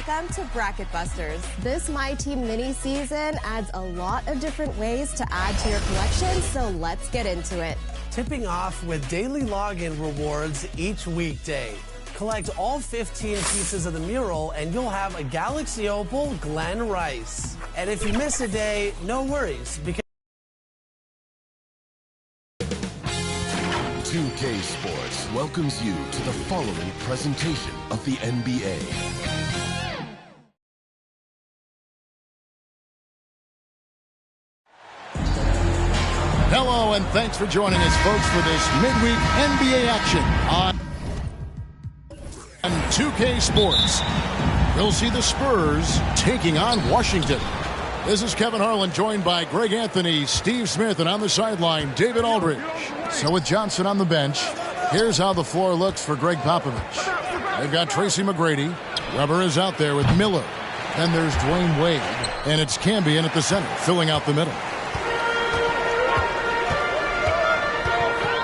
Welcome to Bracket Busters. This My Team mini season adds a lot of different ways to add to your collection, so let's get into it. Tipping off with daily login rewards each weekday. Collect all 15 pieces of the mural and you'll have a Galaxy Opal Glenn Rice. And if you miss a day, no worries, because 2K Sports welcomes you to the following presentation of the NBA. Hello, and thanks for joining us, folks, for this midweek NBA action on 2K Sports. We'll see the Spurs taking on Washington. This is Kevin Harlan, joined by Greg Anthony, Steve Smith, and on the sideline, David Aldridge. So with Johnson on the bench, here's how the floor looks for Greg Popovich. They've got Tracy McGrady. Weber is out there with Miller. Then there's Dwayne Wade, and it's Cambion at the center, filling out the middle.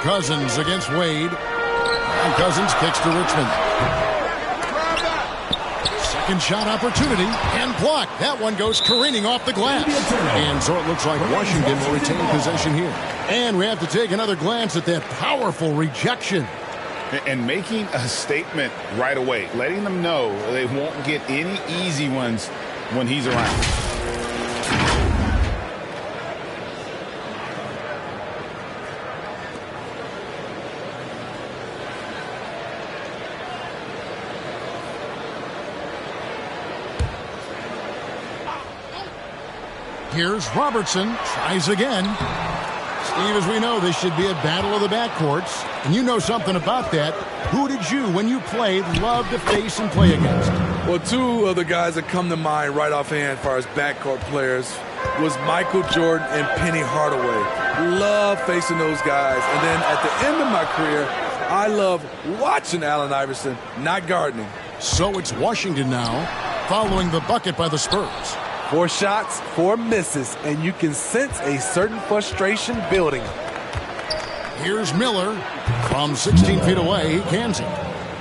Cousins against Wade. And Cousins kicks to Richmond. Second shot opportunity and blocked. That one goes careening off the glass. And so it looks like Washington will retain possession here. And we have to take another glance at that powerful rejection. And making a statement right away, letting them know they won't get any easy ones when he's around. Here's Robertson, tries again. Steve, as we know, this should be a battle of the backcourts, and you know something about that. Who did you, when you played, love to face and play against? Well, two of the guys that come to mind right offhand as far as backcourt players was Michael Jordan and Penny Hardaway. Love facing those guys. And then at the end of my career, I love watching Allen Iverson, not gardening. So it's Washington now, following the bucket by the Spurs. 4 shots, 4 misses, and you can sense a certain frustration building. Here's Miller. From 16 feet away, he cans it.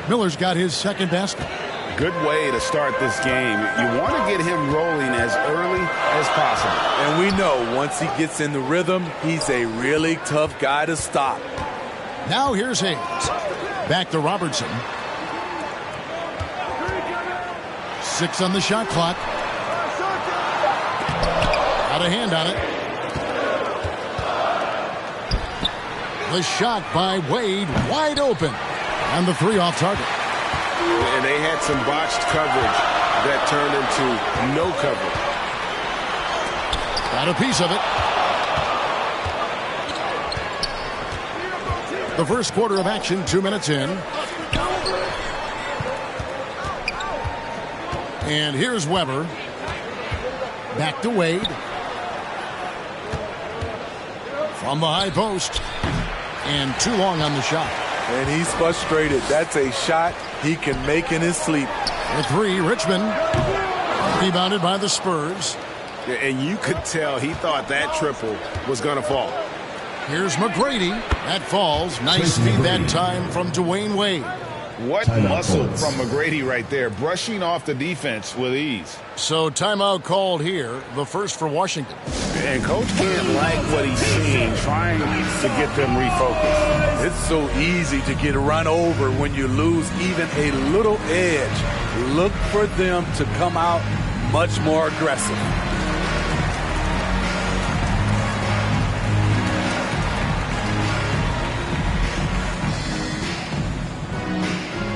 Miller's got his second basket. Good way to start this game. You want to get him rolling as early as possible. And we know once he gets in the rhythm, he's a really tough guy to stop. Now here's Hayes. Back to Robertson. 6 on the shot clock. Got a hand on it. The shot by Wade, wide open. And the 3 off target. And they had some botched coverage that turned into no coverage. Got a piece of it. The first quarter of action, 2 minutes in. And here's Weber. Back to Wade. From the high post. And too long on the shot. And he's frustrated. That's a shot he can make in his sleep. The 3, Richmond. Rebounded by the Spurs. And you could tell he thought that triple was going to fall. Here's McGrady. That falls. Nice feed that time from Dwayne Wade. What muscle from McGrady right there, brushing off the defense with ease. So timeout called here, the first for Washington. And Coach can't like what he's seeing, trying to get them refocused. It's so easy to get run over when you lose even a little edge. Look for them to come out much more aggressive.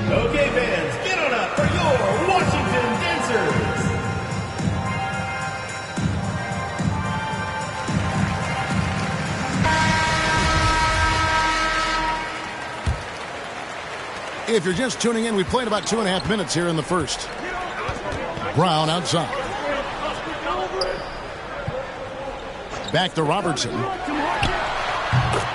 Okay, fans, get on up for your Washington Dancers. If you're just tuning in, we played about 2.5 minutes here in the first. Brown outside. Back to Robertson.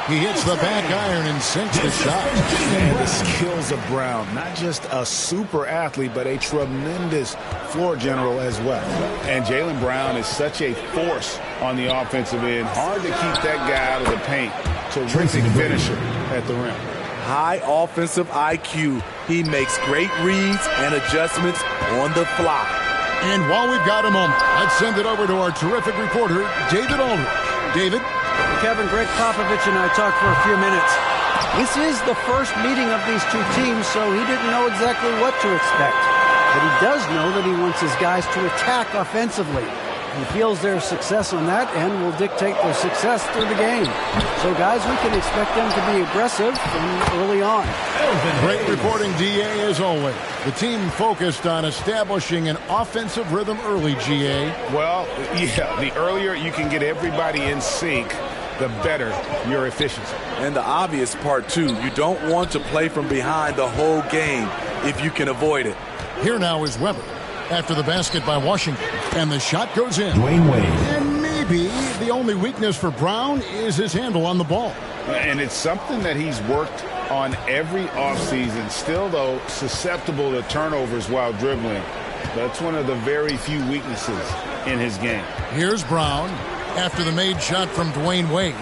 He hits the back iron and sinks the shot. And the skills of Brown, not just a super athlete, but a tremendous floor general as well. And Jaylen Brown is such a force on the offensive end. Hard to keep that guy out of the paint. Terrific finisher at the rim. High offensive IQ. He makes great reads and adjustments on the fly. And while we've got a moment, let's send it over to our terrific reporter, David Aldridge. David? Kevin, Greg Popovich and I talked for a few minutes. This is the first meeting of these two teams, so he didn't know exactly what to expect. But he does know that he wants his guys to attack offensively. He feels their success on that end will dictate their success through the game. So, guys, we can expect them to be aggressive from early on. Great reporting, DA, as always. The team focused on establishing an offensive rhythm early, GA. Well, yeah, the earlier you can get everybody in sync, the better your efficiency. And the obvious part, too, you don't want to play from behind the whole game if you can avoid it. Here now is Weber after the basket by Washington, and the shot goes in. Dwayne Wade. And maybe the only weakness for Brown is his handle on the ball. And it's something that he's worked on every offseason. Still, though, susceptible to turnovers while dribbling. That's one of the very few weaknesses in his game. Here's Brown after the made shot from Dwayne Wade.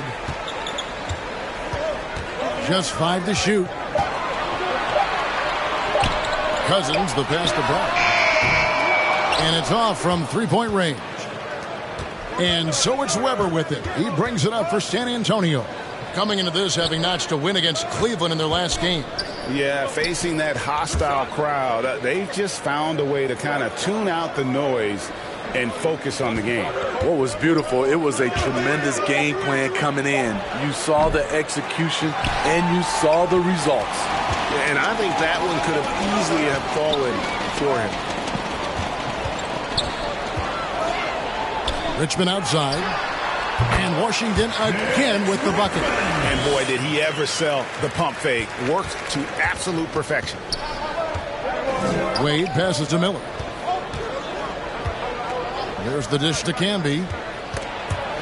Just 5 to shoot. Cousins, the pass to Brown. And it's off from three-point range. And so it's Weber with it. He brings it up for San Antonio. Coming into this, having notched a win against Cleveland in their last game. Yeah, facing that hostile crowd, they've just found a way to kind of tune out the noise and focus on the game. What was beautiful, it was a tremendous game plan coming in. You saw the execution and you saw the results. And I think that one could have easily have fallen for him. Richmond outside. And Washington again with the bucket. And boy, did he ever sell the pump fake. Worked to absolute perfection. Wade passes to Miller. There's the dish to Camby.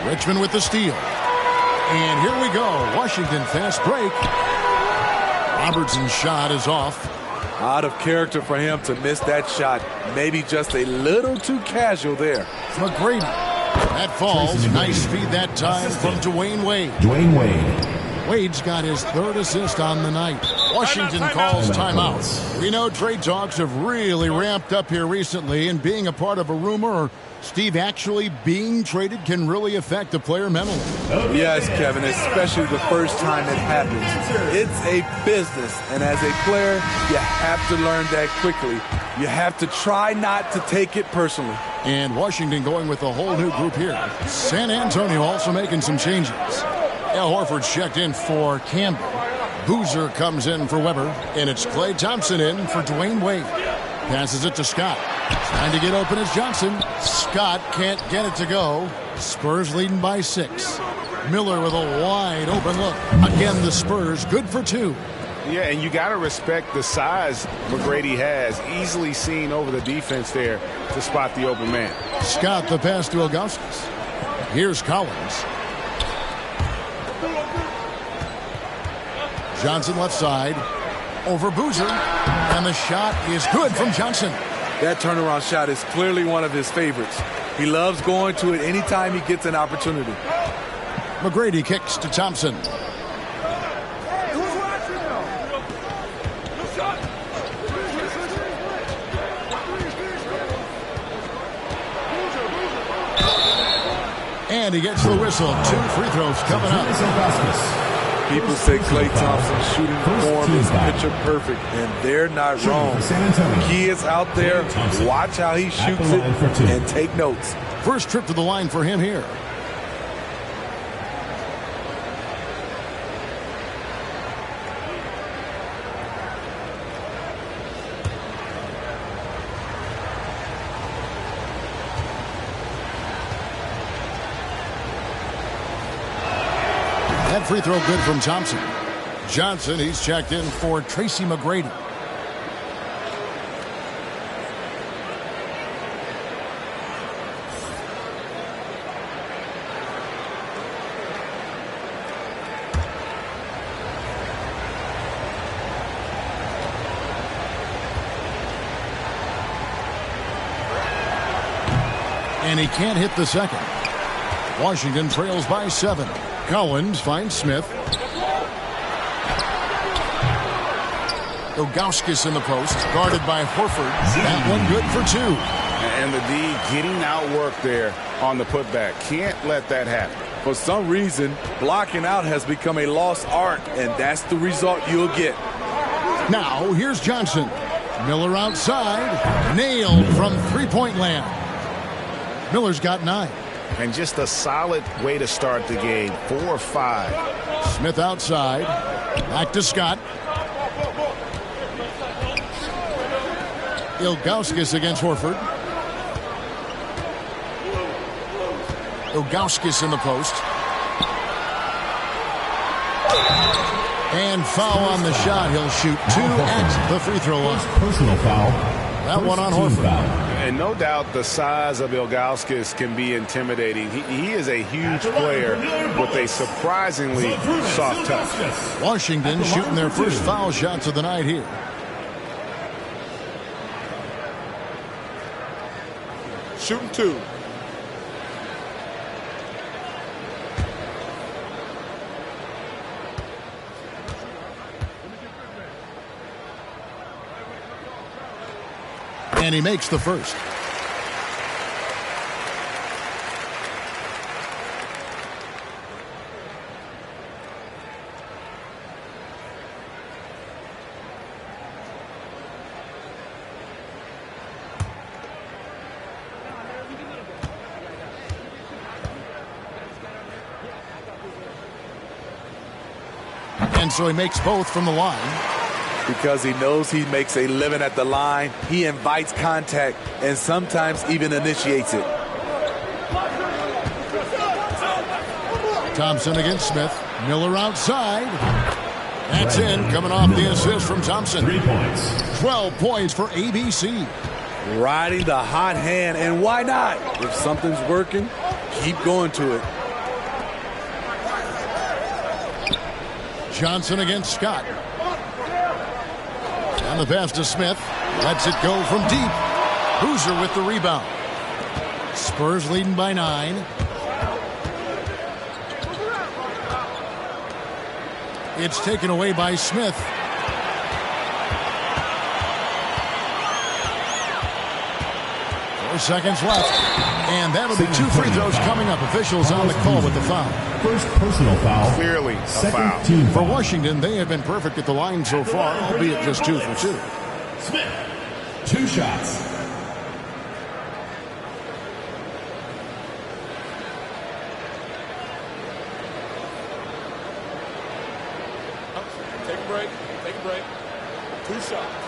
Richmond with the steal. And here we go. Washington fast break. Robertson's shot is off. Out of character for him to miss that shot. Maybe just a little too casual there. McGrady. That falls. Nice feed that time from Dwayne Wade. Dwayne Wade. Wade's got his third assist on the night. Washington calls timeout. We know trade talks have really ramped up here recently, and being a part of a rumor or Steve actually being traded can really affect a player mentally. Yes, Kevin, especially the first time it happens. It's a business, and as a player, you have to learn that quickly. You have to try not to take it personally. And Washington going with a whole new group here. San Antonio also making some changes. Al Horford checked in for Campbell. Boozer comes in for Weber, and it's Klay Thompson in for Dwayne Wade. Passes it to Scott. Trying to get open is Johnson. Scott can't get it to go. Spurs leading by 6. Miller with a wide open look. Again, the Spurs good for 2. Yeah, and you got to respect the size McGrady has. Easily seen over the defense there to spot the open man. Scott the pass to Ilgauskas. Here's Collins. Johnson left side. Over Boozer. And the shot is good from Johnson. That turnaround shot is clearly one of his favorites. He loves going to it anytime he gets an opportunity. McGrady kicks to Thompson. And he gets the whistle. 2 free throws coming up. People say Klay Thompson's shooting form is picture perfect, and they're not wrong. The key is out there. Watch how he shoots it and take notes. First trip to the line for him here. That free throw good from Thompson. Johnson, he's checked in for Tracy McGrady. And he can't hit the second. Washington trails by 7. Collins finds Smith. Ilgauskas in the post, guarded by Horford. That one good for 2. And the D getting outworked there on the putback. Can't let that happen. For some reason, blocking out has become a lost art, and that's the result you'll get. Now, here's Johnson. Miller outside. Nailed from three-point land. Miller's got 9. And just a solid way to start the game. 4-5. Smith outside. Back to Scott. Ilgauskas against Horford. Ilgauskas in the post. And foul on the shot. He'll shoot 2 at the free throw line. Personal foul. That one on Horford. And no doubt the size of Ilgauskas can be intimidating. He is a huge player with a surprisingly soft touch. Washington shooting their first foul shots of the night here. Shooting 2. And he makes the first. And so he makes both from the line. Because he knows he makes a living at the line, he invites contact and sometimes even initiates it. Thompson against Smith. Miller outside. That's in, coming off the assist from Thompson. 3 points. 12 points for ABC. Riding the hot hand, and why not? If something's working, keep going to it. Johnson against Scott. On the pass to Smith. Lets it go from deep. Boozer with the rebound. Spurs leading by 9. It's taken away by Smith. 4 seconds left. And that'll be 2 free throws coming up. Officials on the call with the foul. First personal foul. Clearly a foul. Team For foul. Washington, they have been perfect at the line so far, albeit just 2 for 2. Smith. 2 shots. Take a break. Take a break. 2 shots.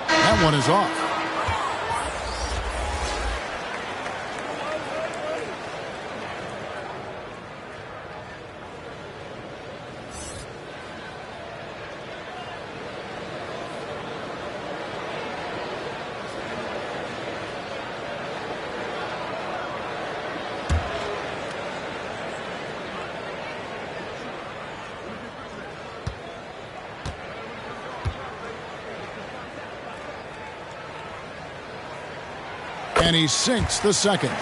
That one is off. And he sinks the second. And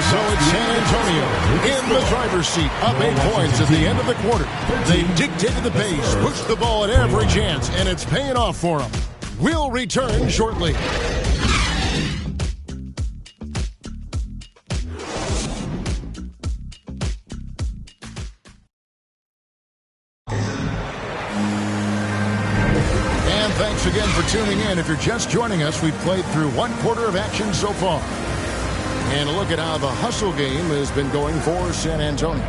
so it's San Antonio in the driver's seat, up 8 points at the end of the quarter. They dictated the pace, pushed the ball at every chance, and it's paying off for them. We'll return shortly. And thanks again for tuning in. If you're just joining us, we've played through 1 quarter of action so far. And a look at how the hustle game has been going for San Antonio.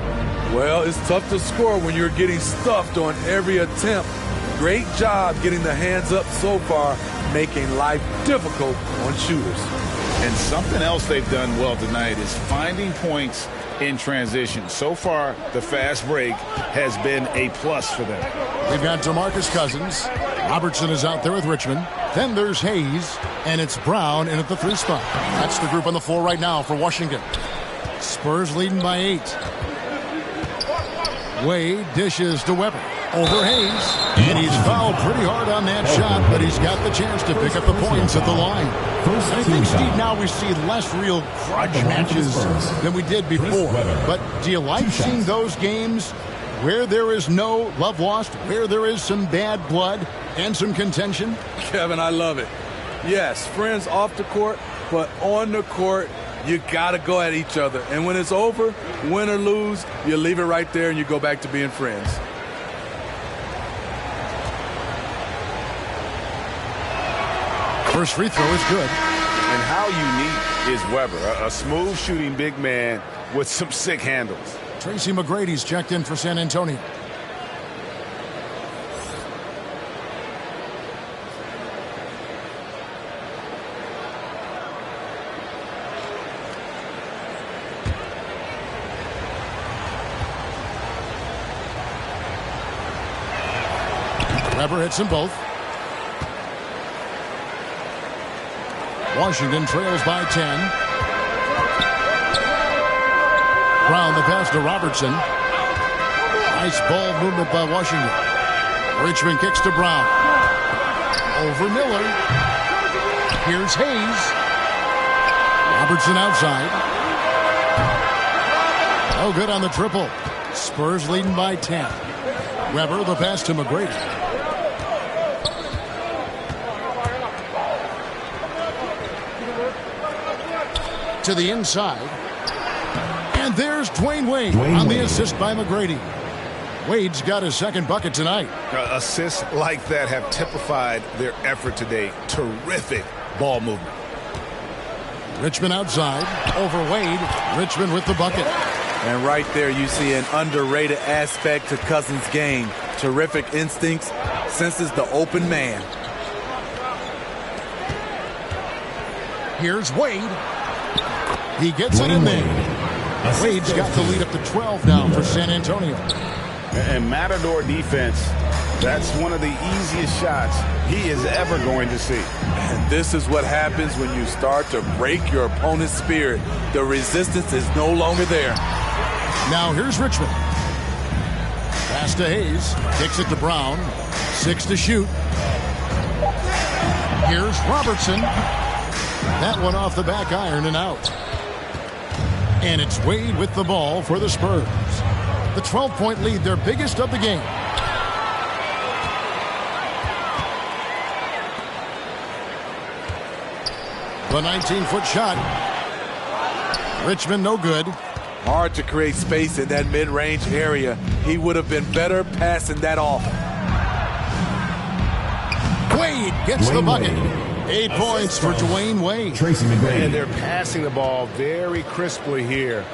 Well, it's tough to score when you're getting stuffed on every attempt. Great job getting the hands up so far, making life difficult on shooters. And something else they've done well tonight is finding points in transition. So far, the fast break has been a plus for them. We've got DeMarcus Cousins. Robertson is out there with Richmond. Then there's Hayes, and it's Brown in at the 3 spot. That's the group on the floor right now for Washington. Spurs leading by 8. Wade dishes to Weber. Over Hayes. And he's fouled pretty hard on that shot, but he's got the chance to pick up the points at the line. I think, Steve, now we see less real grudge matches than we did before. But do you like seeing those games where there is no love lost, where there is some bad blood and some contention? Kevin, I love it. Yes, friends off the court, but on the court, you got to go at each other. And when it's over, win or lose, you leave it right there and you go back to being friends. First free throw is good. And how unique is Weber, a smooth shooting big man with some sick handles. Tracy McGrady's checked in for San Antonio. Weber hits them both. Washington trails by 10. Brown the pass to Robertson. Nice ball movement by Washington. Richmond kicks to Brown. Over Miller. Here's Hayes. Robertson outside. Oh, good on the triple. Spurs leading by 10. Weber the pass to McGrady. To the inside. And there's Dwayne Wade on the assist by McGrady. Wade's got his second bucket tonight. Assists like that have typified their effort today. Terrific ball movement. Richmond outside. Over Wade. Richmond with the bucket. And right there you see an underrated aspect to Cousins' game. Terrific instincts, senses the open man. Here's Wade. He gets it in there. Wade's got the lead up to 12 now for San Antonio. And Matador defense, that's one of the easiest shots he is ever going to see. And this is what happens when you start to break your opponent's spirit. The resistance is no longer there. Now here's Richmond. Pass to Hayes. Kicks it to Brown. 6 to shoot. Here's Robertson. That one off the back iron and out. And it's Wade with the ball for the Spurs. The 12-point lead, their biggest of the game. The 19-foot shot. Richmond no good. Hard to create space in that mid-range area. He would have been better passing that off. Wade gets the bucket. 8 points for Dwayne Wade. And they're passing the ball very crisply here.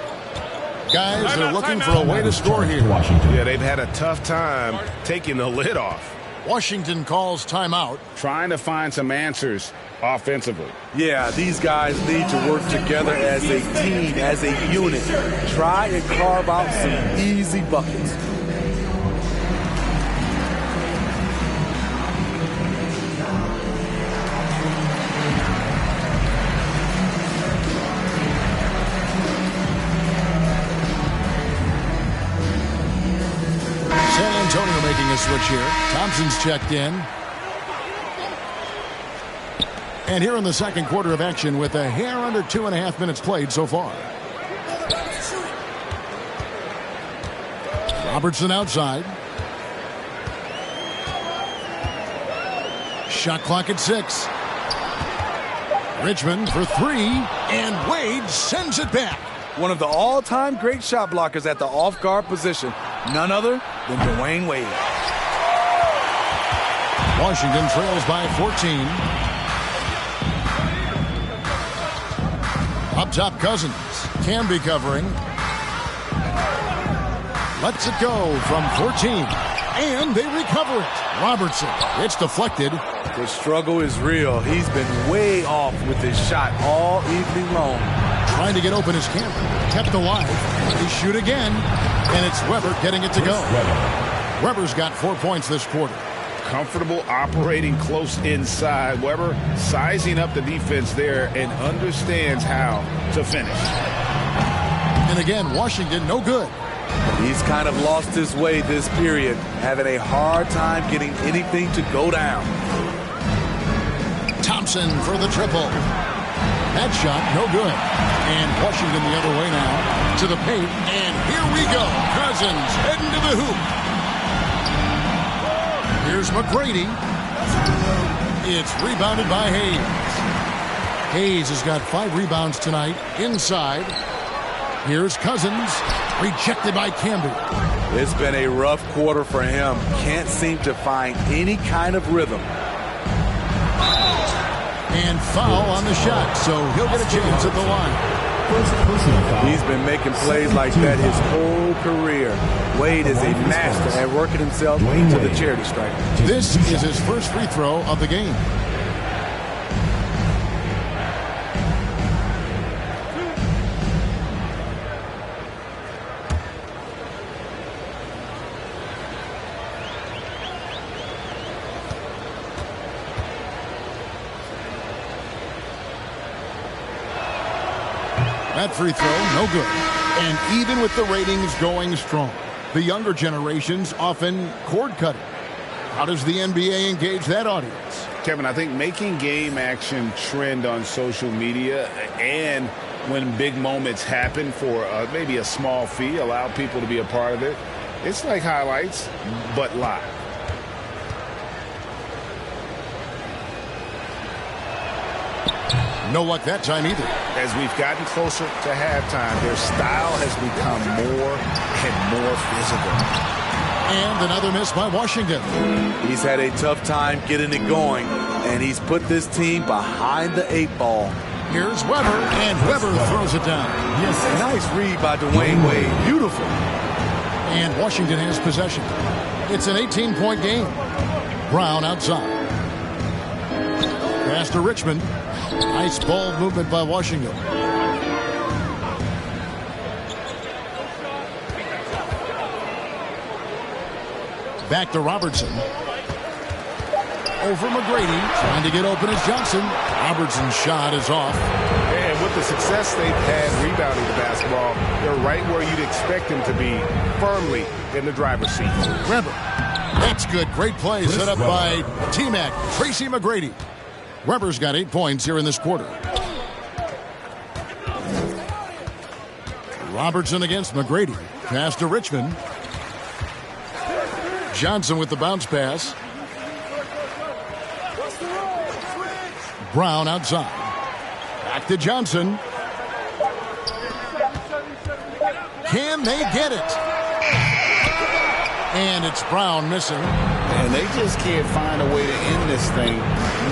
Guys, they're looking for a way to score here. Yeah, they've had a tough time taking the lid off. Washington calls timeout. Trying to find some answers offensively. Yeah, these guys need to work together as a team, as a unit. Try and carve out some easy buckets. San Antonio switch here. Thompson's checked in. And here in the second quarter of action with a hair under 2.5 minutes played so far. Robertson outside. Shot clock at 6. Richmond for 3, and Wade sends it back. One of the all-time great shot blockers at the off-guard position. None other than Dwayne Wade. Washington trails by 14. Up top, Cousins. Camby covering. Lets it go from 14. And they recover it. Robertson. It's deflected. The struggle is real. He's been way off with his shot all evening long. Trying to get open his camera. Kept alive. They shoot again. And it's Weber getting it to go. Weber's got 4 points this quarter. Comfortable operating close inside. Weber sizing up the defense there and understands how to finish. And again, Washington no good. He's kind of lost his way this period, having a hard time getting anything to go down. Thompson for the triple. That shot no good. And Washington the other way now to the paint. And here we go. Cousins heading to the hoop. Here's McGrady. It's rebounded by Hayes. Hayes has got 5 rebounds tonight inside. Here's Cousins. Rejected by Camby. It's been a rough quarter for him. Can't seem to find any kind of rhythm. And foul on the shot, so he'll get a chance at the line. He's been making plays like that his whole career. Wade is a master at working himself to the charity stripe. This is his first free throw of the game. That free throw, no good. And even with the ratings going strong, the younger generations often cord cutting. How does the NBA engage that audience? Kevin, I think making game action trend on social media and when big moments happen for maybe a small fee, allow people to be a part of it. It's like highlights, but live. No luck that time either. As we've gotten closer to halftime, their style has become more and more physical. And another miss by Washington. He's had a tough time getting it going, and he's put this team behind the 8 ball. Here's Weber, and Weber throws it down. Yes, nice read by Dwayne Wade. Beautiful. And Washington has possession. It's an 18-point game. Brown outside. Pass to Richmond. Nice ball movement by Washington. Back to Robertson. Over McGrady. Trying to get open as Johnson. Robertson's shot is off. And with the success they've had rebounding the basketball, they're right where you'd expect them to be, firmly in the driver's seat. Weber. That's good. Great play set up by T-Mac. Tracy McGrady. Weber's got 8 points here in this quarter. Robertson against McGrady. Pass to Richmond. Johnson with the bounce pass. Brown outside. Back to Johnson. Can they get it? And it's Brown missing. And they just can't find a way to end this thing.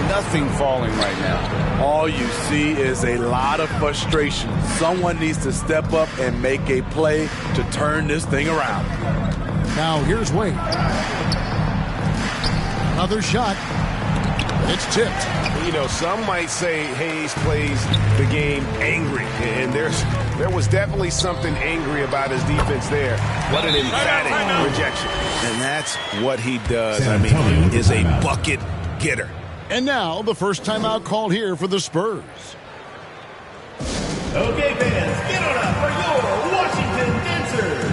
Nothing falling right now. All you see is a lot of frustration. Someone needs to step up and make a play to turn this thing around. Now here's Wade. Another shot. It's tipped. You know, some might say Hayes plays the game angry. And there was definitely something angry about his defense there. What an emphatic rejection. And that's what he does. I mean, he is a bucket getter. And now the first timeout called here for the Spurs. Okay, fans, get on up for your Washington Dancers.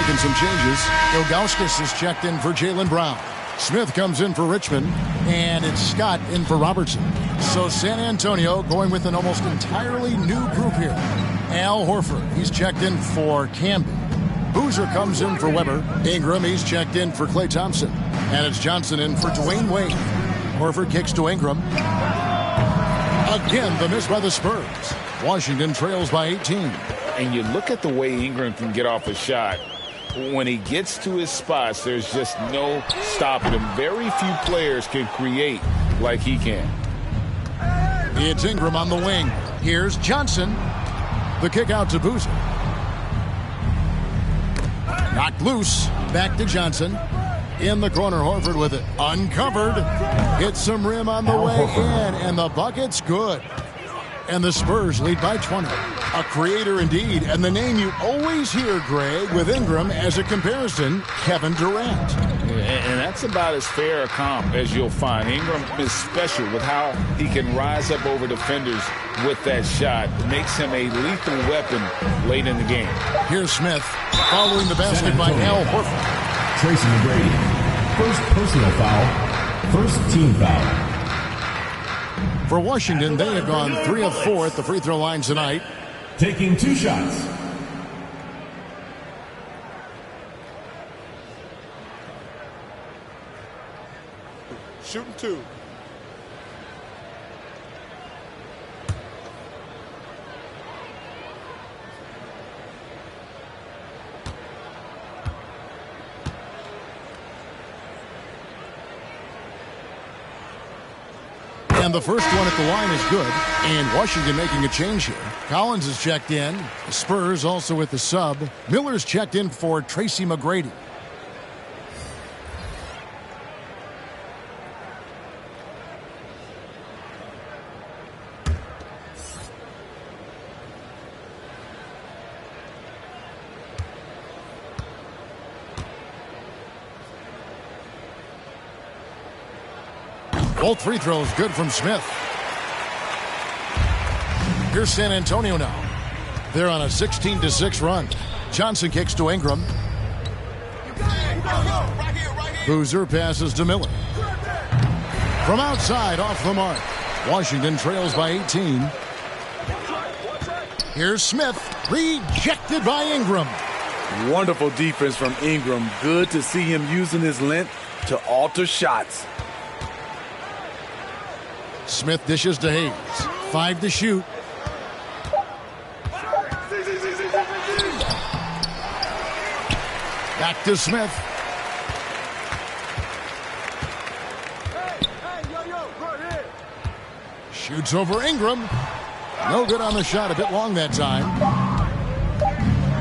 making some changes. Ilgauskas is checked in for Jaylen Brown. Smith comes in for Richmond, and it's Scott in for Robertson. So San Antonio going with an almost entirely new group here. Al Horford, he's checked in for Camby. Boozer comes in for Weber. Ingram, he's checked in for Klay Thompson. And it's Johnson in for Dwayne Wade. Horford kicks to Ingram. Again, the miss by the Spurs. Washington trails by 18. And you look at the way Ingram can get off a shot. When he gets to his spots, there's just no stopping him. Very few players can create like he can. It's Ingram on the wing. Here's Johnson. The kick out to Boozer. Knocked loose. Back to Johnson. In the corner, Horford with it. Uncovered. Hits some rim on the way in, and the bucket's good. And the Spurs lead by 20. A creator indeed, and the name you always hear, Greg, with Ingram as a comparison, Kevin Durant. And that's about as fair a comp as you'll find. Ingram is special with how he can rise up over defenders with that shot. It makes him a lethal weapon late in the game. Here's Smith following the basket by Al Horford. Tracy McGrady, first personal foul, first team foul. For Washington, they have gone 3 of 4 at the free throw line tonight. Taking 2 shots. Shooting 2. And the first one at the line is good. And Washington making a change here. Collins is checked in. The Spurs also with the sub. Miller's checked in for Tracy McGrady. Both free throws good from Smith. Here's San Antonio now. They're on a 16-6 run. Johnson kicks to Ingram. Boozer passes to Miller. From outside, off the mark. Washington trails by 18. Here's Smith. Rejected by Ingram. Wonderful defense from Ingram. Good to see him using his length to alter shots. Smith dishes to Hayes. 5 to shoot. Back to Smith. Shoots over Ingram. No good on the shot. A bit long that time.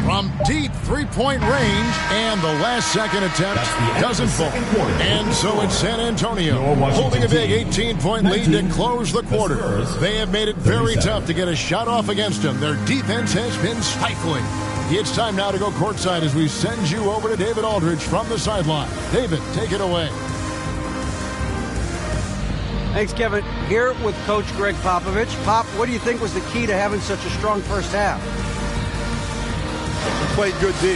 From deep three-point range, and the last second attempt doesn't fall. And so it's San Antonio holding a big 18-point lead to close the quarter. They have made it very tough to get a shot off against them. Their defense has been stifling. It's time now to go courtside as we send you over to David Aldridge from the sideline. David, take it away. Thanks, Kevin. Here with Coach Greg Popovich. Pop, what do you think was the key to having such a strong first half? We played good D.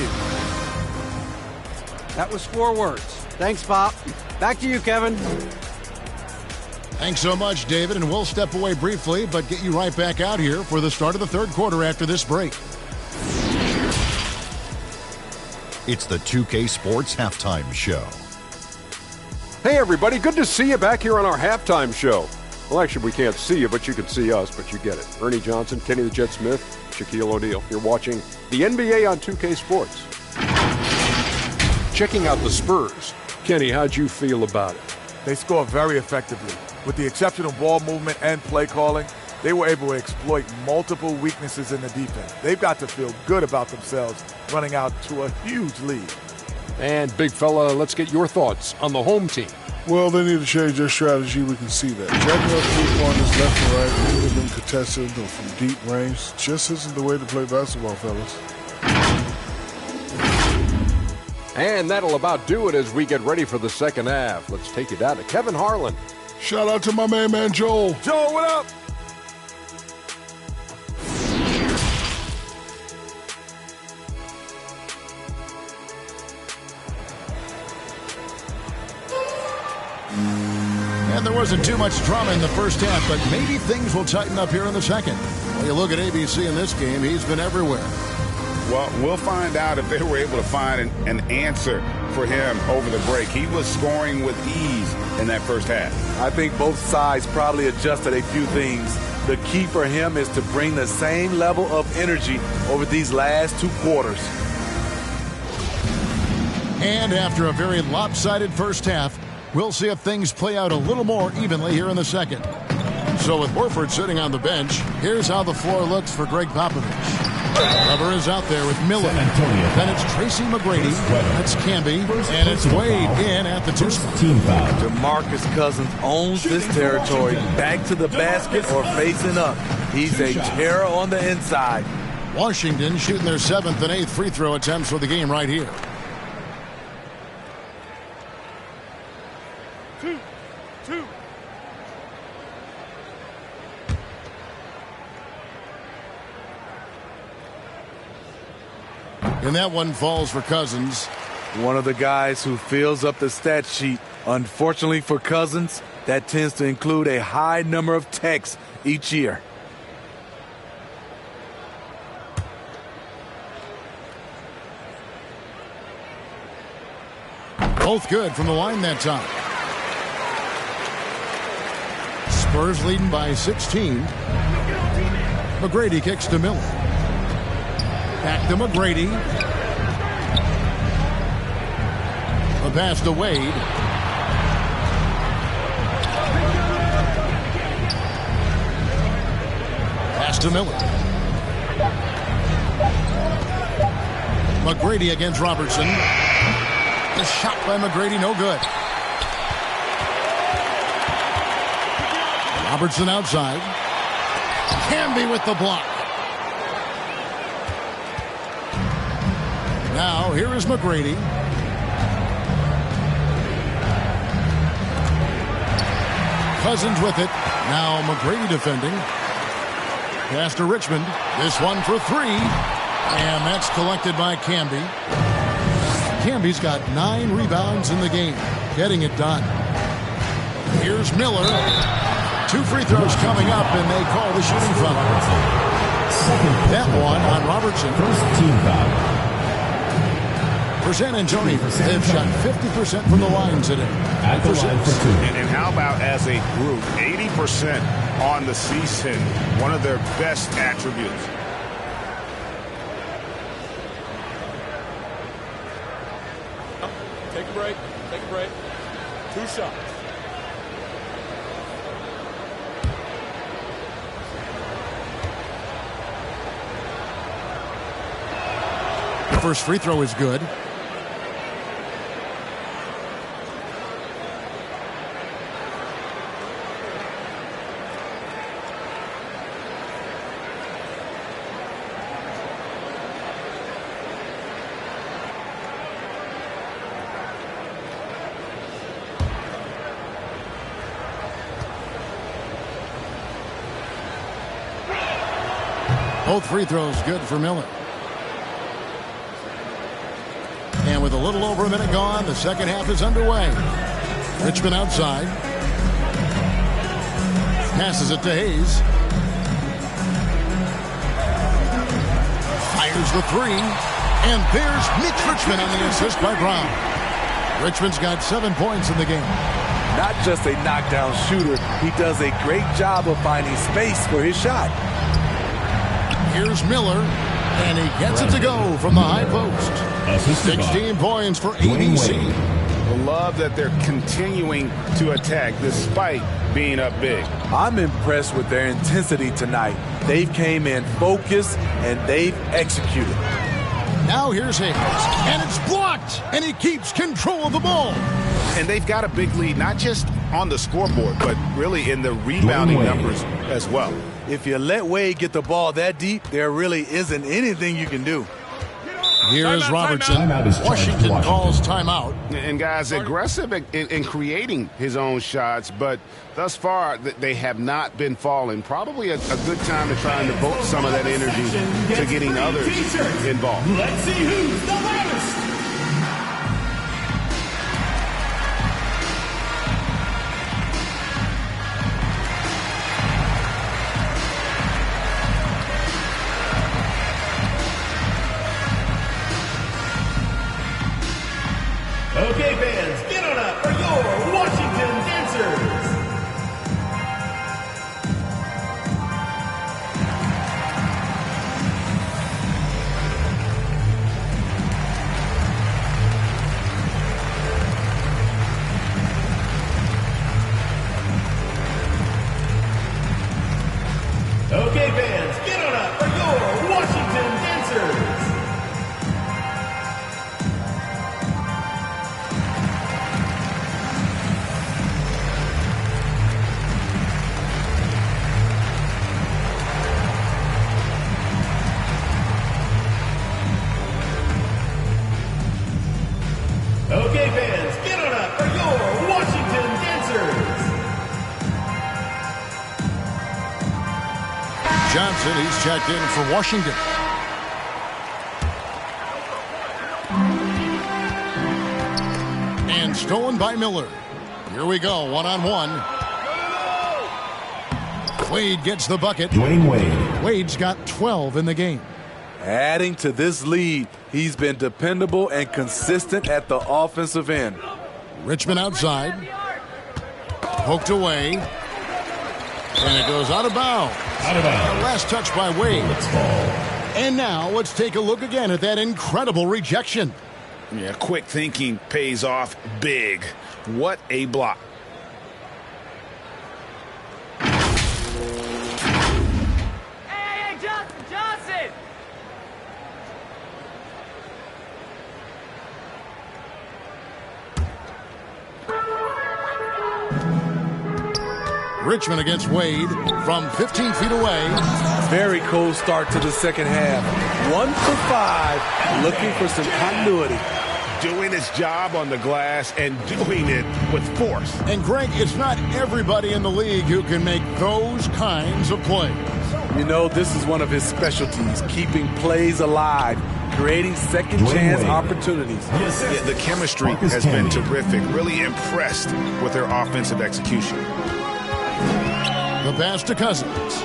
That was 4 words. Thanks, Pop. Back to you, Kevin. Thanks so much, David, and we'll step away briefly, but get you right back out here for the start of the third quarter after this break. It's the 2K Sports Halftime Show. Hey, everybody. Good to see you back here on our halftime show. Well, actually, we can't see you, but you can see us, but you get it. Ernie Johnson, Kenny the Jet Smith, Shaquille O'Neal. You're watching the NBA on 2K Sports. Checking out the Spurs. Kenny, how'd you feel about it? They score very effectively. With the exceptional ball movement and play calling, they were able to exploit multiple weaknesses in the defense. They've got to feel good about themselves running out to a huge lead. And, big fella, let's get your thoughts on the home team. Well, they need to change their strategy. We can see that. Jacking up three-pointers left and right, many of them contested from deep range, just isn't the way to play basketball, fellas. And that'll about do it as we get ready for the second half. Let's take you down to Kevin Harlan. Shout out to my main man, Joel. Joel, what up? And there wasn't too much drama in the first half, but maybe things will tighten up here in the second. When you look at ABC in this game, he's been everywhere. Well, we'll find out if they were able to find an answer for him over the break. He was scoring with ease in that first half. I think both sides probably adjusted a few things. The key for him is to bring the same level of energy over these last 2 quarters. And after a very lopsided first half, we'll see if things play out a little more evenly here in the second. So with Horford sitting on the bench, here's how the floor looks for Greg Popovich. Rubber is out there with Miller. Then it's Tracy McGrady. That's Camby. And it's Wade in at the 2 spot. DeMarcus Cousins owns this territory. Back to the basket or facing up. He's a terror on the inside. Washington shooting their 7th and 8th free throw attempts for the game right here. 2. And that one falls for Cousins. One of the guys who fills up the stat sheet. Unfortunately for Cousins, that tends to include a high number of techs each year. Both good from the line that time. Spurs leading by 16. McGrady kicks to Miller. Back to McGrady. The pass to Wade. Pass to Miller. McGrady against Robertson. The shot by McGrady, no good. Robertson outside. Camby with the block. Now, here is McGrady. Cousins with it. Now McGrady defending. Pass to Richmond. This one for 3. And that's collected by Camby. Camby's got 9 rebounds in the game. Getting it done. Here's Miller. 2 free throws coming up, and they call the shooting foul. That one on Robertson. First team foul. For San Antonio, they've shot 50% from the line today. At the line for 2. And how about as a group, 80% on the season, one of their best attributes. Take a break. Take a break. 2 shots. The first free throw is good. Both free throws good for Miller. And with a little over a minute gone, the second half is underway. Richmond outside. Passes it to Hayes. Fires the 3. And there's Mitch Richmond on the assist by Brown. Richmond's got 7 points in the game. Not just a knockdown shooter, he does a great job of finding space for his shot. Here's Miller, and he gets it to go from the high post. 16 points for ABC. I love that they're continuing to attack despite being up big. I'm impressed with their intensity tonight. They've came in focused, and they've executed. Now here's Hayes, and it's blocked, and he keeps control of the ball. And they've got a big lead, not just on the scoreboard, but really in the rebounding numbers as well. If you let Wade get the ball that deep, there really isn't anything you can do. Here is Robertson. Washington calls timeout. And guys, aggressive in creating his own shots, but thus far they have not been falling. Probably a good time to try and devote some of that energy to getting others involved. Let's see who's the loudest. Johnson, he's checked in for Washington. And stolen by Miller. Here we go, one-on-one. Wade gets the bucket. Dwayne Wade. Wade's got 12 in the game. Adding to this lead, he's been dependable and consistent at the offensive end. Richmond outside. Poked away. And it goes out of bounds. Last touch by Wade. And now let's take a look again at that incredible rejection. Yeah, quick thinking pays off big. What a block. Hey, Johnson! Richmond against Wade from 15 feet away. Very cold start to the second half. 1 for 5, looking for some continuity. Doing his job on the glass and doing it with force. And Greg, it's not everybody in the league who can make those kinds of plays. You know, this is one of his specialties, keeping plays alive, creating second chance opportunities. Yeah, the chemistry has been terrific. Really impressed with their offensive execution. The pass to Cousins.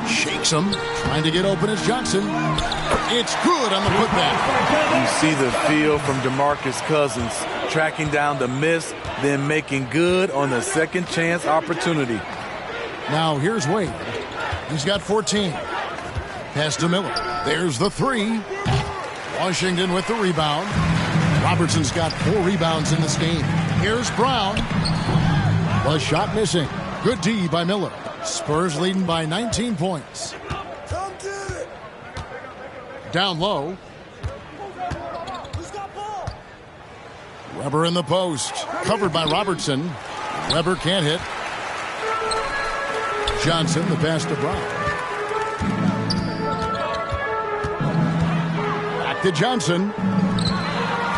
Shakes him, trying to get open as Johnson. It's good on the putback. You see the feel from DeMarcus Cousins, tracking down the miss, then making good on the second chance opportunity. Now here's Wade. He's got 14. Pass to Miller. There's the three. Washington with the rebound. Robertson's got 4 rebounds in this game. Here's Brown. The shot missing. Good D by Miller. Spurs leading by 19 points. Down low. Weber in the post. Covered by Robertson. Weber can't hit. Johnson, the pass to Brown. Back to Johnson.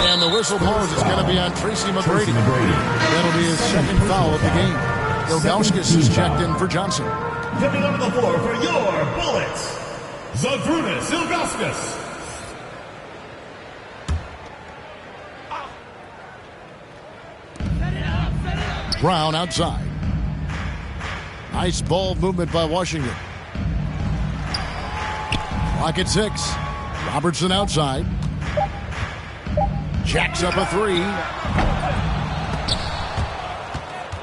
And the whistle blows. It's going to be on Tracy McGrady. That'll be his second foul of the game. Ilgauskas is checked in for Johnson. Coming onto the floor for your Bullets, Zydrunas Ilgauskas. Brown outside. Nice ball movement by Washington. Clock at 6. Robertson outside. Jacks up a 3.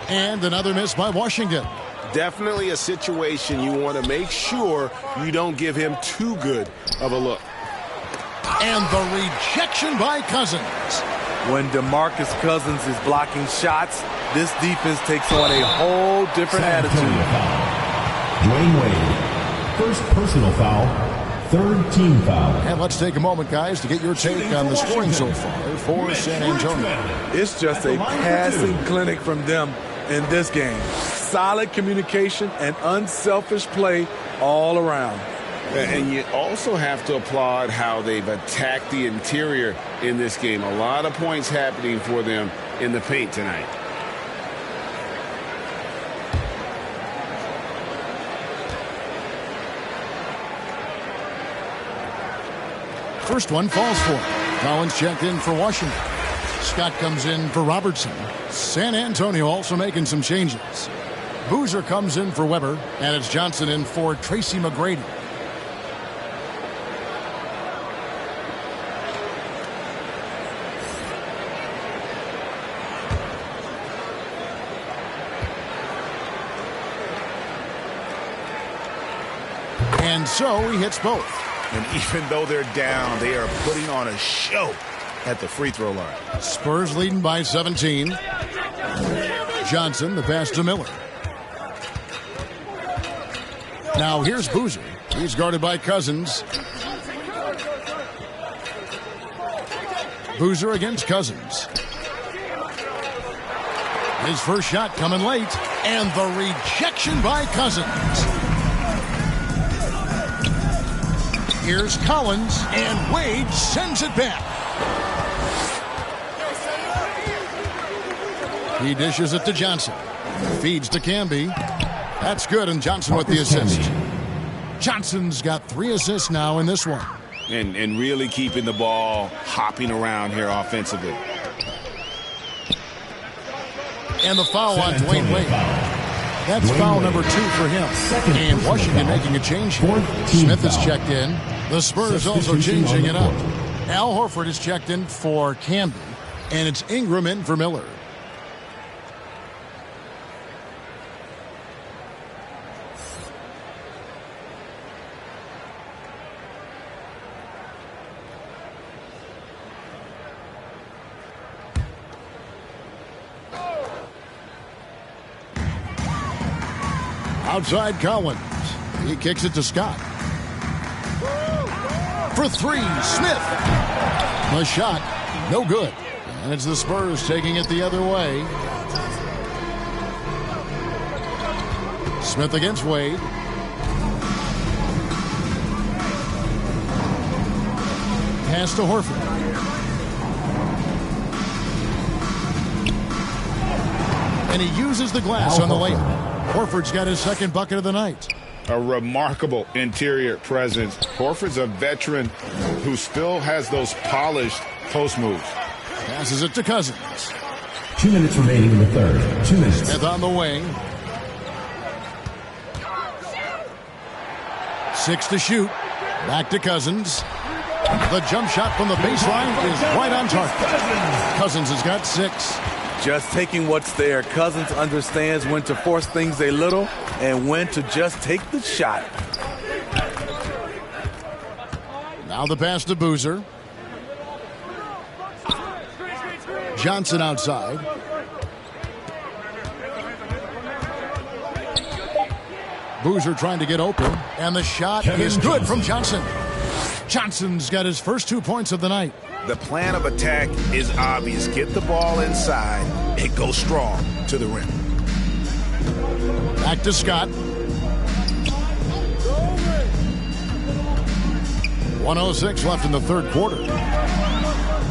And another miss by Washington. Definitely a situation you want to make sure you don't give him too good of a look. And the rejection by Cousins. When DeMarcus Cousins is blocking shots, this defense takes on a whole different attitude. Dwayne Wade, first personal foul. Third team foul. And let's take a moment, guys, to get your take on the scoring so far for San Antonio. It's just a passing clinic from them in this game. Solid communication and unselfish play all around. And you also have to applaud how they've attacked the interior in this game. A lot of points happening for them in the paint tonight. First one falls for him. Collins checked in for Washington. Scott comes in for Robertson. San Antonio also making some changes. Boozer comes in for Weber, and it's Johnson in for Tracy McGrady. And so he hits both. And even though they're down, they are putting on a show at the free throw line. Spurs leading by 17. Johnson, the pass to Miller. Now here's Boozer. He's guarded by Cousins. Boozer against Cousins. His first shot coming late. And the rejection by Cousins. Here's Collins, and Wade sends it back. He dishes it to Johnson. Feeds to Camby. That's good, and Johnson with the assist. Johnson's got 3 assists now in this one. And really keeping the ball hopping around here offensively. And the foul on Dwayne Wade. That's foul number 2 for him. And Washington making a change here. Smith is checked in. The Spurs also changing it up. Al Horford is checked in for Camby. And it's Ingram in for Miller. Outside Collins. He kicks it to Scott. For 3, Smith. The shot, no good. And it's the Spurs taking it the other way. Smith against Wade. Pass to Horford. And he uses the glass on the layup. Horford's got his second bucket of the night. A remarkable interior presence. Horford's a veteran who still has those polished post moves. Passes it to Cousins. 2 minutes remaining in the third. 2 minutes. Smith on the wing. 6 to shoot. Back to Cousins. The jump shot from the baseline is right on target. Cousins has got 6. Just taking what's there. Cousins understands when to force things a little and when to just take the shot. Now the pass to Boozer. Johnson outside. Boozer trying to get open, and the shot is good from Johnson. Johnson's got his first 2 points of the night. The plan of attack is obvious. Get the ball inside and go strong to the rim. Back to Scott. 1:06 left in the third quarter.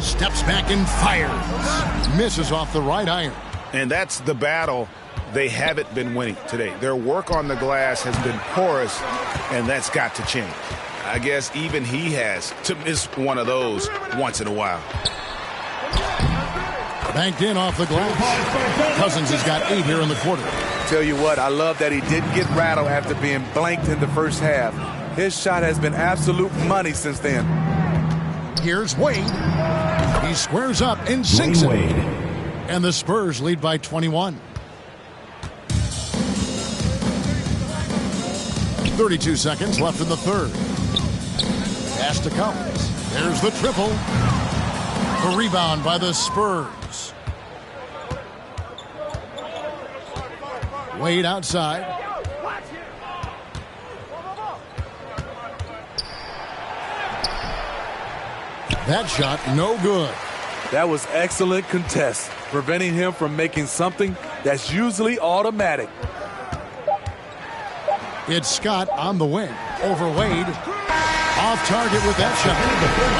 Steps back and fires. Misses off the right iron. And that's the battle they haven't been winning today. Their work on the glass has been porous, and that's got to change. I guess even he has to miss one of those once in a while. Banked in off the glass. Cousins has got 8 here in the quarter. Tell you what, I love that he didn't get rattled after being blanked in the first half. His shot has been absolute money since then. Here's Wade. He squares up and sinks it. And the Spurs lead by 21. 32 seconds left in the third. Pass to Collins. There's the triple. The rebound by the Spurs. Wade outside. That shot, no good. That was excellent contest, preventing him from making something that's usually automatic. It's Scott on the wing. Over Wade. Off target with that shot.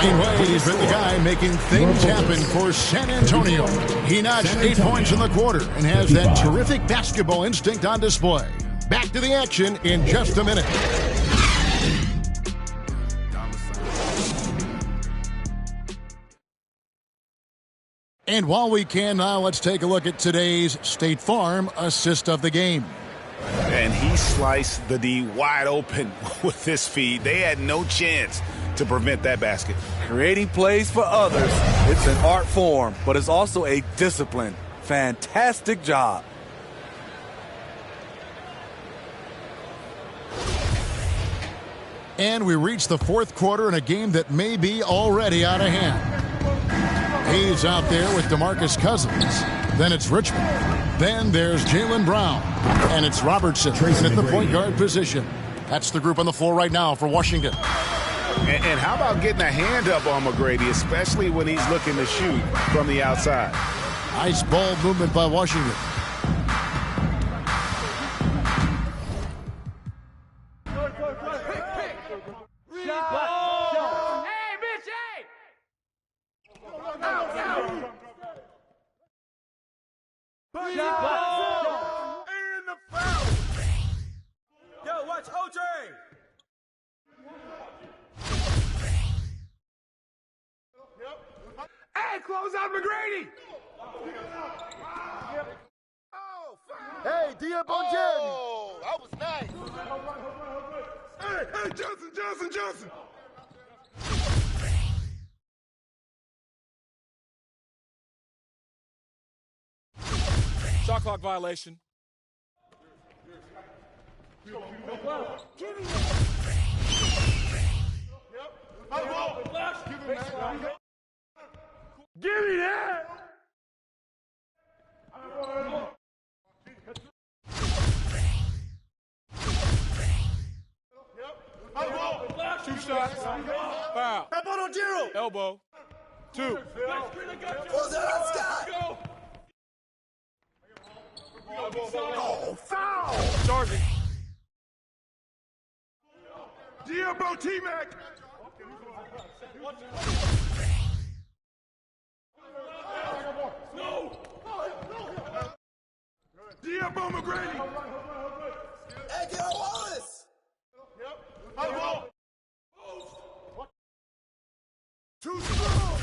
Dwayne Wade has been the guy making things happen for San Antonio. He notched 8 points in the quarter and has that terrific basketball instinct on display. Back to the action in just a minute. And while we can now, let's take a look at today's State Farm assist of the game. And he sliced the D wide open with this feed. They had no chance to prevent that basket. Creating plays for others, it's an art form, but it's also a discipline. Fantastic job. And we reach the fourth quarter in a game that may be already out of hand. He's out there with DeMarcus Cousins. Then it's Richmond. Then there's Jaylen Brown. And it's Robertson at the point guard position. That's the group on the floor right now for Washington. And how about getting a hand up on McGrady, especially when he's looking to shoot from the outside? Nice ball movement by Washington. close out McGrady. Hey, Diablo Jordan. Oh, that was nice. Hey, Johnson. Shot clock violation. Give me that. Two shots. Foul. Elbow. Two. Oh, foul. Charging. Diablo T-Mac. Diablo McGrady. Hey, get Wallace. Too strong.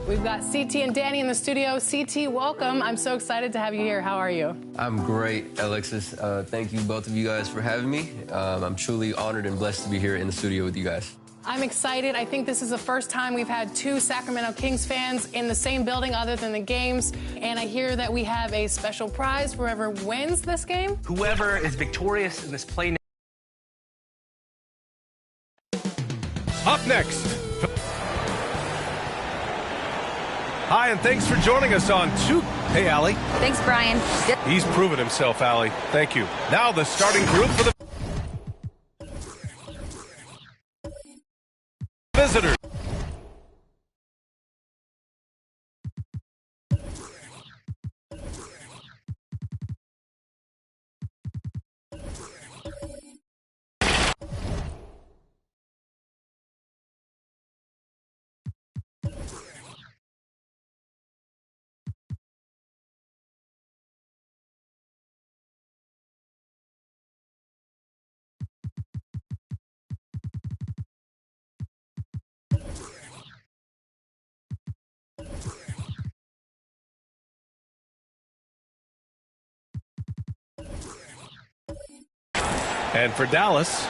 We've got CT and Danny in the studio. CT, welcome. I'm so excited to have you here. How are you? I'm great, Alexis. Thank you, both of you guys, for having me. I'm truly honored and blessed to be here in the studio with you guys. I'm excited. I think this is the first time we've had two Sacramento Kings fans in the same building other than the games. And I hear that we have a special prize for whoever wins this game. Whoever is victorious in this play. Up next. Hi, and thanks for joining us on Two. Hey, Allie. Thanks, Brian. He's proven himself, Allie. Thank you. Now the starting group for the visitors. And for Dallas,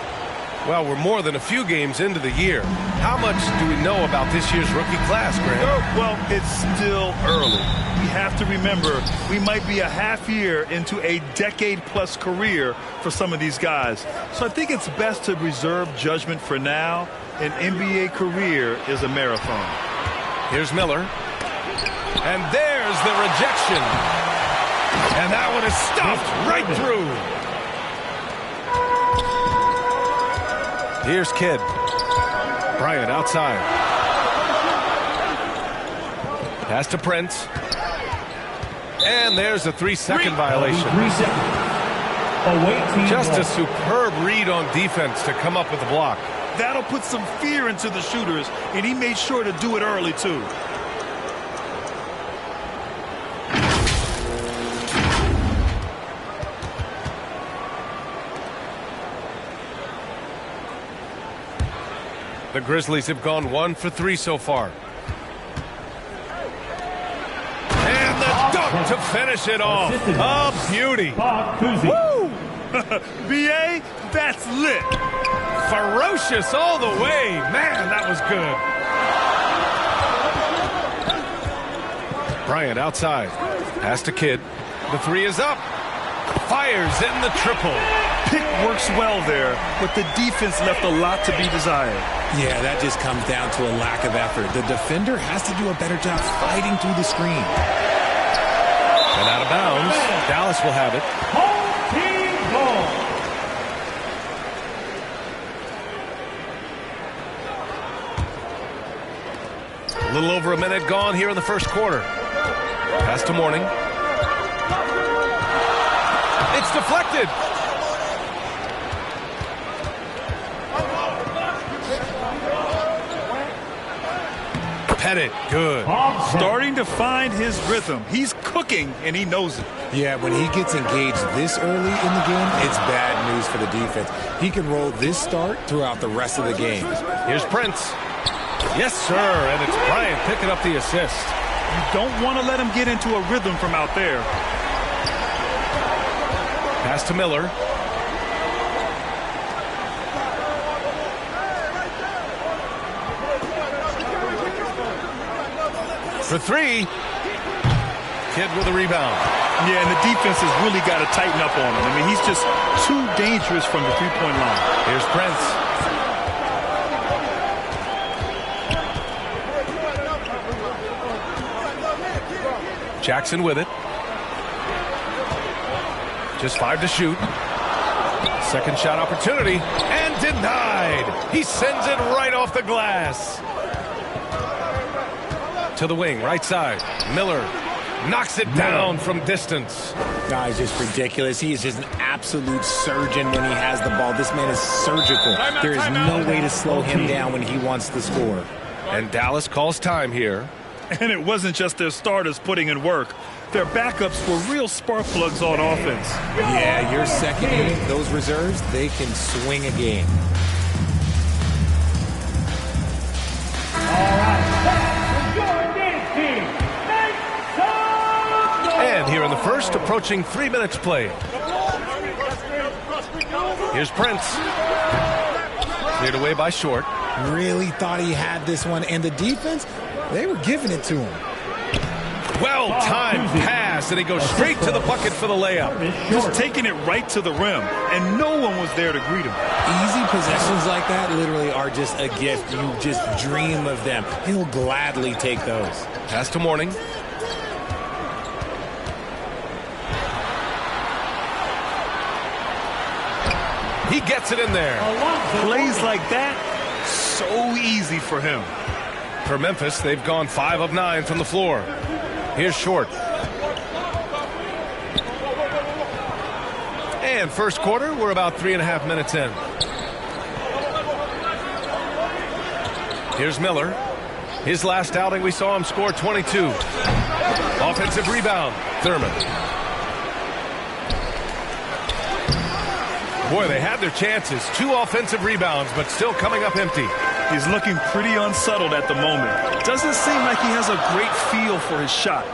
Well, we're more than a few games into the year. How much do we know about this year's rookie class, Graham? Well, it's still early. We have to remember we might be a half year into a decade-plus career for some of these guys. So I think it's best to reserve judgment for now. An NBA career is a marathon. Here's Miller. And there's the rejection. And that one is stuffed right through. Here's Kidd. Bryant outside. Pass to Prince. And there's a 3-second violation. 3 seconds. Just a superb read on defense to come up with the block. That'll put some fear into the shooters, and he made sure to do it early, too. The Grizzlies have gone 1 for 3 so far. And the dunk to finish it off. A beauty. Woo! B.A., that's lit. Ferocious all the way. Man, that was good. Bryant outside. Pass to Kidd. The 3 is up. Fires in the triple. Pick works well there, but the defense left a lot to be desired. Yeah, that just comes down to a lack of effort. The defender has to do a better job fighting through the screen. And out of bounds. Dallas will have it. A little over a minute gone here in the first quarter. Pass to Mourning. It's deflected. Pettit, good. Starting to find his rhythm. He's cooking, and he knows it. Yeah, when he gets engaged this early in the game, it's bad news for the defense. He can roll this start throughout the rest of the game. Here's Prince. Yes, sir, and it's Bryant picking up the assist. You don't want to let him get into a rhythm from out there. Pass to Miller. For 3. Kidd with a rebound. Yeah, and the defense has really got to tighten up on him. I mean, he's just too dangerous from the three-point line. Here's Prince. Jackson with it. Just 5 to shoot. Second shot opportunity. And denied. He sends it right off the glass. To the wing, right side. Miller knocks it down from distance. Guy's just ridiculous. He is just an absolute surgeon when he has the ball. This man is surgical. There is no way to slow him down when he wants to score. And Dallas calls time here. And it wasn't just their starters putting in work. Their backups were real spark plugs on offense. Yeah, your second unit, those reserves, they can swing a game. And here in the first, approaching 3 minutes played. Here's Prince. Cleared away by Short. Really thought he had this one. And the defense, they were giving it to him. Well-timed pass, and he goes straight to the bucket for the layup. Just taking it right to the rim, and no one was there to greet him. Easy possessions like that literally are just a gift. You just dream of them. He'll gladly take those. Pass to Mourning. He gets it in there. Plays like that, so easy for him. For Memphis, they've gone 5 of 9 from the floor. Here's Short. And first quarter, we're about 3.5 minutes in. Here's Miller. His last outing, we saw him score 22. Offensive rebound, Thurman. Boy, they had their chances. 2 offensive rebounds, but still coming up empty. He's looking pretty unsettled at the moment. Doesn't seem like he has a great feel for his shot.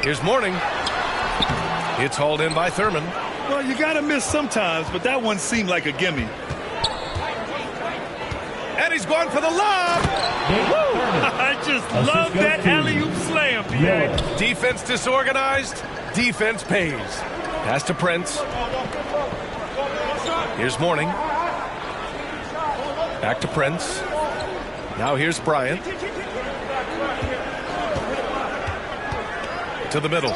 Here's Mourning. It's hauled in by Thurman. Well, you got to miss sometimes, but that one seemed like a gimme. he's going for the lob. I just love that alley-oop slam, PA. Defense disorganized. Defense pays. Pass to Prince. Here's Mourning. Back to Prince. Now here's Bryant. To the middle.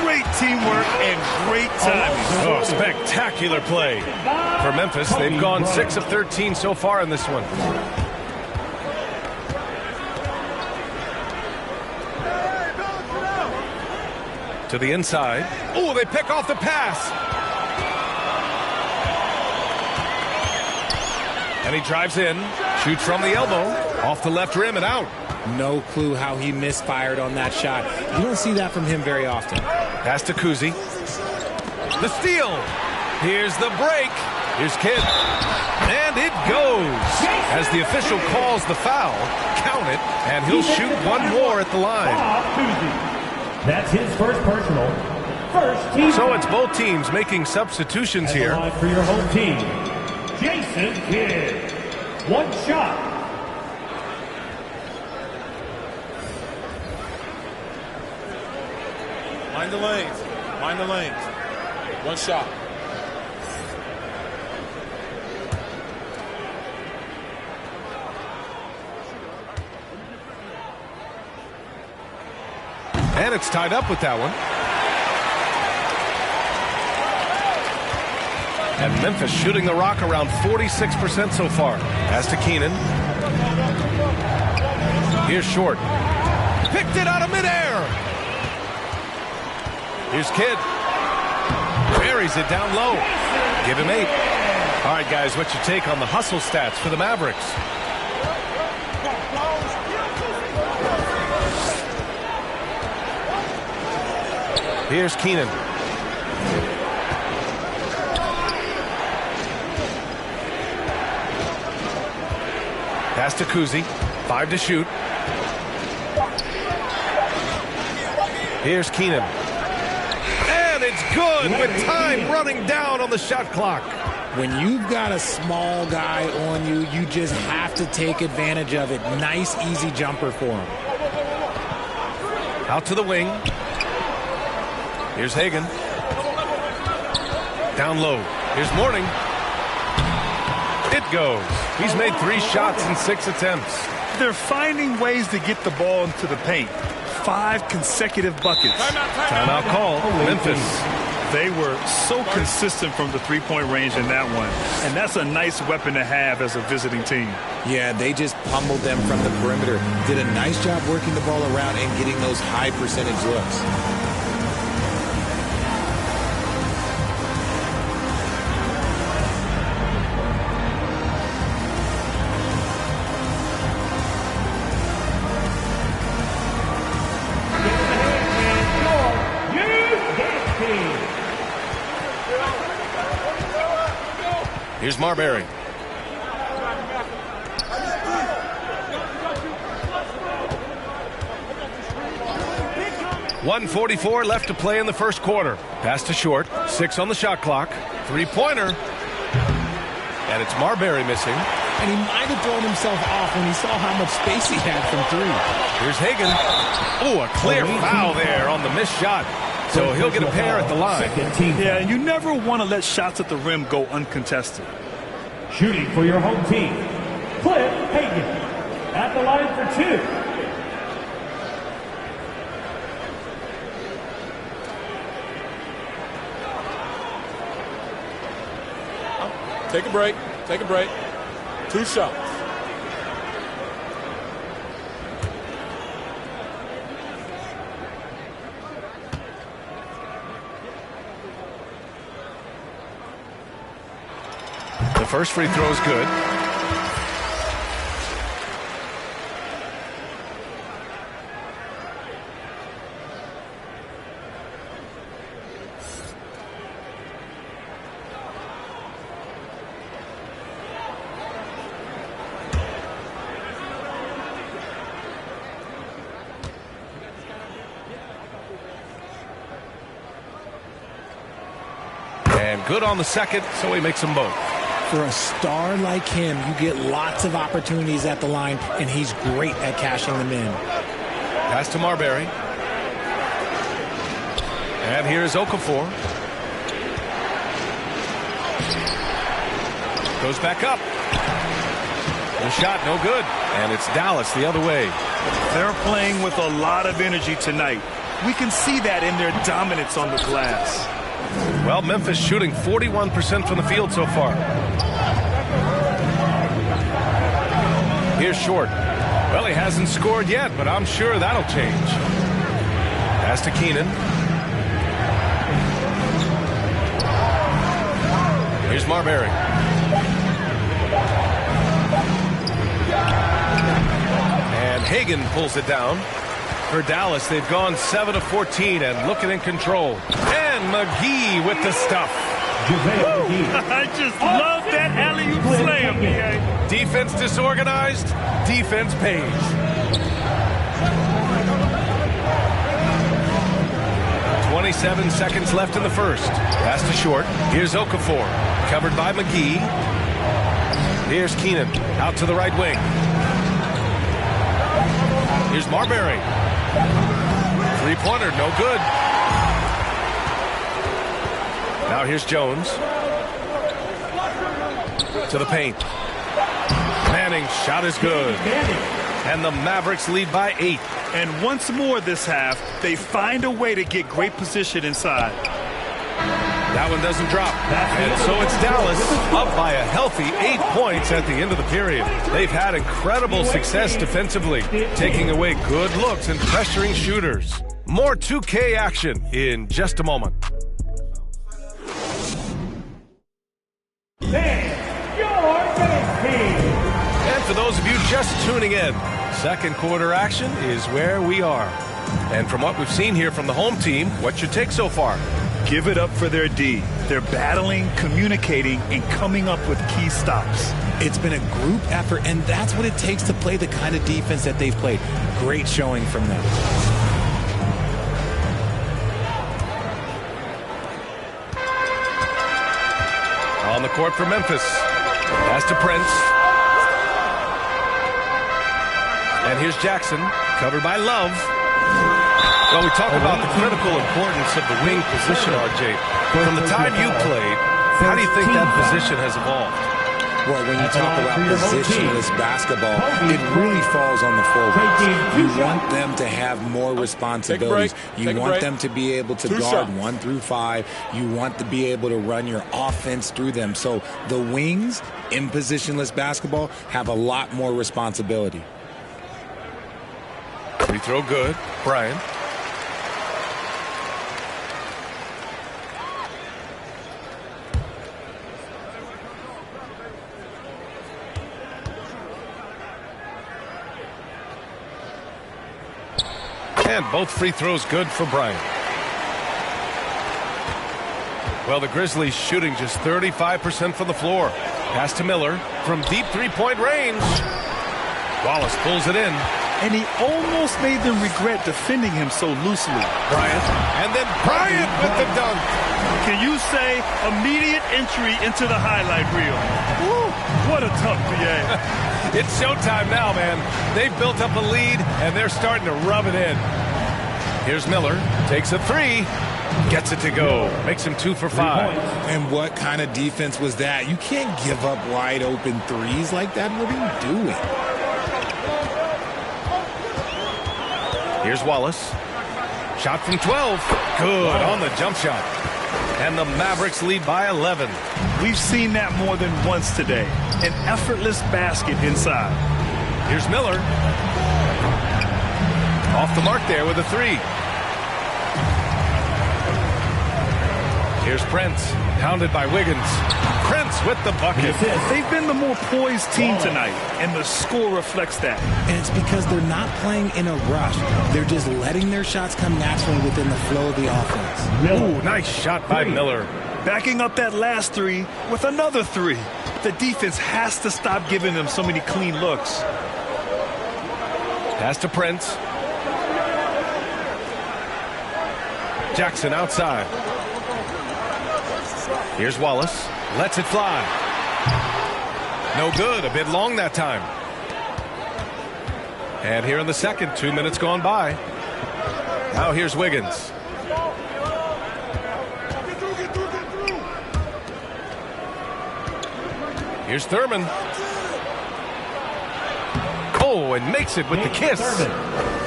Great teamwork and great timing. Oh, spectacular play. For Memphis, they've gone 6 of 13 so far in this one. To the inside. Oh, they pick off the pass. And he drives in, shoots from the elbow, off the left rim and out. No clue how he misfired on that shot. You don't see that from him very often. Pass to Kuzi. The steal. Here's the break. Here's Kidd. And it goes. As the official calls the foul, count it, and he'll shoot one more at the line. That's his first personal. First team. So it's both teams making substitutions here. For your home team, Jason Kidd. One shot. Mind the lanes. Mind the lanes. One shot. And it's tied up with that one. And Memphis shooting the rock around 46% so far. Pass to Keenan. Here's Short. Picked it out of midair. Here's Kidd. Buries it down low. Give him 8. All right, guys, what's your take on the hustle stats for the Mavericks? Here's Keenan. Pass to Kuzi. 5 to shoot. Here's Keenan. And it's good with time running down on the shot clock. When you've got a small guy on you, you just have to take advantage of it. Nice, easy jumper for him. Out to the wing. Here's Hagan. Down low. Here's Mourning. It goes. He's made 3 shots in 6 attempts. They're finding ways to get the ball into the paint. 5 consecutive buckets. Timeout call. Memphis. They were so consistent from the three-point range in that one. And that's a nice weapon to have as a visiting team. Yeah, they just pummeled them from the perimeter. Did a nice job working the ball around and getting those high percentage looks. Here's Marbury. .144 left to play in the first quarter. Pass to Short. 6 on the shot clock. 3-pointer. And it's Marbury missing. And he might have thrown himself off when he saw how much space he had from 3. Here's Hagan. Oh, a clear foul there on the missed shot. So he'll get a pair at the line. Yeah, you never want to let shots at the rim go uncontested. Shooting for your home team, Cliff Hagan. At the line for 2. Take a break. Take a break. 2 shots. The first free throw is good. And good on the second, so he makes them both. For a star like him, you get lots of opportunities at the line, and he's great at cashing them in. Pass to Marbury. And here's Okafor. Goes back up. The shot, no good. And it's Dallas the other way. They're playing with a lot of energy tonight. We can see that in their dominance on the glass. Well, Memphis shooting 41% from the field so far. Here's Short. Well, he hasn't scored yet, but I'm sure that'll change. Pass to Keenan. Here's Marbury. And Hagan pulls it down. For Dallas, they've gone 7 of 14 and looking in control. And McGee with the stuff. I just love that alley-oop slam, BA. Defense disorganized, defense pays. .27 seconds left in the first. Pass to Short. Here's Okafor. Covered by McGee. Here's Keenan. Out to the right wing. Here's Marbury. Three-pointer, no good. Now here's Jones. To the paint. Manning's shot is good. And the Mavericks lead by 8. And once more this half, they find a way to get great position inside. That one doesn't drop. And so it's Dallas up by a healthy 8 points at the end of the period. They've had incredible success defensively, taking away good looks and pressuring shooters. More 2K action in just a moment. And for those of you just tuning in, second quarter action is where we are. And from what we've seen here from the home team, what's your take so far? Give it up for their D. They're battling, communicating, and coming up with key stops. It's been a group effort, and that's what it takes to play the kind of defense that they've played. Great showing from them. On the court for Memphis. Pass to Prince. And here's Jackson, covered by Love. Well, we talk about the critical importance of the wing position, RJ. From the time you played, how do you think that position has evolved? Well, when you talk about positionless basketball, it really falls on the forwards. You want them to have more responsibilities. You want them to be able to guard 1 through 5. You want to be able to run your offense through them. So the wings in positionless basketball have a lot more responsibility. Free throw good. Bryant. And both free throws good for Bryant. Well, the Grizzlies shooting just 35% from the floor. Pass to Miller from deep three-point range. Wallace pulls it in. And he almost made them regret defending him so loosely. Bryant. And then Bryant with the dunk. Can you say immediate entry into the highlight reel? Woo, what a tough PA. It's showtime now, man. They've built up a lead, and they're starting to rub it in. Here's Miller. Takes a three. Gets it to go. Makes him 2 for 5. And what kind of defense was that? You can't give up wide open threes like that. What are you doing? Here's Wallace. Shot from 12. Good on the jump shot. And the Mavericks lead by 11. We've seen that more than once today. An effortless basket inside. Here's Miller. Off the mark there with a 3. Here's Prince. Pounded by Wiggins. Prince with the bucket. They've been the more poised team tonight, and the score reflects that. And it's because they're not playing in a rush. They're just letting their shots come naturally within the flow of the offense. Ooh, nice shot by Miller. Backing up that last 3 with another 3. The defense has to stop giving them so many clean looks. Pass to Prince. Jackson outside. Here's Wallace. Lets it fly. No good. A bit long that time. And here in the second, 2 minutes gone by. Now here's Wiggins. Here's Thurman. Oh, and makes it with the kiss.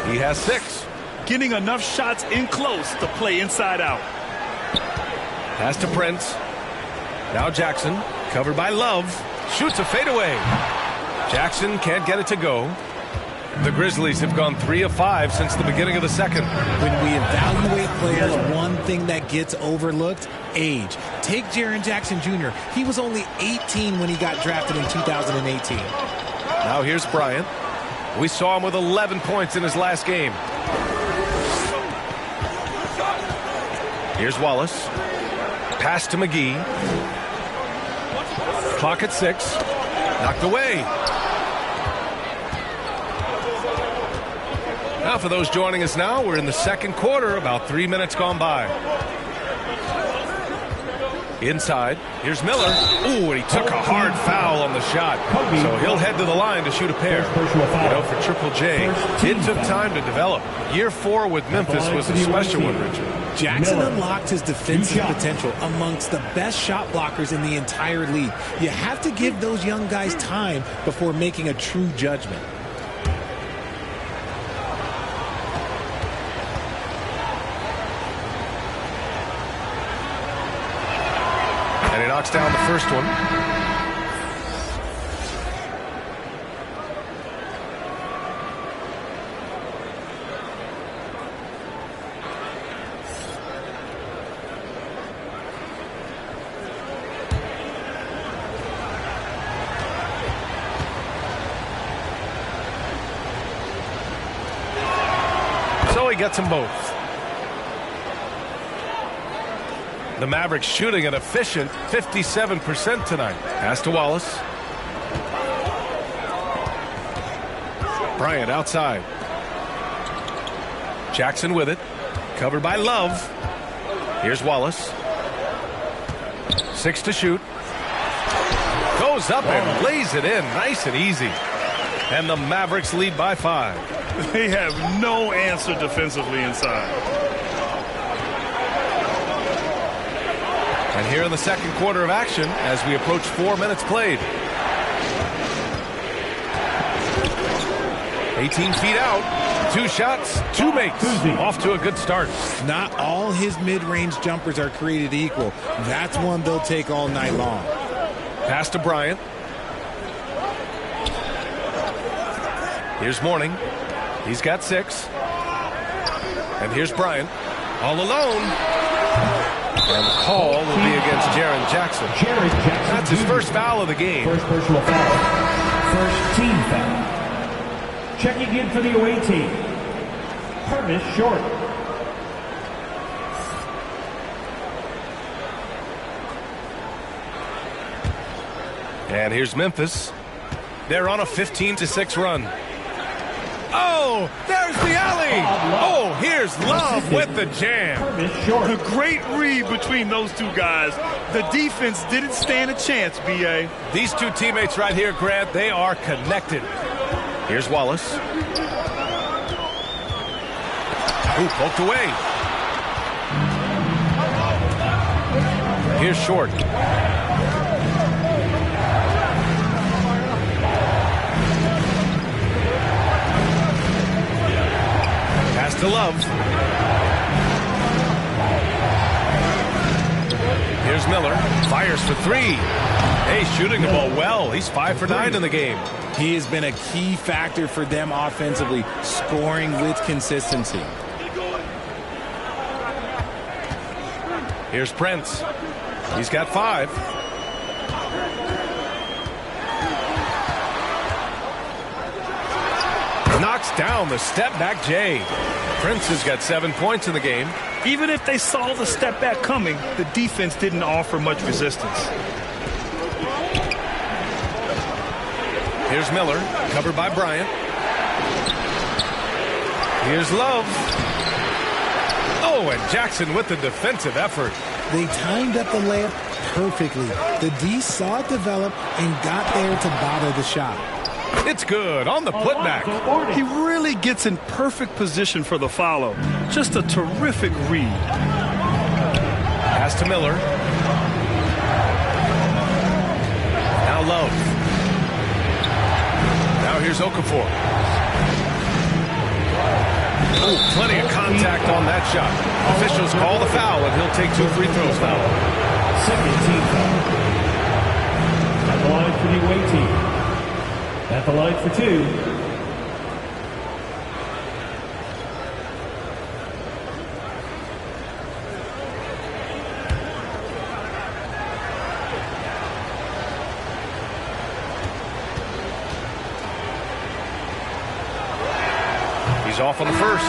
He has 6. Getting enough shots in close to play inside out. Pass to Prince. Now Jackson, covered by Love. Shoots a fadeaway. Jackson can't get it to go. The Grizzlies have gone 3 of 5 since the beginning of the second. When we evaluate players, one thing that gets overlooked, age. Take Jaren Jackson Jr. He was only 18 when he got drafted in 2018. Now here's Bryant. We saw him with 11 points in his last game. Here's Wallace. Pass to McGee. Clock at 6. Knocked away. Now for those joining us now, we're in the second quarter, about 3 minutes gone by. Inside, here's Miller. Ooh, and he took a hard foul on the shot. So he'll head to the line to shoot a pair. You know, for Triple J, it took time to develop. Year 4 with Memphis was a special one, Richard. Jackson unlocked his defensive potential amongst the best shot blockers in the entire league. You have to give those young guys time before making a true judgment. And he knocks down the first one. So he gets them both. The Mavericks shooting an efficient 57% tonight. Pass to Wallace. Bryant outside. Jackson with it. Covered by Love. Here's Wallace. 6 to shoot. Goes up and lays it in. Nice and easy. And the Mavericks lead by 5. They have no answer defensively inside. And here in the second quarter of action as we approach 4 minutes played. 18 feet out. 2 shots, 2 makes. Off to a good start. Not all his mid-range jumpers are created equal. That's one they'll take all night long. Pass to Bryant. Here's Mourning. He's got 6. And here's Bryant. All alone. And the call will be against Jaren Jackson. That's his first foul of the game. First personal foul. First team foul. Checking in for the away team. Curtis Short. And here's Memphis. They're on a 15-6 run. Oh, there's the alley. Oh, here's Love with the jam. A great read between those two guys. The defense didn't stand a chance, B.A. These two teammates right here, Grant, they are connected. Here's Wallace. Ooh, poked away. Here's Short. Pass to Love. Here's Miller. Fires for 3. Hey, shooting the ball well. He's 5 for 9 in the game. He has been a key factor for them offensively, scoring with consistency. Here's Prince. He's got 5. Knocks down the step-back J. Prince has got 7 points in the game. Even if they saw the step back coming, the defense didn't offer much resistance. Here's Miller, covered by Bryant. Here's Love. Oh, and Jackson with the defensive effort. They timed up the layup perfectly. The D saw it develop and got there to bother the shot. It's good on the putback. He really gets in perfect position for the follow. Just a terrific read. Pass to Miller. Now Love. Now here's Okafor. Oh, plenty of contact on that shot. Officials call the foul, and he'll take 2 free throws now. Second team foul. At the line for the away team. At the line for 2. He's off on the first.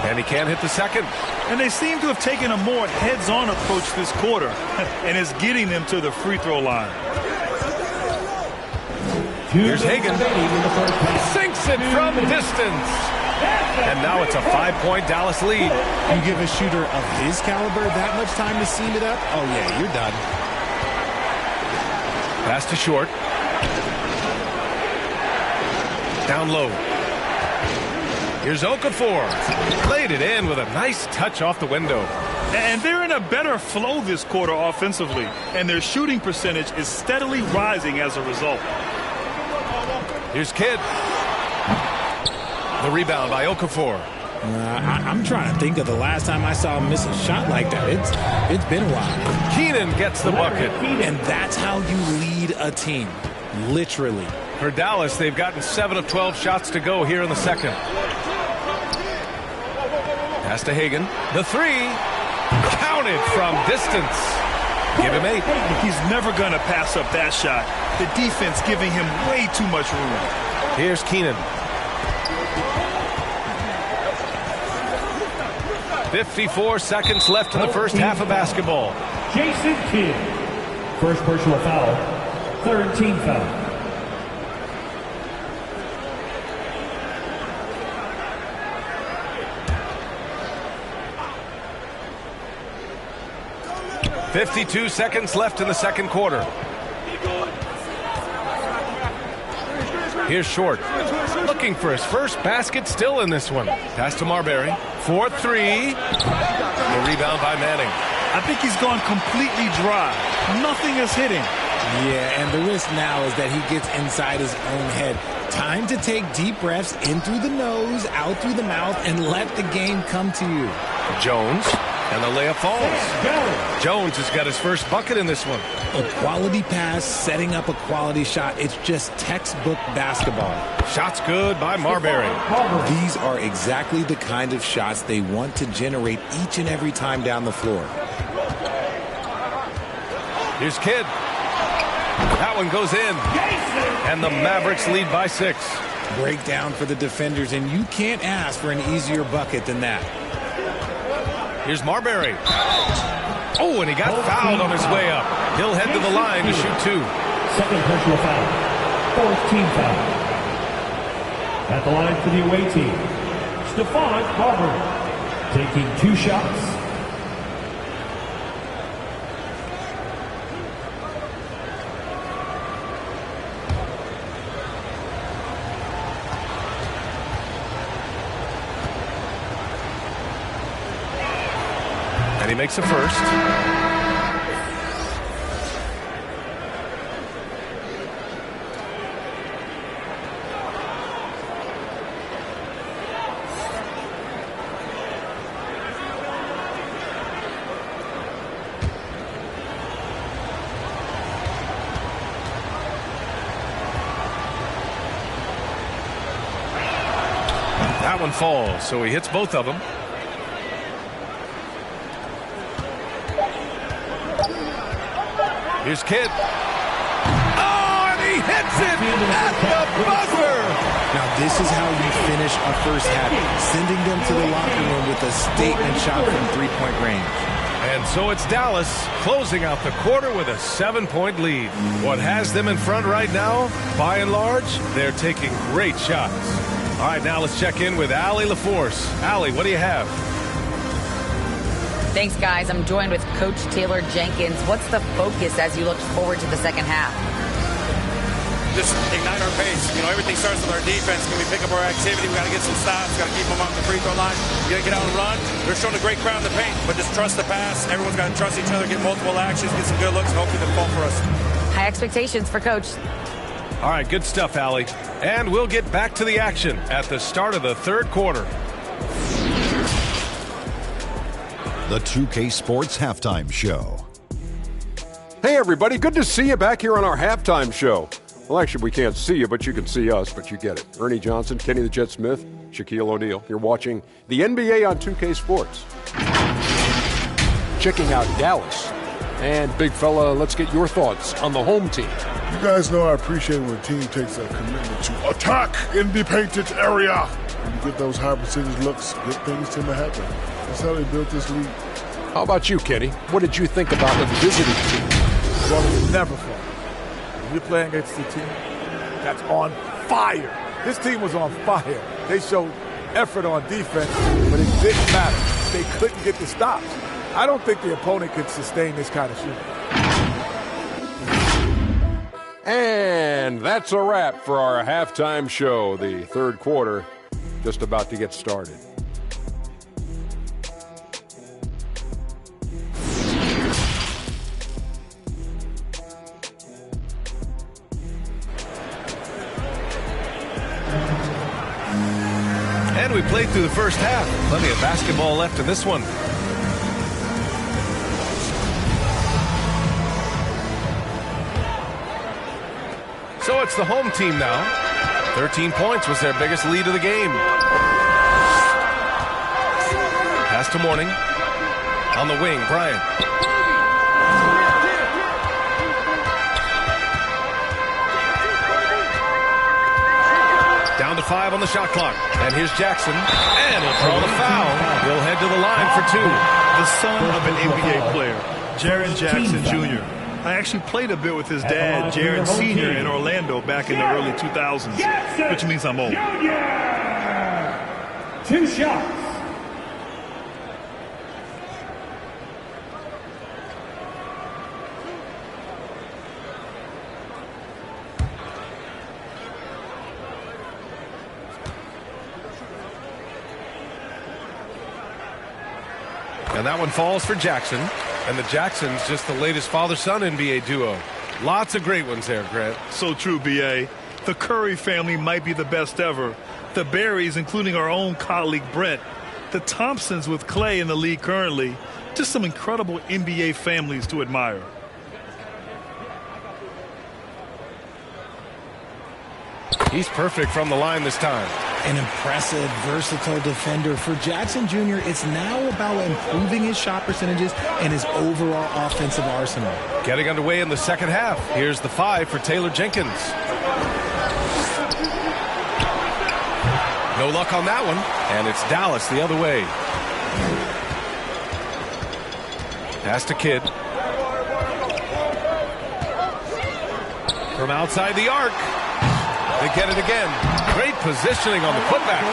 And he can't hit the second. And they seem to have taken a more heads-on approach this quarter, and it's getting them to the free throw line. Here's Hagan. Sinks it from distance. And now it's a 5-point Dallas lead. You give a shooter of his caliber that much time to seam it up? Oh, yeah, you're done. Pass to Short. Down low. Here's Okafor. Laid it in with a nice touch off the window. And they're in a better flow this quarter offensively, and their shooting percentage is steadily rising as a result. Here's Kidd. The rebound by Okafor. I'm trying to think of the last time I saw him miss a shot like that. It's been a while. Keenan gets the bucket. And that's how you lead a team. Literally. For Dallas, they've gotten 7 of 12 shots to go here in the second. Pass to Hagan. The three. Counted from distance. Give him 8. He's never going to pass up that shot. The defense giving him way too much room. Here's Keenan. 54 seconds left in the first half of basketball. Jason Kidd. First personal foul. Third team foul. .52 seconds left in the second quarter. Here's Short. Looking for his first basket still in this one. Pass to Marbury. 4-3. The rebound by Manning. I think he's gone completely dry. Nothing is hitting. Yeah, and the risk now is that he gets inside his own head. Time to take deep breaths in through the nose, out through the mouth, and let the game come to you. Jones. And the layup falls. Jones has got his first bucket in this one. A quality pass, setting up a quality shot. It's just textbook basketball. Shots good by Marbury. These are exactly the kind of shots they want to generate each and every time down the floor. Here's Kidd. That one goes in. And the Mavericks lead by 6. Breakdown for the defenders, and you can't ask for an easier bucket than that. Here's Marbury. Oh, and he got fouled on his way up. He'll head to the line to shoot 2. Second personal foul. Fourth team foul. At the line for the away team, Stephon Marbury taking 2 shots. He makes a first. That one falls, so he hits both of them. Here's Kidd. hits it at the buzzer. Now, this is how you finish a first half, sending them to the locker room with a statement shot from three-point range. And so it's Dallas closing out the quarter with a 7-point lead. What has them in front right now? By and large, they're taking great shots. All right, now let's check in with Allie LaForce. Allie, what do you have? Thanks, guys. I'm joined with Coach Taylor Jenkins. What's the focus as you look forward to the second half? Just ignite our pace. You know, everything starts with our defense. Can we pick up our activity? We got to get some stops. Got to keep them off the free throw line. You got to get out and run. They're showing a great crowd in the paint, but just trust the pass. Everyone's got to trust each other, get multiple actions, get some good looks, and hopefully they'll fall for us. High expectations for Coach. All right, good stuff, Allie. And we'll get back to the action at the start of the third quarter. The 2K Sports Halftime Show. Hey, everybody. Good to see you back here on our halftime show. Well, actually, we can't see you, but you can see us, but you get it. Ernie Johnson, Kenny the Jet Smith, Shaquille O'Neal. You're watching the NBA on 2K Sports. Checking out Dallas. And, big fella, let's get your thoughts on the home team. You guys know I appreciate when a team takes a commitment to attack in the painted area. When you get those high percentage looks, good things tend to happen. That's how they built this league. How about you, Kenny? What did you think about the visiting team? Well, it's never fun. When you're playing against a team that's on fire. This team was on fire. They showed effort on defense, but it didn't matter. They couldn't get the stops. I don't think the opponent could sustain this kind of shooting. And that's a wrap for our halftime show. The third quarter just about to get started. And we played through the first half. Plenty of basketball left in this one. So it's the home team now. 13 points was their biggest lead of the game. Pass to Mourning. On the wing, Bryant. Down to 5 on the shot clock. And here's Jackson. And he'll draw the foul. He'll head to the line for 2. The son of an NBA player, Jaren Jackson Jr. I actually played a bit with his dad, Jaren Sr. in Orlando back in the early 2000s, which means I'm old. 2 shots. And that one falls for Jackson. And the Jacksons, just the latest father-son NBA duo. Lots of great ones there, Grant. So true, B.A. The Curry family might be the best ever. The Berrys, including our own colleague Brent. The Thompsons with Clay in the league currently. Just some incredible NBA families to admire. He's perfect from the line this time. An impressive, versatile defender. For Jackson Jr., it's now about improving his shot percentages and his overall offensive arsenal. Getting underway in the second half. Here's the 5 for Taylor Jenkins. No luck on that one. And it's Dallas the other way. Pass to Kidd. From outside the arc. They get it again. Great positioning on the putback.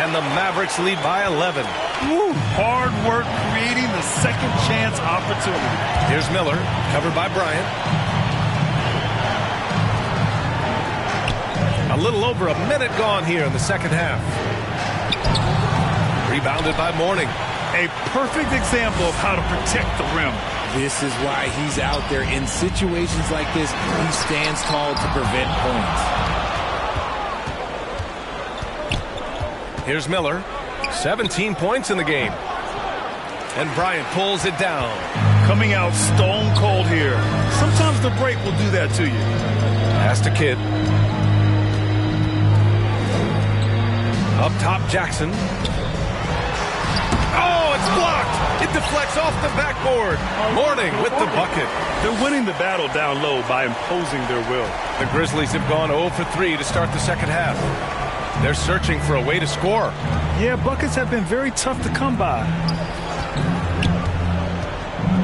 And the Mavericks lead by 11. Woo, hard work creating the second chance opportunity. Here's Miller, covered by Bryant. A little over a minute gone here in the second half. Rebounded by Mourning. A perfect example of how to protect the rim. This is why he's out there. In situations like this, he stands tall to prevent points. Here's Miller. 17 points in the game. And Bryant pulls it down. Coming out stone cold here. Sometimes the break will do that to you. Pass to Kidd. Up top, Jackson. Oh, It's blocked. It deflects off the backboard. Mourning with the bucket. They're winning the battle down low by imposing their will. The Grizzlies have gone 0 for 3 to start the second half. They're searching for a way to score. Yeah, buckets have been very tough to come by.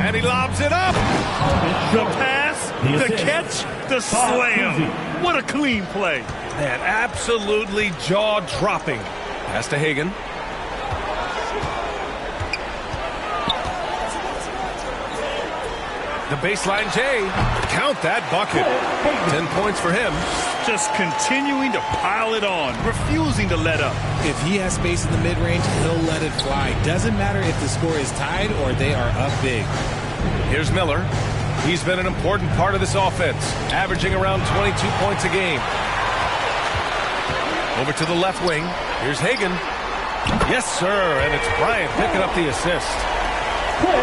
And he lobs it up. The pass, the catch, the slam. What a clean play. Man, absolutely jaw-dropping. Pass to Hagan. The baseline J. Count that bucket. 10 points for him. Just continuing to pile it on, refusing to let up. If he has space in the mid-range, he'll let it fly. Doesn't matter if the score is tied or they are up big. Here's Miller. He's been an important part of this offense, averaging around 22 points a game. Over to the left wing. Here's Hagan. Yes, sir, and it's Bryant picking up the assist.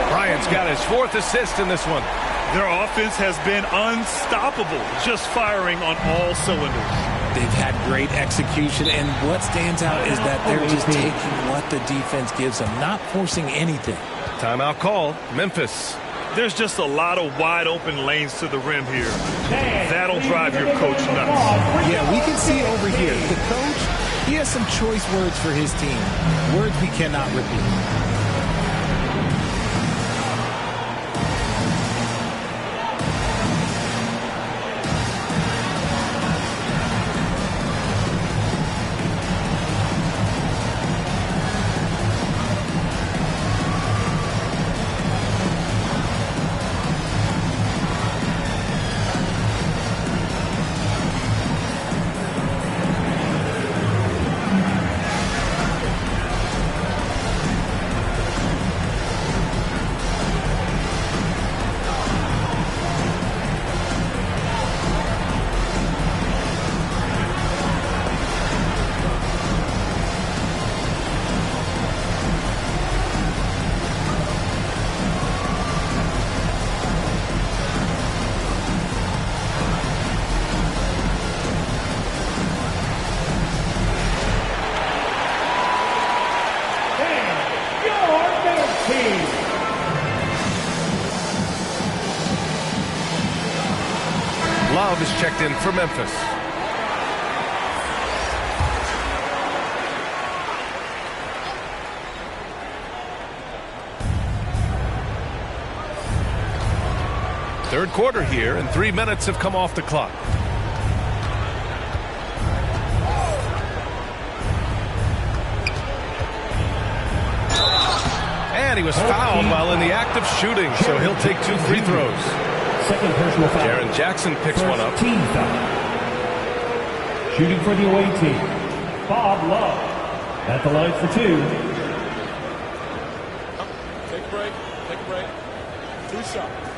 Bryant's got his 4th assist in this one. Their offense has been unstoppable, just firing on all cylinders. They've had great execution, and what stands out is that they're just taking what the defense gives them, not forcing anything. Timeout call, Memphis. There's just a lot of wide open lanes to the rim here. That'll drive your coach nuts. Yeah, we can see over here, the coach, he has some choice words for his team, words we cannot repeat. Love is checked in for Memphis. Third quarter here, and 3 minutes have come off the clock. And he was fouled while in the act of shooting, so he'll take 2 free throws. Second personal foul. Jaren Jackson picks one up. Team foul. Shooting for the away team, Bob Love. At the line for 2. Take a break. Take a break. 2 shots.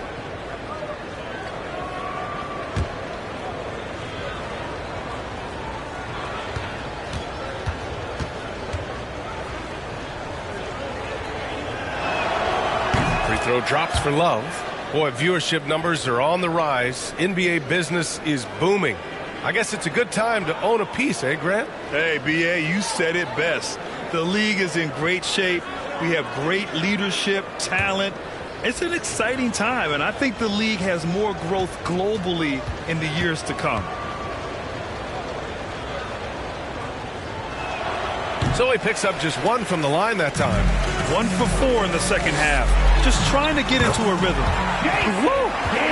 Free throw drops for Love. Boy, viewership numbers are on the rise. NBA business is booming. I guess it's a good time to own a piece, eh, Grant? Hey, B.A., you said it best. The league is in great shape. We have great leadership, talent. It's an exciting time, and I think the league has more growth globally in the years to come. So he picks up just 1 from the line that time. 1 for 4 in the second half. Just trying to get into a rhythm.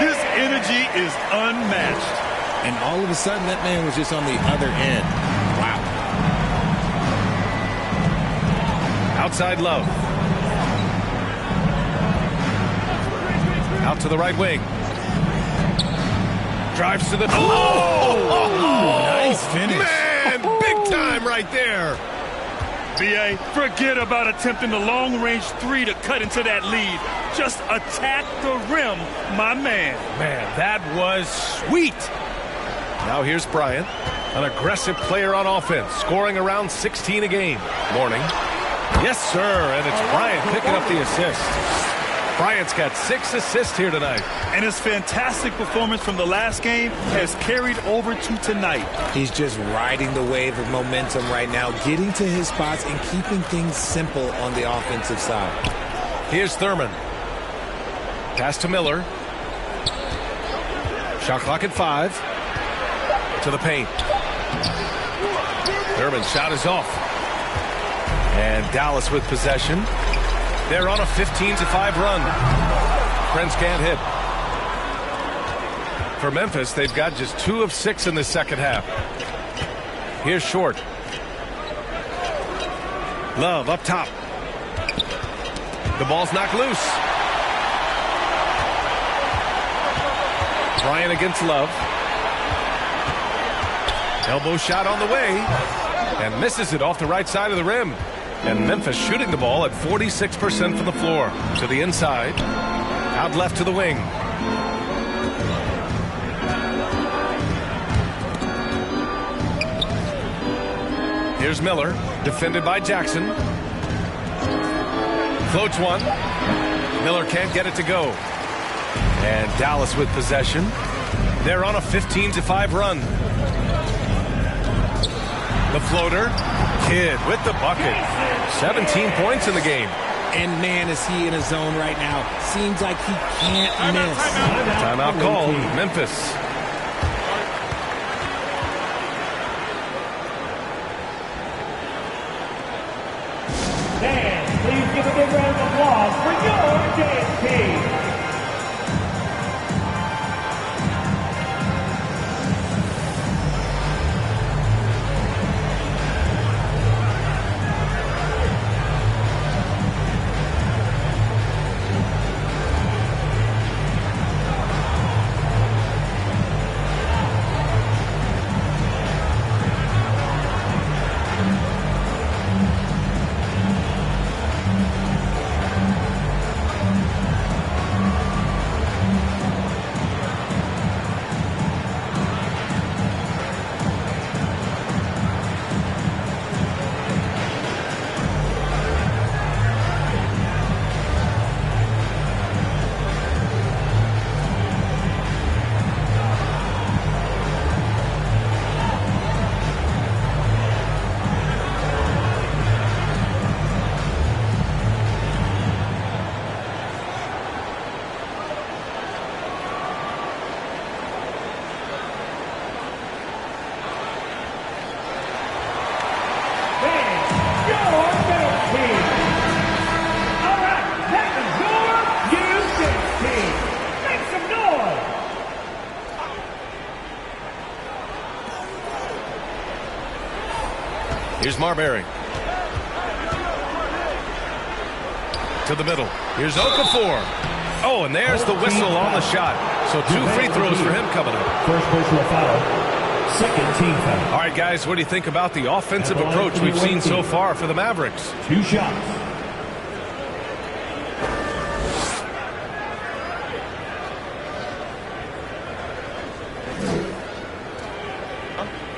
His energy is unmatched. And all of a sudden, that man was just on the other end. Wow. Outside Love. Out to the right wing. Drives to the... Nice finish. Man, big time right there. B.A., forget about attempting the long-range 3 to cut into that lead. Just attack the rim, my man. Man, that was sweet. Now here's Bryant, an aggressive player on offense, scoring around 16 a game. Mourning. Yes, sir, and it's Bryant picking up the assist. Bryant's got 6 assists here tonight. And his fantastic performance from the last game has carried over to tonight. He's just riding the wave of momentum right now, getting to his spots and keeping things simple on the offensive side. Here's Thurman. Pass to Miller. Shot clock at 5. To the paint. Thurman's shot is off. And Dallas with possession. They're on a 15-5 run. Prince can't hit. For Memphis, they've got just 2 of 6 in the second half. Here's Short. Love up top. The ball's knocked loose. Bryant against Love. Elbow shot on the way. And misses it off the right side of the rim. And Memphis shooting the ball at 46% from the floor. To the inside. Out left to the wing. Here's Miller. Defended by Jackson. Floats one. Miller can't get it to go. And Dallas with possession. They're on a 15-5 run. The floater. Kidd with the bucket. 17 points in the game. And man, is he in a zone right now. Seems like he can't miss. Timeout called. Memphis. And please give a big round of applause for your dance team. Here's Marbury. To the middle. Here's Okafor. Oh, and there's the whistle on the shot. So 2 free throws for him coming up. First personal foul. Second team foul. All right, guys, what do you think about the offensive approach we've seen so far for the Mavericks? 2 shots.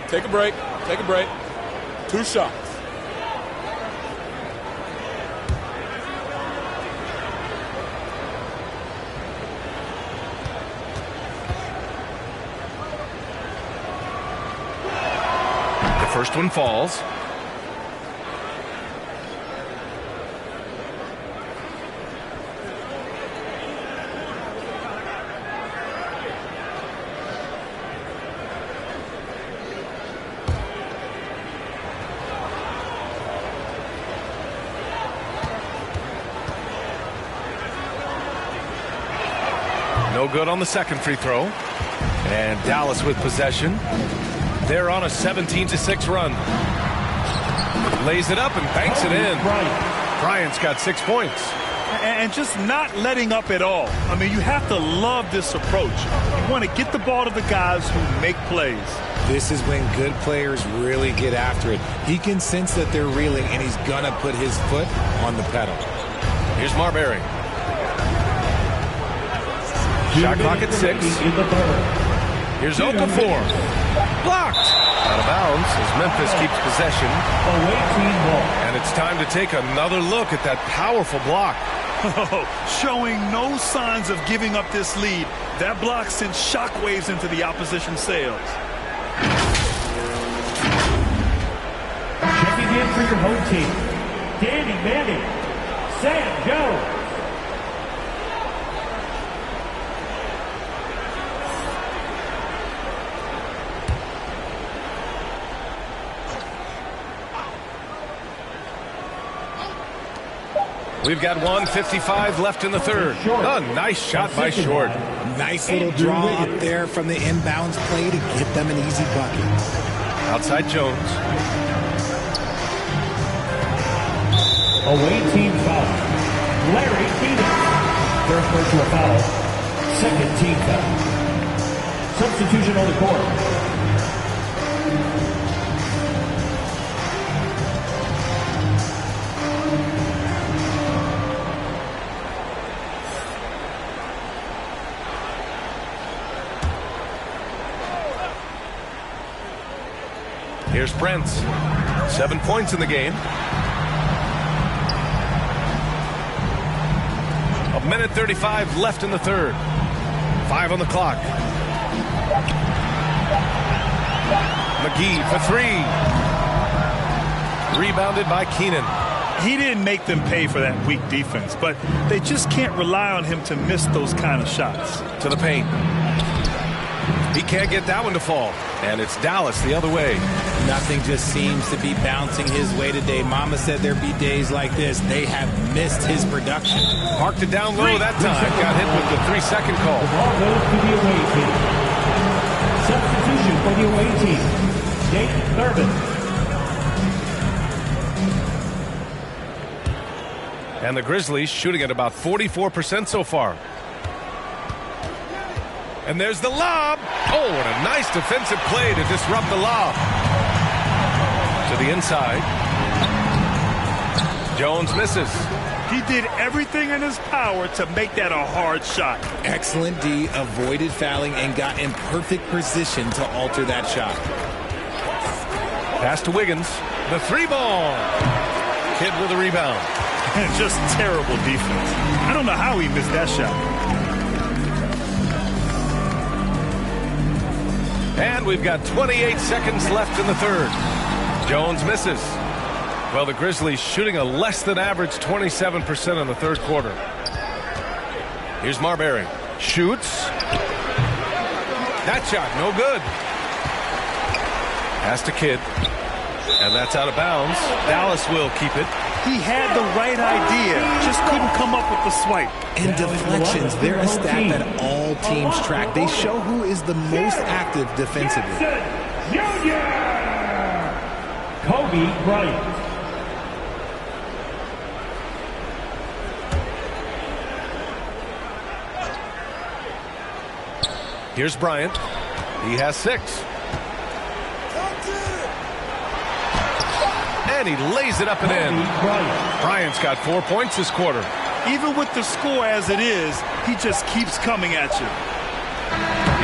Take a break. Take a break. 2 shots. The first one falls. No good on the second free throw. And Dallas with possession. They're on a 17-6 run. Lays it up and banks it in. Bryant's got 6 points. And just not letting up at all. I mean, you have to love this approach. You want to get the ball to the guys who make plays. This is when good players really get after it. He can sense that they're reeling, and he's going to put his foot on the pedal. Here's Marbury. Shot clock at 6. Here's Okafor. Blocked. Out of bounds as Memphis keeps possession. And it's time to take another look at that powerful block. Showing no signs of giving up this lead. That block sent shockwaves into the opposition sails. Checking in for your home team, Danny Manning, Sam Jones. We've got 1:55 left in the third. A nice shot by Short. Nice little draw up there from the inbounds play to get them an easy bucket. Outside Jones. Away team foul. Larry Keenan. Their personal foul. Second team foul. Substitution on the court. Here's Brent. 7 points in the game. A minute 35 left in the third. 5 on the clock. McGee for 3. Rebounded by Keenan. He didn't make them pay for that weak defense, but they just can't rely on him to miss those kind of shots. To the paint. He can't get that one to fall. And it's Dallas the other way. Nothing just seems to be bouncing his way today. Mama said there'd be days like this. They have missed his production. Parked it down low that time. Got hit with the 3-second call. The ball goes to the away team. Substitution for the away team. Jake Thurman. And the Grizzlies shooting at about 44% so far. And there's the lob. Oh, what a nice defensive play to disrupt the lob. To the inside. Jones misses. He did everything in his power to make that a hard shot. Excellent D, avoided fouling, and got in perfect position to alter that shot. Pass to Wiggins. The 3-ball. Kidd with a rebound. Just terrible defense. I don't know how he missed that shot. And we've got 28 seconds left in the third. Jones misses. Well, the Grizzlies shooting a less than average 27% in the third quarter. Here's Marbury. Shoots. That shot, no good. Pass to Kidd. And that's out of bounds. Dallas will keep it. He had the right idea, just couldn't come up with the swipe. And deflections, they're a stat that all teams track. They show who is the most active defensively. Kobe Bryant. Here's Bryant. He has 6. And he lays it up and in. Bryant's got 4 points this quarter. Even with the score as it is, he just keeps coming at you.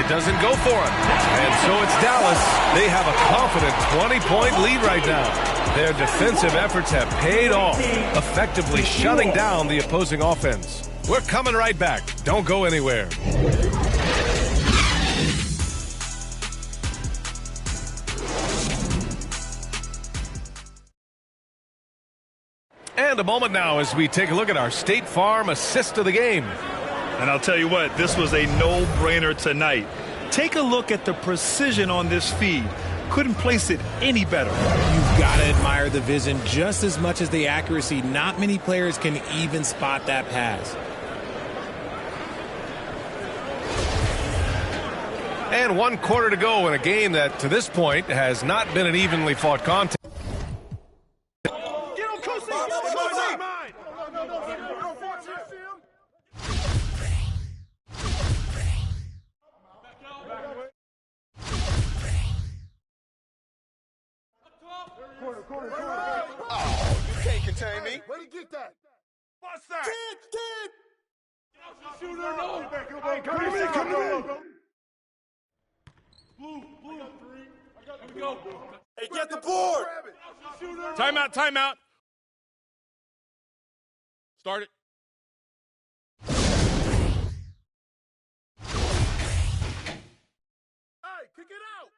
It doesn't go for him. And so it's Dallas. They have a confident 20-point lead right now. Their defensive efforts have paid off, effectively shutting down the opposing offense. We're coming right back. Don't go anywhere. And a moment now as we take a look at our State Farm assist of the game. And I'll tell you what, this was a no-brainer tonight. Take a look at the precision on this feed. Couldn't place it any better. You've got to admire the vision just as much as the accuracy. Not many players can even spot that pass. And 1 quarter to go in a game that, to this point, has not been an evenly fought contest. Oh, you can't contain me. Where'd he get that? What's that? Kid! Shooter, no! Hey, come in. Blue. Here we go. Hey, get the board! Timeout. Start it. Kick it out.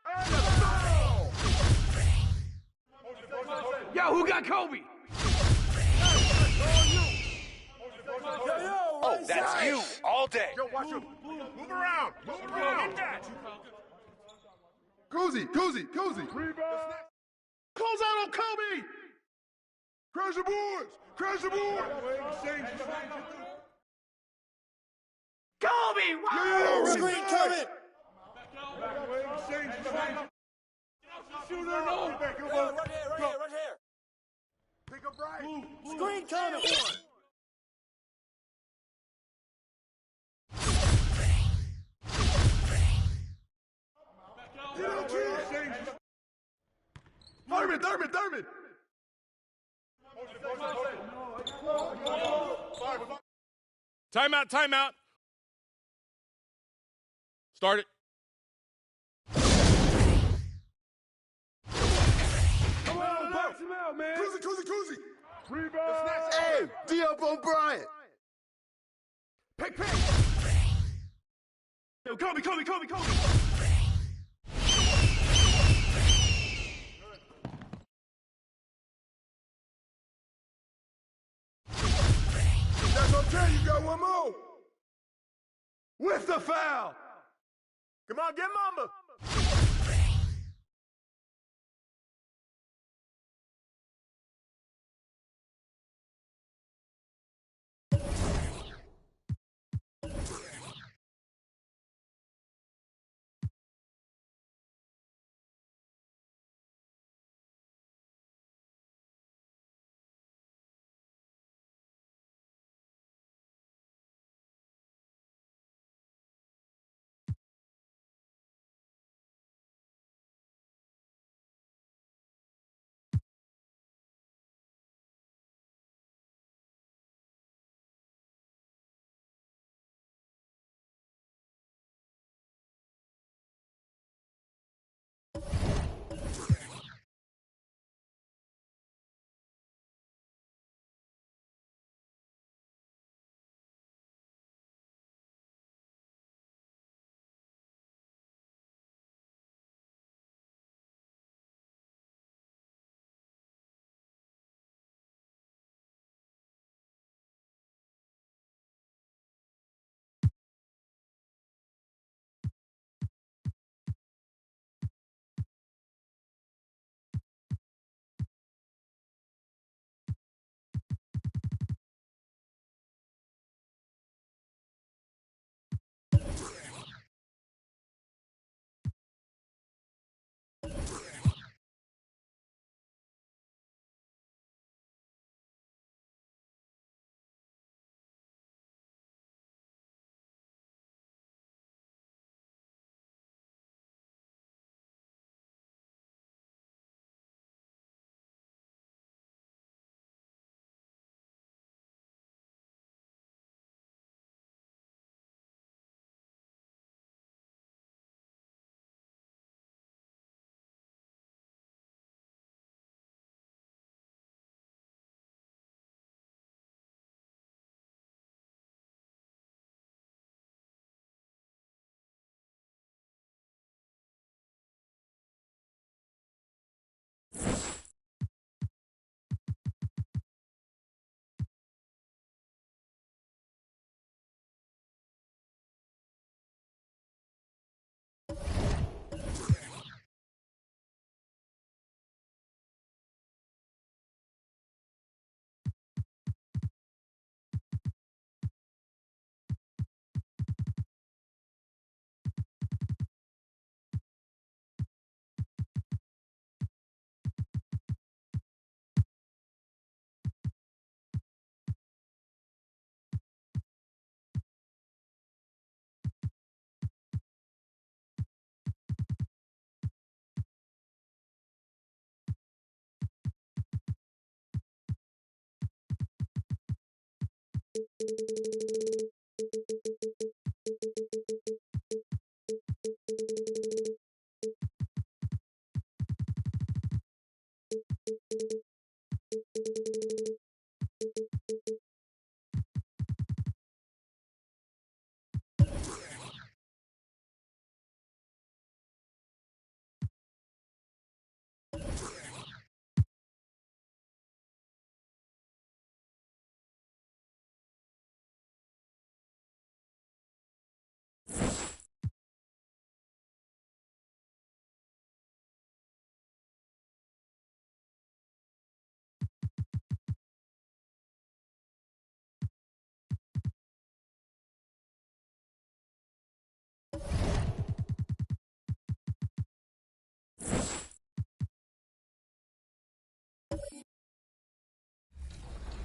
Yo, who got Kobe? Oh, that's you all day. Yo, watch him. Move around. Move around. Hit that. Cozy. Rebound. Close out on Kobe. Crash the boards. Kobe! Wow! Screen coming. Shooter, no. Right here. Pick up right. Screen coming. Thurman. Timeout. Start it. Come on, box him out, man. Cozy. Rebound. Hey, Diop O'Brien. Pick. Yo, Kobe. That's okay, you got one more. With the foul. Come on, get Mamba.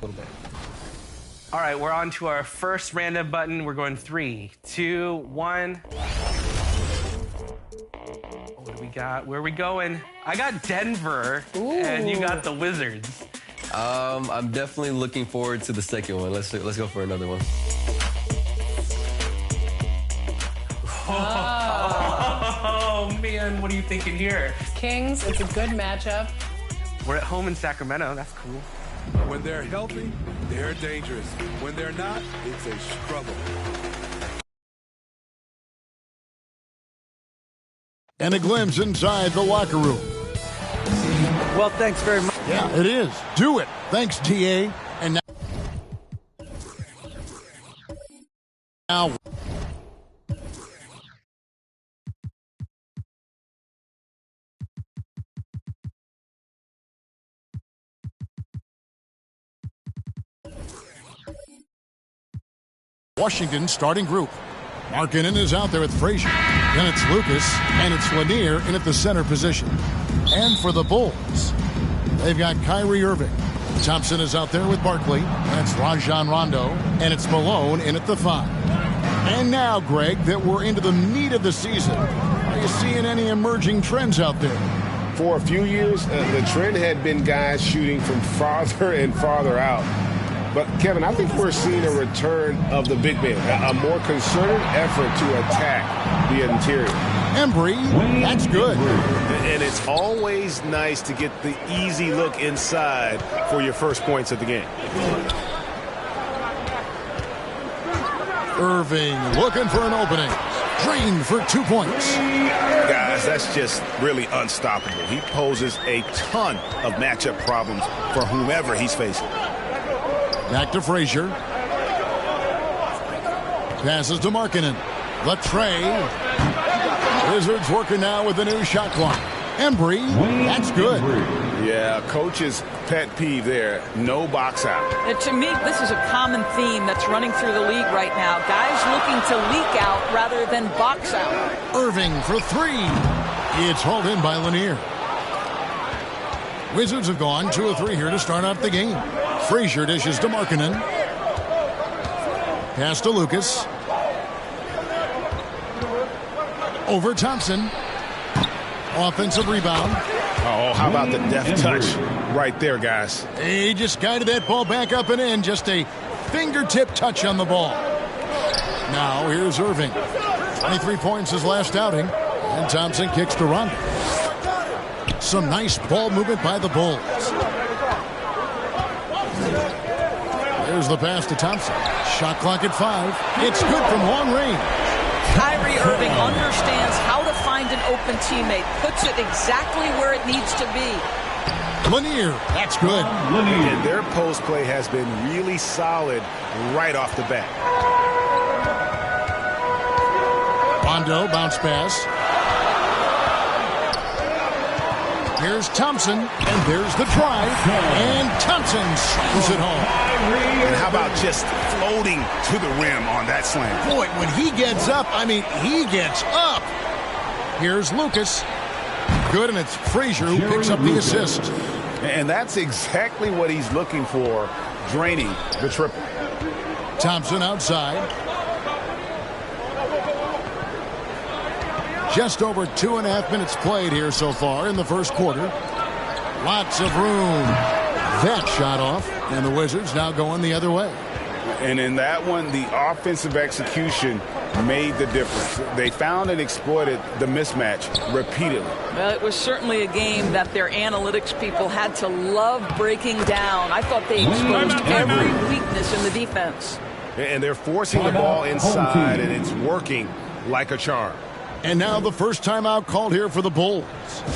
A little bit. All right, we're on to our first random button. We're going 3, 2, 1. What do we got? Where are we going? I got Denver, and you got the Wizards. I'm definitely looking forward to the second one. Let's go for another one. Oh, man, what are you thinking here? Kings, it's a good matchup. We're at home in Sacramento. That's cool. When they're healthy, they're dangerous. When they're not, it's a struggle. And a glimpse inside the locker room. Well, thanks very much. Yeah, it is. Do it. Thanks, TA. And now Washington starting group. Markkanen is out there with Frazier. Then it's Lucas, and it's Lanier in at the center position. And for the Bulls, they've got Kyrie Irving. Thompson is out there with Barkley. That's Rajon Rondo. And it's Malone in at the 5. And now, Greg, that we're into the meat of the season, are you seeing any emerging trends out there? For a few years, the trend had been guys shooting from farther and farther out. But, Kevin, I think we're seeing a return of the big man, a more concerted effort to attack the interior. Embry, that's good. And it's always nice to get the easy look inside for your first points of the game. Irving looking for an opening. Drained for 2 points. Guys, that's just really unstoppable. He poses a ton of matchup problems for whomever he's facing. Back to Frazier. Passes to Markkanen. Latrey. Wizards working now with the new shot clock. Embry, that's good. Yeah, coach's pet peeve there. No box out. And to me, this is a common theme that's running through the league right now. Guys looking to leak out rather than box out. Irving for 3. It's hauled in by Lanier. Wizards have gone 2 of 3 here to start out the game. Frazier dishes to Markkanen. Pass to Lucas. Over Thompson. Offensive rebound. Oh, how about the deft touch right there, guys? He just guided that ball back up and in. Just a fingertip touch on the ball. Now here's Irving. 23 points his last outing. And Thompson kicks to Rondo. Some nice ball movement by the Bulls. There's the pass to Thompson. Shot clock at 5. It's good from long range. Kyrie Irving understands how to find an open teammate. Puts it exactly where it needs to be. Lanier, that's good. And their post play has been really solid right off the bat. Rondo, bounce pass. Here's Thompson, and there's the drive. And Thompson slams it home. And how about just floating to the rim on that slam? Boy, when he gets up, I mean, he gets up. Here's Lucas. Good, and it's Frazier who picks up the assist. And that's exactly what he's looking for, draining the triple. Thompson outside. Just over 2.5 minutes played here so far in the first quarter. Lots of room. That shot off, and the Wizards now going the other way. And in that one, the offensive execution made the difference. They found and exploited the mismatch repeatedly. Well, it was certainly a game that their analytics people had to love breaking down. I thought they exposed every weakness in the defense. And they're forcing the ball inside, and it's working like a charm. And now the first timeout called here for the Bulls.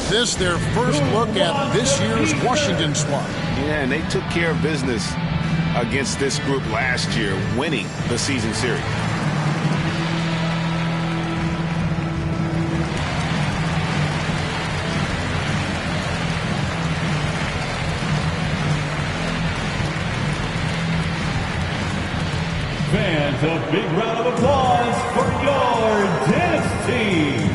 This their first look at this year's Washington squad. Yeah, and they took care of business against this group last year, winning the season series. Fans, a big round of applause for your dance team.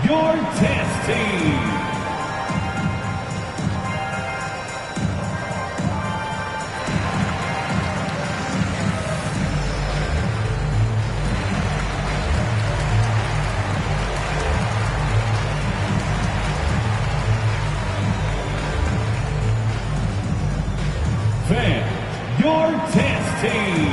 your test team. Fan, your test team.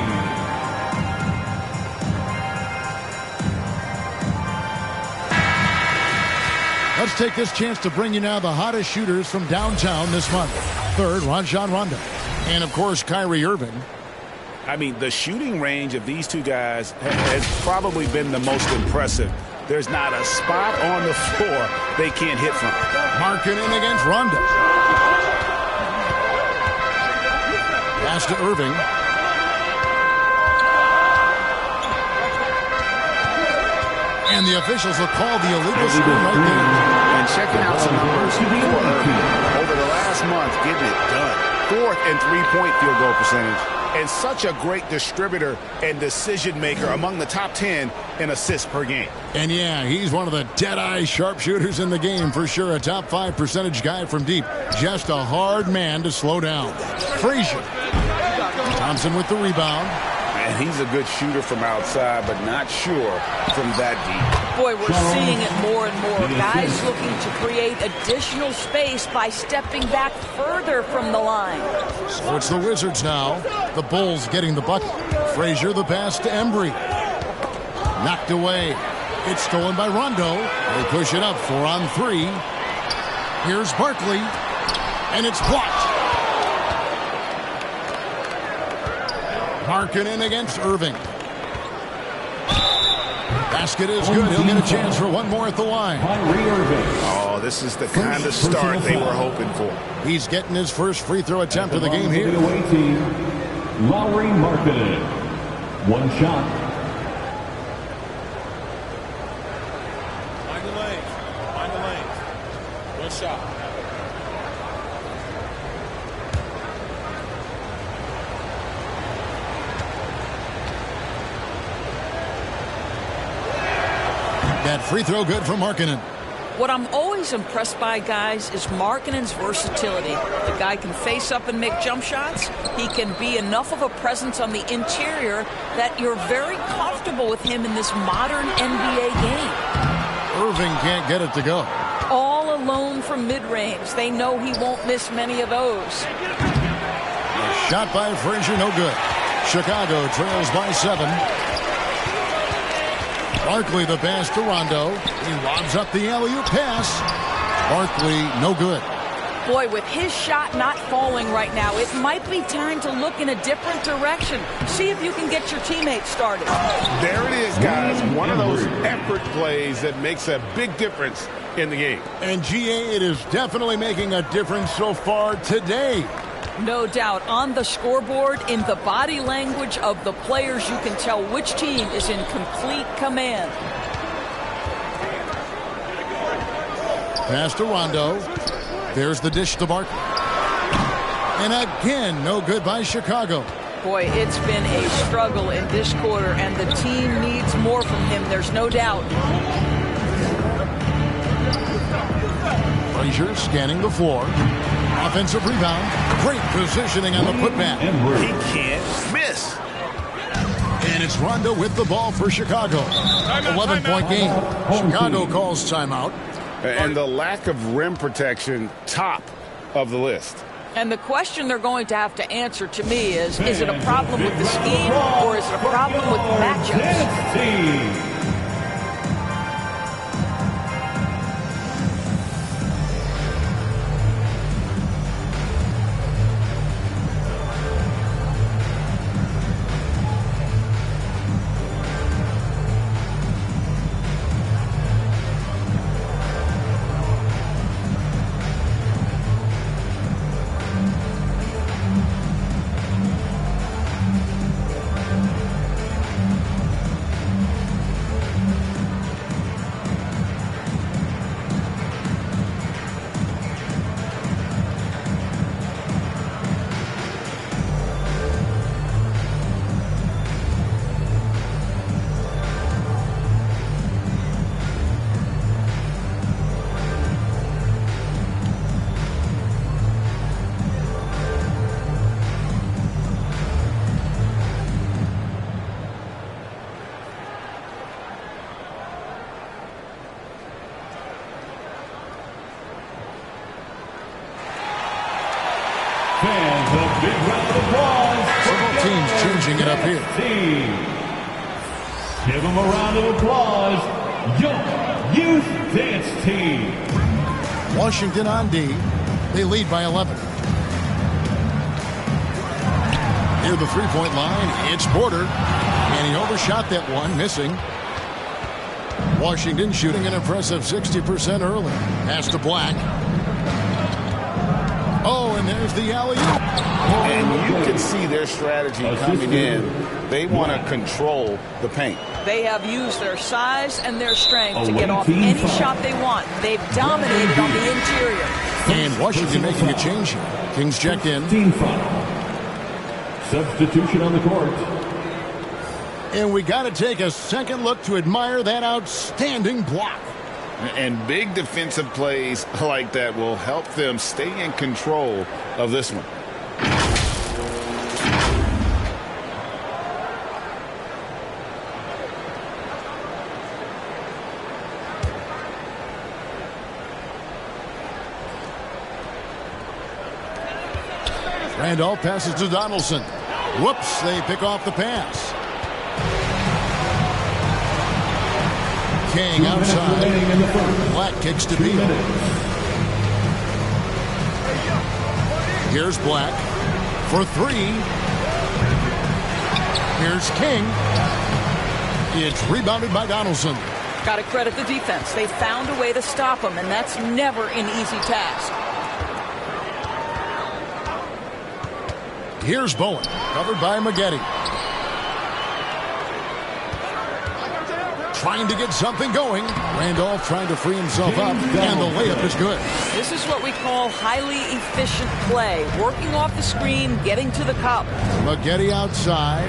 Let's take this chance to bring you now the hottest shooters from downtown this month. Third, Rajon Rondo. And, of course, Kyrie Irving. I mean, the shooting range of these two guys has probably been the most impressive. There's not a spot on the floor they can't hit from. Markkanen against Rondo. Pass to Irving. And the officials will call the illegal screen right there. And checking out some numbers for Irving over the last month, getting it done. 4th and 3-point field goal percentage. And such a great distributor and decision maker among the top 10 in assists per game. And yeah, he's one of the dead-eye sharpshooters in the game for sure. A top 5 percentage guy from deep. Just a hard man to slow down. Frazier. Thompson with the rebound. And he's a good shooter from outside, but not sure from that deep. Boy, we're seeing it more and more. Guys looking to create additional space by stepping back further from the line. So it's the Wizards now. The Bulls getting the bucket. Frazier the pass to Embry. Knocked away. It's stolen by Rondo. They push it up 4-on-3. Here's Barkley. And it's blocked. Markkanen against Irving. Basket is good. He'll get a chance for one more at the line. Oh, this is the kind of start they were hoping for. He's getting his first free throw attempt of the game here. Lauri Markkanen. One shot. Find the lanes. Find the lanes. One shot. That free throw good for Markkanen. What I'm always impressed by, guys, is Markkanen's versatility. The guy can face up and make jump shots. He can be enough of a presence on the interior that you're very comfortable with him in this modern NBA game. Irving can't get it to go. All alone from mid-range. They know he won't miss many of those. Shot by Frazier, no good. Chicago trails by 7. Barkley the pass to Rondo. He lobs up the alley-oop pass. Barkley, no good. Boy, with his shot not falling right now, it might be time to look in a different direction. See if you can get your teammates started. There it is, guys. One of those effort plays that makes a big difference in the game. And GA, it is definitely making a difference so far today. No doubt. On the scoreboard, in the body language of the players, you can tell which team is in complete command. Pass to Rondo. There's the dish to Barkley. And again, no good by Chicago. Boy, it's been a struggle in this quarter, and the team needs more from him. There's no doubt. Frazier scanning the floor. Offensive rebound. Great positioning on the putback. He can't miss. And it's Rondo with the ball for Chicago. 11-point game. Chicago calls timeout. And the lack of rim protection, top of the list. And the question they're going to have to answer to me is it a problem with the scheme or is it a problem with the matchups? Big round of applause. Several teams changing it up here. Give them a round of applause. Young Youth Dance Team. Washington on D. They lead by 11. Near the three-point line, it's Porter. And he overshot that one, missing. Washington shooting an impressive 60% early. Pass to Black. Oh, and there's the alley-oop. And you can see their strategy coming in. They want to control the paint. They have used their size and their strength to get off any shot they want. They've dominated on the interior. And Washington making a change here. Kings check in. Team foul. Substitution on the court. And we got to take a second look to admire that outstanding block. And big defensive plays like that will help them stay in control of this one. Randolph passes to Donaldson. Whoops, they pick off the pass. King outside. Black kicks to Beal. Here's Black for three. Here's King. It's rebounded by Donaldson. Got to credit the defense. They found a way to stop him, and that's never an easy task. Here's Bowen, covered by Maggette. Trying to get something going. Randolph trying to free himself up, and the layup is good. This is what we call highly efficient play. Working off the screen, getting to the cup. Maggette outside.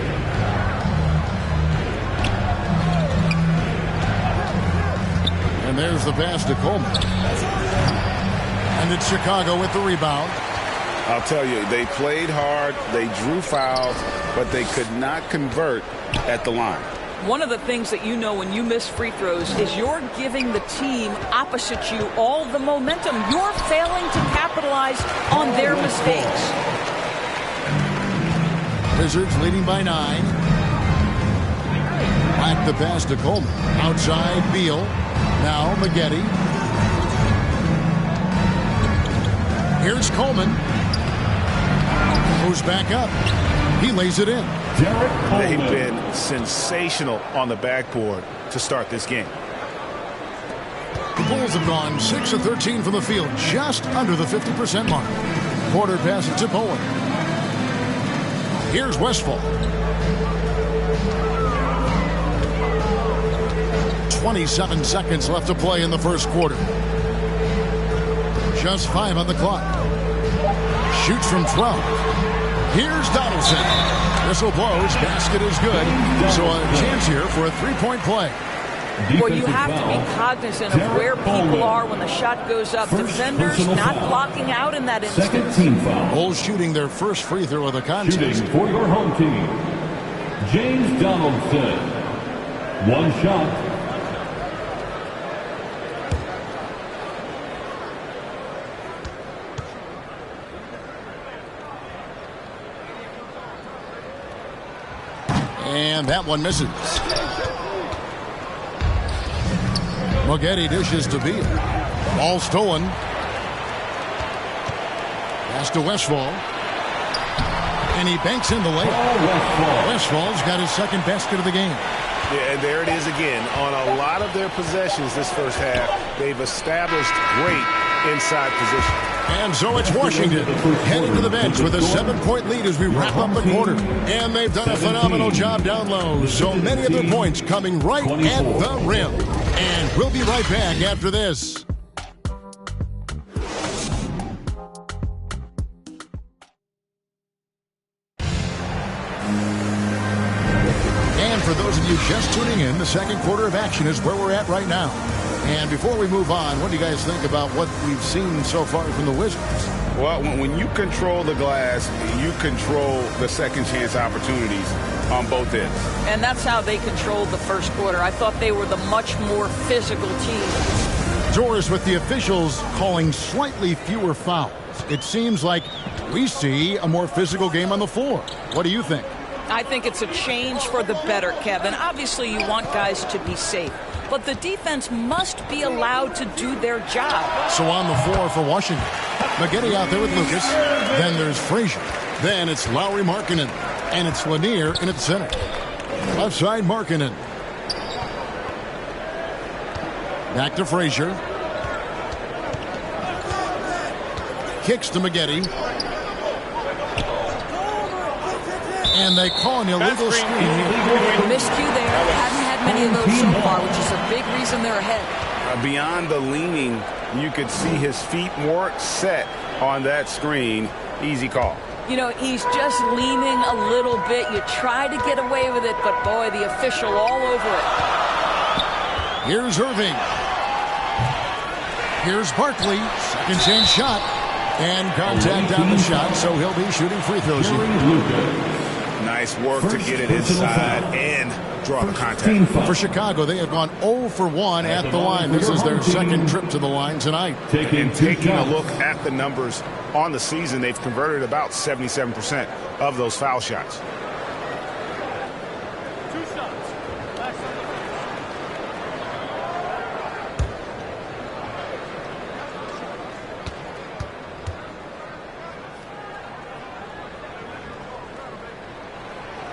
And there's the pass to Coleman. And it's Chicago with the rebound. I'll tell you, they played hard, they drew fouls, but they could not convert at the line. One of the things that you know when you miss free throws is you're giving the team opposite you all the momentum. You're failing to capitalize on their mistakes. Wizards leading by 9. Black the pass to Coleman. Outside, Beal. Now Maggette. Here's Coleman. Goes back up. He lays it in. They've been sensational on the backboard to start this game. The Bulls have gone 6 of 13 from the field, just under the 50% mark. Porter passes to Bowen. Here's Westphal. 27 seconds left to play in the first quarter. Just 5 on the clock. Shoots from 12. Here's Donaldson. Whistle blows. Basket is good. So a chance here for a three-point play. Well, you have to be cognizant of where people are when the shot goes up. Defenders not blocking out in that instance. Second team foul. Bulls shooting their first free throw of the contest. Shooting for your home team, James Donaldson. One shot. And that one misses. Maggette dishes to Beal. Ball stolen. Pass to Westphal. And he banks in the layup. Westphal's got his second basket of the game. Yeah, and there it is again. On a lot of their possessions this first half, they've established great inside position. And so it's Washington heading to the bench with a 7-point lead as we wrap up the quarter. And they've done a phenomenal job down low. So many of their points coming right at the rim. And we'll be right back after this. And for those of you just tuning in, the second quarter of action is where we're at right now. And before we move on, what do you guys think about what we've seen so far from the Wizards? Well, when you control the glass, you control the second chance opportunities on both ends. And that's how they controlled the first quarter. I thought they were the much more physical team. Doris, with the officials calling slightly fewer fouls, it seems like We see a more physical game on the floor. What do you think? I think it's a change for the better, Kevin. Obviously, you want guys to be safe, but the defense must be allowed to do their job. So on the floor for Washington, Maggette out there with Lucas. Then there's Frazier. Then it's Lauri Markkanen. And it's Lanier in at center. Left side, Markkanen. Back to Frazier. Kicks to Maggette. And they call an illegal screen. Miscue there. Haven't had many of those so far, which is a big reason they're ahead. Beyond the leaning, you could see his feet more set on that screen. Easy call. You know, he's just leaning a little bit. You try to get away with it, but boy, the official all over it. Here's Irving. Here's Barkley. Second chance shot. And contact on the shot, so he'll be shooting free throws here. Nice work to get it inside and draw the contact. For Chicago, they have gone 0 for 1 at the line. This is their second trip to the line tonight. And taking a look at the numbers on the season, they've converted about 77% of those foul shots.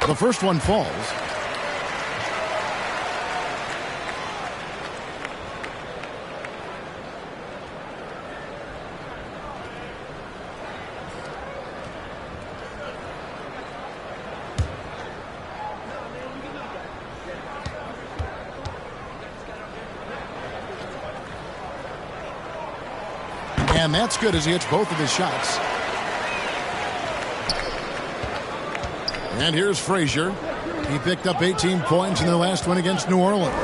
The first one falls. And that's good as he hits both of his shots. And here's Frazier. He picked up 18 points in their last win against New Orleans.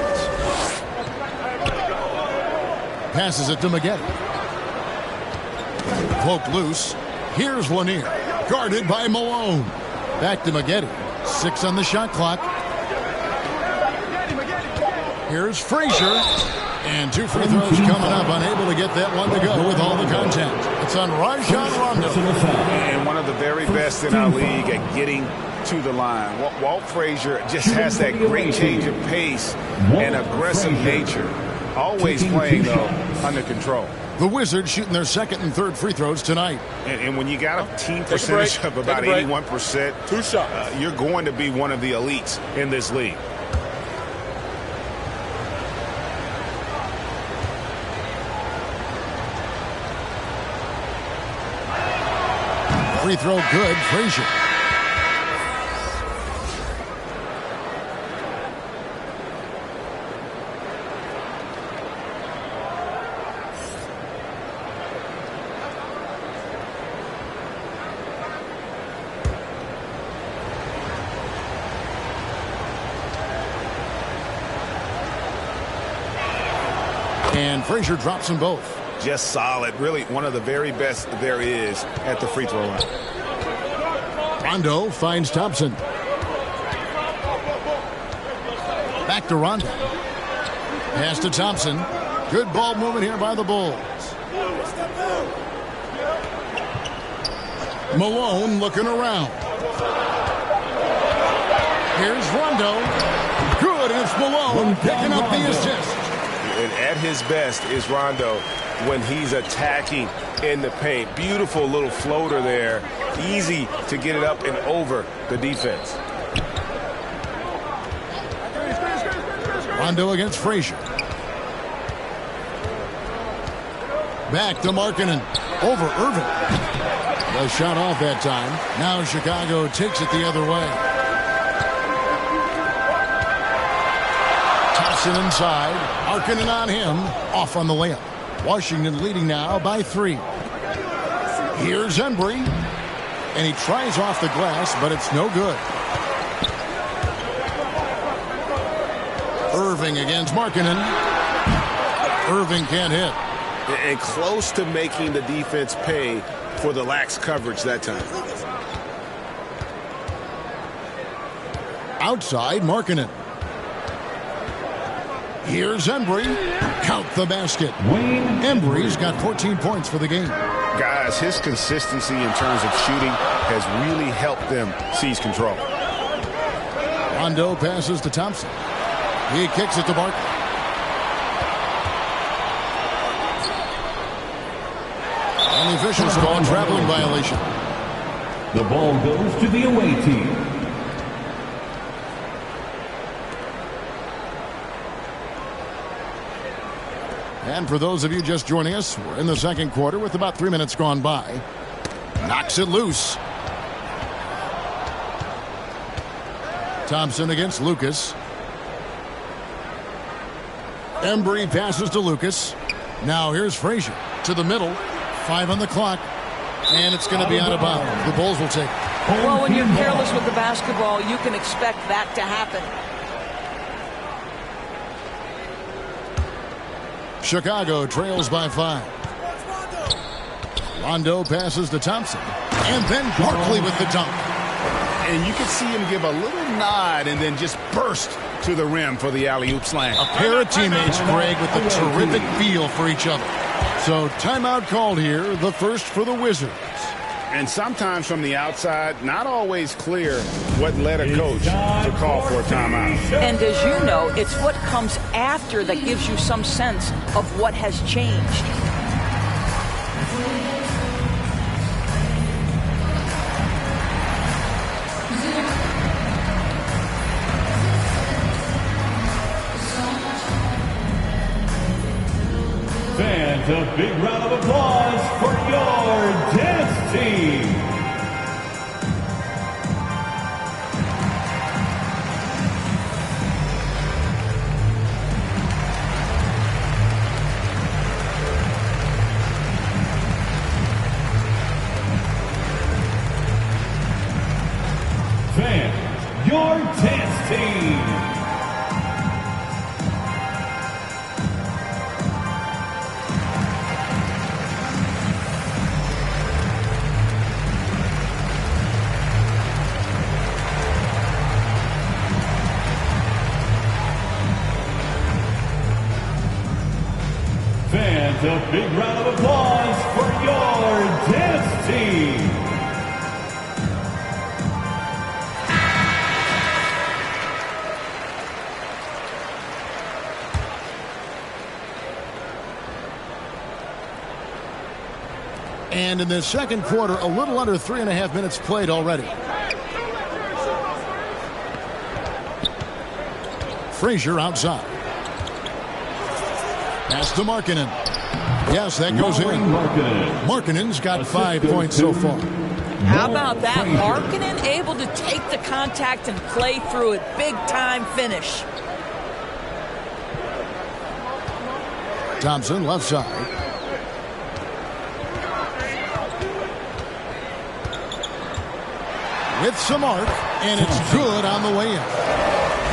Passes it to Maggette. Cloak loose. Here's Lanier. Guarded by Malone. Back to Maggette. 6 on the shot clock. Here's Frazier. And 2 free throws coming up. Unable to get that one to go with all the contact. It's on Rajon Rondo. And one of the very best in our league at getting to the line. Walt Frazier just has that great change of pace and aggressive nature. Always playing, though, under control. The Wizards shooting their second and third free throws tonight. And when you got a team percentage of about 81%, 2 shots. You're going to be one of the elites in this league. Free throw good, Frazier. And Frazier drops them both. Just solid. Really one of the very best there is at the free throw line. Rondo finds Thompson. Back to Rondo. Pass to Thompson. Good ball movement here by the Bulls. Malone looking around. Here's Rondo. Good, and it's Malone picking up the assist. And at his best is Rondo when he's attacking in the paint. Beautiful little floater there. Easy to get it up and over the defense. Rondo against Frazier. Back to Markkanen. Over Irving. The shot off that time. Now Chicago takes it the other way. Thompson inside. Markkanen on him. Off on the layup. Washington leading now by 3. Here's Embry. And he tries off the glass, but it's no good. Irving against Markkanen. Irving can't hit. And close to making the defense pay for the lax coverage that time. Outside, Markkanen. Here's Embry. Count the basket. Embry's got 14 points for the game. Guys, his consistency in terms of shooting has really helped them seize control. Rondo passes to Thompson. He kicks it to Barkley. And the officials call a traveling violation. The ball goes to the away team. And for those of you just joining us, we're in the second quarter with about 3 minutes gone by. Knocks it loose. Thompson against Lucas. Embry passes to Lucas. Now here's Frazier to the middle. 5 on the clock. And it's going to be out of bounds. The Bulls will take it. Well, when you're careless with the basketball, you can expect that to happen. Chicago trails by 5. Rondo passes to Thompson. And then Barkley with the dunk. And you can see him give a little nod and then just burst to the rim for the alley-oop slam. A pair of teammates, Greg, with a terrific feel for each other. So timeout called here, the first for the Wizards. And sometimes from the outside, not always clear what led a coach to call for a timeout. And as you know, it's what comes after that gives you some sense of what has changed. Fans, a big round of applause for your dance team. Fans, your dance team. Fans, a big round of applause for your dance team. And in the second quarter, a little under 3.5 minutes played already. Frazier outside. Pass to Markkanen. Yes, that goes in. Markkanen's got 5 points so far. How about that? Markkanen able to take the contact and play through it. Big time finish. Thompson left side. With some arc, and it's good on the way in.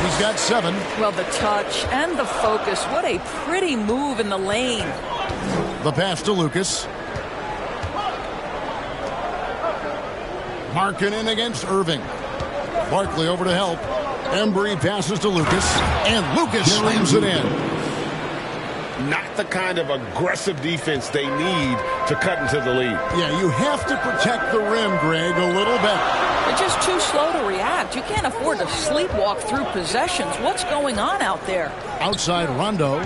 He's got 7. Well, the touch and the focus. What a pretty move in the lane. The pass to Lucas. Markkanen against Irving. Barkley over to help. Embry passes to Lucas, and Lucas slams it in. Not the kind of aggressive defense they need to cut into the lead. Yeah, you have to protect the rim, Greg, a little better. They're just too slow to react. You can't afford to sleepwalk through possessions. What's going on out there? Outside Rondo.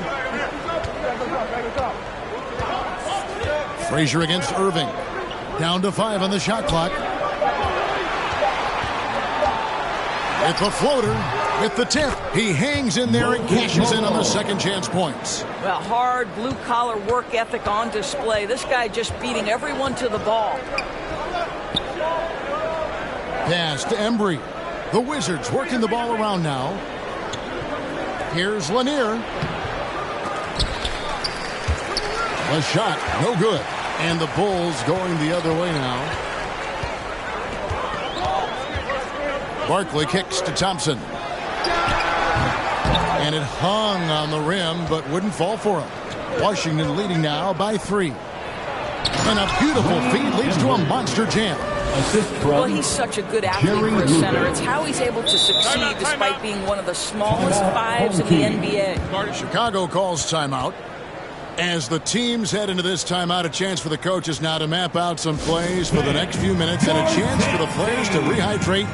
Frazier against Irving. Down to 5 on the shot clock. It's a floater with the tip. He hangs in there and cashes in on the second chance points. Well, hard blue-collar work ethic on display. This guy just beating everyone to the ball. Pass to Embry. The Wizards working the ball around now. Here's Lanier. A shot, no good. And the Bulls going the other way now. Barkley kicks to Thompson. And it hung on the rim, but wouldn't fall for him. Washington leading now by 3. And a beautiful feed leads to a monster jam. Assist from Well, he's such a good athlete for a center. It's how he's able to succeed despite being one of the smallest fives in the NBA. Chicago calls timeout. As the teams head into this timeout, a chance for the coaches now to map out some plays for the next few minutes and a chance for the players to rehydrate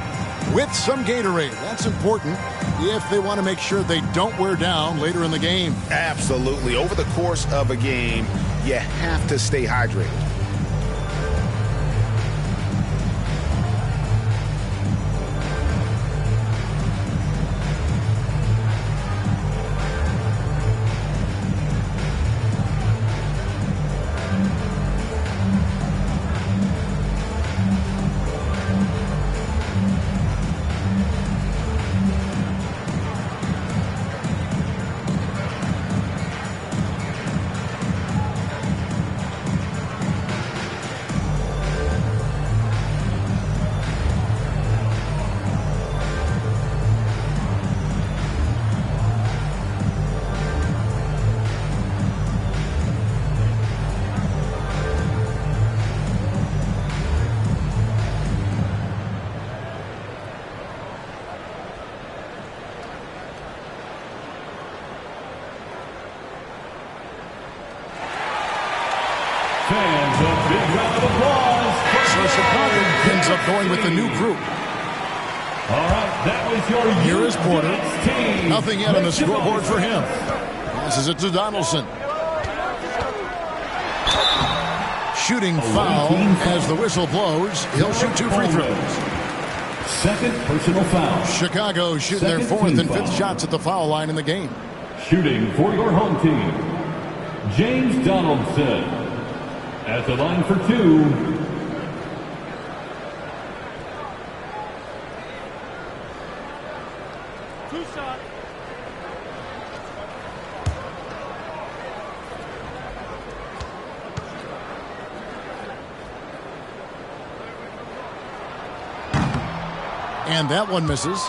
with some Gatorade. That's important if they want to make sure they don't wear down later in the game. Absolutely. Over the course of a game, you have to stay hydrated. Fans, a big round of applause. So Chicago ends up going with the new group. All right, that was your Here is Porter. team. Nothing yet on the scoreboard for him. Passes it to Donaldson. Shooting foul as the whistle blows. He'll shoot 2 free throws. Second personal foul. Chicago shooting their Second 4th team and 5th foul. shots at the foul line in the game. Shooting for your home team, James Donaldson. At the line for 2. Two shots. And that one misses.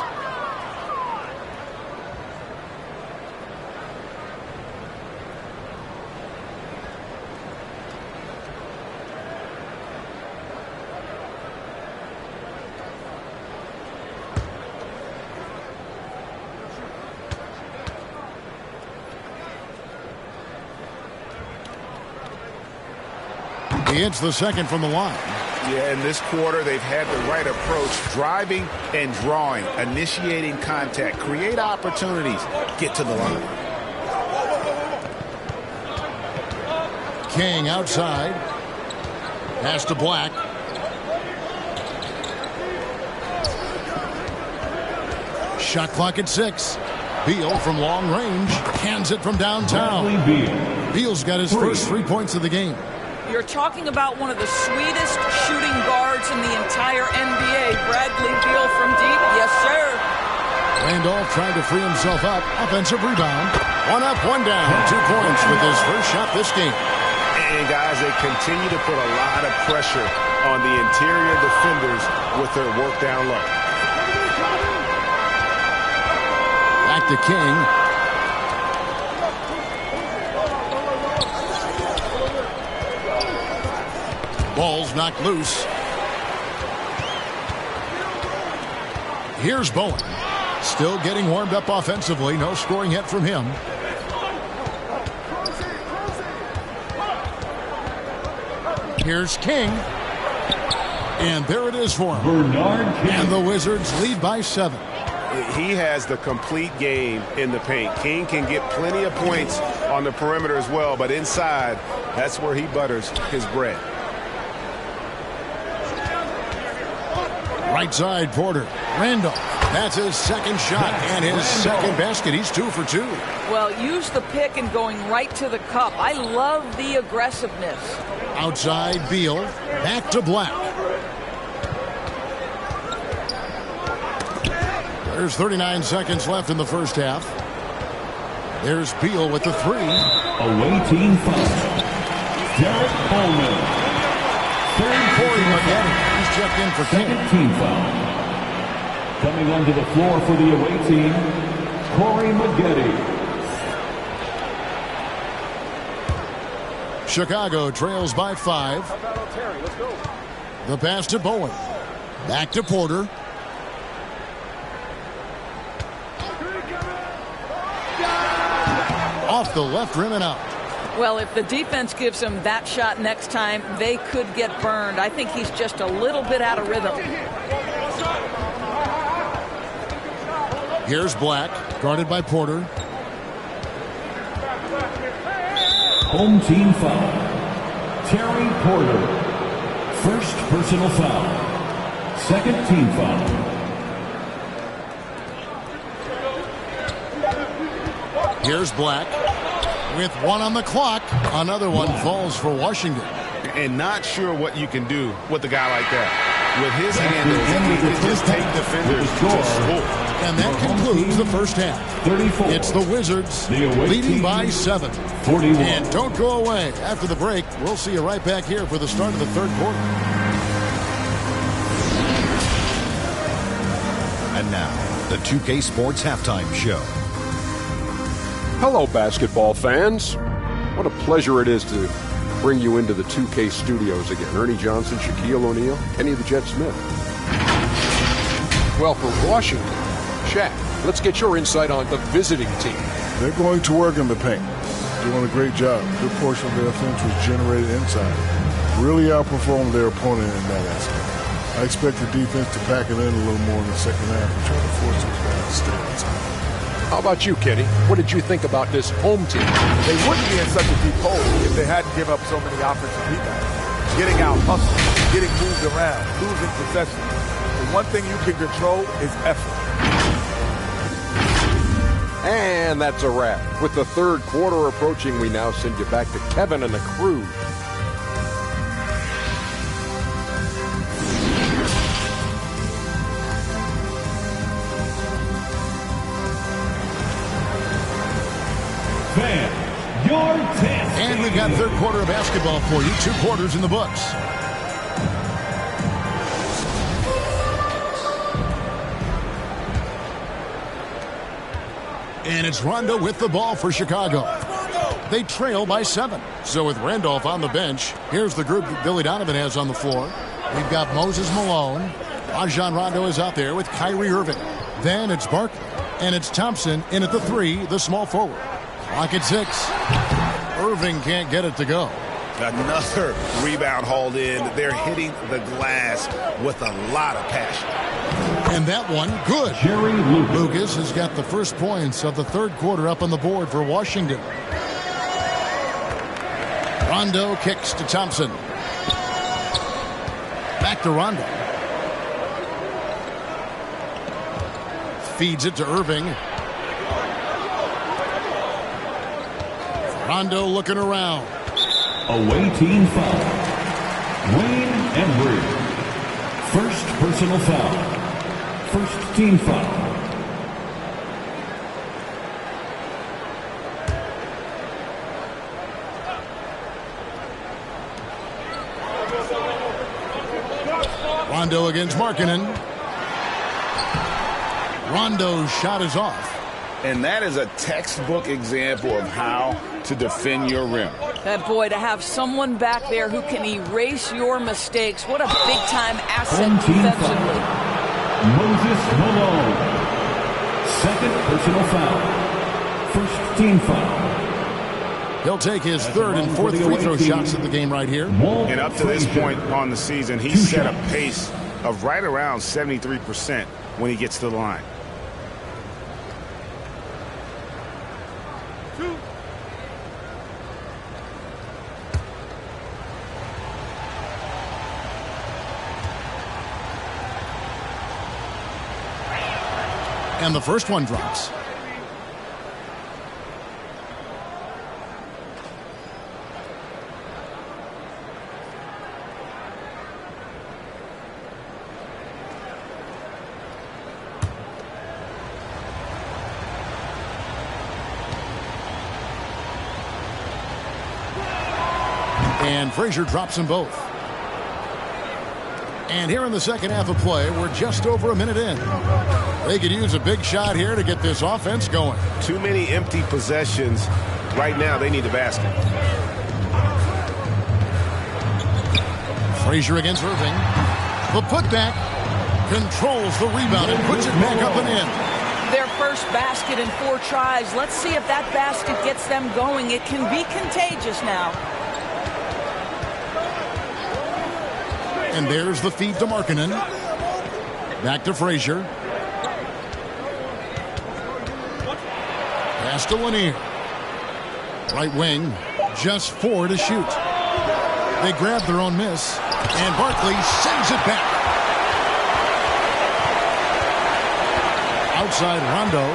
He hits the second from the line. Yeah, in this quarter, they've had the right approach, driving and drawing, initiating contact, create opportunities, get to the line. King outside. Pass to Black. Shot clock at 6. Beal from long range hands it from downtown. Beal's got his first 3 points of the game. You're talking about one of the sweetest shooting guards in the entire NBA. Bradley Beal from deep. Yes, sir. Randolph trying to free himself up. Offensive rebound. 1 up, 1 down. 2 points with his first shot this game. And guys, they continue to put a lot of pressure on the interior defenders with their work down low. Back to King. Ball's knocked loose. Here's Bowen. Still getting warmed up offensively. No scoring yet from him. Here's King. And there it is for him. And the Wizards lead by 7. He has the complete game in the paint. King can get plenty of points on the perimeter as well, but inside, that's where he butters his bread. Right side, Porter. Randolph. That's his second shot and his second basket. He's 2 for 2. Well, use the pick and going right to the cup. I love the aggressiveness. Outside, Beal. Back to Black. There's 39 seconds left in the first half. There's Beal with the 3. Away team foul. Derek Coleman. Corey Maggette. He's checked in for King. Second team foul. Coming onto the floor for the away team, Corey Maggette. Chicago trails by 5. The pass to Bowen. Back to Porter. Off the left rim and out. Well, if the defense gives him that shot next time, they could get burned. I think he's just a little bit out of rhythm. Here's Black, guarded by Porter. Home team foul. Terry Porter. First personal foul. Second team foul. Here's Black. With one on the clock, another one falls for Washington. And not sure what you can do with a guy like that. With his handles, he can just take defenders to score. And that concludes the first half. 34. It's the Wizards leading by 7. 41. And don't go away. After the break, we'll see you right back here for the start of the third quarter. And now, the 2K Sports Halftime Show. Hello, basketball fans. What a pleasure it is to bring you into the 2K studios again. Ernie Johnson, Shaquille O'Neal, Kenny the Jet Smith. Well, for Washington, Shaq, let's get your insight on the visiting team. They're going to work in the paint. Doing a great job. A good portion of their offense was generated inside. Really outperformed their opponent in that aspect. I expect the defense to pack it in a little more in the second half and try to force those guys to stay inside. How about you, Kenny? What did you think about this home team? They wouldn't be in such a deep hole if they hadn't given up so many offensive rebounds. Getting out, hustled, getting moved around, losing possession. The one thing you can control is effort. And that's a wrap. With the third quarter approaching, we now send you back to Kevin and the crew. And we've got third quarter of basketball for you. 2 quarters in the books. And it's Rondo with the ball for Chicago. They trail by 7. So with Randolph on the bench, here's the group that Billy Donovan has on the floor. We've got Moses Malone. Rajon Rondo is out there with Kyrie Irving. Then it's Barkley. And it's Thompson in at the 3, the small forward. Clock at 6. Irving can't get it to go. Another rebound hauled in. They're hitting the glass with a lot of passion. And that one, good. Jerry Lucas has got the first points of the third quarter up on the board for Washington. Rondo kicks to Thompson. Back to Rondo. Feeds it to Irving. Rondo looking around. Away team foul. Wayne Embry. First personal foul. First team foul. Rondo against Markkanen. Rondo's shot is off. And that is a textbook example of how to defend your rim. That boy, to have someone back there who can erase your mistakes. What a big-time asset defensively. Moses Malone. Second personal foul. First team foul. He'll take his third and fourth free throw shots of the game right here. And up to this point on the season, he's set a pace of right around 73% when he gets to the line. And the first one drops. And Frazier drops them both. And here in the second half of play, we're just over a minute in. They could use a big shot here to get this offense going. Too many empty possessions. Right now, they need a basket. Frazier against Irving. The putback controls the rebound and puts it back up and in. Their first basket in 4 tries. Let's see if that basket gets them going. It can be contagious now. And there's the feed to Markkanen. Back to Frazier. Pass to Lanier. Right wing, just 4 to shoot. They grab their own miss, and Barkley sends it back. Outside Rondo.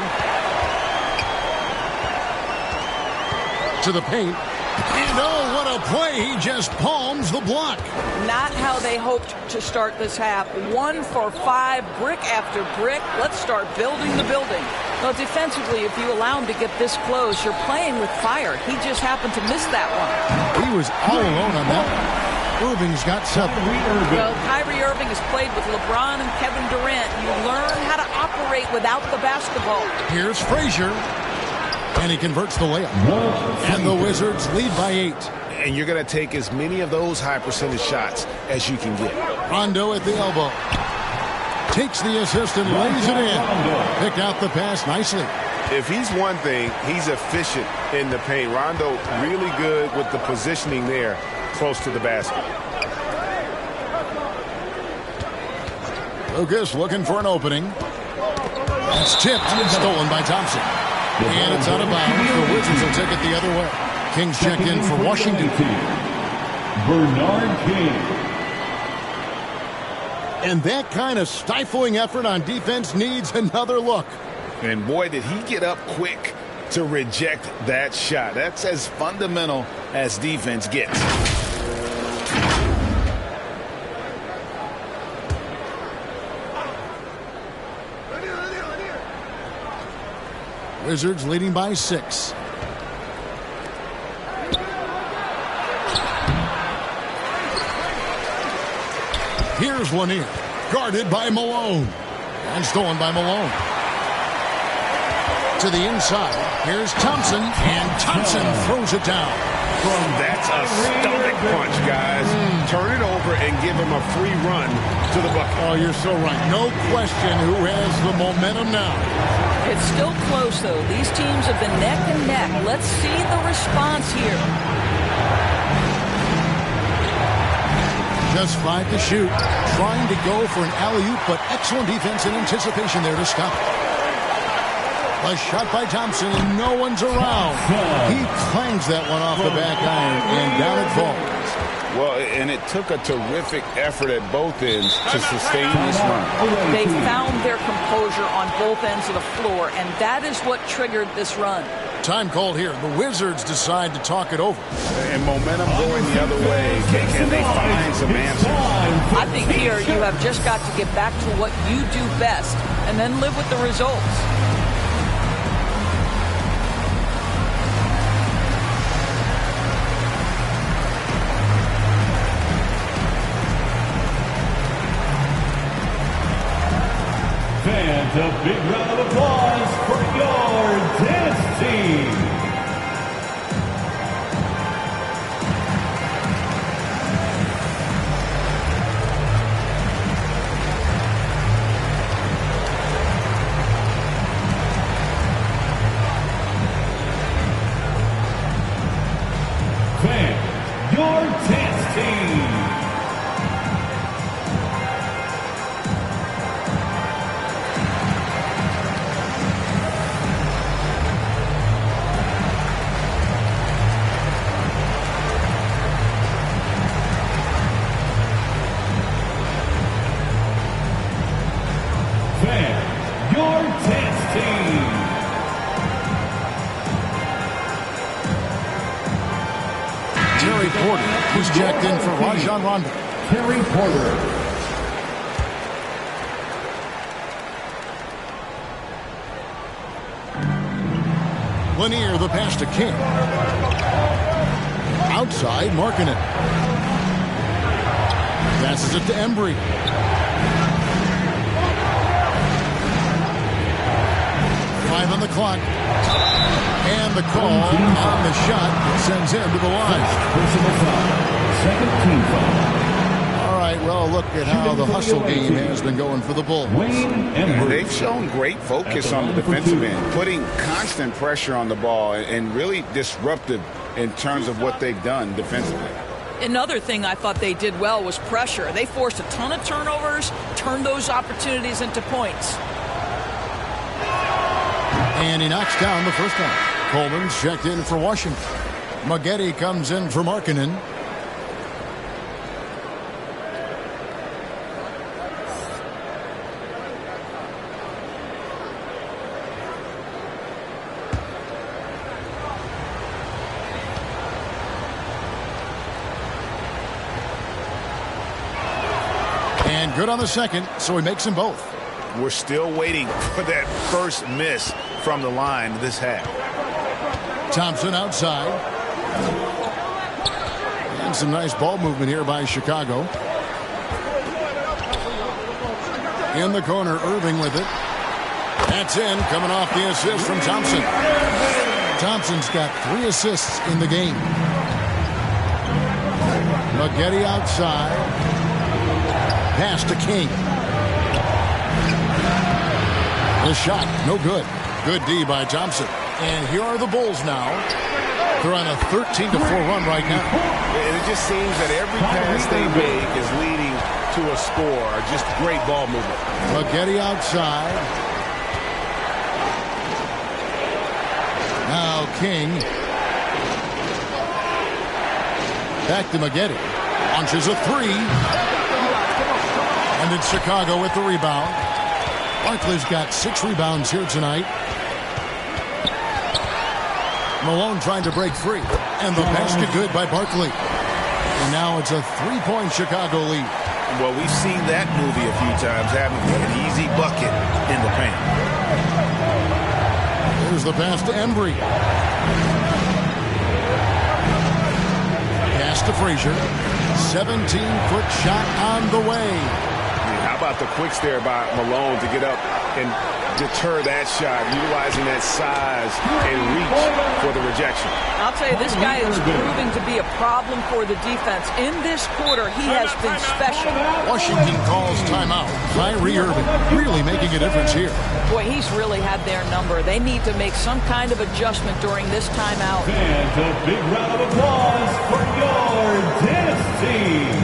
To the paint. And oh, what a play. He just palms the block. Not how they hoped to start this half. 1 for 5, brick after brick. Let's start building the building. Well, defensively, if you allow him to get this close, you're playing with fire. He just happened to miss that one. He was all alone on that one. Irving's got 7. Well, Kyrie Irving has played with LeBron and Kevin Durant. You learn how to operate without the basketball. Here's Frazier. And he converts the layup. And the Wizards lead by 8. And you're going to take as many of those high percentage shots as you can get. Rondo at the elbow. Takes the assist and lays it in. Pick out the pass nicely. If he's one thing, he's efficient in the paint. Rondo really good with the positioning there close to the basket. Lucas looking for an opening. It's tipped and stolen by Thompson. And it's out of bounds. The Wizards will take it the other way. Kings check in for Washington. Bernard King. And that kind of stifling effort on defense needs another look. And boy, did he get up quick to reject that shot. That's as fundamental as defense gets. Wizards leading by 6. Here's Lanier, guarded by Malone. And stolen by Malone. To the inside, here's Thompson, and Thompson throws it down. That's a stomach punch, guys. Turn it over and give him a free run to the bucket. Oh, you're so right. No question who has the momentum now. It's still close, though. These teams have been neck and neck. Let's see the response here. Just 5 to shoot. Trying to go for an alley-oop, but excellent defense and anticipation there to stop it. A shot by Thompson, and no one's around. He clangs that one off the back iron, and down it falls. Well, and it took a terrific effort at both ends to sustain this run. They found their composure on both ends of the floor, and that is what triggered this run. Time called here. The Wizards decide to talk it over. And momentum going the other way. Can they find some answers? I think here you have just got to get back to what you do best, and then live with the results. Fans, a big round of applause for your dance team. Fans, your dance team. Terry Porter, who's checked in for Rajon Rondo. Terry Porter. Lanier, the pass to King. Outside, Markkanen. Passes it to Embry. Five on the clock. And the call on the shot sends him to the line. Personal foul. Second team foul. right, well, look at how the hustle game has been going for the Bulls. They've shown great focus on the defensive end, putting constant pressure on the ball and really disruptive in terms of what they've done defensively. Another thing I thought they did well was pressure. They forced a ton of turnovers, turned those opportunities into points. And he knocks down the first one. Coleman's checked in for Washington. Maggette comes in for Markkanen. And good on the second, so he makes them both. We're still waiting for that first miss from the line this half. Thompson outside. And some nice ball movement here by Chicago. In the corner, Irving with it. That's in, coming off the assist from Thompson. Thompson's got 3 assists in the game. Maggette outside. Pass to King. The shot, no good. Good D by Thompson. And here are the Bulls now. They're on a 13-4 run right now. And it just seems that every pass they make is leading to a score. Just great ball movement. Maggette outside. Now King. Back to Maggette. Launches a 3. And it's Chicago with the rebound. Barkley's got 6 rebounds here tonight. Malone trying to break free. And the basket good by Barkley. And now it's a 3-point Chicago lead. Well, we've seen that movie a few times, haven't we? An easy bucket in the paint. Here's the pass to Embry. Pass to Frazier. 17-foot shot on the way. How about the quicks there by Malone to get up and deter that shot, utilizing that size and reach for the rejection. I'll tell you, this guy is proving to be a problem for the defense. In this quarter, he has been special. Washington calls timeout. Kyrie Irving really making a difference here. Boy, he's really had their number. They need to make some kind of adjustment during this timeout. And a big round of applause for your Dennis team.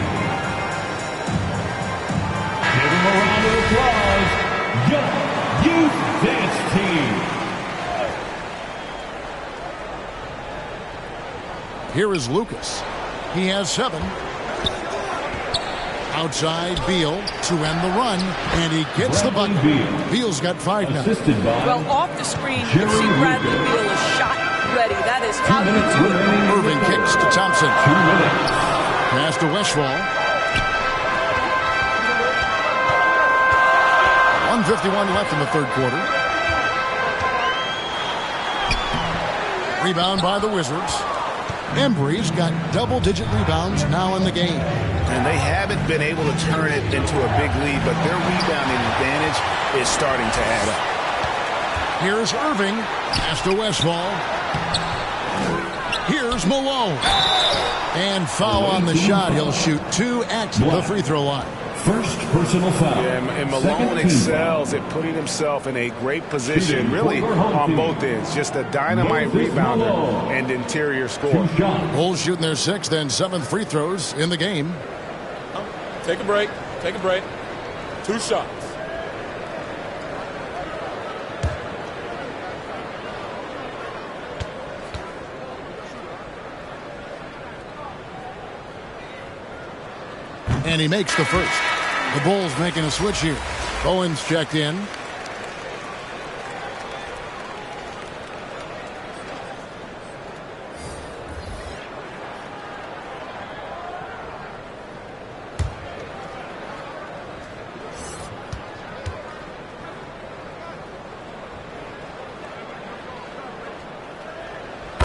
Give him a round of applause. Young Youth Dance Team. Here is Lucas. He has 7. Outside Beal to end the run, and he gets the bucket. Beal's got 5 now. Well, off the screen, you can see Bradley Beal is shot ready. That is how you do it. Irving kicks to Thompson. Pass to Westphal. 1:51 left in the third quarter. Rebound by the Wizards. Embry's got double-digit rebounds now in the game. And they haven't been able to turn it into a big lead, but their rebounding advantage is starting to add up. Here's Irving. Pass to Westphal. Here's Malone. And foul on the shot. He'll shoot 2 at the free throw line. First personal foul. Yeah, and Malone excels at putting himself in a great position, really on both ends. Just a dynamite rebounder and interior scorer. Bulls shooting their 6th and 7th free throws in the game. Take a break. Take a break. 2 shots. And he makes the first. The Bulls making a switch here. Owens checked in.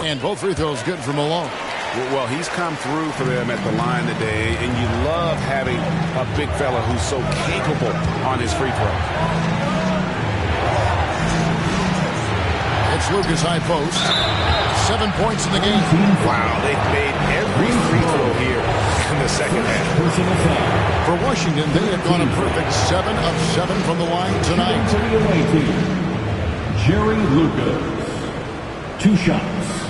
And both free throws good for Malone. Well, he's come through for them at the line today, and you love having a big fella who's so capable on his free throw. It's Lucas high post. 7 points in the game. Wow, they've made every free throw here in the second half. Personal foul. For Washington, they have gone a perfect 7 of 7 from the line tonight. For the away team, Jerry Lucas. 2 shots.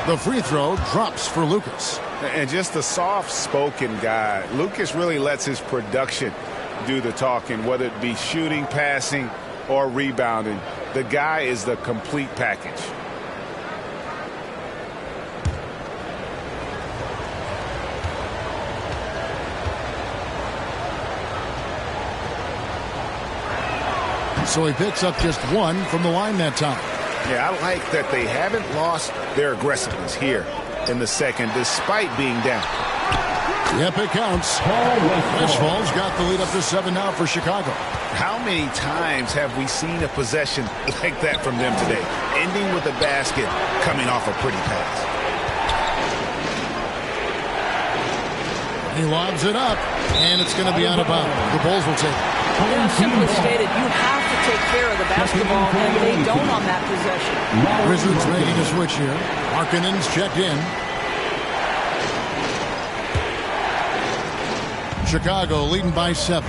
The free throw drops for Lucas. And just a soft-spoken guy. Lucas really lets his production do the talking, whether it be shooting, passing, or rebounding. The guy is the complete package. So he picks up just 1 from the line that time. Yeah, I like that they haven't lost their aggressiveness here in the second, despite being down. Yep, it counts. Westfall's got the lead up to 7 now for Chicago. How many times have we seen a possession like that from them today, ending with a basket coming off a pretty pass? He lobs it up, and it's going to be out of bounds. The Bulls will take it. Yeah, simply stated, you have to take care of the basketball, and they don't on that possession. Wizards making a switch here. Markkanen's checked in. Chicago leading by 7.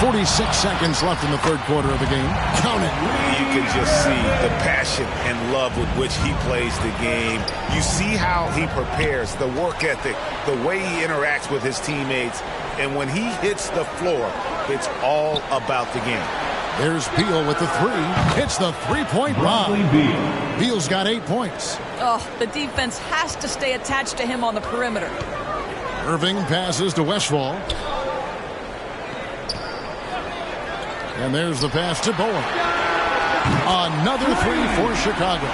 46 seconds left in the third quarter of the game. Count it. You can just see the passion and love with which he plays the game. You see how he prepares, the work ethic, the way he interacts with his teammates. And when he hits the floor, it's all about the game. There's Beal with the 3. Hits the three-point bomb. Beal's got 8 points. Oh, the defense has to stay attached to him on the perimeter. Irving passes to Westfall. And there's the pass to Bowen. Another 3 for Chicago.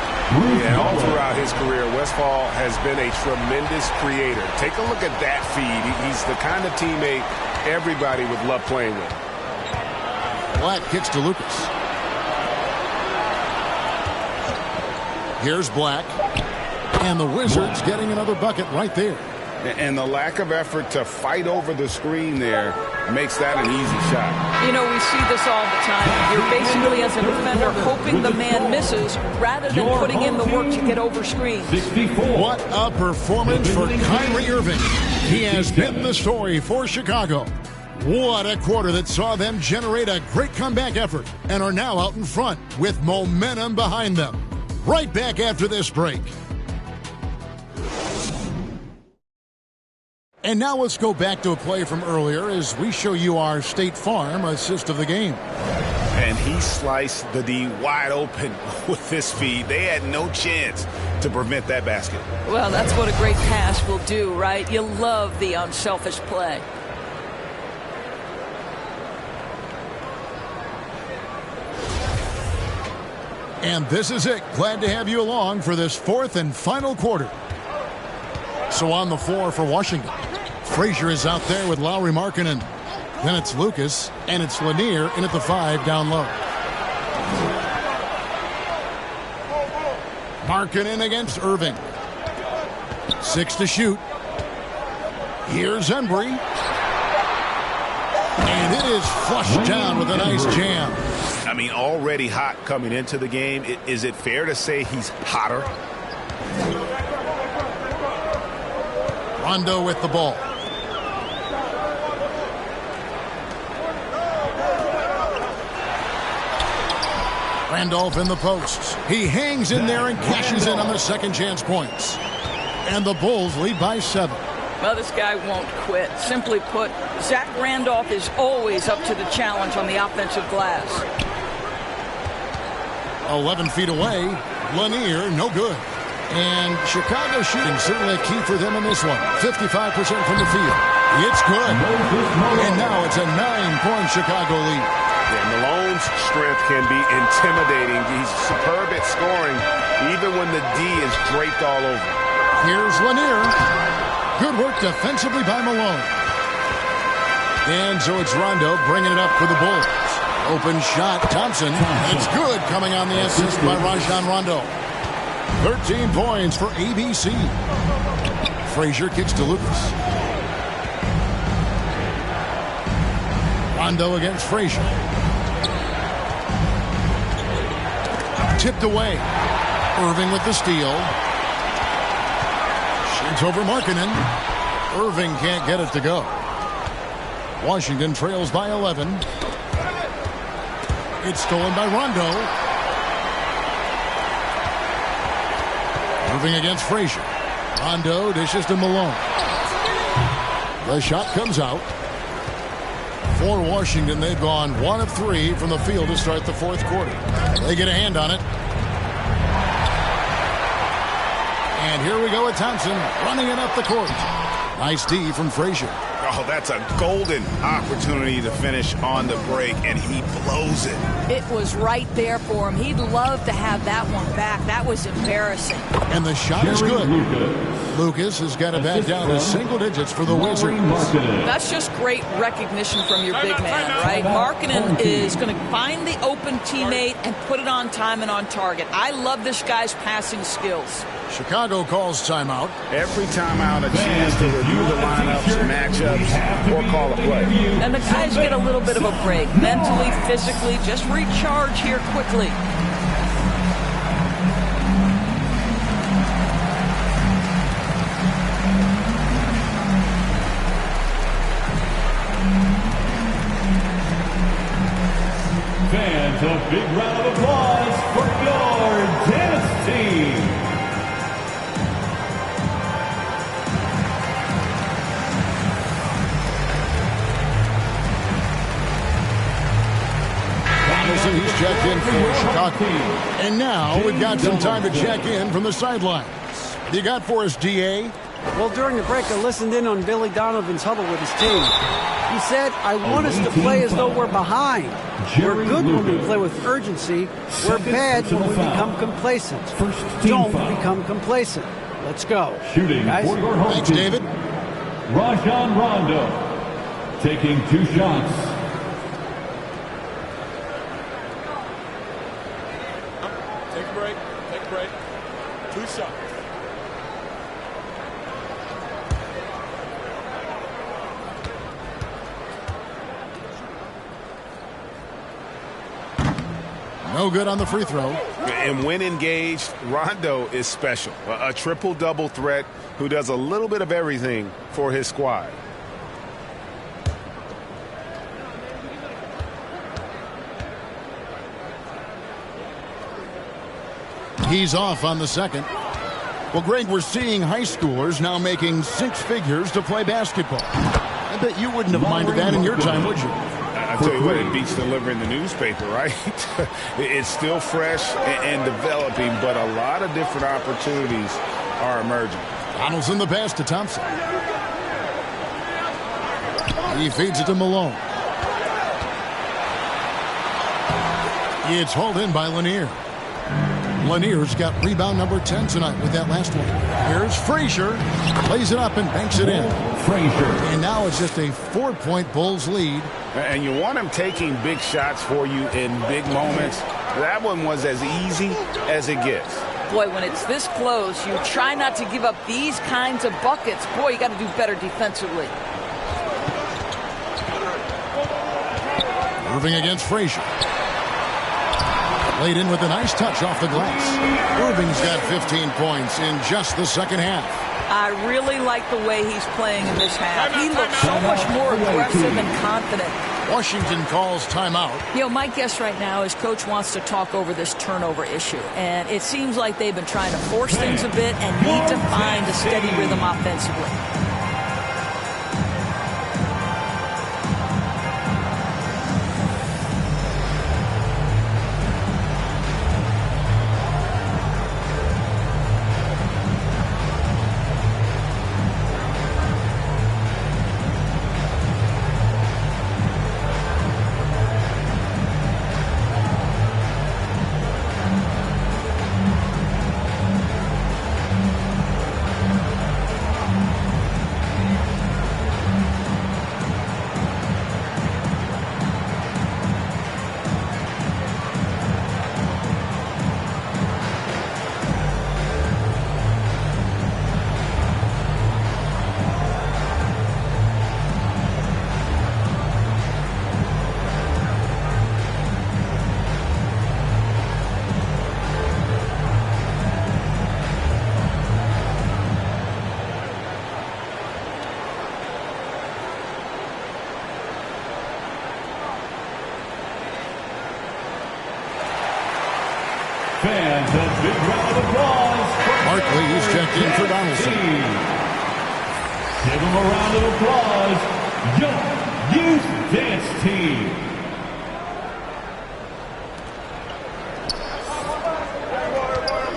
Yeah, all throughout his career, Westfall has been a tremendous creator. Take a look at that feed. He's the kind of teammate everybody would love playing with. Black kicks to Lucas. Here's Black. And the Wizards getting another bucket right there. And the lack of effort to fight over the screen there makes that an easy shot. You know, we see this all the time. You're basically, as a defender, hoping the man misses rather than putting in the work to get over screens. What a performance for Kyrie Irving. He has been the story for Chicago. What a quarter that saw them generate a great comeback effort and are now out in front with momentum behind them. Right back after this break. And now let's go back to a play from earlier as we show you our State Farm assist of the game. And he sliced the D wide open with this feed. They had no chance to prevent that basket. Well, that's what a great pass will do, right? You love the unselfish play. And this is it. Glad to have you along for this 4th and final quarter. So on the floor for Washington, Frazier is out there with Lauri Markkanen. Then it's Lucas, and it's Lanier in at the 5 down low. Markkanen against Irving. 6 to shoot. Here's Embry. And it is flushed down with a nice jam. I mean, already hot coming into the game. Is it fair to say he's hotter? Rondo with the ball. Randolph in the posts. He hangs in there and cashes in on the second chance points. And the Bulls lead by 7. Well, this guy won't quit. Simply put, Zach Randolph is always up to the challenge on the offensive glass. 11 feet away. Lanier, no good. And Chicago shooting certainly a key for them in this one. 55% from the field. It's good. And now it's a 9-point Chicago lead. Yeah, Malone's strength can be intimidating. He's superb at scoring, even when the D is draped all over. Here's Lanier. Good work defensively by Malone. And so it's Rondo bringing it up for the Bulls. Open shot, Thompson. It's good, coming on the assist by Rajon Rondo. 13 points for ABC. Frazier kicks to Lucas. Rondo against Frazier. Tipped away. Irving with the steal. Shoots over Markkanen. Irving can't get it to go. Washington trails by 11. It's stolen by Rondo. Irving against Frazier. Rondo dishes to Malone. The shot comes out. For Washington, they've gone 1 of 3 from the field to start the fourth quarter. They get a hand on it. And here we go with Thompson running it up the court. Nice D from Frazier. Oh, that's a golden opportunity to finish on the break, and he blows it. It was right there for him. He'd love to have that one back. That was embarrassing. And the shot is good. Lucas has got it back down to single digits for the Wizards. That's just great recognition from your big man, right? Markkanen is going to find the open teammate and put it on time and on target. I love this guy's passing skills. Chicago calls timeout. Every timeout, a chance to review the lineups, matchups, or call a play. And the guys get a little bit of a break. Mentally, physically, just recharge here quickly. Fans, a big round of applause for your Dennis team. He's checked in for Chicago. And now we've got some time to check in from the sidelines. What you got for us, D.A.? Well, during the break, I listened in on Billy Donovan's huddle with his team. He said, I want us to play as though we're behind. We're good when we play with urgency. We're bad when we become complacent. Don't become complacent. Let's go. Shooting guys. Thanks, David. Rajon Rondo taking 2 shots. Take a break. Take a break. 2 shots. No good on the free throw. And when engaged, Rondo is special. A triple-double threat who does a little bit of everything for his squad. He's off on the second. Well, Greg, we're seeing high schoolers now making 6 figures to play basketball. I bet you wouldn't have minded that in your time, would you? I tell you what, it beats delivering the newspaper, right? It's still fresh and developing, but a lot of different opportunities are emerging. Donaldson the pass to Thompson. He feeds it to Malone. It's hauled in by Lanier. Lanier's got rebound number 10 tonight with that last one. Here's Frazier. Plays it up and banks it in. Frazier. And now it's just a 4-point Bulls lead. And you want him taking big shots for you in big moments. That one was as easy as it gets. Boy, when it's this close, you try not to give up these kinds of buckets. Boy, you got to do better defensively. Irving against Frazier. Laid in with a nice touch off the glass. Irving's got 15 points in just the second half. I really like the way he's playing in this half. He looks so much more aggressive and confident. Washington calls timeout. You know, my guess right now is Coach wants to talk over this turnover issue. And it seems like they've been trying to force things a bit and need to find a steady rhythm offensively. Fans, a big round of applause. Barkley is checked in for Donaldson. Give him a round of applause. Young Youth Dance Team.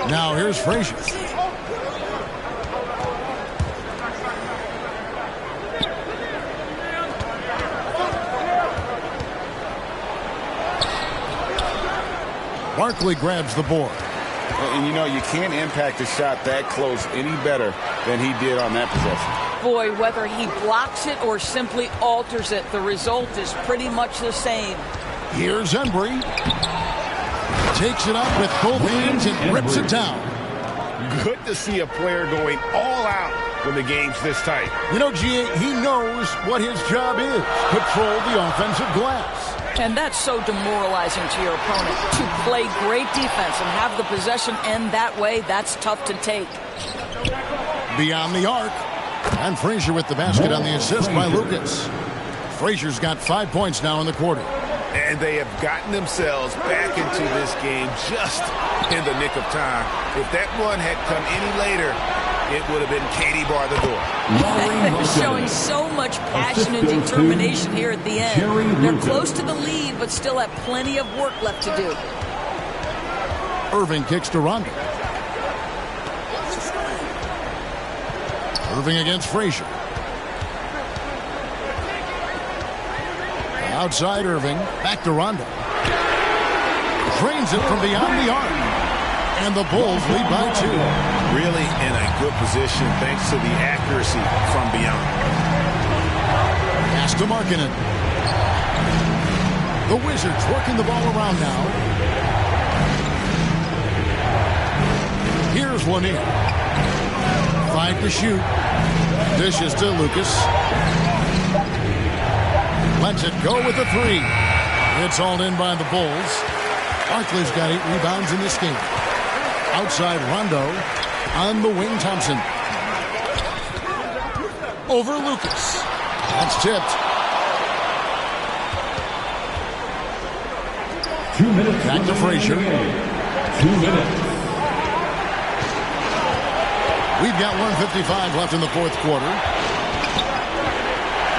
Now here's Frazier. Barkley grabs the board. And you know, you can't impact a shot that close any better than he did on that possession. Boy, whether he blocks it or simply alters it, the result is pretty much the same. Here's Embry. Takes it up with both hands and rips it down. Good to see a player going all out when the game's this tight. You know, G.A., he knows what his job is. Control the offensive glass. And that's so demoralizing to your opponent. To play great defense and have the possession end that way, that's tough to take. Beyond the arc. And Frazier with the basket on the assist by Lucas. Frazier's got 5 points now in the quarter. And they have gotten themselves back into this game just in the nick of time. If that one had come any later, it would have been Katie bar the door. Showing so much passion and determination here at the end. They're close to the lead, but still have plenty of work left to do. Irving kicks to Rondo. Irving against Frazier. Outside Irving, back to Rondo. Drains it from beyond the arc. And the Bulls lead by 2. Really in a good position thanks to the accuracy from beyond. Pass to Markkanen. The Wizards working the ball around now. Here's Lanier. 5 to shoot. Dishes to Lucas. Lets it go with a 3. It's hauled in by the Bulls. Barkley's got 8 rebounds in this game. Outside Rondo. On the wing, Thompson. Over Lucas. That's tipped. 2 minutes. Back to Frazier. 2 minutes. We've got 1:55 left in the fourth quarter.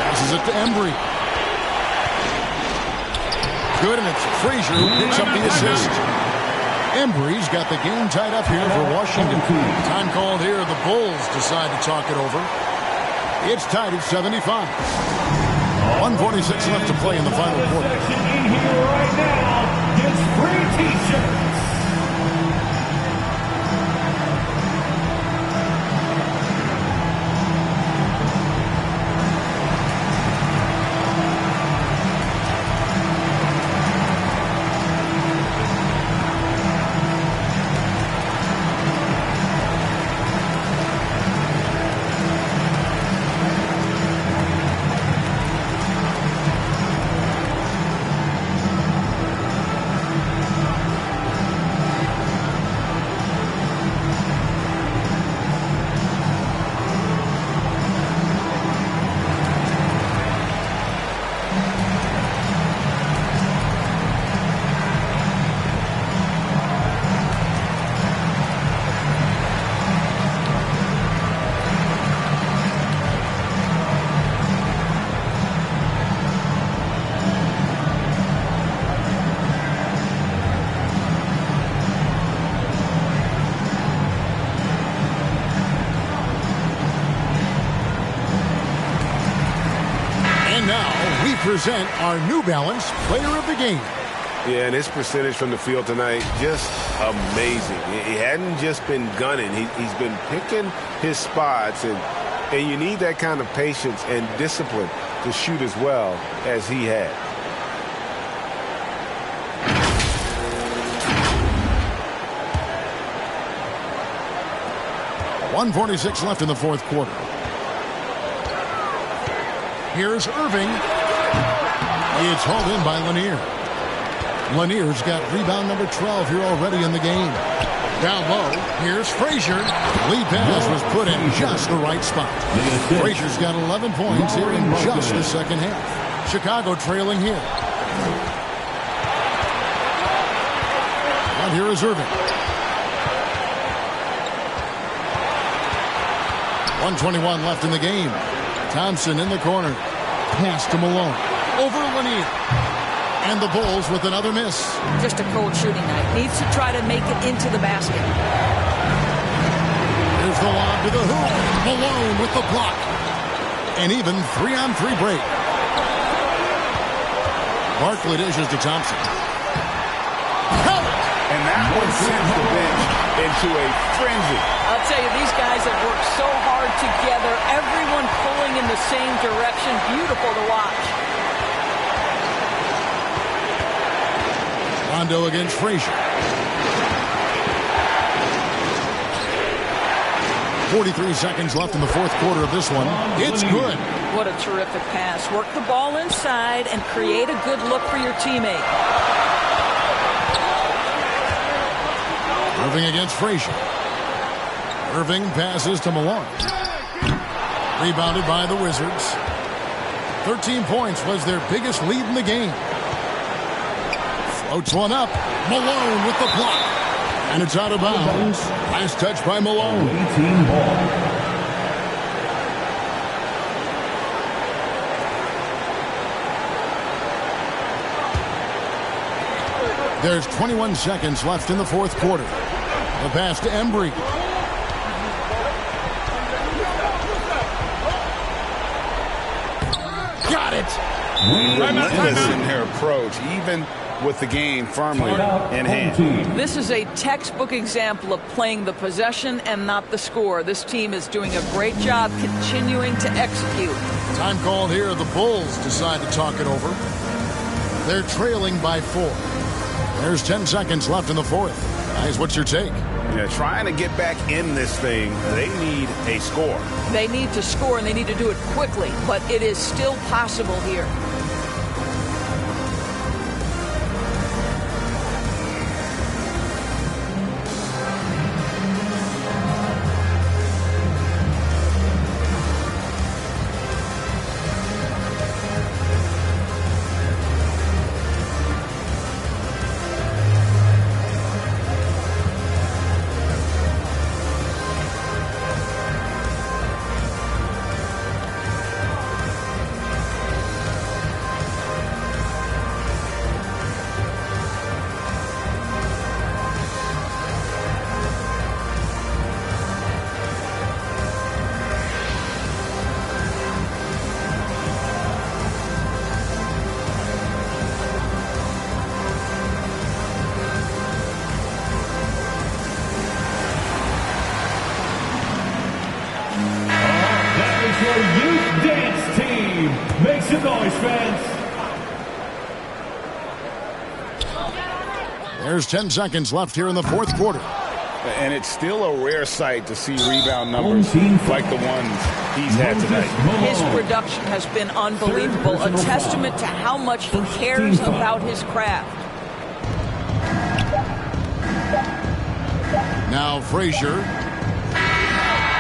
Passes it to Embry. Good, and it's Frazier who picks up the assist. Embry's got the game tied up here for Washington. Time called here. The Bulls decide to talk it over. It's tied at 75. 1:46 left to play in the final quarter. In here right now gets free T-shirts. Present our New Balance Player of the Game. Yeah, and his percentage from the field tonight, just amazing. He hadn't just been gunning. He's been picking his spots, and you need that kind of patience and discipline to shoot as well as he had. .146 left in the fourth quarter. Here's Irving. It's hauled in by Lanier. Lanier's got rebound number 12 here already in the game. Down low, here's Frazier. Lead pass was put in just the right spot. Frazier's got 11 points here in just the second half. Chicago trailing here. And here is Irving. 1:21 left in the game. Thompson in the corner. Pass to Malone. Over Lanier. And the Bulls with another miss. Just a cold shooting night. Needs to try to make it into the basket. Here's the lob to the hoop. Malone with the block. An even 3-on-3 break. Barkley dishes to Thompson. And that one sends the bench into a frenzy. I'll tell you, these guys have worked so hard together. Everyone pulling in the same direction. Beautiful to watch. Rondo against Frazier. 43 seconds left in the fourth quarter of this one. It's good. What a terrific pass. Work the ball inside and create a good look for your teammate. Irving against Frazier. Irving passes to Malone. Rebounded by the Wizards. 13 points was their biggest lead in the game. Floats one up. Malone with the block. And it's out of bounds. Last touch by Malone. 18 ball. There's 21 seconds left in the fourth quarter. The pass to Embry. Got it. Relentless in their approach, even with the game firmly in hand. This is a textbook example of playing the possession and not the score. This team is doing a great job continuing to execute. Time called here. The Bulls decide to talk it over. They're trailing by 4. There's 10 seconds left in the fourth. Guys, what's your take? Yeah, trying to get back in this thing, they need a score. They need to score, and they need to do it quickly, but it is still possible here. There's 10 seconds left here in the fourth quarter. And it's still a rare sight to see rebound numbers like the ones he's had tonight. His production has been unbelievable, a testament to how much he cares about his craft. Now Frazier.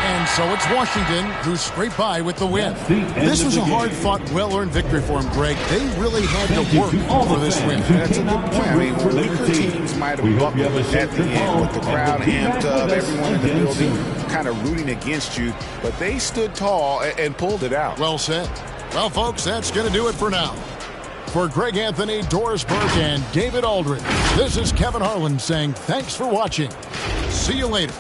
And so it's Washington who scraped by with the win. This was a hard-fought, well-earned victory for him, Greg. They really had to work for this win. That's a good point. I mean, weaker teams might have buckled at the end with the crowd amped up, everyone in the building kind of rooting against you, but they stood tall and pulled it out. Well said. Well, folks, that's going to do it for now. For Greg Anthony, Doris Burke, and David Aldridge, this is Kevin Harlan saying thanks for watching. See you later.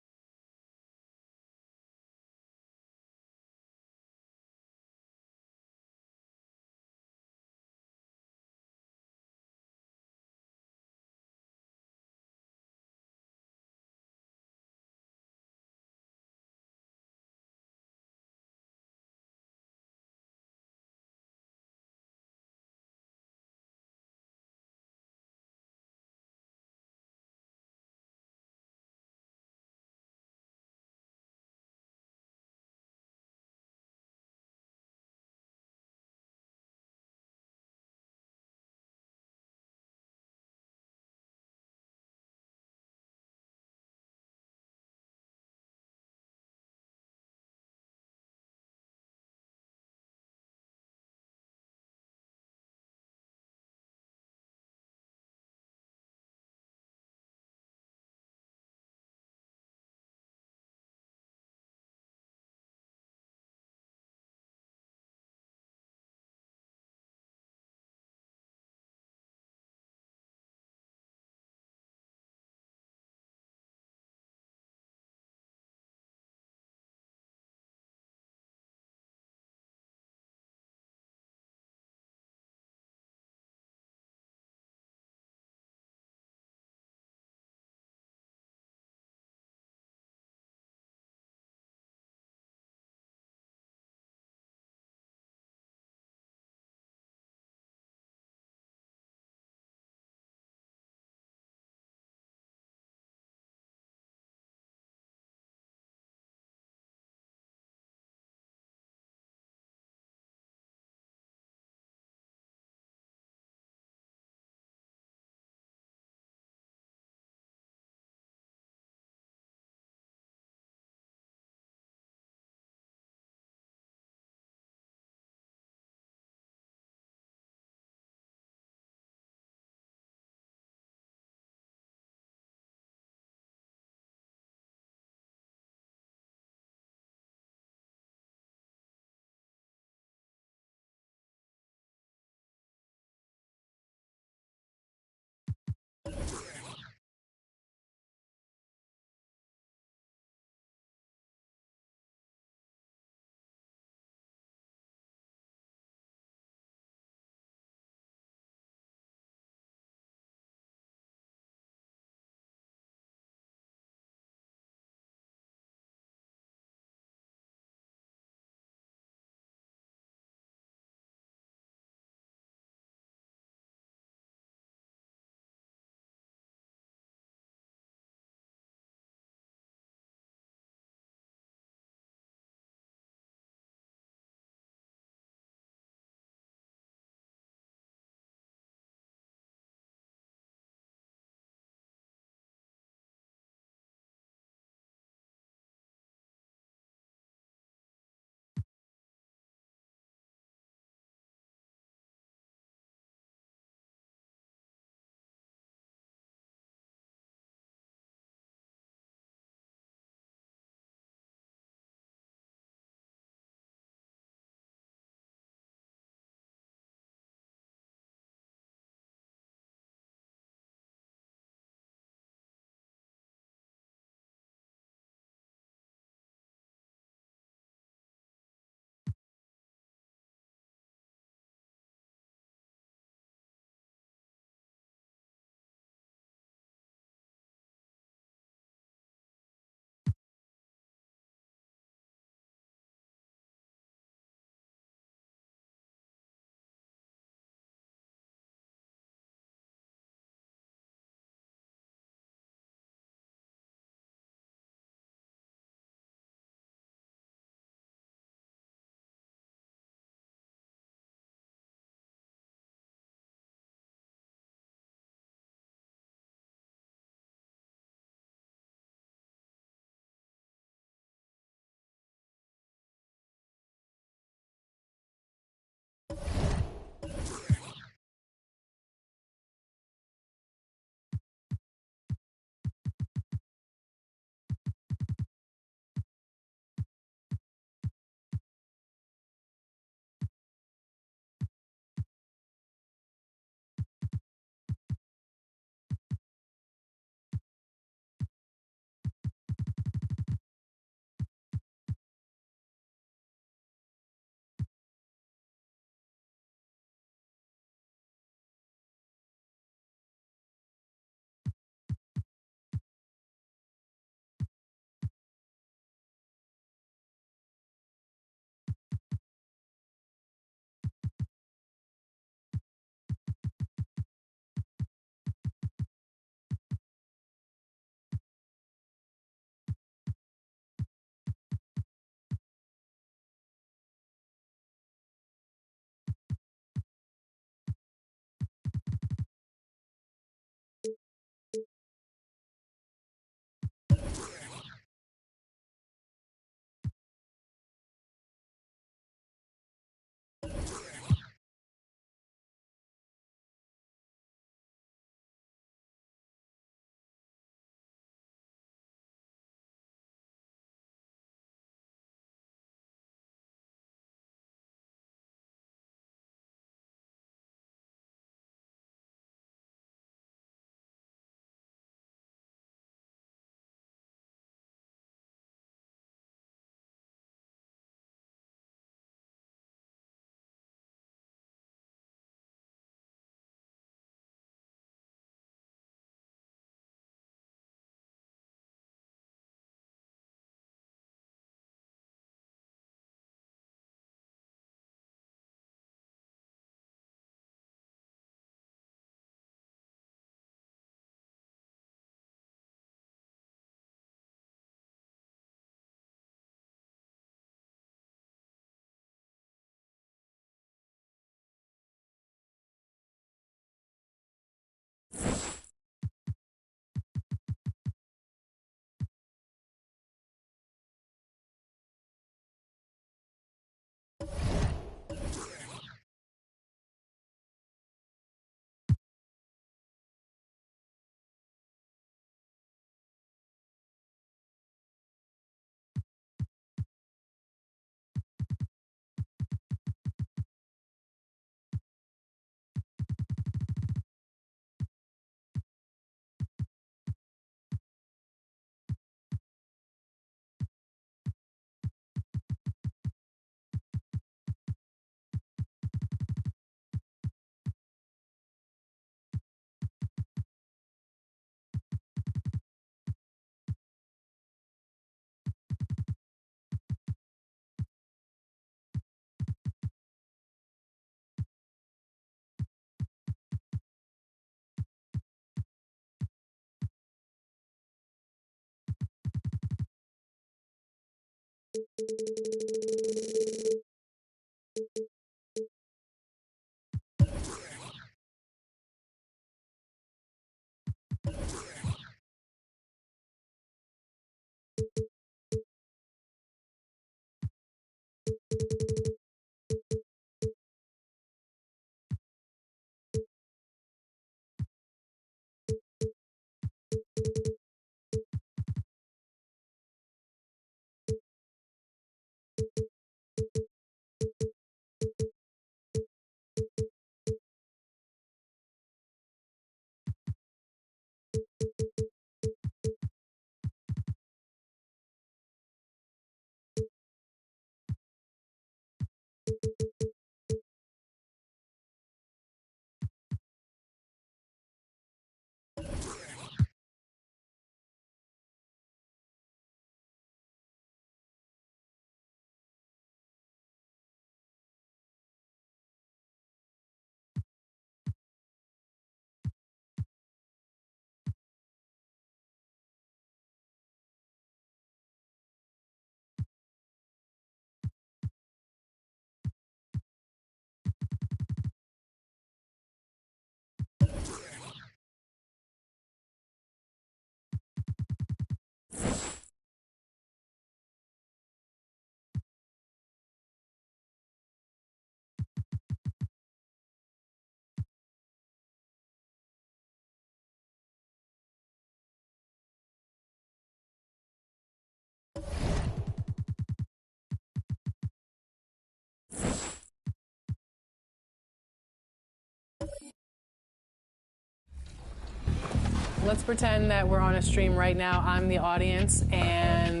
Let's pretend that we're on a stream right now. I'm the audience, and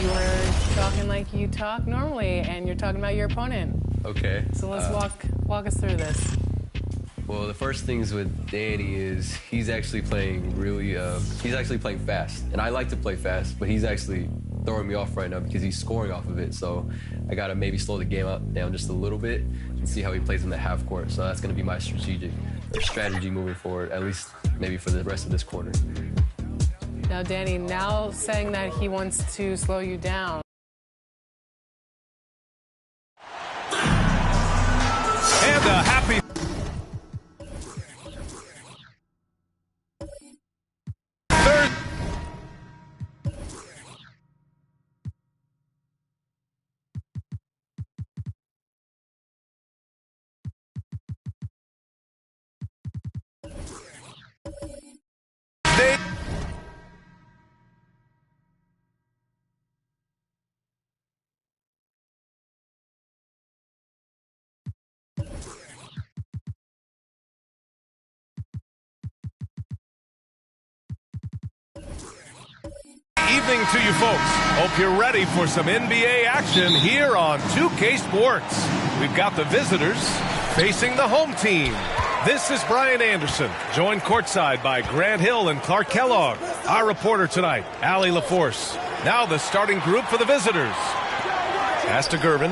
you're talking like you talk normally, and you're talking about your opponent. Okay. So let's walk us through this. Well, the first things with Danny is he's actually playing he's actually playing fast. And I like to play fast, but he's actually throwing me off right now because he's scoring off of it. So I got to maybe slow the game down just a little bit and see how he plays in the half court. So that's going to be my strategy moving forward, at least maybe for the rest of this quarter. Now, Danny, now saying that he wants to slow you down. And a happy... Evening to you folks. Hope you're ready for some NBA action here on 2K Sports. We've got the visitors facing the home team. This is Brian Anderson, joined courtside by Grant Hill and Clark Kellogg. Our reporter tonight, Allie LaForce. Now the starting group for the visitors. Pass to Gervin.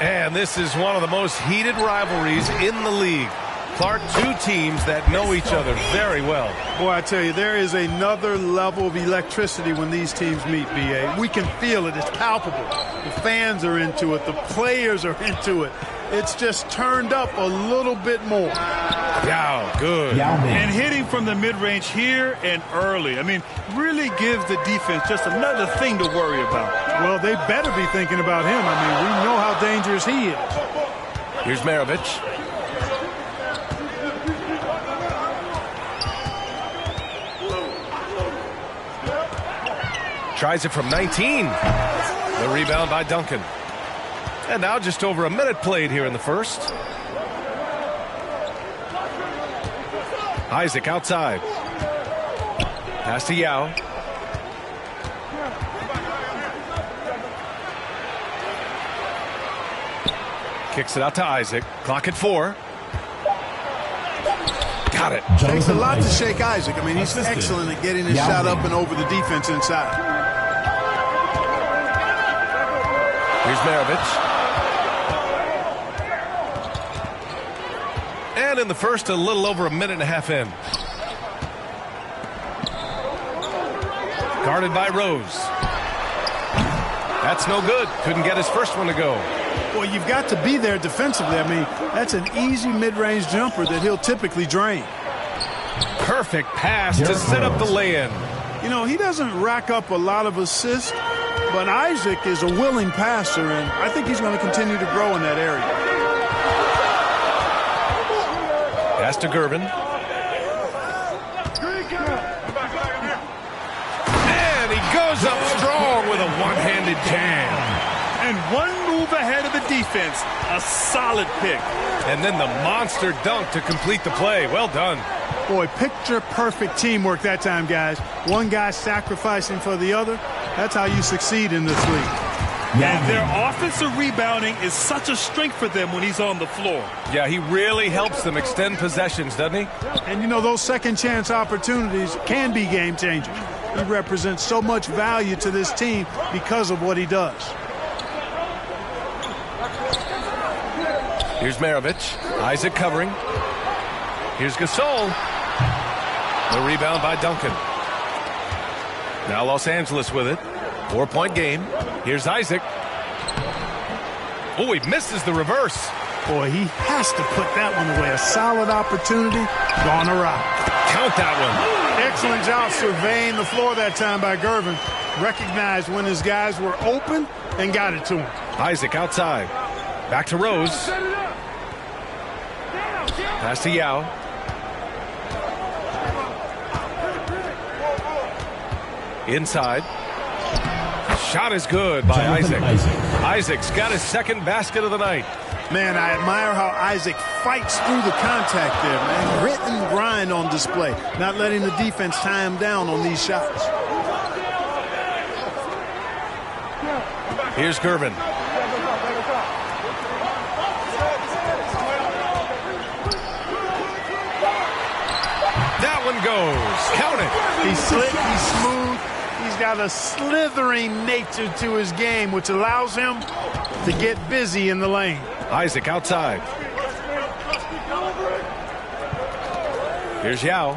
And this is one of the most heated rivalries in the league. Clark, two teams that know each other very well. Boy, I tell you, there is another level of electricity when these teams meet, B.A. We can feel it. It's palpable. The fans are into it. The players are into it. It's just turned up a little bit more. Yeah, good. And hitting from the mid-range here and early. I mean, really gives the defense just another thing to worry about. Well, they better be thinking about him. I mean, we know how dangerous he is. Here's Maravich. Tries it from 19. The rebound by Duncan. And now just over a minute played here in the first. Isaac outside. Pass to Yao. Kicks it out to Isaac. Clock at 4. Got it. Takes a lot to shake Isaac. I mean, he's excellent at getting his shot up and over the defense inside. Here's Maravich. And in the first, a little over a minute and a half in. Guarded by Rose. That's no good. Couldn't get his first one to go. Well, you've got to be there defensively. I mean, that's an easy mid-range jumper that he'll typically drain. Perfect pass to set up the lay-in. You know, he doesn't rack up a lot of assists, but Isaac is a willing passer, and I think he's going to continue to grow in that area. Pass to Gervin. And he goes up strong with a one-handed jam. And one move ahead of the defense. A solid pick. And then the monster dunk to complete the play. Well done. Boy, picture-perfect teamwork that time, guys. One guy sacrificing for the other. That's how you succeed in this league. And their offensive rebounding is such a strength for them when he's on the floor. Yeah, he really helps them extend possessions, doesn't he? And, you know, those second-chance opportunities can be game-changers. He represents so much value to this team because of what he does. Here's Maravich. Isaac covering. Here's Gasol. The rebound by Duncan. Now Los Angeles with it. 4-point game. Here's Isaac. Oh, he misses the reverse. Boy, he has to put that one away. A solid opportunity. Gone awry. Count that one. Excellent job surveying the floor that time by Gervin. Recognized when his guys were open and got it to him. Isaac outside. Back to Rose. Pass to Yao. Inside. Shot is good by Isaac. Isaac's got his second basket of the night. Man, I admire how Isaac fights through the contact there, man. Grit and grind on display. Not letting the defense tie him down on these shots. Here's Gervin. That one goes. Count it. He's slick, he's smooth. He's got a slithering nature to his game, which allows him to get busy in the lane. Isaac outside. Here's Yao.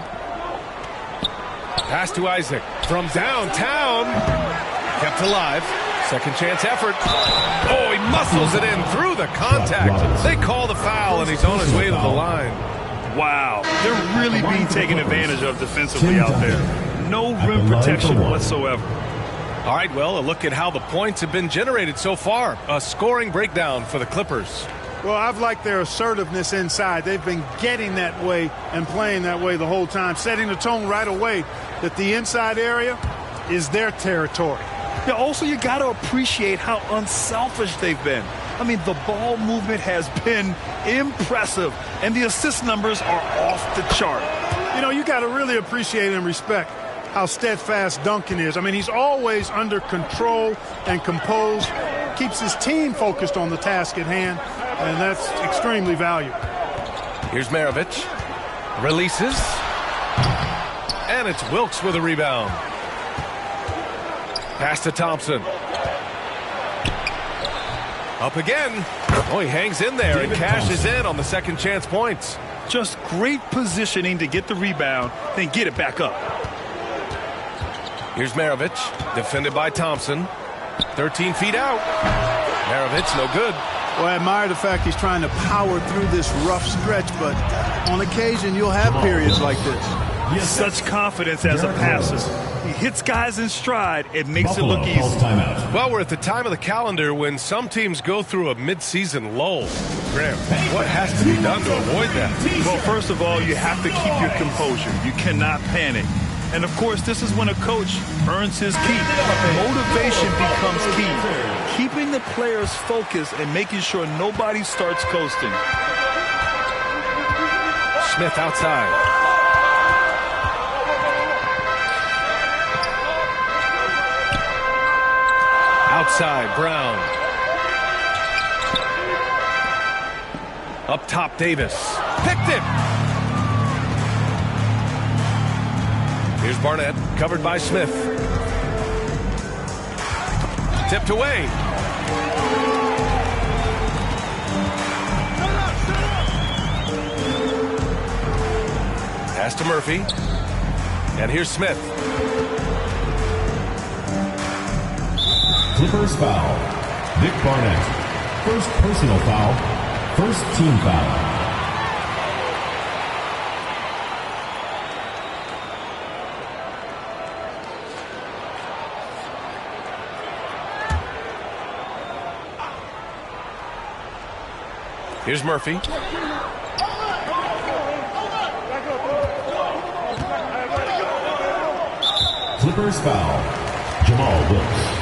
Pass to Isaac from downtown. Kept alive. Second chance effort. Oh, he muscles it in through the contact. They call the foul, and he's on his way to the line. Wow, they're really being taken advantage of defensively out there. No rim protection whatsoever. All right, well, a look at how the points have been generated so far. A scoring breakdown for the Clippers. Well, I've liked their assertiveness inside. They've been getting that way and playing that way the whole time, setting the tone right away that the inside area is their territory. Yeah, also, you got to appreciate how unselfish they've been. I mean, the ball movement has been impressive, and the assist numbers are off the chart. You know, you got to really appreciate and respect how steadfast Duncan is. I mean, he's always under control and composed, keeps his team focused on the task at hand, and that's extremely valuable. Here's Maravich. Releases. And it's Wilkes with a rebound. Pass to Thompson. Up again. Oh, he hangs in there and cashes in on the second chance points. Just great positioning to get the rebound, then get it back up. Here's Maravich, defended by Thompson. 13 feet out. Maravich, no good. Well, I admire the fact he's trying to power through this rough stretch, but on occasion you'll have periods like this. Such confidence as a passer. He hits guys in stride. It makes it look easy. Well, we're at the time of the calendar when some teams go through a midseason lull. Graham, what has to be done to avoid that? Well, first of all, you have to keep your composure. You cannot panic. And, of course, this is when a coach earns his keep. Motivation becomes key. Keeping the players focused and making sure nobody starts coasting. Smith outside. Outside, Brown. Up top, Davis. Picked it! Here's Barnett, covered by Smith. Tipped away. Pass to Murphy. And here's Smith. Clippers foul. Nick Barnett. First personal foul. First team foul. Here's Murphy. Clippers foul. Jamal Wilkes.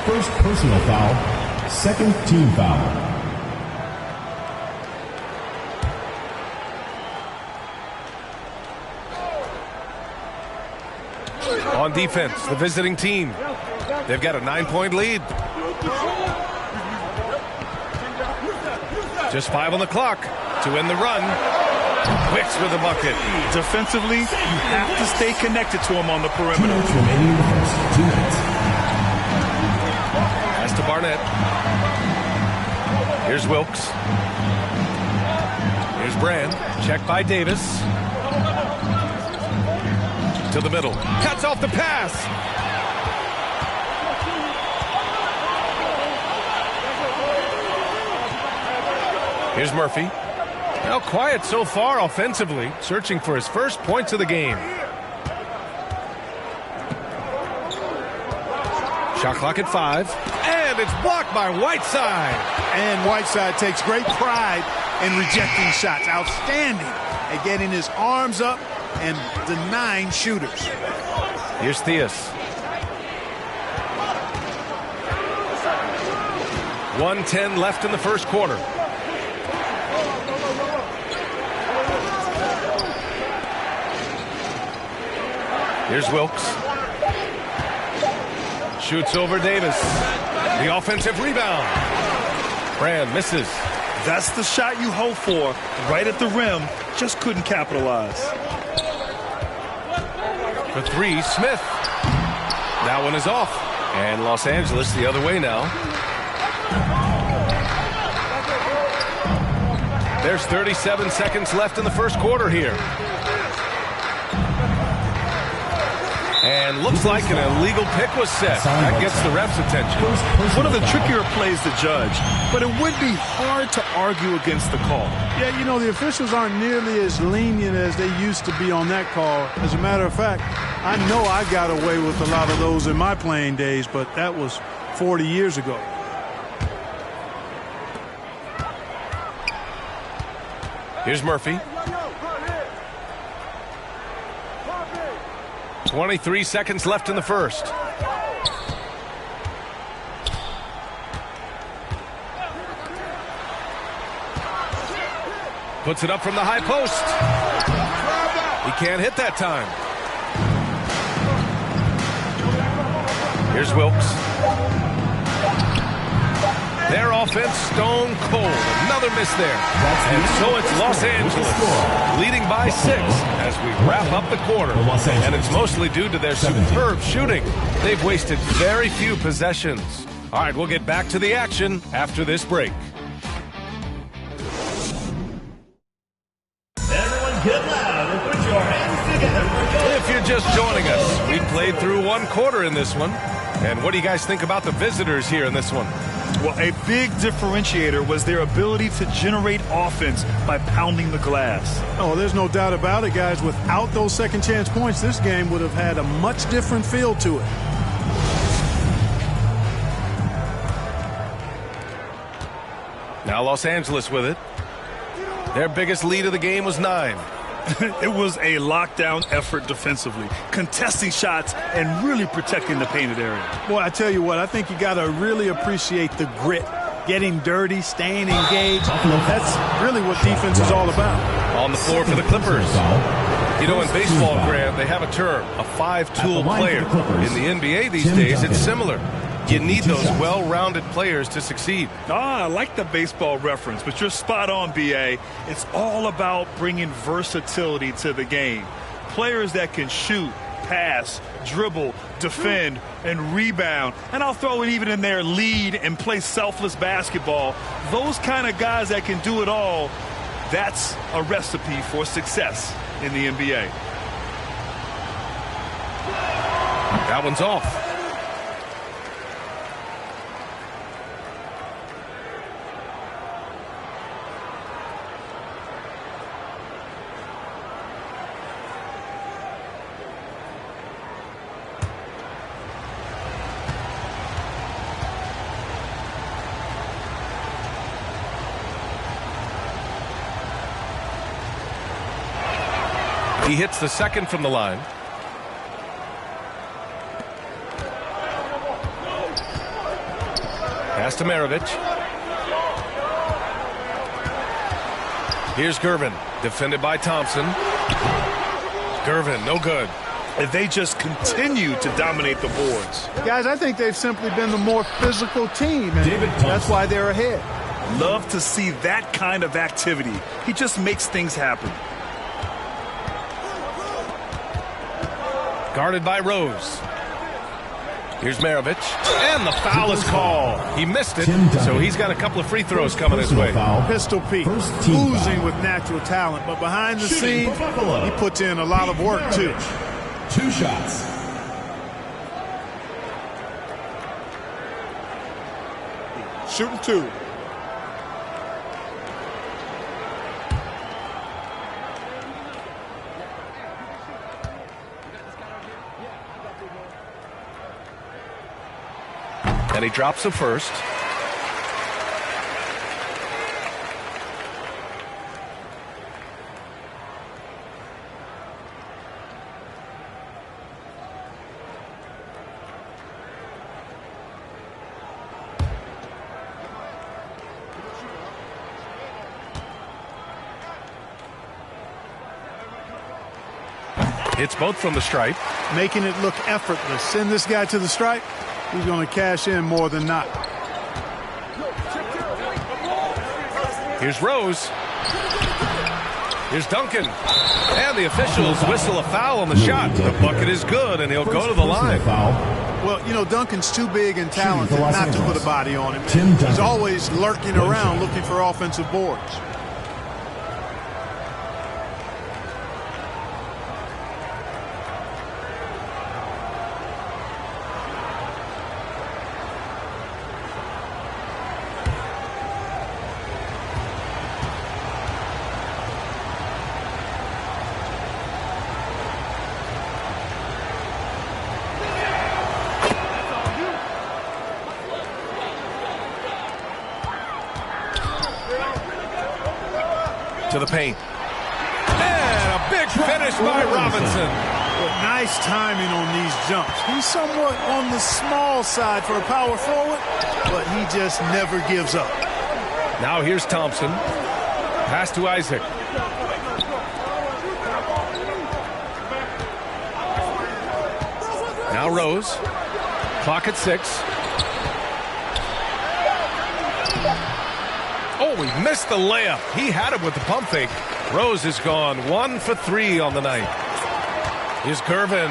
First personal foul. Second team foul. On defense, the visiting team. They've got a 9-point lead. Just 5 on the clock to end the run. Wicks with a bucket. Defensively, you have to stay connected to him on the perimeter. 2 minutes remaining in the first. 2 minutes. Pass to Barnett. Here's Wilkes. Here's Brand. Checked by Davis. To the middle. Cuts off the pass. Here's Murphy. Now quiet so far offensively, searching for his first points of the game. Shot clock at 5, and it's blocked by Whiteside. And Whiteside takes great pride in rejecting shots. Outstanding at getting his arms up and denying shooters. Here's Theus. 1:10 left in the first quarter. Here's Wilkes. Shoots over Davis. The offensive rebound. Brand misses. That's the shot you hope for. Right at the rim. Just couldn't capitalize. For 3, Smith. That one is off. And Los Angeles the other way now. There's 37 seconds left in the first quarter here. And looks like an illegal pick was set. That gets the ref's attention. One of the trickier plays to judge, but it would be hard to argue against the call. Yeah, you know, the officials aren't nearly as lenient as they used to be on that call. As a matter of fact, I know I got away with a lot of those in my playing days, but that was 40 years ago. Here's Murphy. 23 seconds left in the first. Puts it up from the high post. He can't hit that time. Here's Wilkes. Their offense stone cold. Another miss there. And so it's Los Angeles leading by 6 as we wrap up the quarter. And it's mostly due to their superb shooting. They've wasted very few possessions. All right, we'll get back to the action after this break. Everyone get loud and put your hands together. If you're just joining us, we played through 1 quarter in this one. And what do you guys think about the visitors here in this one? Well, a big differentiator was their ability to generate offense by pounding the glass. Oh, there's no doubt about it, guys. Without those second chance points, this game would have had a much different feel to it. Now Los Angeles with it. Their biggest lead of the game was 9. It was a lockdown effort defensively, contesting shots and really protecting the painted area. Boy, I tell you what, I think you got to really appreciate the grit, getting dirty, staying engaged. That's really what defense is all about. On the floor for the Clippers. You know, in baseball, Graham, they have a term, a 5-tool player. In the NBA these days, it's similar. You need those well-rounded players to succeed. I like the baseball reference, but you're spot on, B.A. It's all about bringing versatility to the game. Players that can shoot, pass, dribble, defend, and rebound. And I'll throw it even in there, lead and play selfless basketball. Those kind of guys that can do it all, that's a recipe for success in the NBA. That one's off. He hits the second from the line. Pass to Maravich. Here's Gervin, defended by Thompson. Gervin, no good. And they just continue to dominate the boards. Guys, I think they've simply been the more physical team, and that's why they're ahead. Love to see that kind of activity. He just makes things happen. Guarded by Rose. Here's Maravich, and the foul is called. He missed it, so he's got a couple of free throws coming his way. Pistol Pete, oozing with natural talent, but behind the scenes, he puts in a lot of work, too. 2 shots. Shooting 2. And he drops the first. Hits both from the stripe. Making it look effortless. Send this guy to the stripe. He's going to cash in more than not. Here's Rose. Here's Duncan. And the officials whistle a foul on the shot. The bucket is good, and he'll go to the line. Well, you know, Duncan's too big and talented not to put a body on him. He's always lurking around looking for offensive boards. To the paint. And a big finish by Robinson. Well, nice timing on these jumps. He's somewhat on the small side for a power forward, but he just never gives up. Now here's Thompson. Pass to Isaac. Now Rose. Clock at 6. Oh, he missed the layup. He had it with the pump fake. Rose is gone 1 for 3 on the night. Here's Gervin.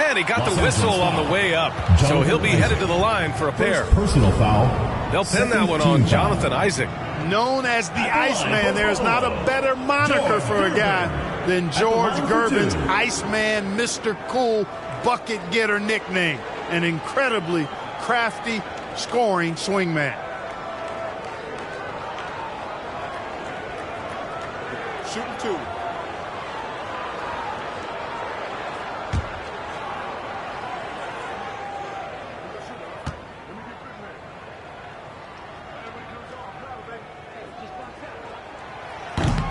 And he got the whistle on the way up. So he'll be headed to the line for a pair. Personal foul. They'll pin that one on Jonathan Isaac. Known as the Iceman, there's not a better moniker for a guy than George Gervin's Iceman, Mr. Cool bucket getter nickname. An incredibly crafty scoring swingman. Shooting 2.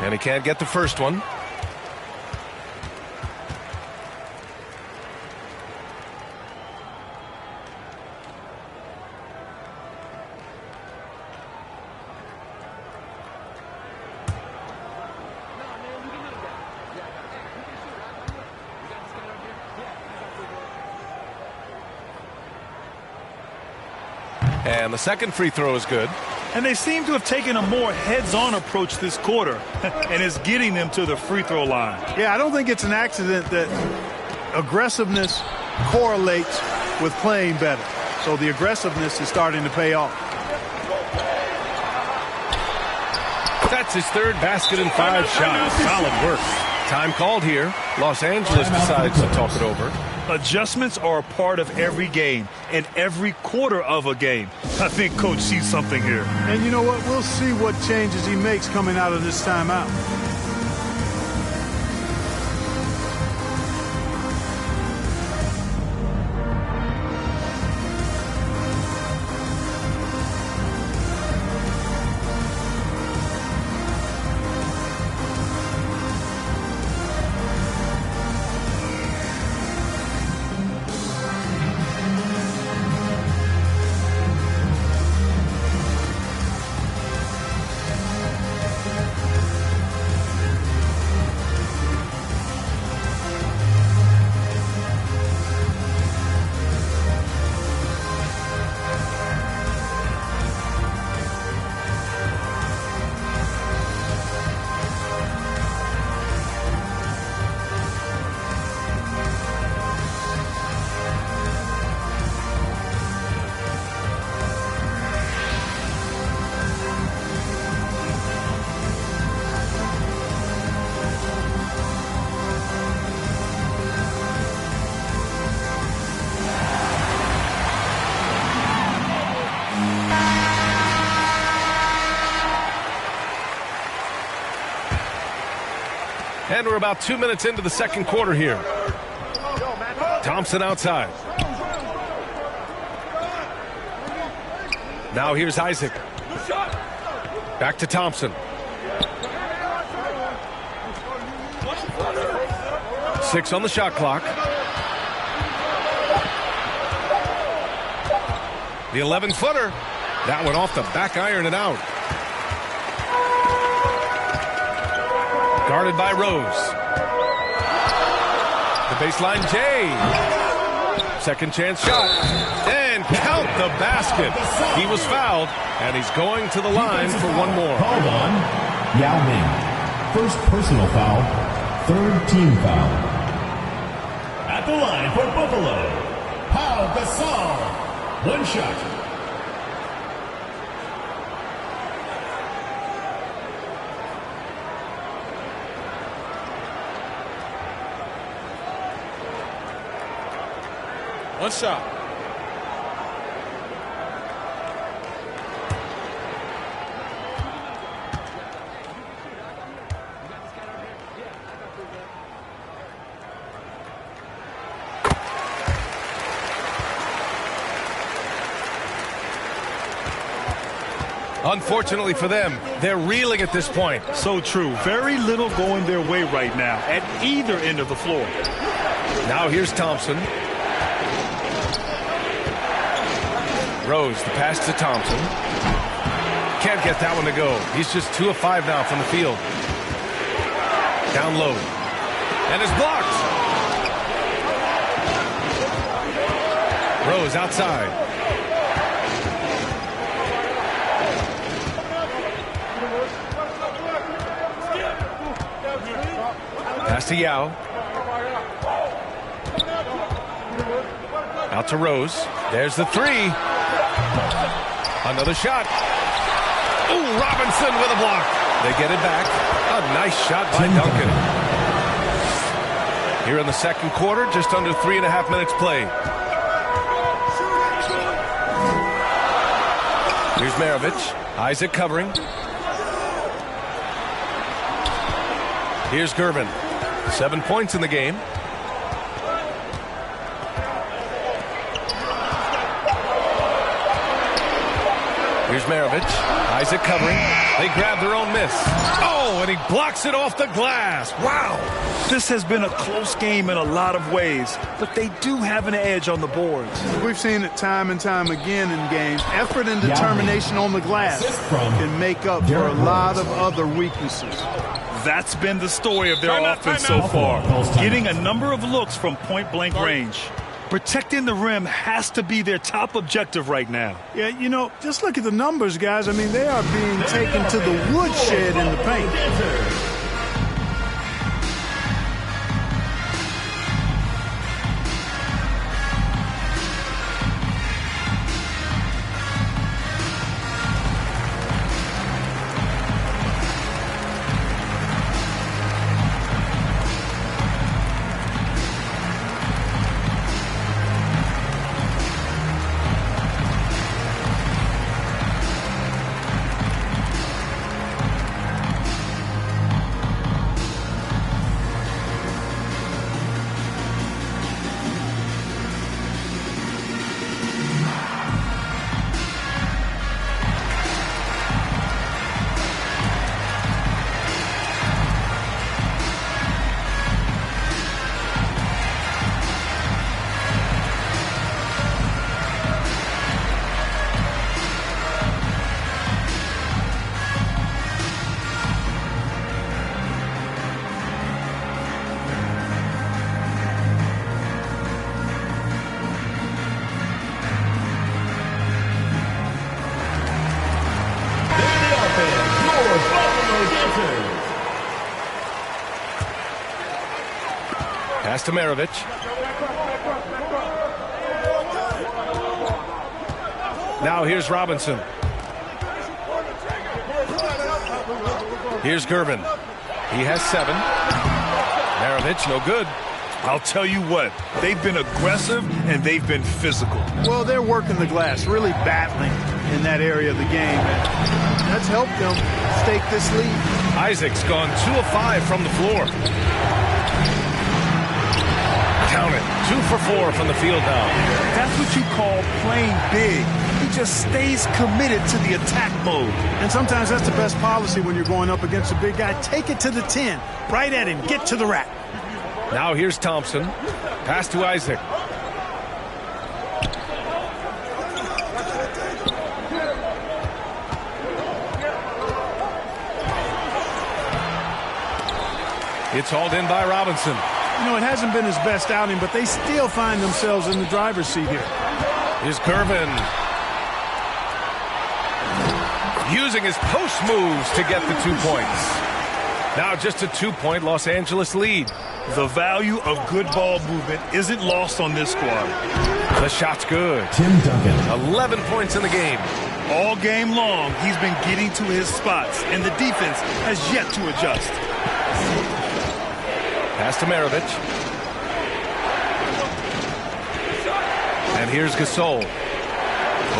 And he can't get the first one. And the second free throw is good. And they seem to have taken a more heads-on approach this quarter, and it's getting them to the free throw line. Yeah, I don't think it's an accident that aggressiveness correlates with playing better. So the aggressiveness is starting to pay off. That's his third basket and 5 shots. Solid work. Time called here. Los Angeles decides to talk it over. Adjustments are a part of every game and every quarter of a game. I think Coach sees something here. And you know what? We'll see what changes he makes coming out of this timeout. And we're about 2 minutes into the second quarter here. Thompson outside. Now here's Isaac. Back to Thompson. 6 on the shot clock. The 11-footer. That went off the back iron and out. Guarded by Rose. The baseline Jay. Second chance shot. And count the basket. He was fouled, and he's going to the line for one more. Called on Yao Ming. First personal foul, third team foul. At the line for Buffalo, Pau Gasol. One shot. One shot. Unfortunately for them, they're reeling at this point. So true. Very little going their way right now at either end of the floor. Now here's Thompson. Rose, the pass to Thompson. Can't get that one to go. He's just 2 of 5 now from the field. Down low. And is blocked. Rose outside. Pass to Yao. Out to Rose. There's the 3. Another shot. Ooh, Robinson with a block. They get it back. A nice shot by Duncan. Here in the second quarter, just under 3.5 minutes played. Here's Maravich. Isaac covering. Here's Gervin. 7 points in the game. Here's Maravich. Isaac covering. They grab their own miss. Oh, and he blocks it off the glass. Wow. This has been a close game in a lot of ways, but they do have an edge on the boards. We've seen it time and time again in games. Effort and determination on the glass can make up for a lot of other weaknesses. That's been the story of their offense so far. Getting a number of looks from point-blank range. Protecting the rim has to be their top objective right now. Yeah, you know, just look at the numbers, guys. I mean, they are being taken to the woodshed in the paint. Pass to Maravich. Now here's Robinson. Here's Gervin. He has 7. Maravich, no good. I'll tell you what, they've been aggressive and they've been physical. Well, they're working the glass, really battling in that area of the game. And that's helped them stake this lead. Isaac's gone 2 of 5 from the floor. Count it. 2 for 4 from the field now. That's what you call playing big. He just stays committed to the attack mode. And sometimes that's the best policy when you're going up against a big guy. Take it to the 10. Right at him. Get to the rack. Now here's Thompson. Pass to Isaac. It's hauled in by Robinson. You know, it hasn't been his best outing, but they still find themselves in the driver's seat here. Here's Gervin. Using his post moves to get the 2 points. Now just a 2-point Los Angeles lead. The value of good ball movement isn't lost on this squad. The shot's good. Tim Duncan. 11 points in the game. All game long, he's been getting to his spots, and the defense has yet to adjust. Pass to Maravich. And here's Gasol.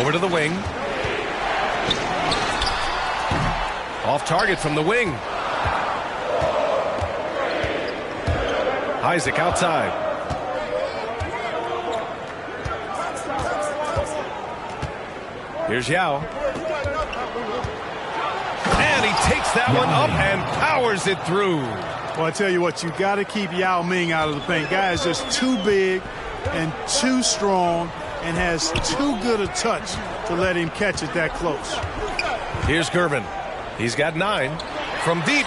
Over to the wing. Off target from the wing. Isaac outside. Here's Yao. And he takes that one up and powers it through. Well, I tell you what, you got to keep Yao Ming out of the paint. Guy is just too big and too strong and has too good a touch to let him catch it that close. Here's Gervin. He's got 9 from deep.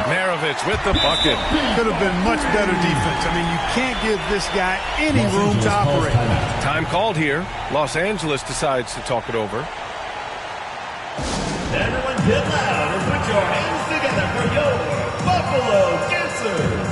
Maravich with the bucket. Could have been much better defense. I mean, you can't give this guy any room to operate. Time called here. Los Angeles decides to talk it over. Everyone get loud and put your hands together for your Buffalo Dancers.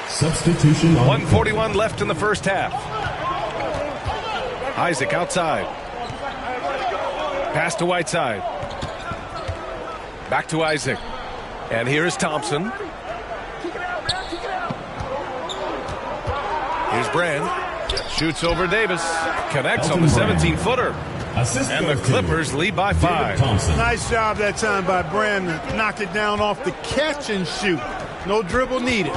Substitution on 1:41 left in the first half. Isaac outside. Pass to Whiteside. Back to Isaac. And here is Thompson. Here's Brand. Shoots over Davis. Connects on the 17-footer. And the Clippers lead by 5. Nice job that time by Brand to knock it down off the catch and shoot. No dribble needed.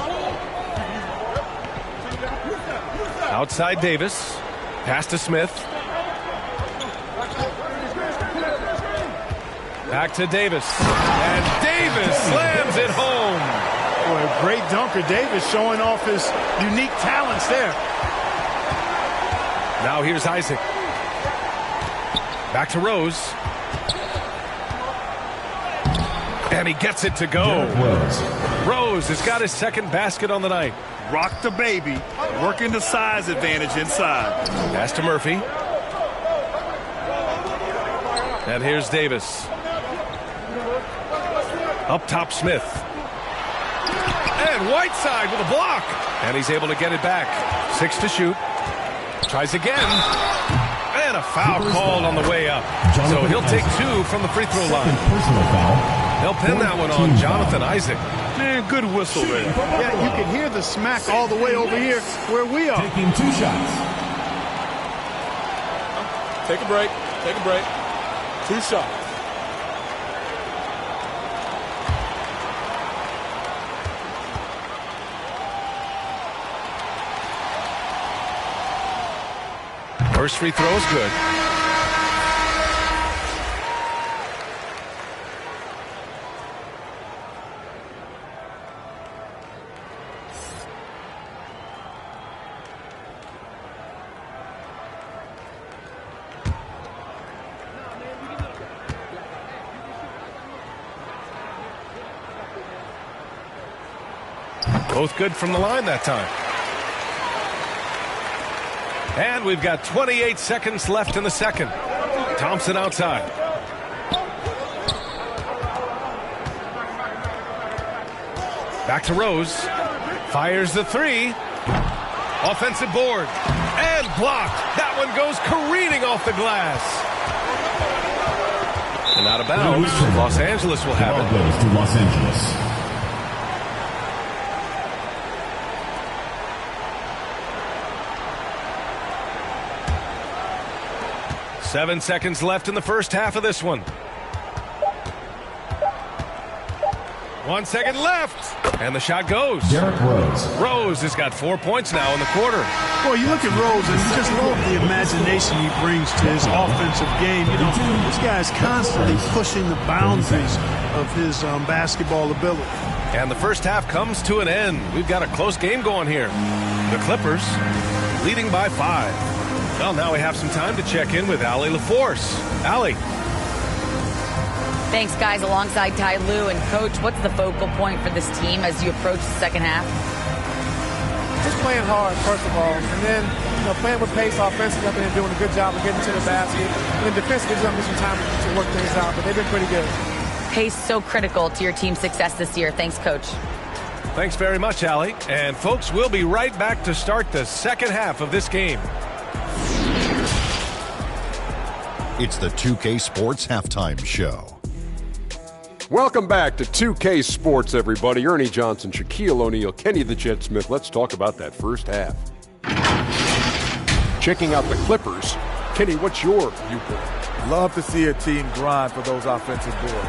Outside Davis. Pass to Smith. Back to Davis. And Davis slams it home. Boy, a great dunker. Davis showing off his unique talents there. Now here's Isaac. Back to Rose. And he gets it to go. Rose has got his second basket on the night. Rock the baby. Working the size advantage inside. Pass to Murphy. And here's Davis. Up top, Smith. And Whiteside with a block. And he's able to get it back. 6 to shoot. Tries again. And a foul called on the way up. So he'll take 2 from the free throw line. They'll pin that one on Jonathan Isaac. Man, good whistle there. Yeah, you can hear the smack all the way over here where we are. Taking 2 shots. Take a break. Take a break. 2 shots. First free throw is good. Both good from the line that time. And we've got 28 seconds left in the second. Thompson outside. Back to Rose. Fires the three. Offensive board. And blocked. That one goes careening off the glass. And out of bounds. Los Angeles will have it. Goes to Los Angeles. Seven seconds left in the first half of this one. 1 second left. And the shot goes. Derrick Rose. Rose has got 4 points now in the quarter. Boy, you look at Rose and you just love the imagination he brings to his offensive game. You know, this guy's constantly pushing the boundaries of his basketball ability. And the first half comes to an end. We've got a close game going here. The Clippers leading by 5. Well, now we have some time to check in with Allie LaForce. Allie. Thanks, guys. Alongside Ty Lue and Coach, what's the focal point for this team as you approach the second half? Just playing hard, first of all, and then playing with pace offensively. I think they're doing a good job of getting to the basket. And then defensively, there's some time to work things out, but they've been pretty good. Pace so critical to your team's success this year. Thanks, Coach. Thanks very much, Allie. And folks, we'll be right back to start the second half of this game. It's the 2K Sports Halftime Show. Welcome back to 2K Sports, everybody. Ernie Johnson, Shaquille O'Neal, Kenny the Jet Smith. Let's talk about that first half. Checking out the Clippers. Kenny, what's your viewpoint? Love to see a team grind for those offensive boards.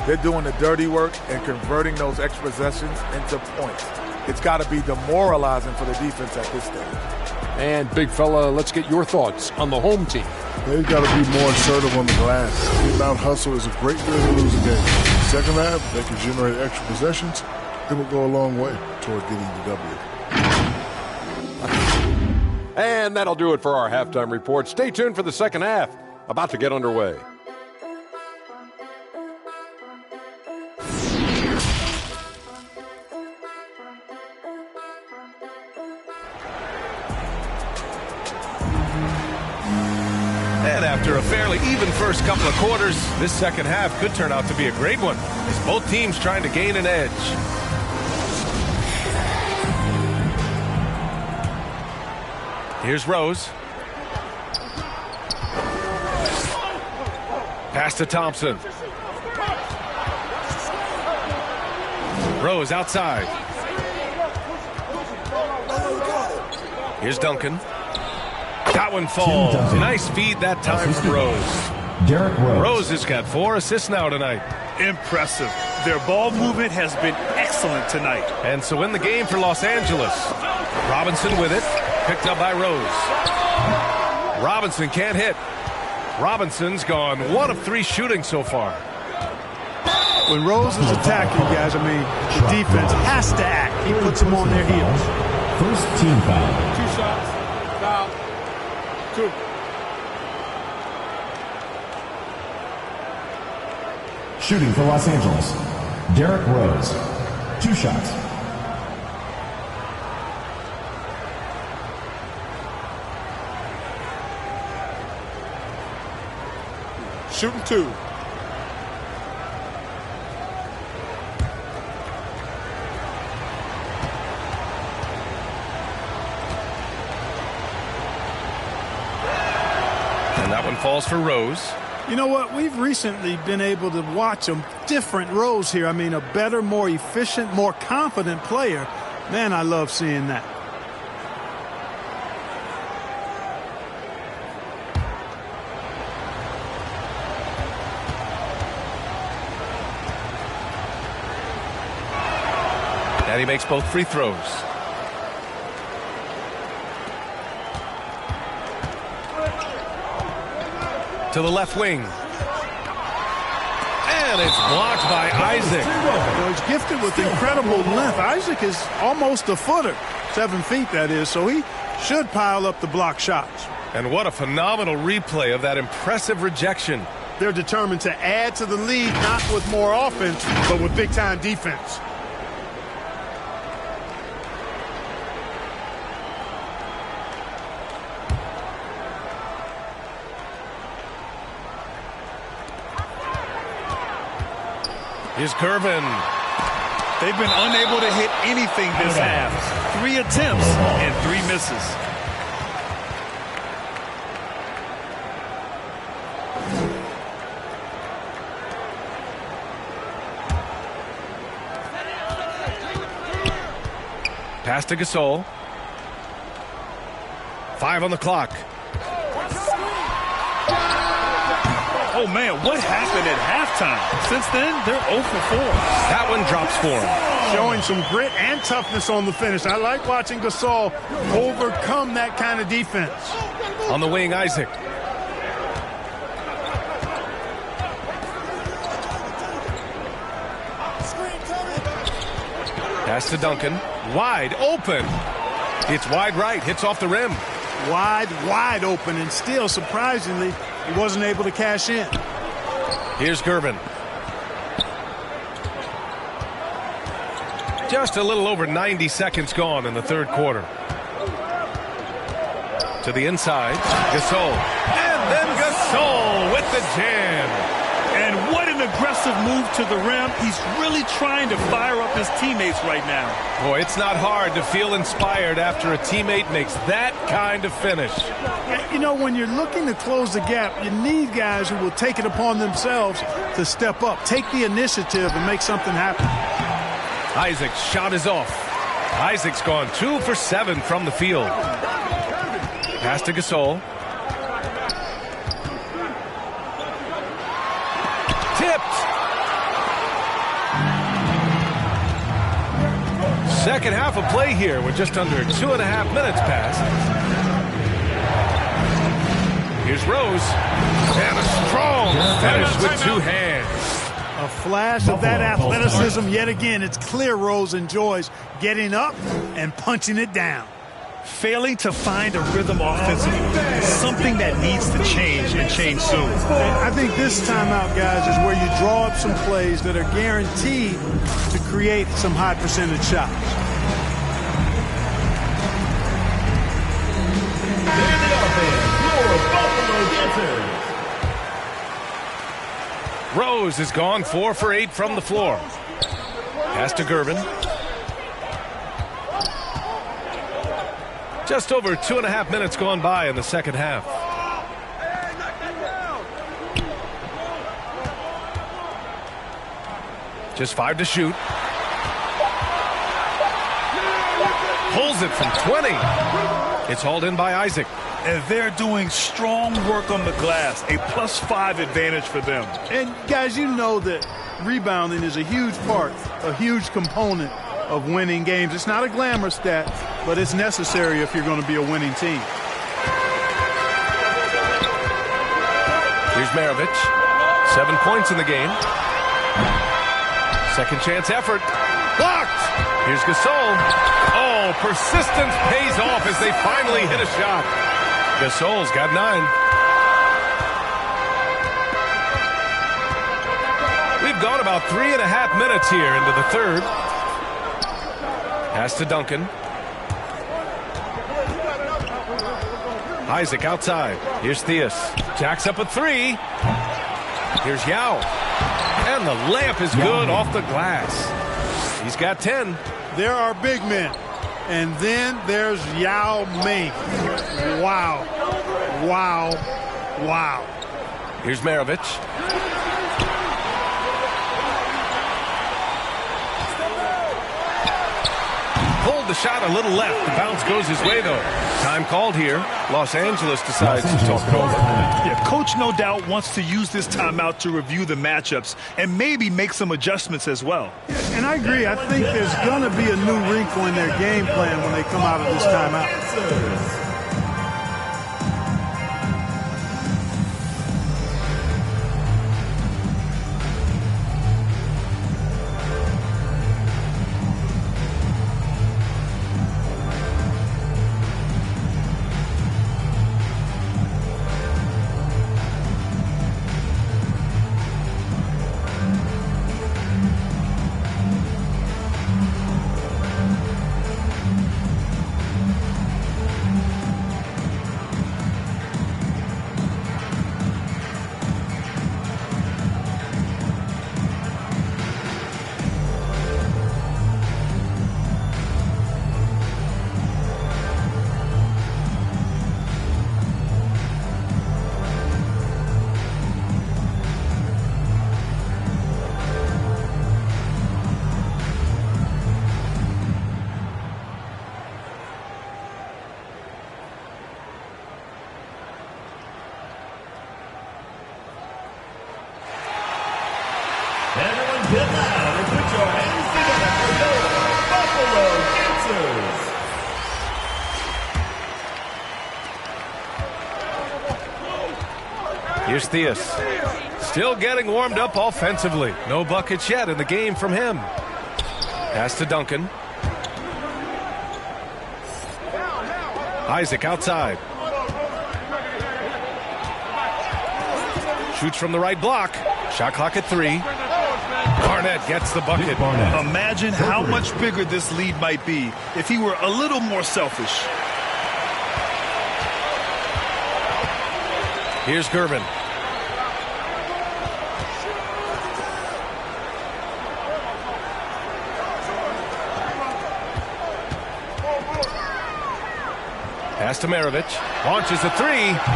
They're doing the dirty work and converting those extra possessions into points. It's got to be demoralizing for the defense at this stage. And, big fella, let's get your thoughts on the home team. They've got to be more assertive on the glass. Getting out hustle is a great way to lose a game. Second half, they can generate extra possessions. It will go a long way toward getting the W. And that'll do it for our halftime report. Stay tuned for the second half. About to get underway. And after a fairly even first couple of quarters, this second half could turn out to be a great one, as both teams trying to gain an edge. Here's Rose. Pass to Thompson. Rose outside. Here's Duncan. That one falls. Nice feed that time from Rose. Derrick Rose. Rose has got 4 assists now tonight. Impressive. Their ball movement has been excellent tonight. And so in the game for Los Angeles. Robinson with it. Picked up by Rose. Robinson can't hit. Robinson's gone 1 of 3 shooting so far. When Rose is attacking, guys, I mean, the defense has to act. He puts them on their heels. First team foul. 2 shots. Foul. 2. Shooting for Los Angeles. Derrick Rose. 2 shots. Shooting 2. And that one falls for Rose. You know what? We've recently been able to watch a different Rose here. I mean, a better, more efficient, more confident player. Man, I love seeing that. And he makes both free throws. to the left wing. And it's blocked by Isaac. Well, he's gifted with incredible length. Isaac is almost a footer, 7 feet that is, so he should pile up the block shots. And what a phenomenal replay of that impressive rejection. They're determined to add to the lead, not with more offense, but with big-time defense. Here's Gervin. They've been unable to hit anything this half. 3 attempts and 3 misses. Pass to Gasol. 5 on the clock. Oh, man, what happened at halftime? Since then, they're 0 for 4. That one drops for him. Showing some grit and toughness on the finish. I like watching Gasol overcome that kind of defense. On the wing, Isaac. Pass to Duncan. Wide open. It's wide right. Hits off the rim. Wide open, and still, surprisingly, he wasn't able to cash in. Here's Gervin. Just a little over 90 seconds gone in the third quarter. To the inside, Gasol. And then Gasol with the jam. And what an aggressive move to the rim. He's really trying to fire up his teammates right now. Boy, it's not hard to feel inspired after a teammate makes that kind of finish. You know, when you're looking to close the gap, you need guys who will take it upon themselves to step up, take the initiative, and make something happen. Isaac's shot is off. Isaac's gone 2 for 7 from the field. Pass to Gasol. Tipped. Second half of play here with just under 2.5 minutes passed. Here's Rose. And a strong finish with 2 hands. A flash of that athleticism yet again. It's clear Rose enjoys getting up and punching it down. Failing to find a rhythm offensively is something that needs to change and change soon. I think this timeout, guys, is where you draw up some plays that are guaranteed to create some high percentage shots. Rose is gone 4 for 8 from the floor. Pass to Gervin. Just over 2.5 minutes gone by in the second half. Just 5 to shoot. Pulls it from 20. It's hauled in by Isaac. And they're doing strong work on the glass. A +5 advantage for them. And, guys, you know that rebounding is a huge part, a huge component of winning games. It's not a glamour stat, but it's necessary if you're going to be a winning team. Here's Maravich. 7 points in the game. Second chance effort. Blocked. Here's Gasol. Oh, persistence pays off as they finally hit a shot. Gasol's got 9. We've gone about 3.5 minutes here into the third. Pass to Duncan. Isaac outside. Here's Theus. Jacks up a 3. Here's Yao. And the layup is good off the glass. He's got 10. There are big men. And then there's Yao Ming. Wow. Wow. Wow. Here's Maravich. Pulled the shot a little left. The bounce goes his way, though. Time called here. Los Angeles decides to talk it over. Yeah, coach no doubt wants to use this timeout to review the matchups and maybe make some adjustments as well. And I agree. I think there's going to be a new wrinkle in their game plan when they come out of this timeout. Here's Theus. Still getting warmed up offensively. No buckets yet in the game from him. Pass to Duncan. Isaac outside. Shoots from the right block. Shot clock at 3. Barnett gets the bucket. Imagine how much bigger this lead might be if he were a little more selfish. Here's Gervin. Pass to Maravich. Launches a 3.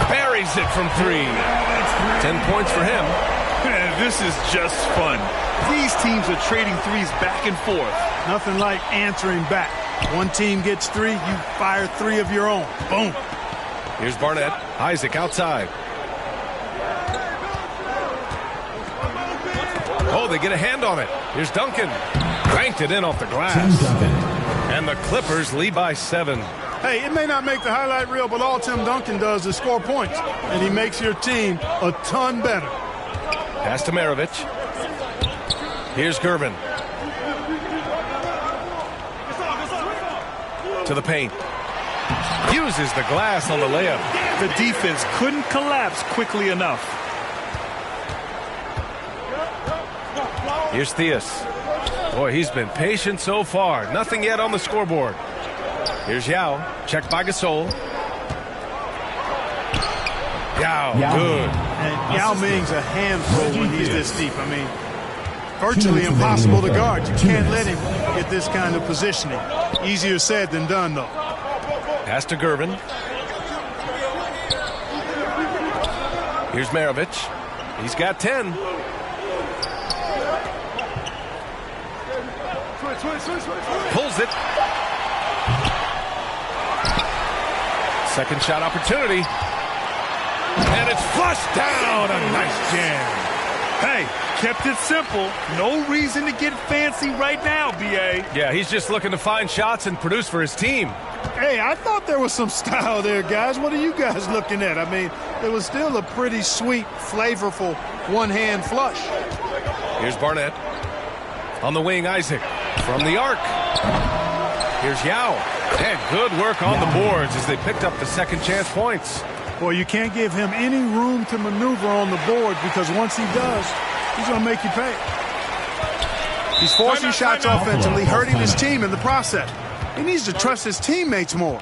Buries it from 3. 10 points for him. This is just fun. These teams are trading threes back and forth. Nothing like answering back. One team gets 3, you fire 3 of your own. Boom. Here's Barnett. Isaac outside. Oh, they get a hand on it. Here's Duncan. Cranked it in off the glass. And the Clippers lead by 7. Hey, it may not make the highlight reel, but all Tim Duncan does is score points. And he makes your team a ton better. Pass to Maravich. Here's Gervin. To the paint. Uses the glass on the layup. The defense couldn't collapse quickly enough. Here's Theus. Boy, he's been patient so far. Nothing yet on the scoreboard. Here's Yao. Checked by Gasol. Yao, good. And Yao Ming's a handful when he's this deep. I mean, virtually impossible to guard. You can't let him get this kind of positioning. Easier said than done, though. Pass to Gervin. Here's Maravich. He's got 10. Pulls it. Second shot opportunity. And it's flushed down. A nice jam. Hey, kept it simple. No reason to get fancy right now, B.A. Yeah, he's just looking to find shots and produce for his team. Hey, I thought there was some style there, guys. What are you guys looking at? I mean, it was still a pretty sweet, flavorful one-hand flush. Here's Barnett. On the wing, Isaac. From the arc. Here's Yao. And good work on the boards as they picked up the second chance points. Boy, you can't give him any room to maneuver on the board because once he does, he's going to make you pay. He's forcing shots offensively, hurting his team in the process. He needs to trust his teammates more.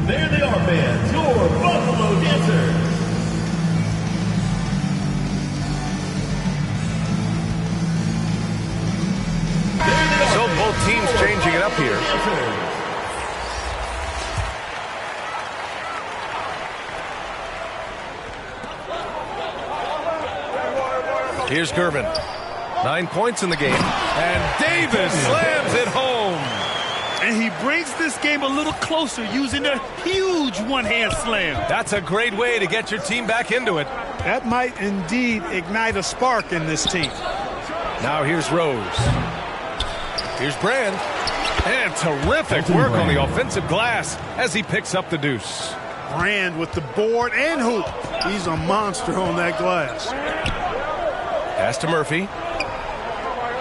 There they are, fans, your Buffalo Dancers. So both teams changing it up here. Here's Gervin. 9 points in the game. And Davis slams it home. And he brings this game a little closer using a huge one-hand slam. That's a great way to get your team back into it. That might indeed ignite a spark in this team. Now here's Rose. Here's Brand. And terrific work on the offensive glass as he picks up the deuce. Brand with the board and hoop. He's a monster on that glass. Pass to Murphy.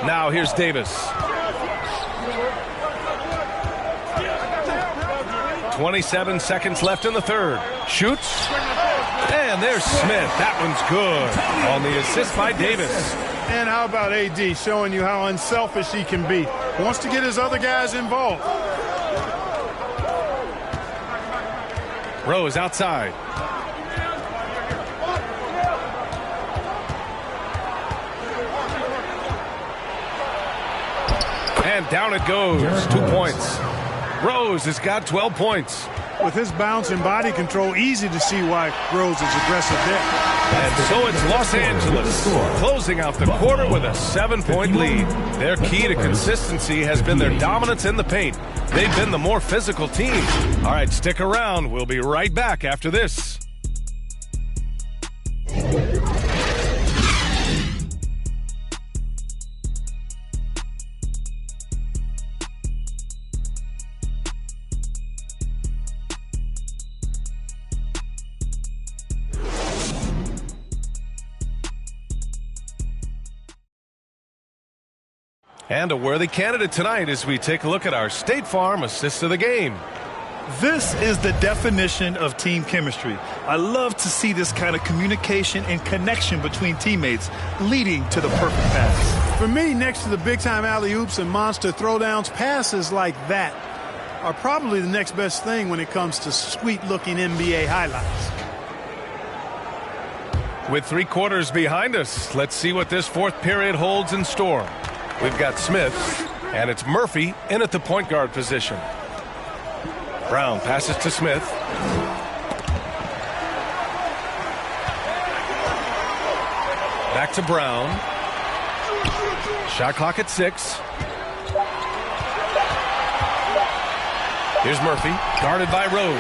Now here's Davis. 27 seconds left in the third. Shoots. And there's Smith. That one's good on the assist by Davis. And how about AD showing you how unselfish he can be? Wants to get his other guys involved. Rose outside. And down it goes. 2 points. Rose has got 12 points. With his bounce and body control, easy to see why Rose is aggressive there. And so it's Los Angeles closing out the quarter with a 7-point lead. Their key to consistency has been their dominance in the paint. They've been the more physical team. All right, stick around. We'll be right back after this. And a worthy candidate tonight as we take a look at our State Farm Assist of the Game. This is the definition of team chemistry. I love to see this kind of communication and connection between teammates leading to the perfect pass. For me, next to the big-time alley-oops and monster throwdowns, passes like that are probably the next best thing when it comes to sweet-looking NBA highlights. With 3 quarters behind us, let's see what this fourth period holds in store. We've got Smith, and it's Murphy in at the point guard position. Brown passes to Smith. Back to Brown. Shot clock at 6. Here's Murphy, guarded by Rose.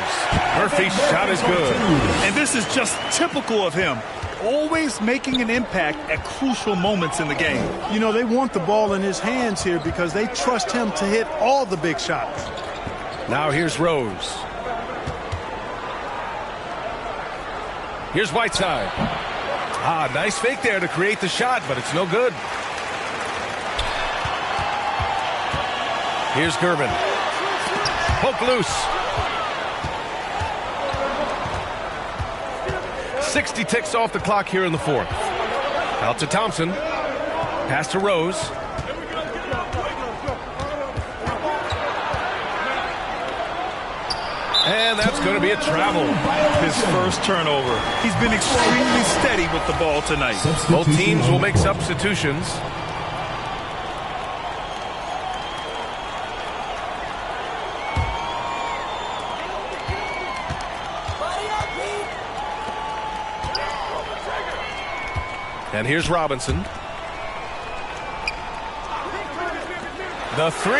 Murphy's shot is good. And this is just typical of him. Always making an impact at crucial moments in the game. You know, they want the ball in his hands here because they trust him to hit all the big shots. Now here's Rose. Here's Whiteside. Nice fake there to create the shot, but it's no good. Here's Gervin. Poke loose. 60 ticks off the clock here in the fourth. Out to Thompson. Pass to Rose. And that's going to be a travel. His first turnover. He's been extremely steady with the ball tonight. Both teams will make substitutions. And here's Robinson. The 3.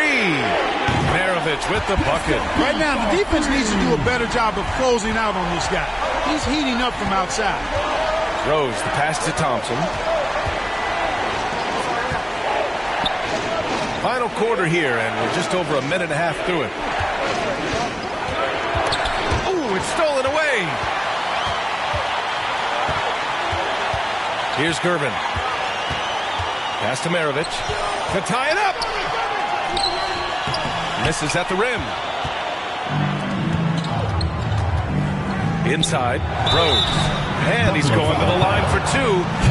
Maravich with the bucket. Right now, the defense needs to do a better job of closing out on this guy. He's heating up from outside. Rose, the pass to Thompson. Final quarter here, and we're just over a minute and a half through it. Ooh, it's stolen away. Here's Gervin. Pass to Maravich. To tie it up. Misses at the rim. Inside, Rose. And he's going to the line for 2.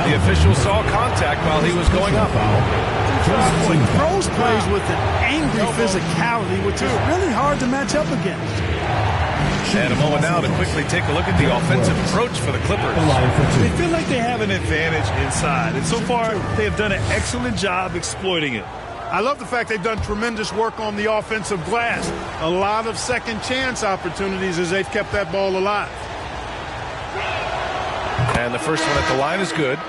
The official saw contact while he was going up. Rose plays with an angry physicality, which is really hard to match up against. And a moment now to quickly take a look at the offensive approach for the Clippers. They feel like they have an advantage inside, and so far they have done an excellent job exploiting it. I love the fact they've done tremendous work on the offensive glass. A lot of second chance opportunities as they've kept that ball alive. And the first one at the line is good.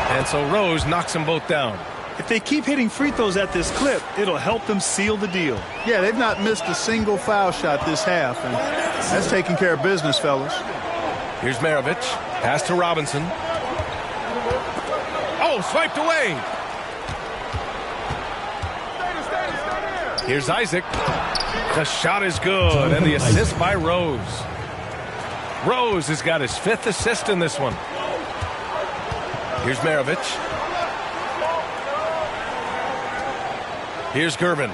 And so Rose knocks them both down. If they keep hitting free throws at this clip, it'll help them seal the deal. Yeah, they've not missed a single foul shot this half, and that's taking care of business, fellas. Here's Maravich. Pass to Robinson. Oh, swiped away. Here's Isaac. The shot is good, and the assist by Rose. Rose has got his 5th assist in this one. Here's Maravich. Here's Gervin.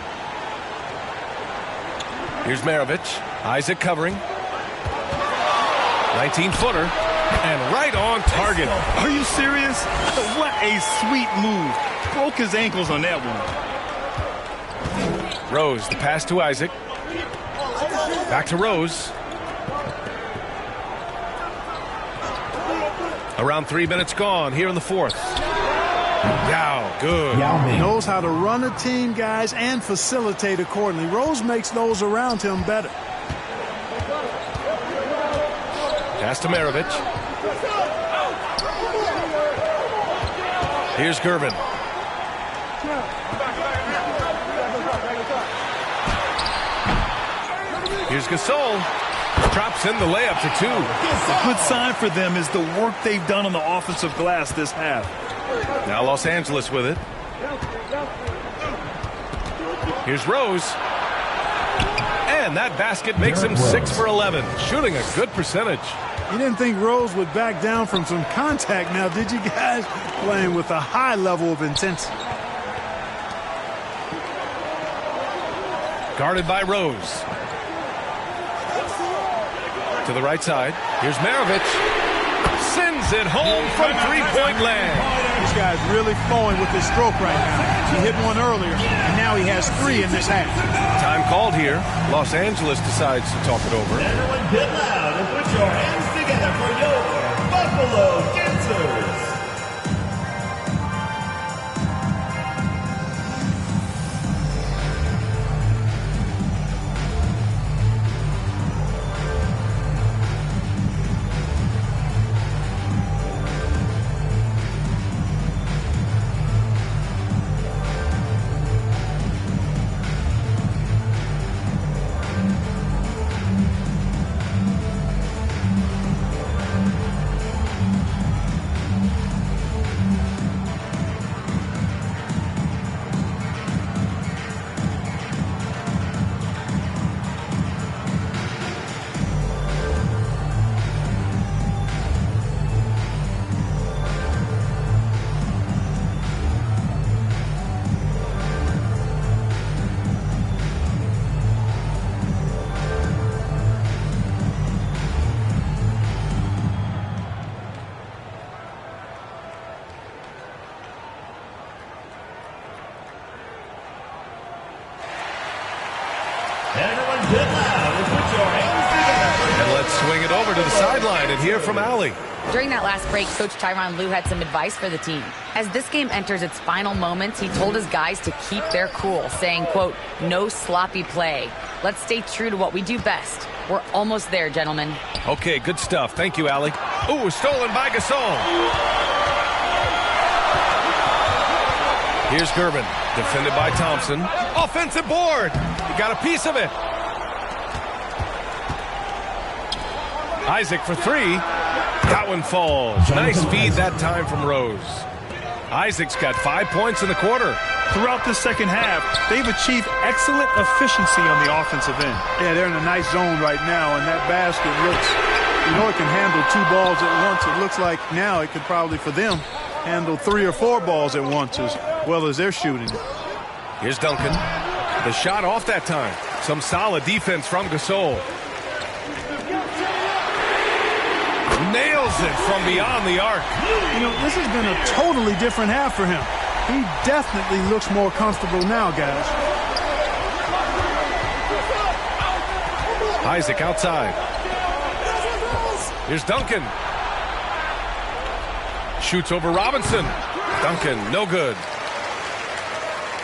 Here's Maravich. Isaac covering. 19-footer. And right on target. Are you serious? What a sweet move. Broke his ankles on that one. Rose, the pass to Isaac. Back to Rose. Around 3 minutes gone here in the fourth. Yao, good. Knows how to run a team, guys, and facilitate accordingly. Rose makes those around him better. Pass to Maravich. Here's Gervin. Here's Gasol. Drops in the layup for 2. A good sign for them is the work they've done on the offensive glass this half. Now Los Angeles with it. Here's Rose. And that basket makes him 6 for 11. Shooting a good percentage. You didn't think Rose would back down from some contact now, did you guys? Playing with a high level of intensity. Guarded by Rose. To the right side. Here's Maravich. Sends it home from three-point land. This guy's really flowing with his stroke right now. He hit one earlier, and now he has 3 in this half. Time called here. Los Angeles decides to talk it over. Everyone get loud and put your hands together for your Buffalo Ginzers. And let's swing it over to the sideline and hear from Allie. During that last break, Coach Tyronn Lue had some advice for the team. As this game enters its final moments, he told his guys to keep their cool, saying, quote, no sloppy play. Let's stay true to what we do best. We're almost there, gentlemen. Okay, good stuff. Thank you, Allie. Ooh, stolen by Gasol. Here's Gervin, defended by Thompson. Offensive board. He got a piece of it. Isaac for 3. That one falls. Nice feed that time from Rose. Isaac's got 5 points in the quarter. Throughout the second half, they've achieved excellent efficiency on the offensive end. Yeah, they're in a nice zone right now, and that basket looks, you know, it can handle 2 balls at once. It looks like now it could probably, for them, handle 3 or 4 balls at once as well as they're shooting. Here's Duncan. The shot off that time. Some solid defense from Gasol. Nails it from beyond the arc. You know, this has been a totally different half for him. He definitely looks more comfortable now, guys. Isaac outside. Here's Duncan. Shoots over Robinson. Duncan, no good.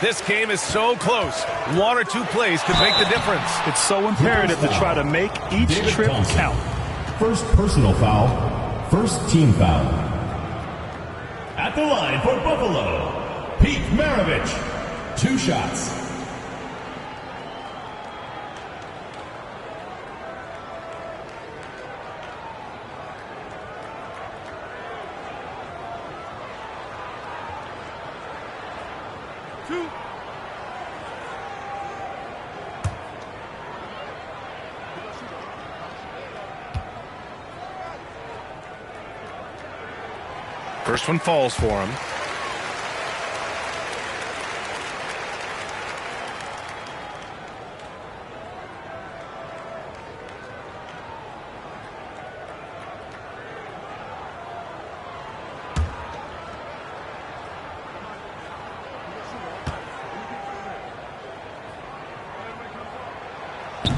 This game is so close. 1 or 2 plays could make the difference. It's so imperative to try to make each trip count. First personal foul, first team foul. At the line for Buffalo, Pete Maravich. 2 shots. First one falls for him.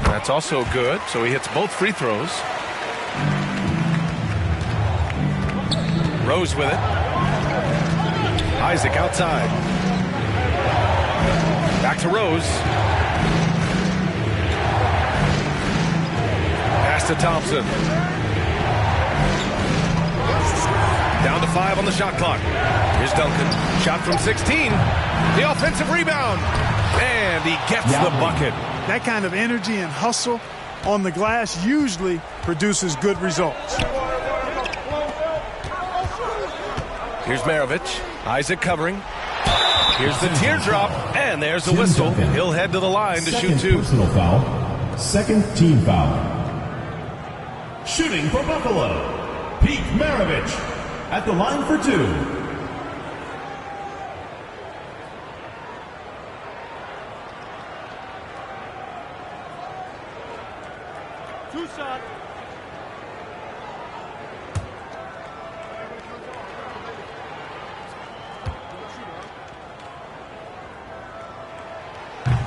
That's also good, so he hits both free throws. Rose with it. Isaac outside. Back to Rose. Pass to Thompson. Down to 5 on the shot clock. Here's Duncan. Shot from 16. The offensive rebound. And he gets the bucket. That kind of energy and hustle on the glass usually produces good results. Here's Maravich. Isaac covering. Here's the teardrop, and there's the whistle. He'll head to the line to shoot 2. Personal foul. Second team foul. Shooting for Buffalo, Pete Maravich at the line for 2. Two shots.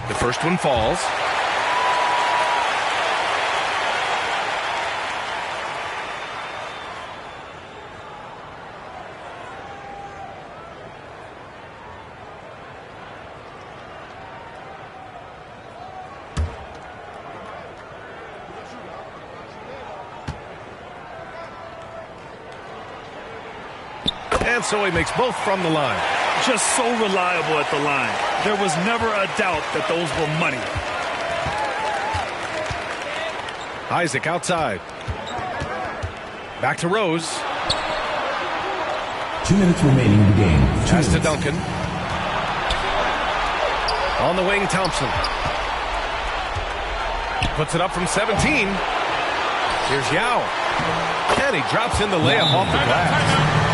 The first one falls. And so he makes both from the line. Just so reliable at the line. There was never a doubt that those were money. Isaac outside. Back to Rose. 2 minutes remaining in the game. Pass to Duncan. On the wing, Thompson. Puts it up from 17. Here's Yao. And he drops in the layup off the glass.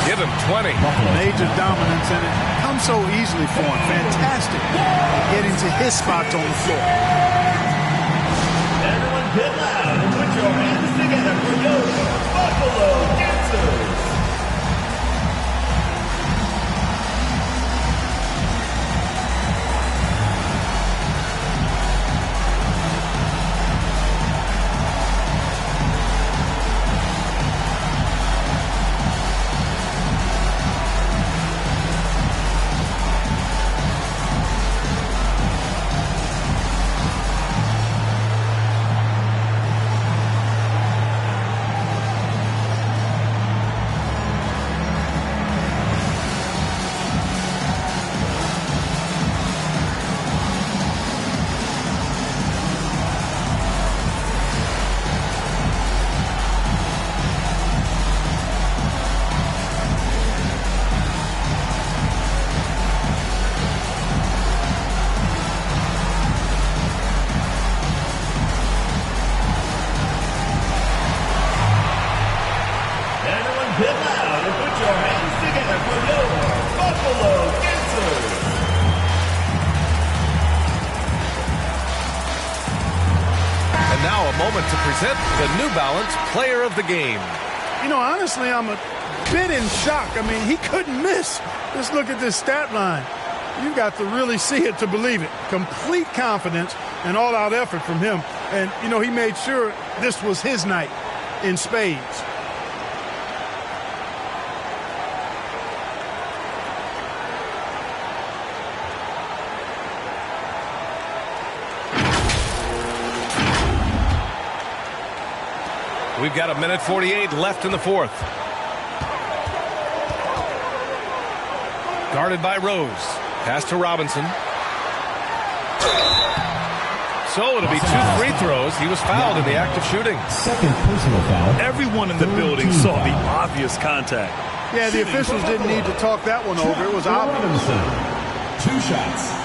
Give him 20. Major dominance, and it comes so easily for him. Fantastic at getting to his spots on the floor. Everyone get loud and put your hands together for your Buffalo Dancers. To present the New Balance Player of the Game. You know, honestly, I'm a bit in shock. I mean, he couldn't miss. Just look at this stat line. You've got to really see it to believe it. Complete confidence and all-out effort from him. And, you know, he made sure this was his night in spades. We've got 1:48 left in the fourth. Guarded by Rose. Pass to Robinson. So it'll be 2 free throws. He was fouled in the act of shooting. Second personal foul. Everyone in the building saw the obvious contact. Yeah, the officials didn't need to talk that one over. It was obvious. 2 shots.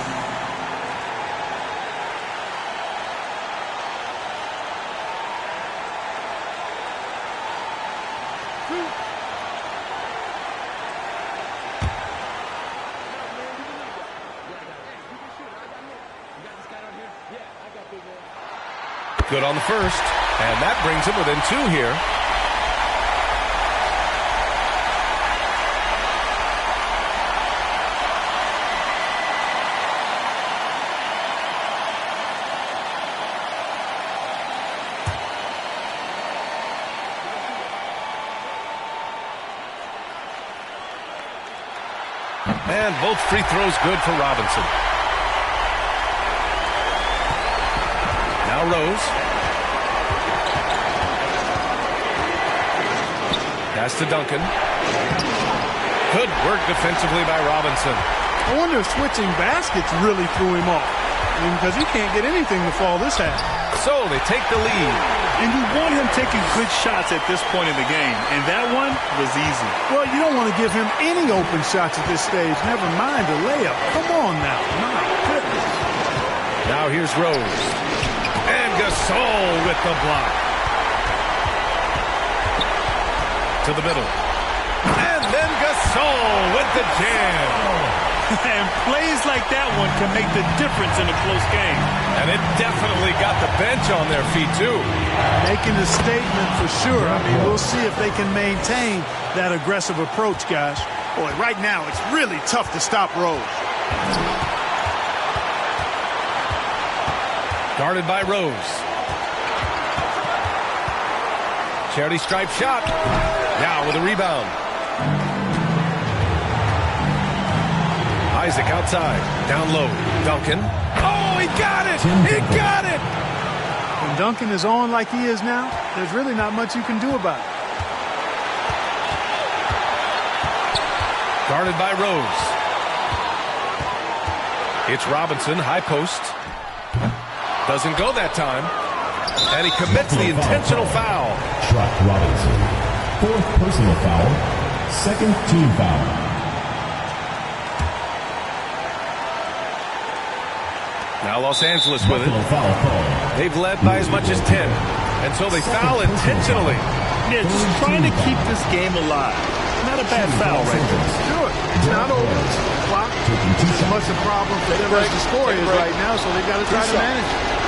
Good on the first, and that brings him within 2 here. And both free throws good for Robinson. Now Rose. Pass to Duncan. Good work defensively by Robinson. I wonder if switching baskets really threw him off. I mean, because he can't get anything to fall this half. So they take the lead. And you want him taking good shots at this point in the game, and that one was easy. Well, you don't want to give him any open shots at this stage, never mind a layup. Come on now. My goodness. Now here's Rose. And Gasol with the block. To the middle. And then Gasol with the jam. And plays like that one can make the difference in a close game. And it definitely got the bench on their feet, too. Making a statement for sure. I mean, we'll see if they can maintain that aggressive approach, guys. Boy, right now it's really tough to stop Rose. Guarded by Rose. Charity stripe shot. Now with a rebound. Isaac outside. Down low. Duncan. Oh, he got it! He got it! When Duncan is on like he is now, there's really not much you can do about it. Guarded by Rose. It's Robinson, high post. Doesn't go that time. And he commits the intentional foul. Shot Robinson. 4th personal foul. 2nd team foul. Now Los Angeles with it. They've led by as much as 10. And so they foul intentionally. Yeah, just trying to keep this game alive. Not a bad foul right there. Sure. It's not over. Clock. As much a problem for them as the score is right now, so they've got to try to manage it.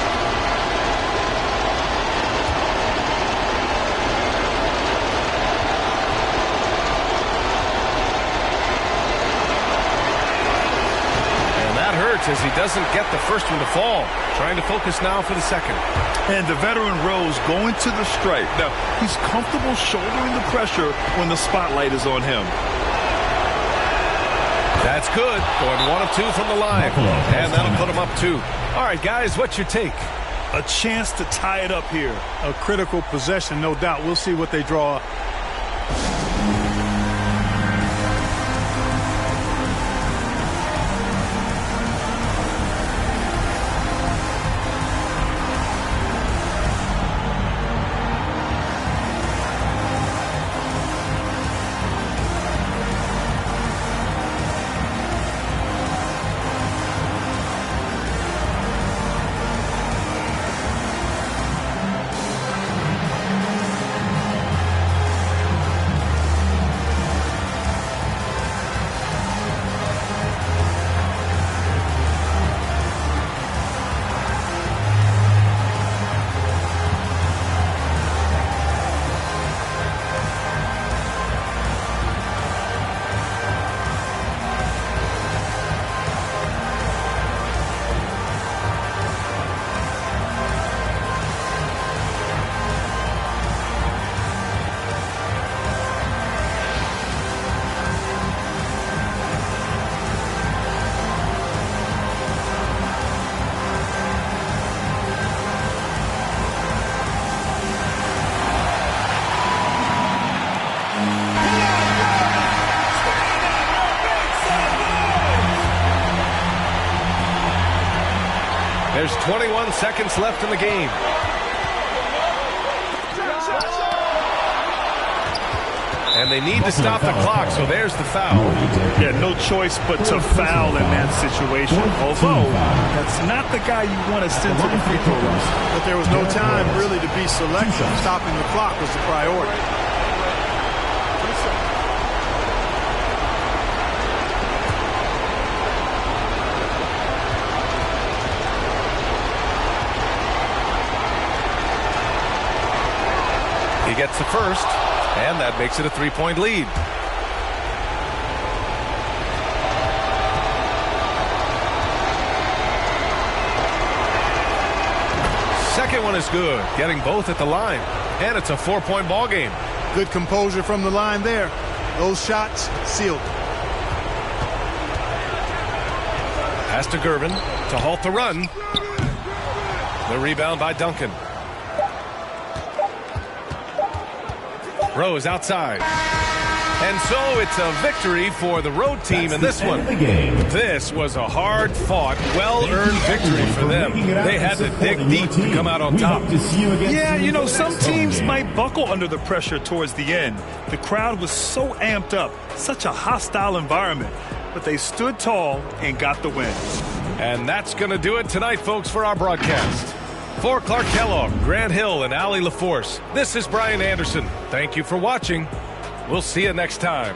As he doesn't get the first one to fall. Trying to focus now for the second. And the veteran Rose going to the stripe. Now, he's comfortable shouldering the pressure when the spotlight is on him. That's good. Going 1 of 2 from the line. And that'll put him up 2. All right, guys, what's your take? A chance to tie it up here. A critical possession, no doubt. We'll see what they draw up. There's 21 seconds left in the game. And they need to stop the clock, so there's the foul. Yeah, no choice but to foul in that situation. Although, that's not the guy you want to send to the free throw line. But there was no time really to be selective. Stopping the clock was the priority. He gets the first, and that makes it a 3-point lead. Second one is good, getting both at the line, and it's a 4-point ball game. Good composure from the line there. Those shots sealed. Pass to Gervin to halt the run. The rebound by Duncan. Rose outside. And so it's a victory for the road team in this one. This was a hard-fought, well-earned victory for them. They had to dig deep to come out on top. Yeah, you know, some teams might buckle under the pressure towards the end. The crowd was so amped up, such a hostile environment. But they stood tall and got the win. And that's going to do it tonight, folks, for our broadcast. For Clark Kellogg, Grant Hill, and Allie LaForce, this is Brian Anderson. Thank you for watching. We'll see you next time.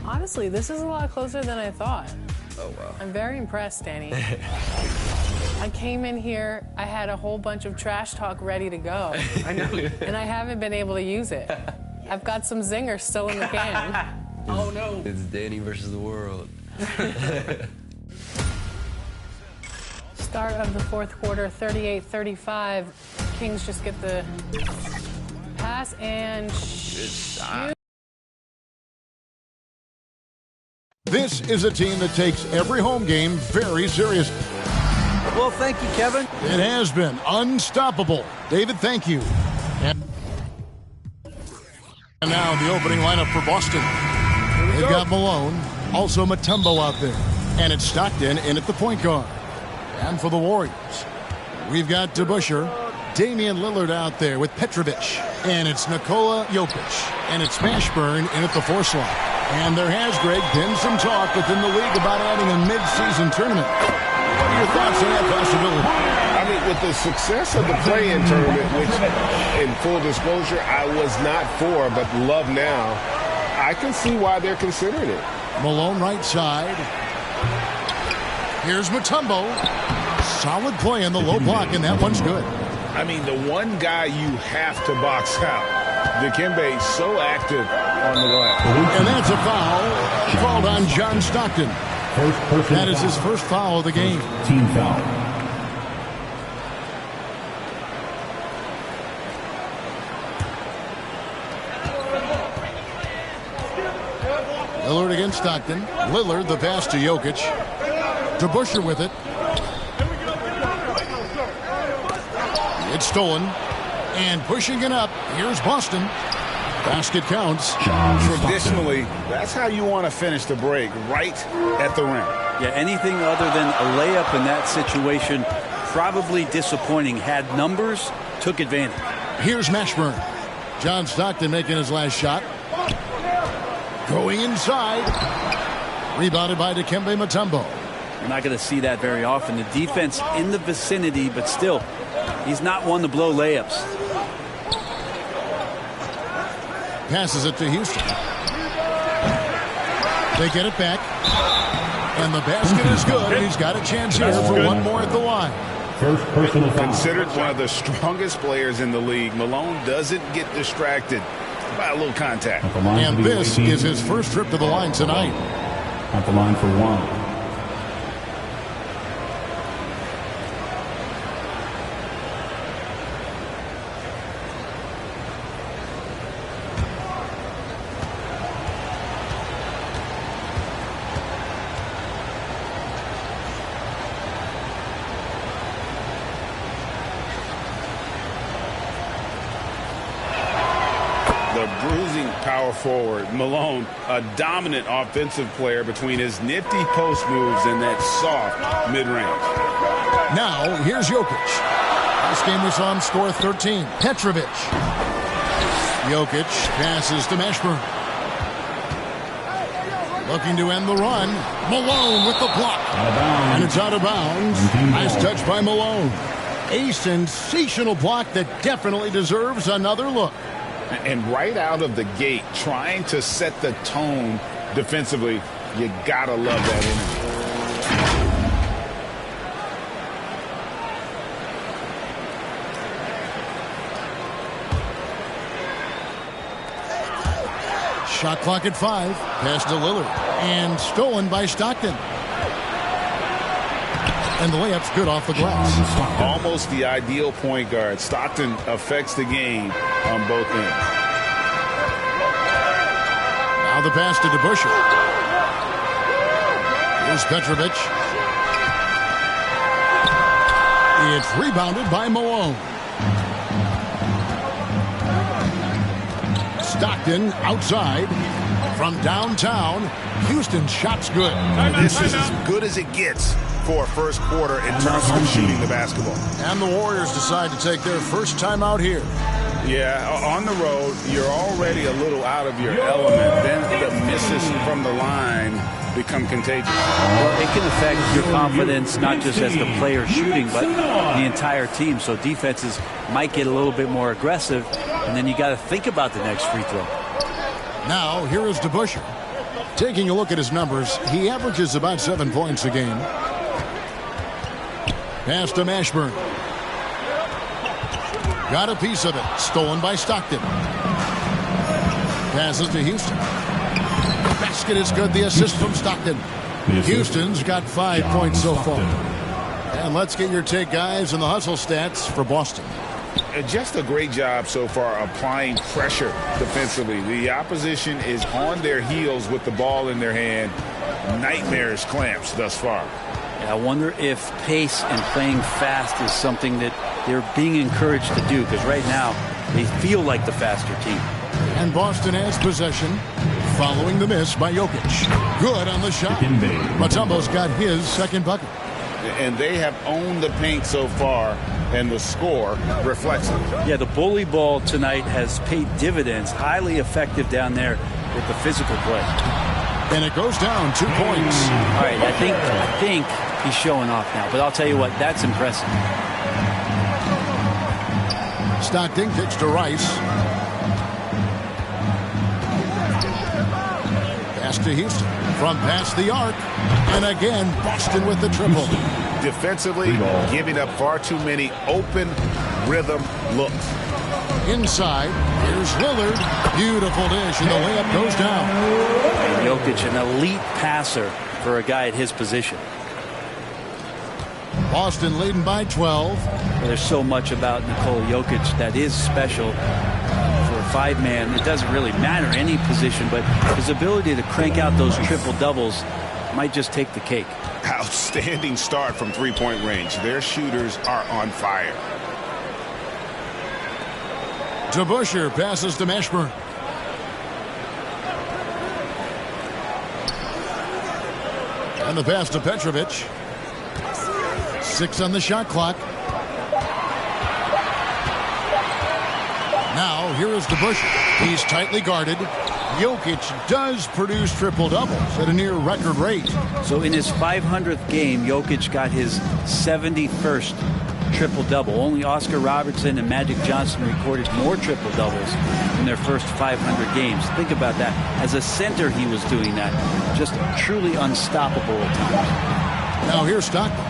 Honestly, this is a lot closer than I thought. Oh, wow. I'm very impressed, Danny. I came in here, I had a whole bunch of trash talk ready to go. I know. And I haven't been able to use it. I've got some zingers still in the can. Oh, no. It's Danny versus the world. Start of the fourth quarter, 38-35. Kings just get the pass and shoot. This is a team that takes every home game very seriously. Well, thank you, Kevin. It has been unstoppable. David, thank you. And now the opening lineup for Boston. They've got Malone, also Mutombo out there. And it's Stockton in at the point guard. And for the Warriors, we've got DeBusschere, Damian Lillard out there with Petrovic. And it's Nikola Jokic. And it's Mashburn in at the 4 slot. And there has, Greg, been some talk within the league about adding a mid-season tournament. What are your thoughts on that possibility? I mean, with the success of the play-in tournament, which, in full disclosure, I was not for, but love now, I can see why they're considering it. Malone right side. Here's Mutombo. Solid play in the low block, and that one's good. I mean, the one guy you have to box out. Dikembe so active on the glass. And that's a foul called on John Stockton. That is his first foul of the game. Team foul. Lillard against Stockton. Lillard, the pass to Jokic. DeBusschere with it. It's stolen. And pushing it up, here's Boston. Basket counts. Traditionally, that's how you want to finish the break, right at the rim. Yeah, anything other than a layup in that situation, probably disappointing. Had numbers, took advantage. Here's Mashburn. John Stockton making his last shot. Going inside. Rebounded by Dikembe Mutombo. You're not going to see that very often. The defense in the vicinity, but still, he's not one to blow layups. Passes it to Houston. They get it back. And the basket is good. And he's got a chance here for one more at the line. First personal foul. Considered one of the strongest players in the league, Malone doesn't get distracted by a little contact. And this is his first trip to the line tonight. At the line for one. Forward. Malone, a dominant offensive player between his nifty post moves and that soft mid-range. Now, here's Jokic. Last game we saw him score 13. Petrovic. Jokic passes to Mashburn. Looking to end the run. Malone with the block. And it's out of bounds. Nice touch by Malone. A sensational block that definitely deserves another look. And right out of the gate, trying to set the tone defensively, you gotta love that energy. Shot clock at 5. Pass to Lillard. And stolen by Stockton. And the layup's good off the glass. Almost the ideal point guard. Stockton affects the game on both ends. Now the pass to DeBusschere. Here's Petrovic. It's rebounded by Malone. Stockton outside from downtown. Houston's shot's good. This is as good as it gets for a first quarter in terms of shooting the basketball. And the Warriors decide to take their first time out here. Yeah, on the road, you're already a little out of your element. Then the misses from the line become contagious. Well, it can affect your confidence, not just as the player shooting, but the entire team. So defenses might get a little bit more aggressive, and then you got to think about the next free throw. Now, here is DeBusschere. Taking a look at his numbers, he averages about 7 points a game. Pass to Mashburn. Got a piece of it. Stolen by Stockton. Passes to Houston. The basket is good. The assist from Stockton. Houston's got 5 points so far. And let's get your take, guys, on the hustle stats for Boston. Just a great job so far applying pressure defensively. The opposition is on their heels with the ball in their hand. Nightmarish clamps thus far. I wonder if pace and playing fast is something that they're being encouraged to do, because right now they feel like the faster team. And Boston has possession following the miss by Jokic. Good on the shot. Mutombo's got his second bucket. And they have owned the paint so far, and the score reflects it. Yeah, the bully ball tonight has paid dividends. Highly effective down there with the physical play. And it goes down 2 points. All right, I think he's showing off now, but I'll tell you what, that's impressive. Stockton kicks to Rice. Pass to Houston from past the arc. And again, Boston with the triple. Defensively, giving up far too many open rhythm looks. Inside, here's Lillard. Beautiful dish, and the layup goes down. And Jokic, an elite passer for a guy at his position. Boston leading by 12. There's so much about Nikola Jokic that is special. For a five-man, it doesn't really matter any position, but his ability to crank out those triple-doubles might just take the cake. Outstanding start from three-point range. Their shooters are on fire. DeBusschere passes to Mashburn. And the pass to Petrovic. 6 on the shot clock. Now, here is DeBusschere. He's tightly guarded. Jokic does produce triple-doubles at a near-record rate. So in his 500th game, Jokic got his 71st triple-double. Only Oscar Robertson and Magic Johnson recorded more triple-doubles in their first 500 games. Think about that. As a center, he was doing that. Just truly unstoppable at times. Now here's Stockton.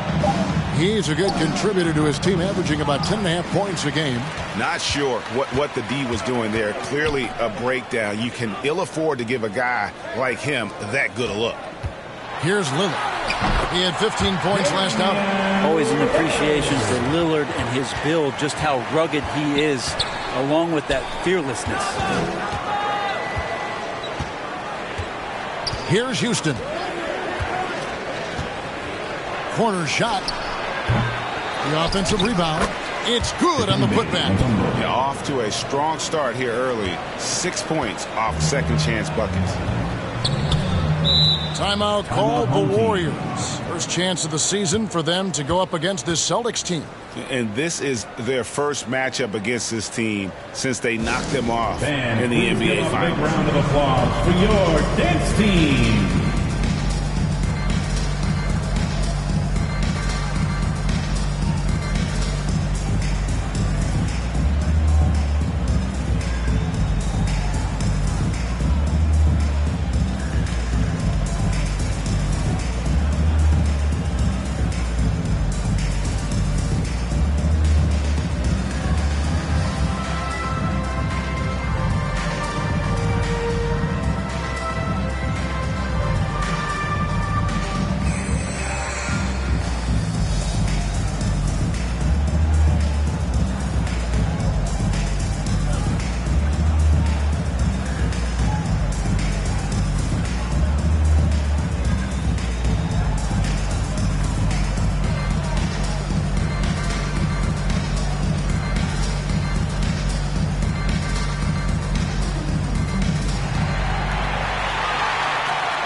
He's a good contributor to his team, averaging about 10.5 points a game. Not sure what the D was doing there. Clearly a breakdown. You can ill afford to give a guy like him that good a look. Here's Lillard. He had 15 points last outing. Always an appreciation for Lillard and his build, just how rugged he is, along with that fearlessness. Here's Houston. Corner shot. The offensive rebound. It's good on the putback. Yeah, off to a strong start here early. 6 points off second chance buckets. Timeout called the Warriors. First chance of the season for them to go up against this Celtics team. And this is their first matchup against this team since they knocked them off in the NBA Finals. A big round of applause for your dance team.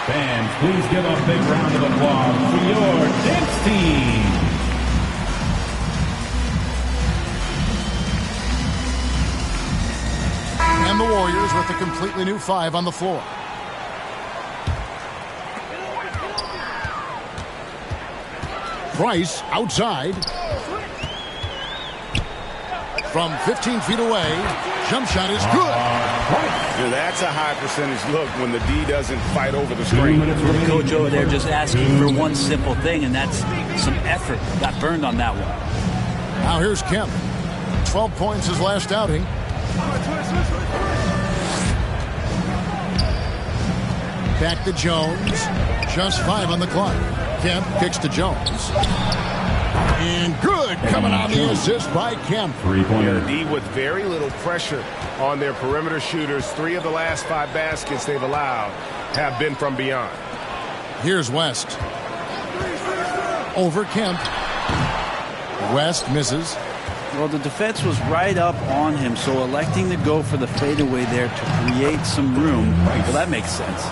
Fans, please give a big round of applause for your dance team. And the Warriors with a completely new 5 on the floor. Price outside. From 15 feet away. Jump shot is good. Yeah, that's a high percentage look when the D doesn't fight over the screen. The coach over there just asking for one simple thing, and that's some effort. Got burned on that one. Now here's Kemp. 12 points his last outing. Back to Jones. Just 5 on the clock. Kemp kicks to Jones. And good coming on the assist by Kemp. The D with very little pressure on their perimeter shooters. 3 of the last 5 baskets they've allowed have been from beyond. Here's West. Over Kemp. West misses. Well, the defense was right up on him, so electing to go for the fadeaway there to create some room, well, that makes sense.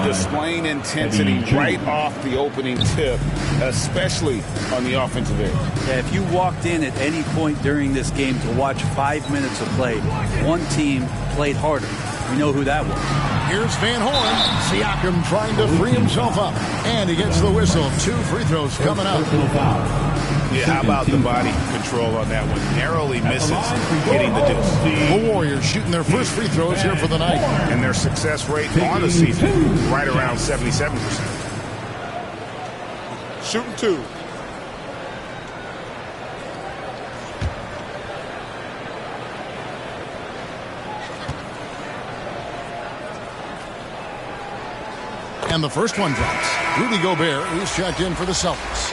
Displaying intensity right off the opening tip, especially on the offensive end. Yeah, if you walked in at any point during this game to watch 5 minutes of play, one team played harder. We know who that was. Here's Van Horn. Siakam trying to free himself up. And he gets the whistle. 2 free throws coming up. Yeah, how about the body control on that one? Narrowly misses hitting the deuce. The Warriors shooting their first free throws here for the night. And their success rate on the season, right around 77%. Shooting 2. And the first one drops. Rudy Gobert, who's checked in for the Celtics.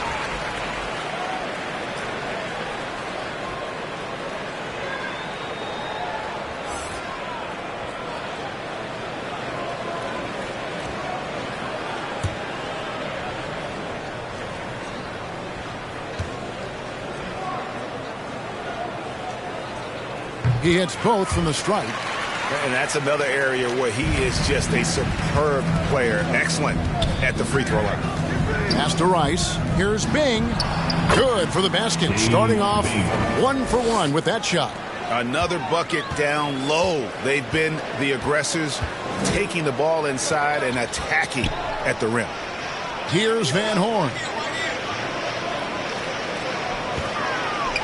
He hits both from the stripe. And that's another area where he is just a superb player. Excellent at the free throw line. Pass to Rice. Here's Bing. Good for the basket. Starting off 1 for 1 with that shot. Another bucket down low. They've been the aggressors, taking the ball inside and attacking at the rim. Here's Van Horn.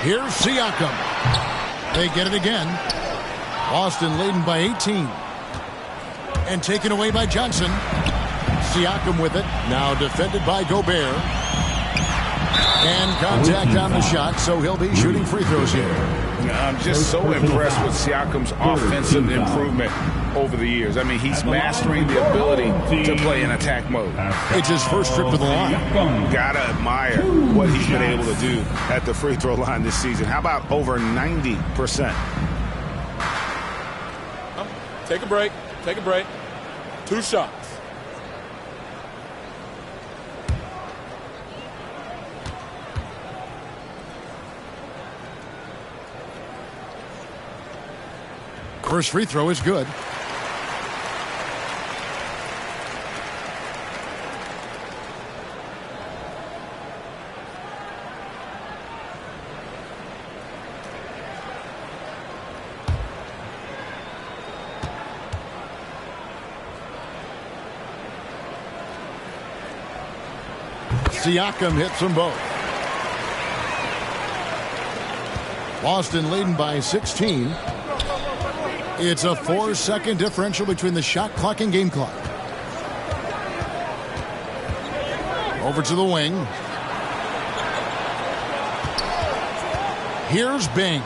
Here's Siakam. They get it again. Boston leading by 18. And taken away by Johnson. Siakam with it. Now defended by Gobert. And contact on the shot, so he'll be shooting free throws here. I'm just so impressed with Siakam's offensive improvement over the years. I mean, he's mastering the ability to play in attack mode. It's his first trip to the line. Gotta admire what he's been able to do at the free throw line this season. How about over 90%? Take a break. Take a break. 2 shots. First free throw is good. Siakam hits them both. Boston leading by 16. It's a 4-second differential between the shot clock and game clock. Over to the wing. Here's Bing.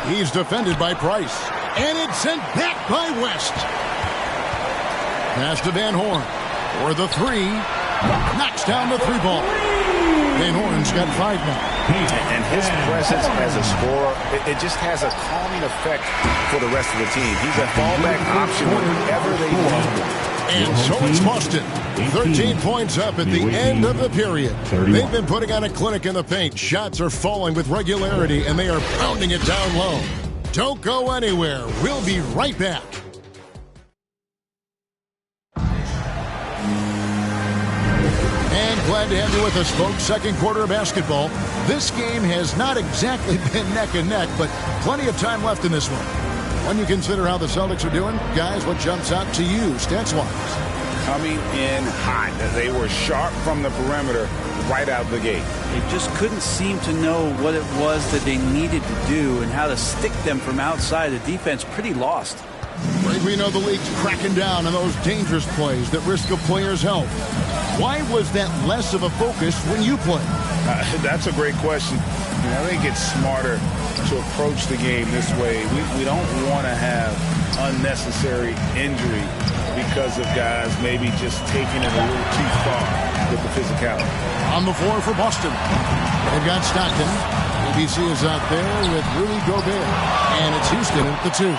He's defended by Price. And it's sent back by West. Pass to Van Horn. For the three. Knocks down the three ball. Van Horn's got 5 now. And his presence as a scorer, it just has a calming effect for the rest of the team. He's a fallback option whenever they need him. And so it's Boston. 13 points up at the end of the period. They've been putting on a clinic in the paint. Shots are falling with regularity, and they are pounding it down low. Don't go anywhere. We'll be right back. And glad to have you with us, folks. Second quarter of basketball. This game has not exactly been neck and neck, but plenty of time left in this one. When you consider how the Celtics are doing, guys, what jumps out to you, stats-wise? Coming in hot. They were sharp from the perimeter right out the gate. They just couldn't seem to know what it was that they needed to do and how to stick them from outside. The defense pretty lost. We know the league's cracking down on those dangerous plays that risk a player's health. Why was that less of a focus when you played? That's a great question. I think it's smarter to approach the game this way. We don't want to have unnecessary injury because of guys maybe just taking it a little too far with the physicality. On the floor for Boston, they've got Stockton. ABC is out there with Rudy Gobert. And it's Houston at the 2. And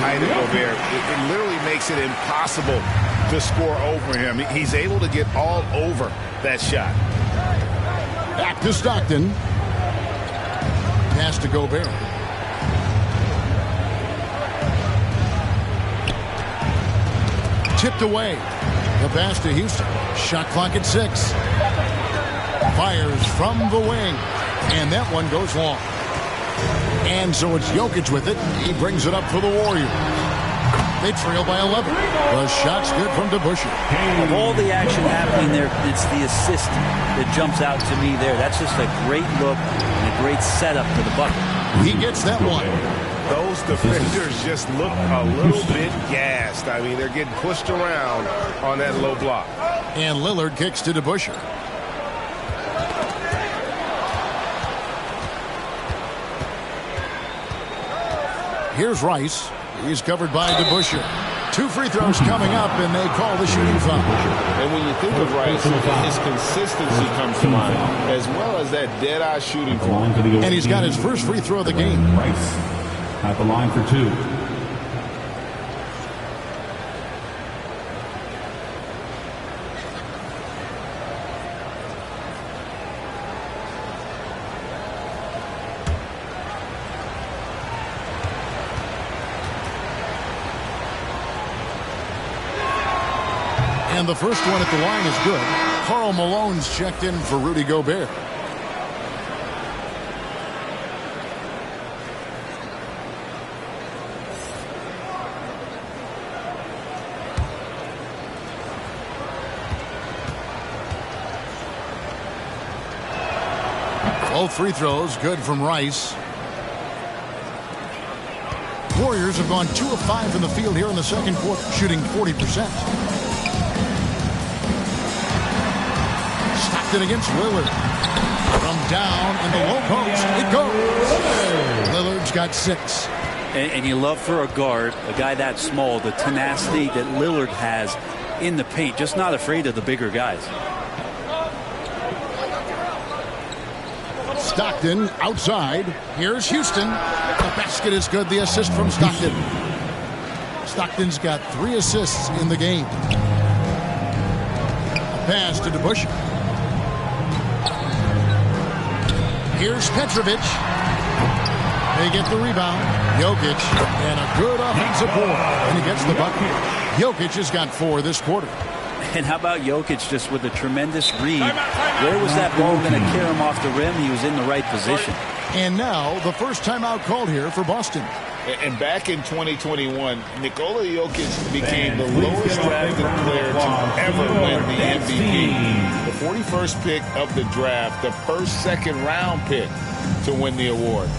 height of Gobert, it literally makes it impossible to score over him. He's able to get all over that shot. Back to Stockton. Pass to Gobert. Tipped away. The pass to Houston. Shot clock at 6. Fires from the wing. And that one goes long. And so it's Jokic with it. He brings it up for the Warriors. They trail by 11. The shot's good from DeBusschere. Of all the action happening there, it's the assist that jumps out to me there. That's just a great look and a great setup for the bucket. He gets that one. Those defenders just look a little bit gassed. I mean, they're getting pushed around on that low block. And Lillard kicks to DeBusschere. Here's Rice. He's covered by DeBusschere. 2 free throws coming up, and they call the shooting foul. And when you think of Rice, his consistency comes to mind, as well as that dead-eye shooting form. And he's got his first free throw of the game. Rice at the line for 2. And the first one at the line is good. Karl Malone's checked in for Rudy Gobert. Both free throws good from Rice. Warriors have gone 2 of 5 in the field here in the second quarter, shooting 40%. Stockton against Lillard. From down in the low post, it goes. Lillard's got 6. And you love for a guard, a guy that small, the tenacity that Lillard has in the paint, just not afraid of the bigger guys. Stockton outside. Here's Houston. The basket is good. The assist from Stockton. Stockton's got 3 assists in the game. A pass to DeBusschere. Here's Petrovic. They get the rebound. Jokic. And a good offensive board. And he gets the bucket. Jokic has got 4 this quarter. And how about Jokic just with a tremendous read? Where was that ball going to carry him off the rim? He was in the right position. And now the first timeout called here for Boston. And back in 2021, Nikola Jokic became the lowest drafted player to ever win the MVP. The 41st pick of the draft, the first second-round pick to win the award.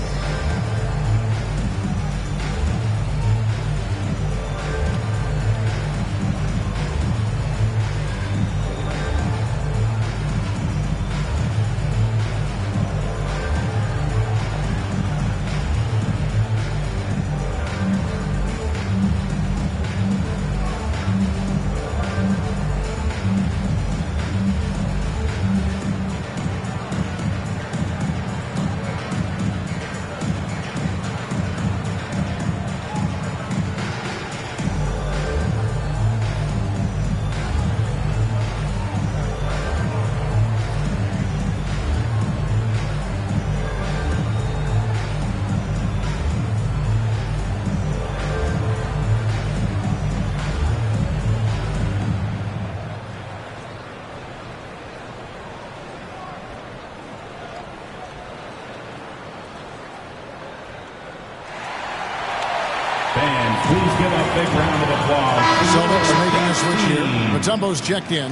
Please give a big round of applause. Celtics making a switch here. Mutombo's checked in.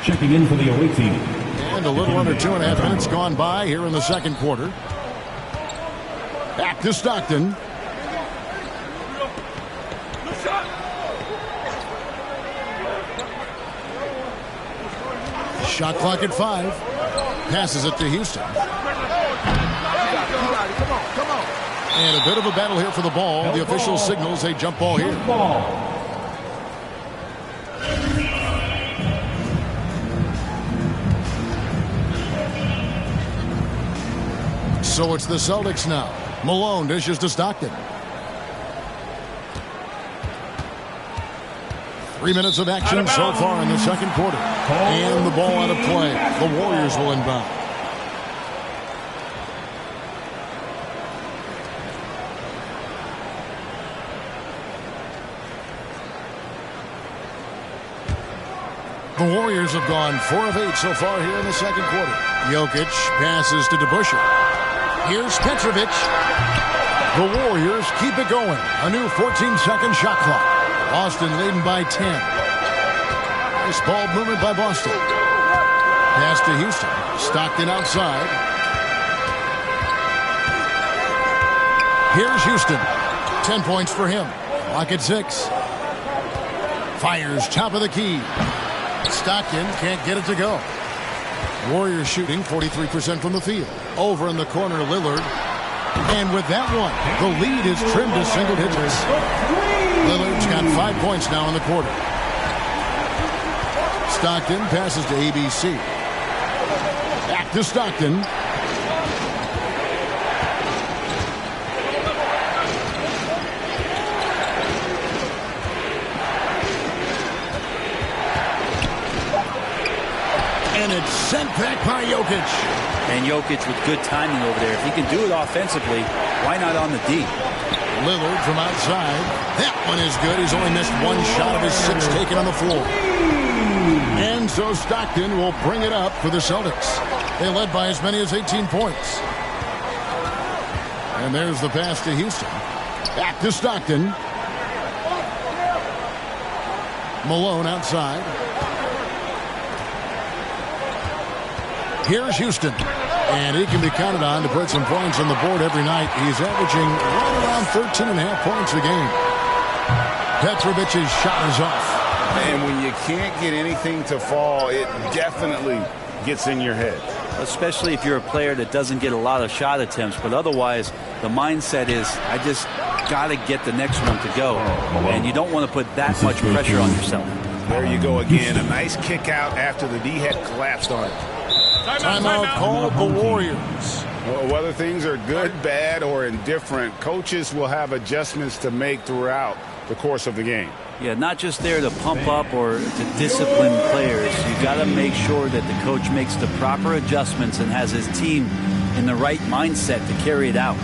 Checking in for the away team. And a little under 2.5 minutes gone by here in the second quarter. Back to Stockton. Shot clock at 5. Passes it to Houston. Come on. And a bit of a battle here for the ball. The official signals a jump ball here. So it's the Celtics now. Malone dishes to Stockton. 3 minutes of action so far in the second quarter. And the ball out of play. The Warriors will inbound. The Warriors have gone 4 of 8 so far here in the second quarter. Jokic passes to DeBusschere. Here's Petrovic. The Warriors keep it going. A new 14-second shot clock. Boston leading by 10. Nice ball movement by Boston. Pass to Houston. Stockton outside. Here's Houston. 10 points for him. Clock at 6. Fires top of the key. Stockton can't get it to go. Warriors shooting 43% from the field. Over in the corner, Lillard. And with that one, the lead is trimmed to single digits. Lillard's got 5 points now in the quarter. Stockton passes to ABC. Back to Stockton. And it's sent back by Jokic. And Jokic with good timing over there. If he can do it offensively, why not on the D? Lillard from outside. That one is good. He's only missed one shot of his 6 taken on the floor. And so Stockton will bring it up for the Celtics. They led by as many as 18 points. And there's the pass to Houston. Back to Stockton. Malone outside. Here's Houston. And he can be counted on to put some points on the board every night. He's averaging right around 13.5 points a game. Petrovic's shot is off. And when you can't get anything to fall, it definitely gets in your head. Especially if you're a player that doesn't get a lot of shot attempts. But otherwise, the mindset is, I just got to get the next one to go. And you don't want to put that much pressure on yourself. There you go again. A nice kick out after the D had collapsed on it. Timeout called the Warriors. Well, whether things are good, bad, or indifferent, coaches will have adjustments to make throughout the course of the game. Yeah, not just there to pump up or to discipline players. You got to make sure that the coach makes the proper adjustments and has his team in the right mindset to carry it out.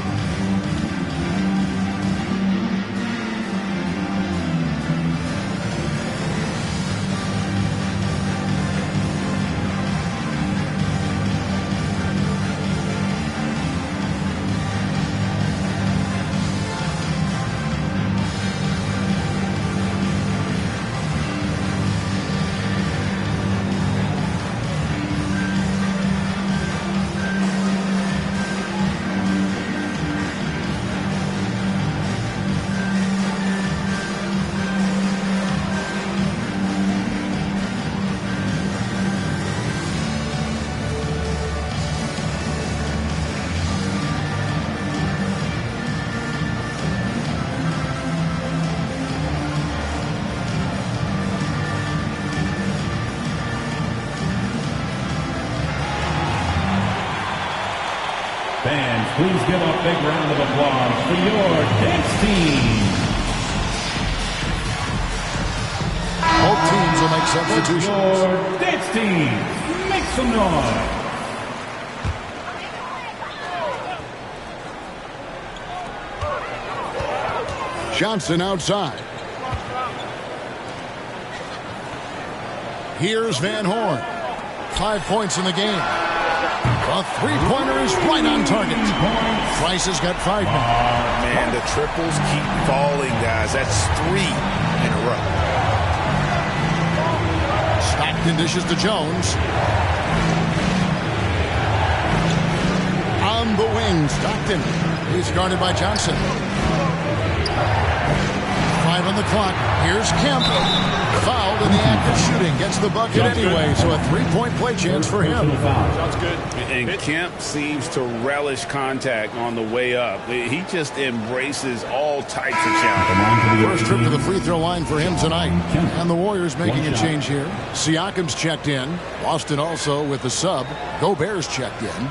Fans, please give a big round of applause for your dance team. Both teams will make substitutions. Your dance team, make some noise. Johnson outside. Here's Van Horn. 5 points in the game. A three-pointer is right on target. Price has got 5 now. Man, the triples keep falling, guys. That's 3 in a row. Stockton dishes to Jones. On the wing, Stockton. He's guarded by Johnson. 5 on the clock. Here's Kemp. Fouled in the act of shooting. Gets the bucket anyway, so a 3-point play chance for him. Sounds good. And Kemp seems to relish contact on the way up. He just embraces all types of challenges. First trip to the free throw line for him tonight. And the Warriors making a change here. Siakam's checked in. Boston also with the sub. Gobert's checked in.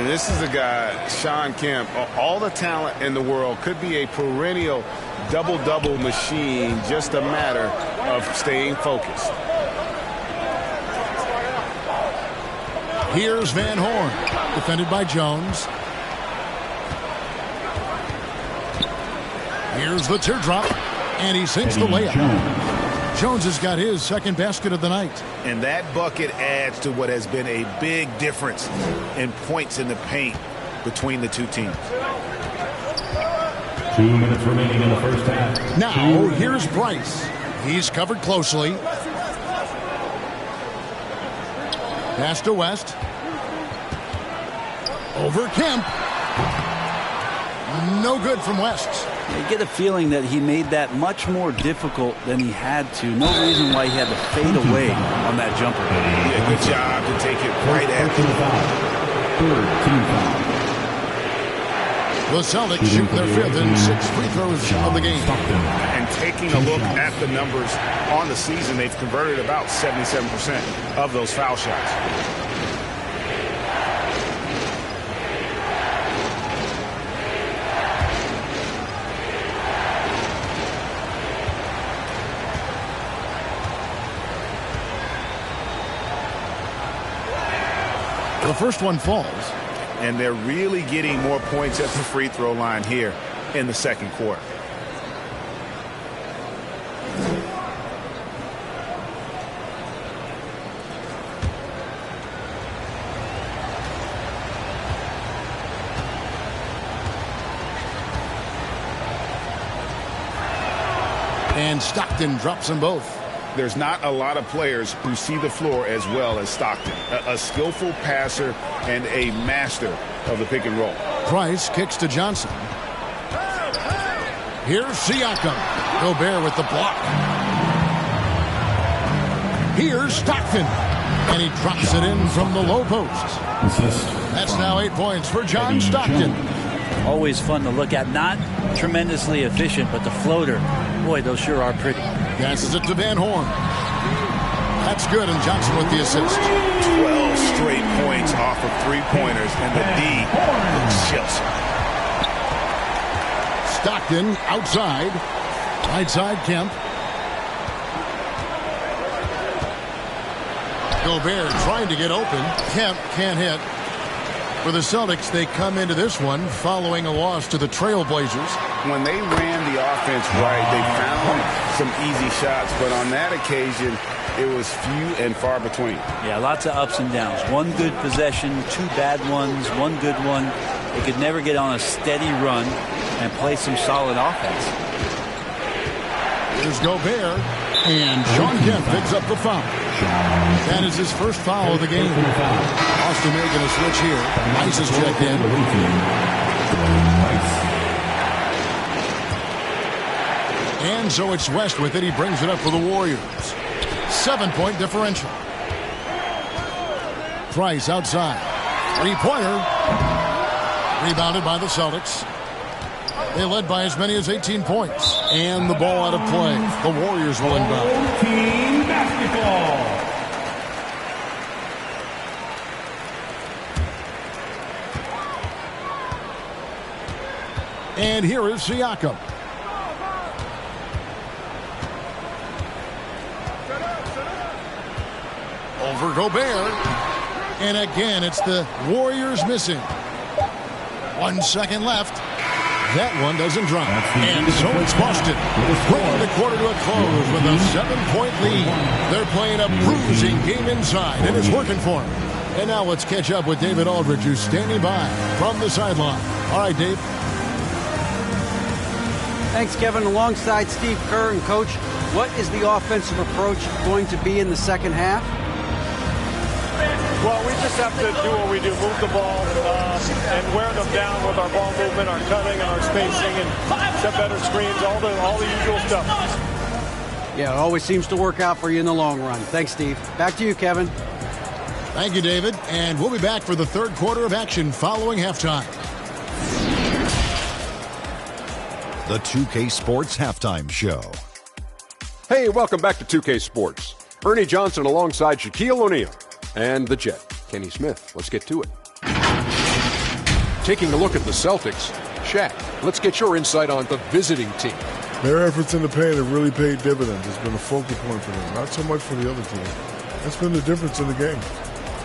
This is a guy, Shawn Kemp, all the talent in the world, could be a perennial double-double machine, just a matter of staying focused. Here's Van Horn, defended by Jones. Here's the teardrop, and he sinks the layup. Jones has got his second basket of the night. And that bucket adds to what has been a big difference in points in the paint between the two teams. 2 minutes remaining in the first half. Now, here's Bryce. He's covered closely. Pass to West. Over Kemp. No good from West. You get a feeling that he made that much more difficult than he had to. No reason why he had to fade away on that jumper. Yeah, good job to take it right after the foul. The Celtics shoot their 5th and 6th free throws of the game. And taking a look at the numbers on the season, they've converted about 77% of those foul shots. The first one falls. And they're really getting more points at the free throw line here in the second quarter. And Stockton drops them both. There's not a lot of players who see the floor as well as Stockton. A skillful passer and a master of the pick and roll. Price kicks to Johnson. Here's Siakam. Gobert with the block. Here's Stockton. And he drops it in from the low post. That's now 8 points for John Stockton. Always fun to look at. Not tremendously efficient, but the floater, boy, those sure are pretty. Passes it to Van Horn. That's good, and Johnson with the assist. 12 straight points off of three-pointers, and the D looks chips. Stockton outside. Right side, Kemp. Gobert trying to get open. Kemp can't hit. For the Celtics, they come into this one following a loss to the Trailblazers. When they ran the offense right, they found some easy shots, but on that occasion, it was few and far between. Yeah, lots of ups and downs. One good possession, 2 bad ones, 1 good one. They could never get on a steady run and play some solid offense. Here's Gobert, and Shawn Kemp picks up the foul. That is his first foul of the game. Boston making a switch here. Rice is checked in. And so it's West with it. He brings it up for the Warriors. 7-point differential. Rice outside. Three-pointer. Rebounded by the Celtics. They led by as many as 18 points. And the ball out of play. The Warriors will inbound. Team basketball. And here is Siakam. Over Gobert. And again, it's the Warriors missing. 1 second left. That one doesn't drop. And so it's Boston, bringing the quarter to a close with a 7-point lead. They're playing a bruising game inside, and it's working for them. And now let's catch up with David Aldridge, who's standing by from the sideline. All right, Dave. Thanks, Kevin. Alongside Steve Kerr and Coach, what is the offensive approach going to be in the second half? Well, we just have to do what we do, move the ball and wear them down with our ball movement, our cutting, and our spacing, and set better screens, all the usual stuff. Yeah, it always seems to work out for you in the long run. Thanks, Steve. Back to you, Kevin. Thank you, David. And we'll be back for the third quarter of action following halftime. The 2K Sports Halftime Show. Hey, welcome back to 2K Sports. Ernie Johnson alongside Shaquille O'Neal and the Jet, Kenny Smith. Let's get to it. Taking a look at the Celtics, Shaq, let's get your insight on the visiting team. Their efforts in the paint have really paid dividends. It's been a focal point for them, not so much for the other team. That's been the difference in the game.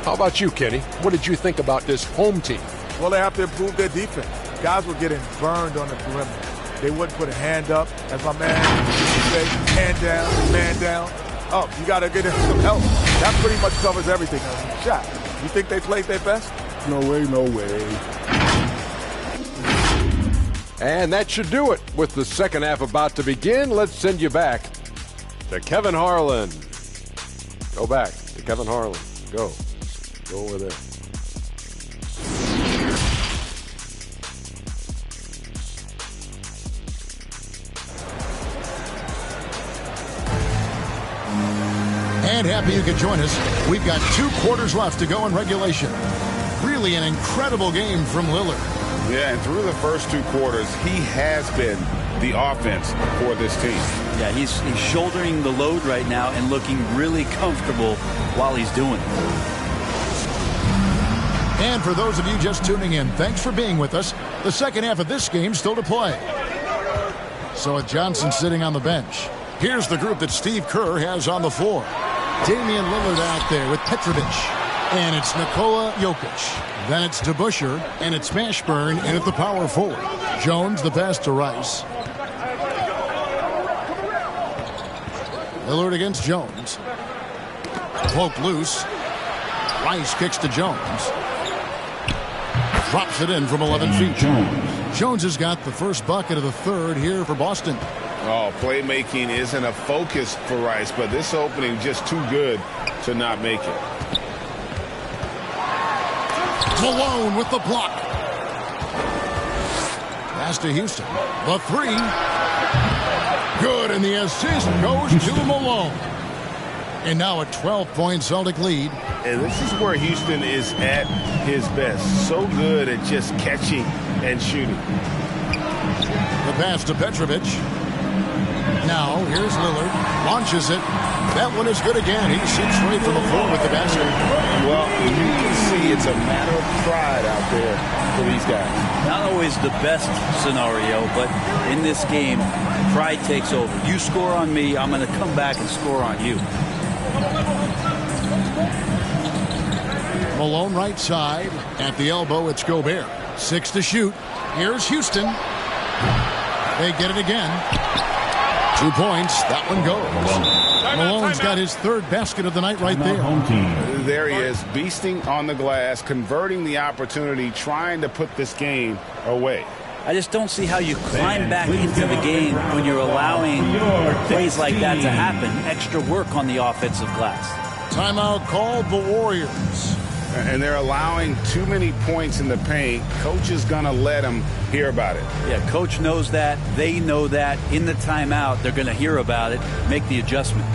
How about you, Kenny? What did you think about this home team? Well, they have to improve their defense. Guys were getting burned on the perimeter. They wouldn't put a hand up, as my man used to say, hand down, man down. Oh, you got to get him some help. That pretty much covers everything. Shot. You think they played their best? No way, no way. And that should do it. With the second half about to begin, let's send you back to Kevin Harlan. Go back to Kevin Harlan. Go over there. And happy you could join us. We've got 2 quarters left to go in regulation. Really an incredible game from Lillard. Yeah, and through the first 2 quarters, he has been the offense for this team. Yeah, he's shouldering the load right now and looking really comfortable while he's doing it. And for those of you just tuning in, thanks for being with us. The second half of this game still to play. So with Johnson sitting on the bench, here's the group that Steve Kerr has on the floor. Damian Lillard out there with Petrovic. And it's Nikola Jokic. Then it's DeBusschere, and it's Mashburn in at the power forward. Jones, the pass to Rice. Lillard against Jones. Poke loose. Rice kicks to Jones. Drops it in from 11 feet. Jones has got the first bucket of the third here for Boston. Oh, playmaking isn't a focus for Rice, but this opening just too good to not make it. Malone with the block. Pass to Houston. The 3. Good, and the assist goes to Malone. And now a 12-point Celtic lead. And this is where Houston is at his best. So good at just catching and shooting. The pass to Petrovic. Now, here's Lillard. Launches it. That one is good again. He shoots right from the floor with the basket. Well, you can see it's a matter of pride out there for these guys. Not always the best scenario, but in this game, pride takes over. You score on me, I'm going to come back and score on you. Malone right side. At the elbow, it's Gobert. 6 to shoot. Here's Houston. They get it again. 2 points. That one goes. Malone's got his third basket of the night right there. There he is, beasting on the glass, converting the opportunity, trying to put this game away. I just don't see how you climb back into the game when you're allowing plays like that to happen. Extra work on the offensive glass. Timeout called the Warriors. And they're allowing too many points in the paint. Coach is going to let them hear about it. Yeah, coach knows that. They know that. In the timeout, they're going to hear about it, make the adjustment.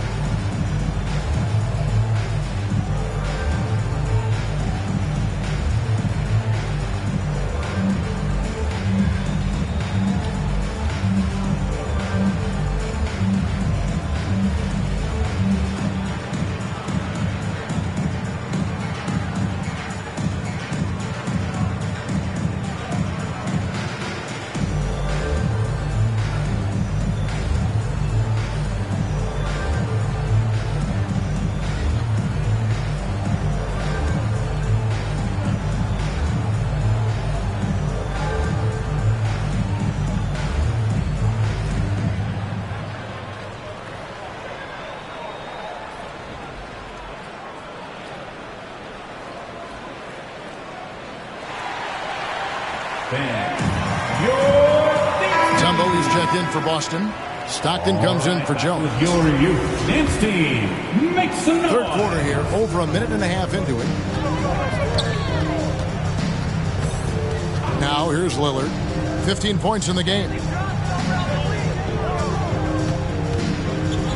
Tumbo is checked in for Boston. Stockton comes in for Jones. Your youth dance team, make some noise. Third quarter here, over a minute and a half into it. Now here's Lillard. 15 points in the game.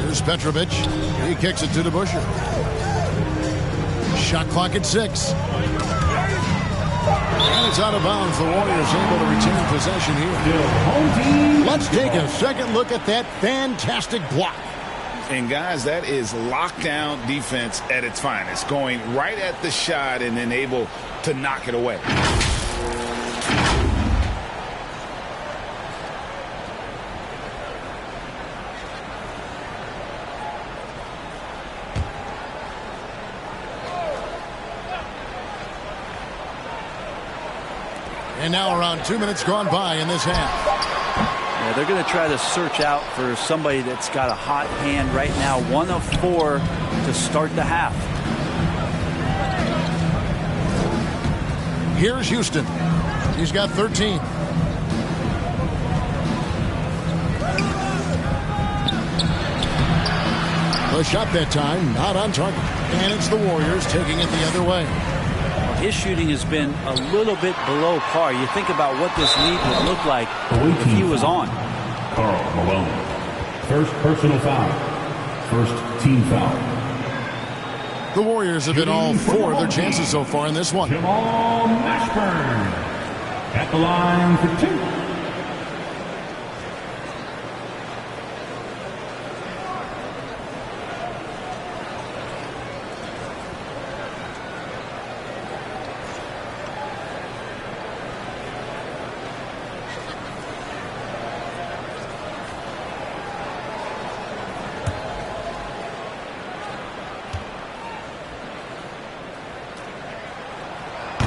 Here's Petrovic. He kicks it to DeBusschere. Shot clock at 6. And it's out of bounds. The Warriors able to retain possession here. Let's take a second look at that fantastic block. And guys, that is lockdown defense at its finest. Going right at the shot and then able to knock it away. And now around 2 minutes gone by in this half. Yeah, they're going to try to search out for somebody that's got a hot hand right now. 1 of 4 to start the half. Here's Houston. He's got 13. The shot that time, not on target. And it's the Warriors taking it the other way. His shooting has been a little bit below par. You think about what this lead would look like if he was on. Karl Malone. First personal foul. First team foul. The Warriors have been all 4 of their chances so far in this one. Jamal Mashburn at the line for 2.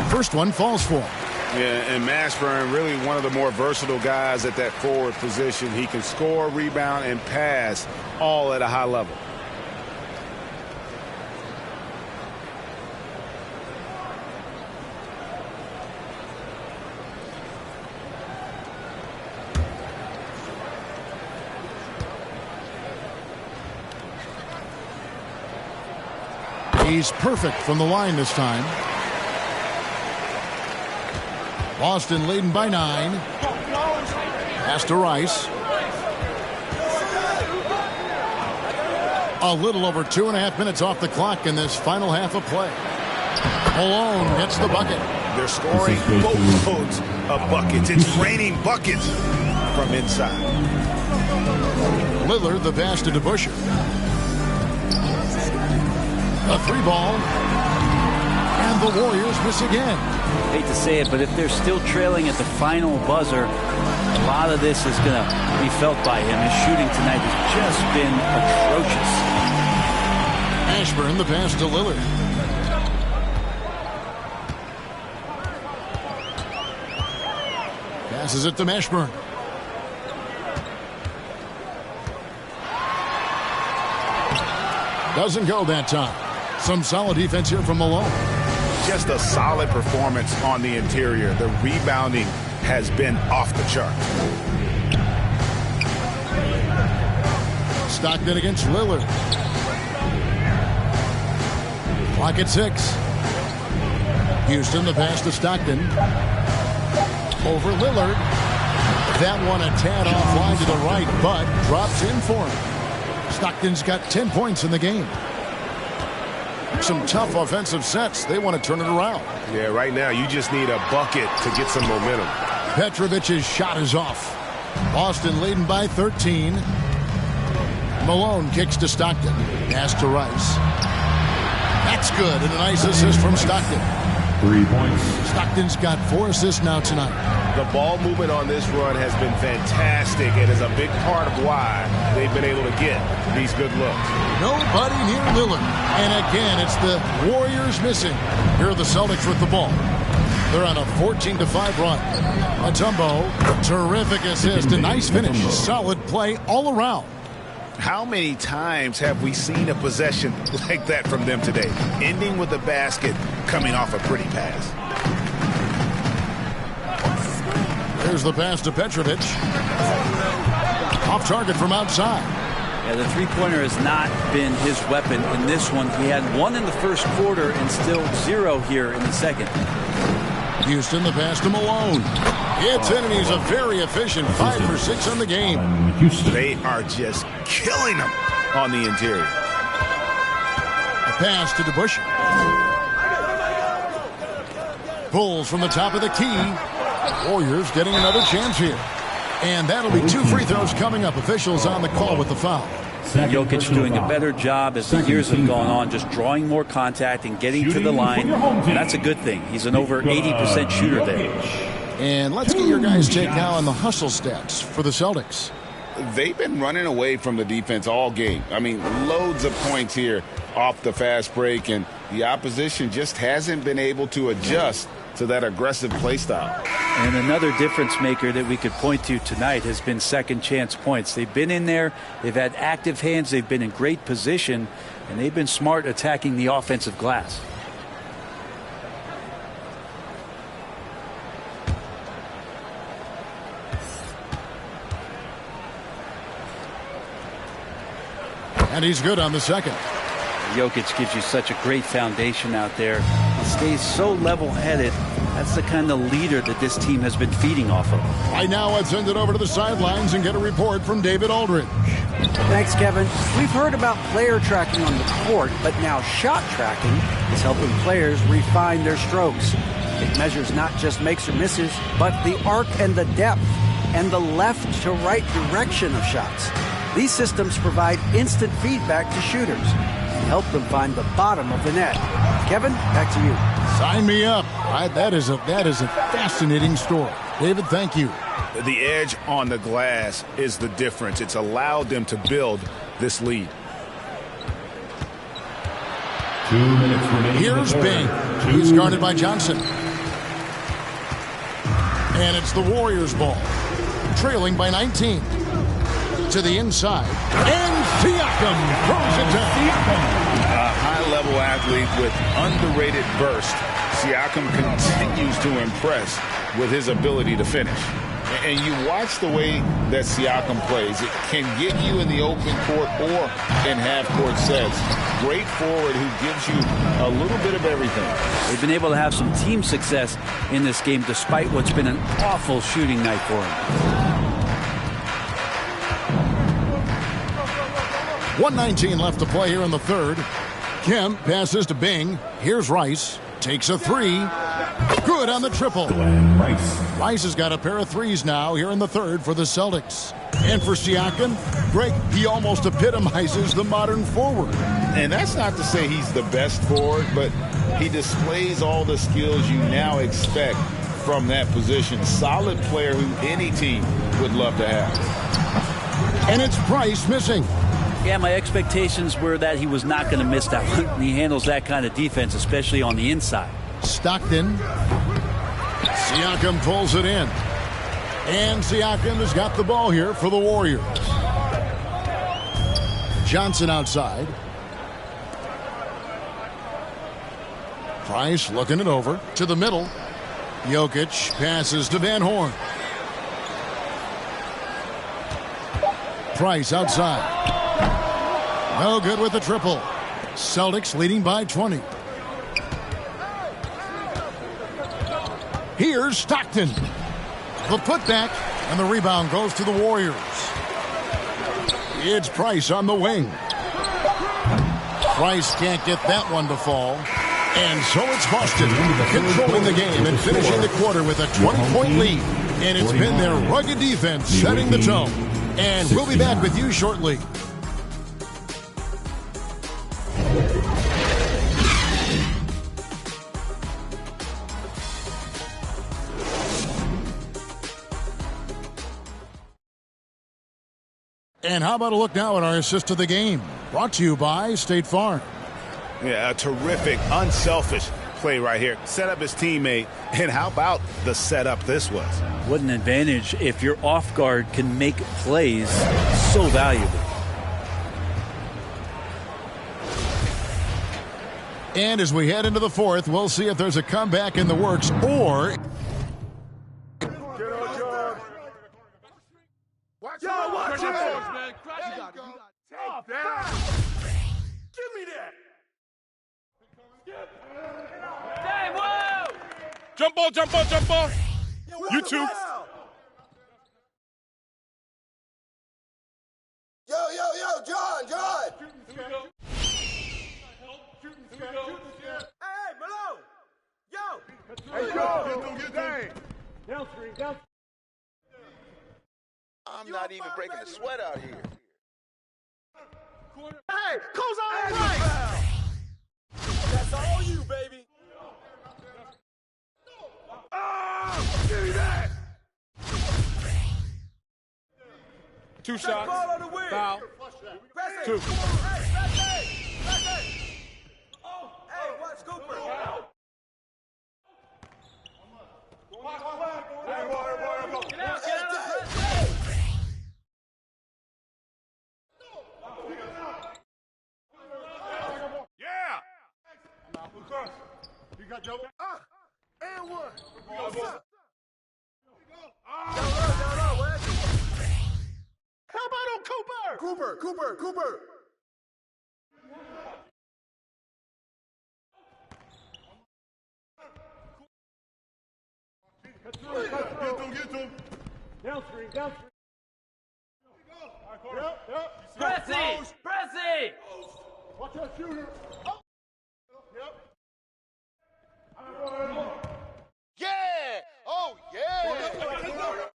First one falls for him. Yeah, and Mashburn, really one of the more versatile guys at that forward position. He can score, rebound, and pass all at a high level. He's perfect from the line this time. Boston leading by 9. Pass to Rice. A little over 2.5 minutes off the clock in this final half of play. Malone gets the bucket. They're scoring boatloads of buckets. It's raining buckets from inside. Lillard the pass to DeBusschere. A 3-ball. And the Warriors miss again. Hate to say it, but if they're still trailing at the final buzzer, a lot of this is going to be felt by him. His shooting tonight has just been atrocious. Mashburn the pass to Lillard. Passes it to Mashburn. Doesn't go that time. Some solid defense here from Malone. Just a solid performance on the interior. The rebounding has been off the chart. Stockton against Lillard. Clock at 6. Houston the pass to Stockton. Over Lillard. That one a tad offline to the right, but drops in for him. Stockton's got 10 points in the game. Some tough offensive sets. They want to turn it around. Yeah, right now you just need a bucket to get some momentum. Petrovic's shot is off. Boston leading by 13. Malone kicks to Stockton. Pass to Rice. That's good, and a nice assist from Stockton. 3 points. Stockton's got 4 assists now tonight. The ball movement on this run has been fantastic and is a big part of why they've been able to get these good looks. Nobody near Lillard. And again, it's the Warriors missing. Here are the Celtics with the ball. They're on a 14-5 run. Mutombo, terrific assist, a nice finish. Solid play all around. How many times have we seen a possession like that from them today? Ending with a basket, coming off a pretty pass. Here's the pass to Petrovic. Off target from outside. Yeah, the three-pointer has not been his weapon in this one. He had one in the first quarter and still 0 here in the second. Houston, the pass to Malone. Hits in, and he's a very efficient 5 for 6 on the game. They are just killing him on the interior. A pass to DeBush. Bulls from the top of the key. Warriors getting another chance here. And that'll be 2 free throws coming up. Officials on the call with the foul. Jokic doing a better job as the years have gone on, just drawing more contact and getting to the line. And that's a good thing. He's an over 80% shooter there. And let's get your guys' take now on the hustle stats for the Celtics. They've been running away from the defense all game. I mean, loads of points here off the fast break, and the opposition just hasn't been able to adjust to that aggressive play style. And another difference maker that we could point to tonight has been second chance points. They've been in there, they've had active hands, they've been in great position, and they've been smart attacking the offensive glass. And he's good on the second. Jokic gives you such a great foundation out there. He stays so level-headed. That's the kind of leader that this team has been feeding off of. Right now, let's send it over to the sidelines and get a report from David Aldridge. Thanks, Kevin. We've heard about player tracking on the court, but now shot tracking is helping players refine their strokes. It measures not just makes or misses, but the arc and the depth and the left to right direction of shots. These systems provide instant feedback to shooters and help them find the bottom of the net. Kevin, back to you. Sign me up. That is a fascinating story. David, thank you. The edge on the glass is the difference. It's allowed them to build this lead. 2 minutes remaining. Here's Bing. He's guarded by Johnson. And it's the Warriors' ball. Trailing by 19. To the inside. And Siakam throws it down. A high-level athlete with underrated burst. Siakam continues to impress with his ability to finish. And you watch the way that Siakam plays. It can get you in the open court or in half-court sets. Great forward who gives you a little bit of everything. They've been able to have some team success in this game despite what's been an awful shooting night for him. 1:19 left to play here in the third. Kemp passes to Bing. Here's Rice. Takes a three. Good on the triple. Rice has got a pair of threes now here in the third for the Celtics. And for Siakam, Greg, he almost epitomizes the modern forward. And that's not to say he's the best forward, but he displays all the skills you now expect from that position. Solid player who any team would love to have. And it's Price missing. Yeah, my expectations were that he was not going to miss that one. He handles that kind of defense, especially on the inside. Stockton. Siakam pulls it in. And Siakam has got the ball here for the Warriors. Johnson outside. Price looking it over to the middle. Jokic passes to Van Horn. Price outside. No good with the triple. Celtics leading by 20. Here's Stockton. The putback, and the rebound goes to the Warriors. It's Price on the wing. Price can't get that one to fall. And so it's Boston controlling the game and finishing the quarter with a 20-point lead. And it's been their rugged defense setting the tone. And we'll be back with you shortly. And how about a look now at our assist of the game? Brought to you by State Farm. Yeah, a terrific, unselfish play right here. Set up his teammate, and how about the setup this was? What an advantage if your off guard can make plays so valuable. And as we head into the fourth, we'll see if there's a comeback in the works or... Crush your balls, man. Crush it. Take that. Give me that. Hey, whoa! Jump ball, jump ball, jump ball. You too. Yo, John. Hey, Malone. Yo. Hey, yo. Down screen. I'm not even breaking a sweat out here. Hey, goes on right. That's all you, baby. Oh, give me that. 2 shots. Ball on the wing. Foul. Press it. 2. Hey, watch Cooper. Get out. Yeah. You got Joe. And one. How about on Cooper? Cooper. Get to him. Down screen. Yep. Press it. Watch that shooter. Yep. Yeah. Oh, yeah.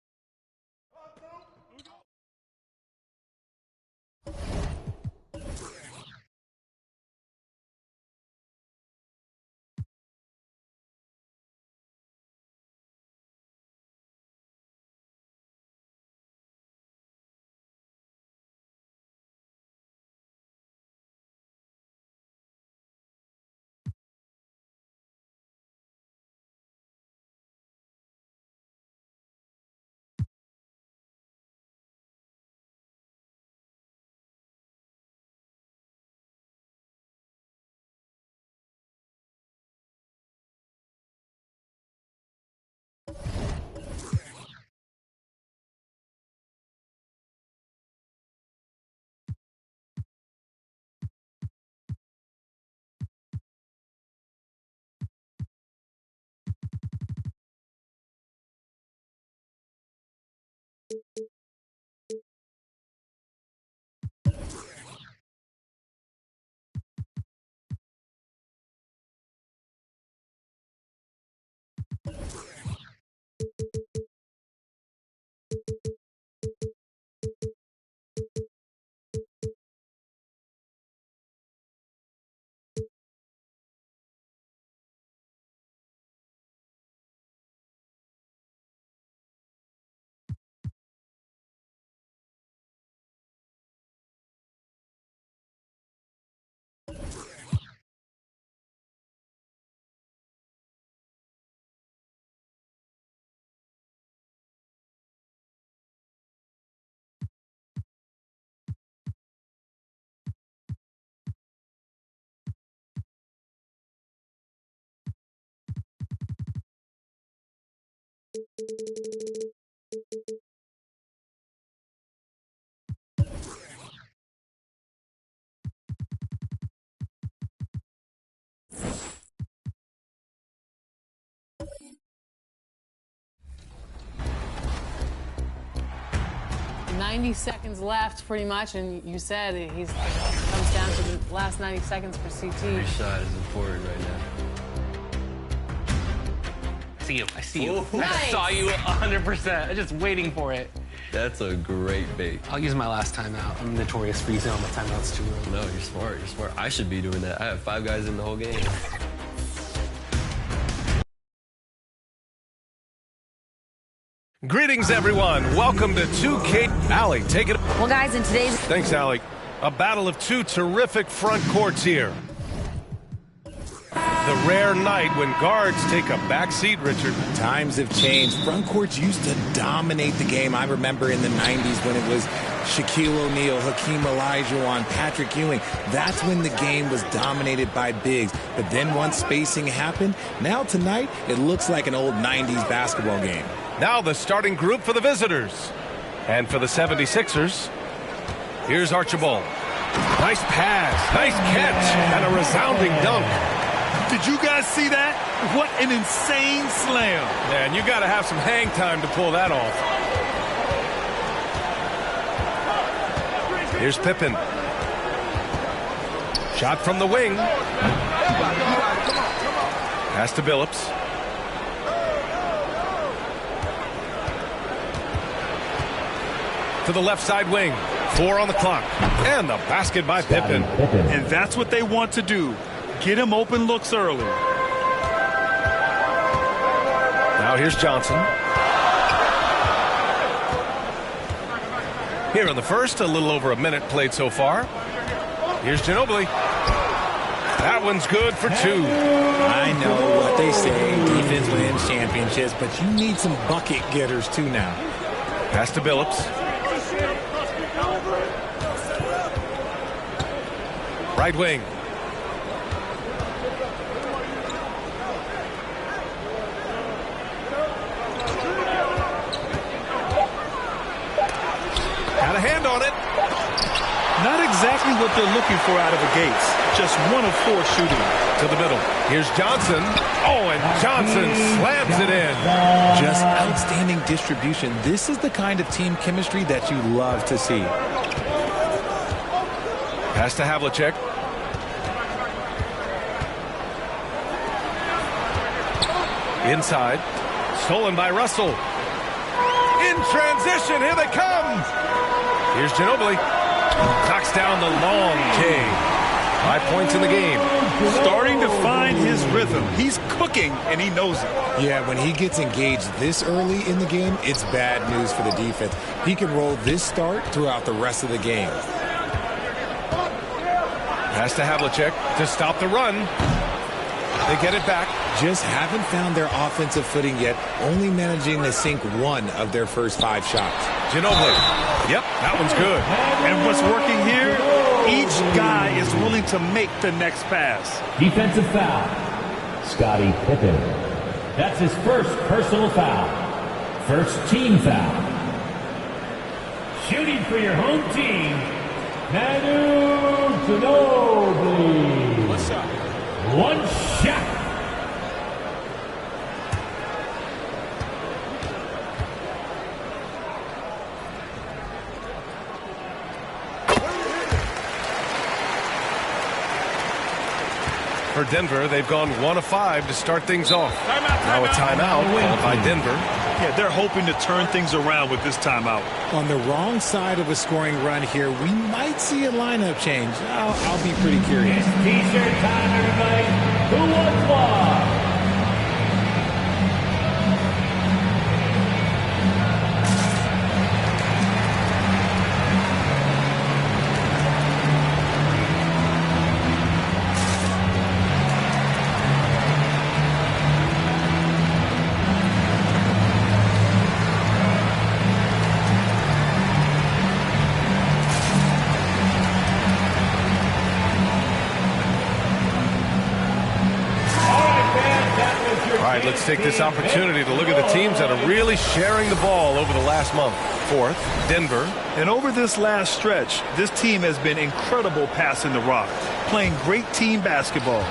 .90 seconds left, pretty much, and you said he's comes down to the last 90 seconds for CT. Every shot is important right now. I see you. Ooh. Nice. I saw you 100%. I'm just waiting for it. That's a great bait. I'll use my last timeout. I'm notorious for using all my timeouts too early. No, you're smart. I should be doing that. I have 5 guys in the whole game. Greetings, everyone. Welcome to 2K. Allie, take it. Well, guys, in today's... Thanks, Allie. A battle of 2 terrific front courts here. The rare night when guards take a backseat, Richard. Times have changed. Front courts used to dominate the game. I remember in the 90s when it was Shaquille O'Neal, Hakeem Olajuwon, Patrick Ewing. That's when the game was dominated by bigs. But then once spacing happened, now tonight it looks like an old 90s basketball game. Now the starting group for the visitors. And for the 76ers, here's Archibald. Nice pass, nice catch, and a resounding dunk. Did you guys see that? What an insane slam. Man, you got to have some hang time to pull that off. Here's Pippen. Shot from the wing. Pass to Billups. To the left side wing. 4 on the clock. And the basket by Pippen. And that's what they want to do. Get him open looks early. Now here's Johnson. Here in the first, a little over a minute played so far. Here's Ginobili. That one's good for 2. I know what they say, defense wins championships, but you need some bucket getters too now. Pass to Billups. Right wing. Got a hand on it. Not exactly what they're looking for out of the gates. Just 1 of 4 shooting. To the middle. Here's Johnson. Oh, and Johnson slams it in. Just outstanding distribution. This is the kind of team chemistry that you love to see. Pass to Havlicek. Inside. Stolen by Russell. In transition. Here they come. Here's Ginobili. Knocks down the long K. 5 points in the game. Starting to find his rhythm. He's cooking, and he knows it. Yeah, when he gets engaged this early in the game, it's bad news for the defense. He can roll this start throughout the rest of the game. Pass to Havlicek to stop the run. They get it back. Just haven't found their offensive footing yet, only managing to sink 1 of their first 5 shots. Ginobili. Yep, that one's good. And what's working here, each guy is willing to make the next pass. Defensive foul. Scottie Pippen. That's his first personal foul. First team foul. Shooting for your home team, Manu Ginobili. One shot. One shot. For Denver, they've gone 1 of 5 to start things off. Now a timeout called by Denver. Yeah, they're hoping to turn things around with this timeout. On the wrong side of a scoring run here, we might see a lineup change. I'll be pretty curious. T-shirt time, everybody. Who wants one? Let's take this opportunity to look at the teams that are really sharing the ball over the last month. 4th, Denver. And over this last stretch, this team has been incredible passing the rock, playing great team basketball.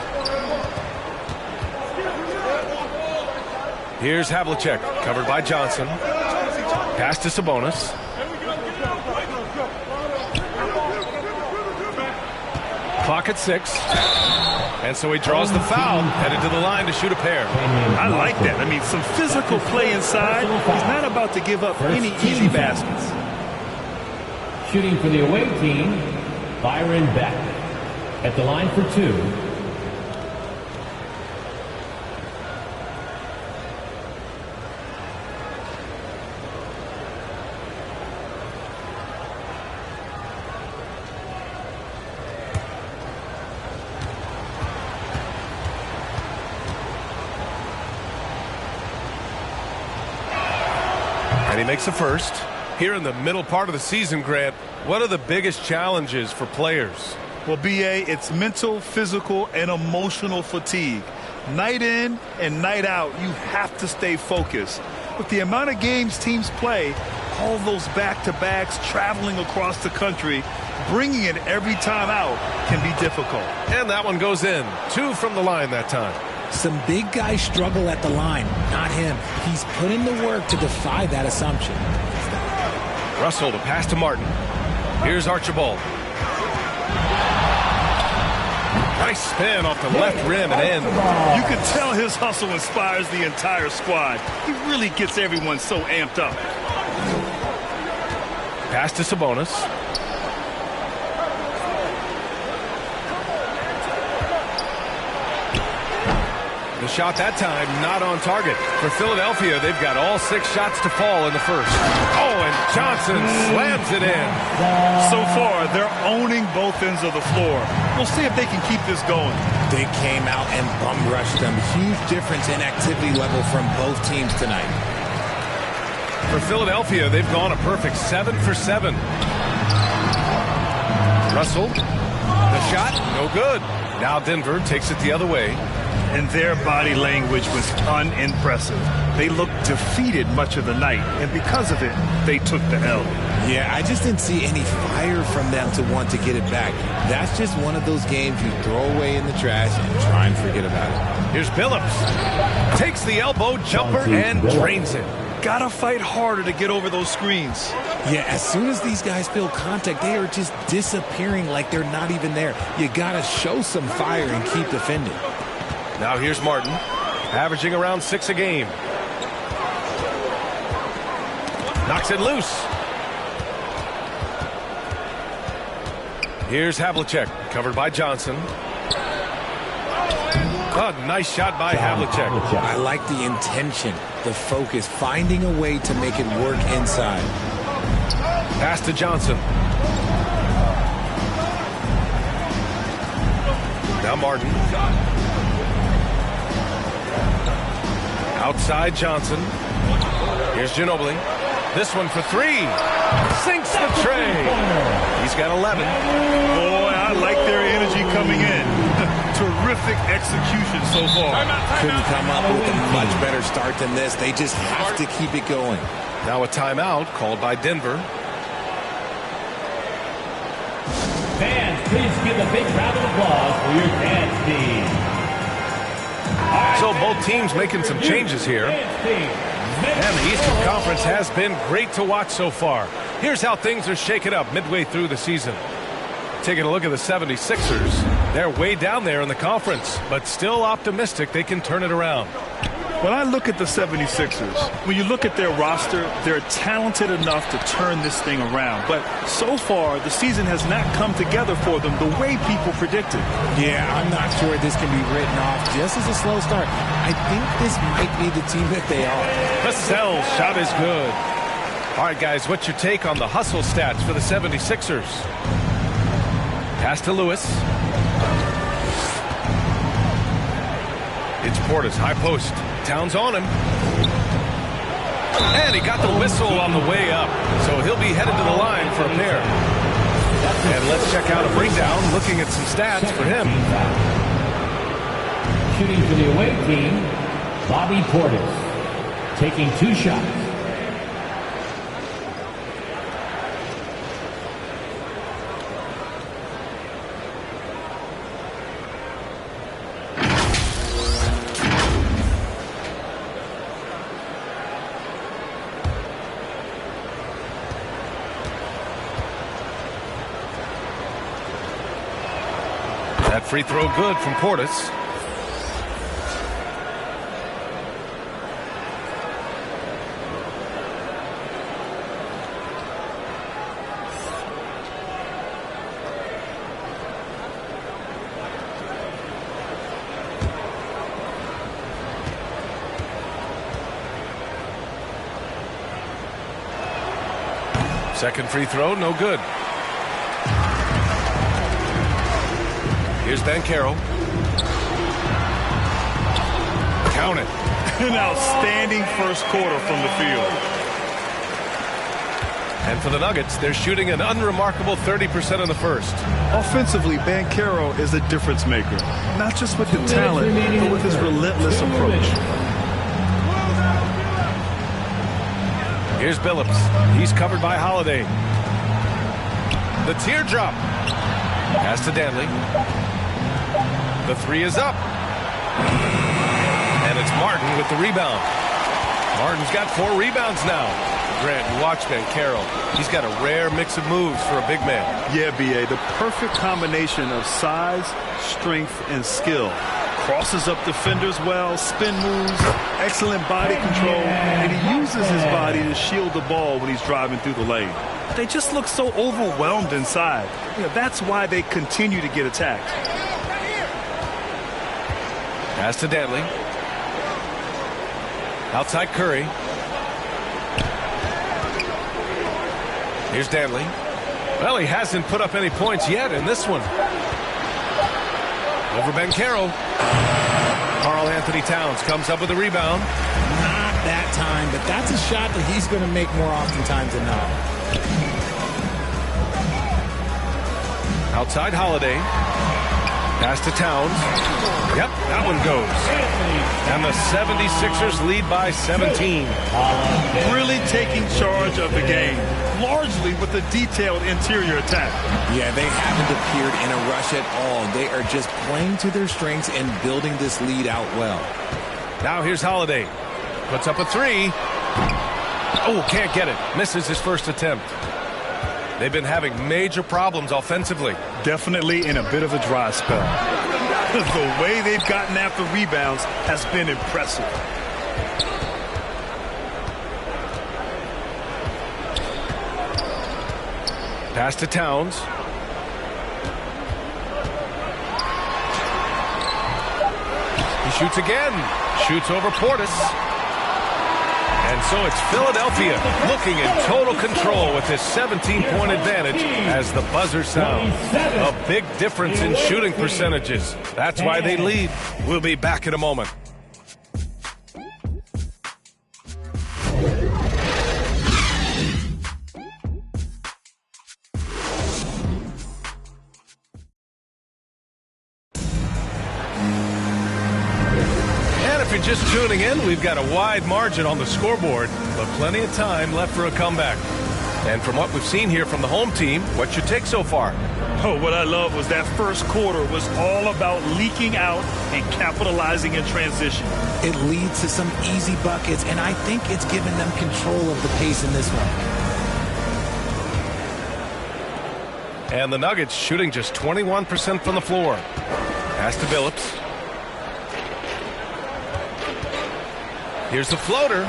Here's Havlicek, covered by Johnson. Pass to Sabonis. Clock at 6. And so he draws the foul, headed to the line to shoot a pair. I like that. I mean, some physical play inside. He's not about to give up any easy baskets. Shooting for the away team, Byron Beck. At the line for 2. And he makes the first. Here in the middle part of the season, Grant, what are the biggest challenges for players? Well, B.A., it's mental, physical, and emotional fatigue. Night in and night out, you have to stay focused. With the amount of games teams play, all those back-to-backs, traveling across the country, bringing it every time out can be difficult. And that one goes in. 2 from the line that time. Some big guys struggle at the line, not him. He's put in the work to defy that assumption. Russell to pass to Martin. Here's Archibald. Nice spin off the left rim and in. You can tell his hustle inspires the entire squad. He really gets everyone so amped up. Pass to Sabonis. The shot that time not on target. For Philadelphia, they've got all 6 shots to fall in the first. Oh, and Johnson slams it in. So far, they're owning both ends of the floor. We'll see if they can keep this going. They came out and bum rushed them. Huge difference in activity level from both teams tonight. For Philadelphia, they've gone a perfect 7 for 7. Russell, the shot, no good. Now Denver takes it the other way. And their body language was unimpressive. They looked defeated much of the night, and because of it, they took the L. Yeah, I just didn't see any fire from them to want to get it back. That's just one of those games you throw away in the trash and try and forget about it. Here's Billups. Takes the elbow jumper and drains it. Gotta fight harder to get over those screens. Yeah, as soon as these guys feel contact, they are just disappearing like they're not even there. You gotta show some fire and keep defending. Now here's Martin, averaging around 6 a game. Knocks it loose. Here's Havlicek, covered by Johnson. Oh, nice shot by Havlicek. I like the intention, the focus, finding a way to make it work inside. Pass to Johnson. Now Martin. Outside Johnson. Here's Ginobili. This one for 3. Sinks the tray. He's got 11. Boy, I like their energy coming in. Terrific execution so far. Couldn't come up with a much better start than this. They just have to keep it going. Now a timeout called by Denver. Fans, please give a big round of applause for your dance team. So both teams making some changes here. And the Eastern Conference has been great to watch so far. Here's how things are shaking up midway through the season. Taking a look at the 76ers. They're way down there in the conference, but still optimistic they can turn it around. When I look at the 76ers, when you look at their roster, they're talented enough to turn this thing around. But so far, the season has not come together for them the way people predicted. Yeah, I'm not sure this can be written off just as a slow start. I think this might be the team that they are. Vassell's shot is good. All right, guys, what's your take on the hustle stats for the 76ers? Pass to Lewis. It's Portis, high post. Towns on him. And he got the whistle on the way up. So he'll be headed to the line for a pair. And let's check out a breakdown looking at some stats for him. Shooting for the away team, Bobby Portis. Taking 2 shots. That free throw good from Portis. Second free throw, no good. Here's Banchero. Count it. An outstanding first quarter from the field. And for the Nuggets, they're shooting an unremarkable 30% in the first. Offensively, Banchero is a difference maker. Not just with the talent, but with his relentless approach. Here's Billups. He's covered by Holiday. The teardrop. Pass to Danley. The three is up. And it's Martin with the rebound. Martin's got 4 rebounds now. Grant, you watch Banchero. He's got a rare mix of moves for a big man. Yeah, B.A., the perfect combination of size, strength, and skill. Crosses up defenders well, spin moves, excellent body control, and he uses his body to shield the ball when he's driving through the lane. They just look so overwhelmed inside. That's why they continue to get attacked. Pass to Danley. Outside Curry. Here's Danley. Well, he hasn't put up any points yet in this one. Over Banchero. Karl Anthony Towns comes up with a rebound. Not that time, but that's a shot that he's going to make more oftentimes than not. Outside Holiday. Pass to Towns. Yep, that one goes. And the 76ers lead by 17. Really taking charge of the game, largely with a detailed interior attack. Yeah, they haven't appeared in a rush at all. They are just playing to their strengths and building this lead out well. Now here's Holiday. Puts up a 3. Oh, can't get it. Misses his first attempt. They've been having major problems offensively. Definitely in a bit of a dry spell. The way they've gotten after rebounds has been impressive. Pass to Towns. He shoots again. Shoots over Portis. And so it's Philadelphia looking in total control with this 17-point advantage as the buzzer sounds. A big difference in shooting percentages. That's why they lead. We'll be back in a moment. Just tuning in, we've got a wide margin on the scoreboard, but plenty of time left for a comeback. And from what we've seen here from the home team, what's your take so far? Oh, what I love was that first quarter was all about leaking out and capitalizing in transition. It leads to some easy buckets, and I think it's given them control of the pace in this one. And the Nuggets shooting just 21% from the floor. Pass to Billups. Here's the floater.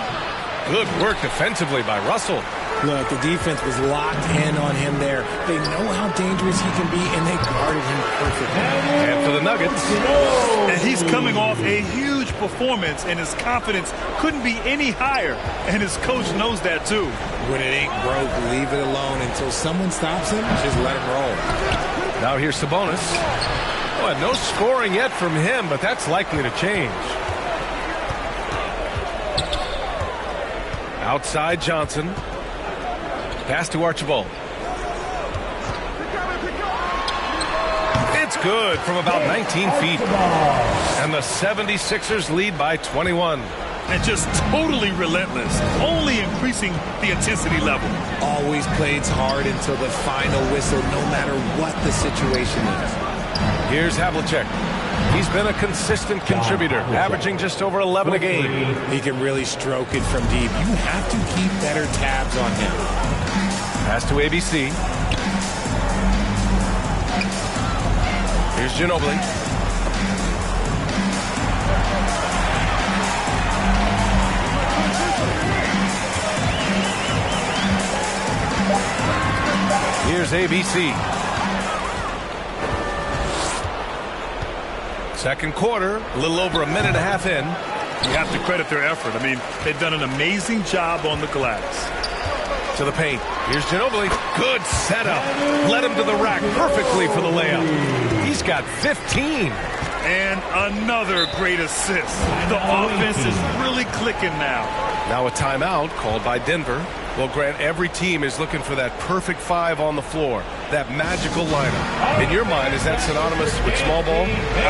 Good work defensively by Russell. Look, the defense was locked in on him there. They know how dangerous he can be, and they guarded him perfectly. And for the Nuggets. And he's coming off a huge performance, and his confidence couldn't be any higher. And his coach knows that, too. When it ain't broke, leave it alone until someone stops him. Just let him roll. Now here's Sabonis. Well, no scoring yet from him, but that's likely to change. Outside Johnson. Pass to Archibald. It's good from about 19 feet. And the 76ers lead by 21. And just totally relentless, only increasing the intensity level. Always plays hard until the final whistle, no matter what the situation is. Here's Havlicek. He's been a consistent contributor, averaging just over 11 a game. He can really stroke it from deep. You have to keep better tabs on him. Pass to ABC. Here's Ginobili. Here's ABC. Second quarter, a little over a minute and a half in. You have to credit their effort. I mean, they've done an amazing job on the glass. To the paint. Here's Ginobili. Good setup. Led him to the rack perfectly for the layup. He's got 15. And another great assist. The offense is really clicking now. Now a timeout called by Denver. Well, Grant, every team is looking for that perfect 5 on the floor, that magical lineup. In your mind, is that synonymous with small ball?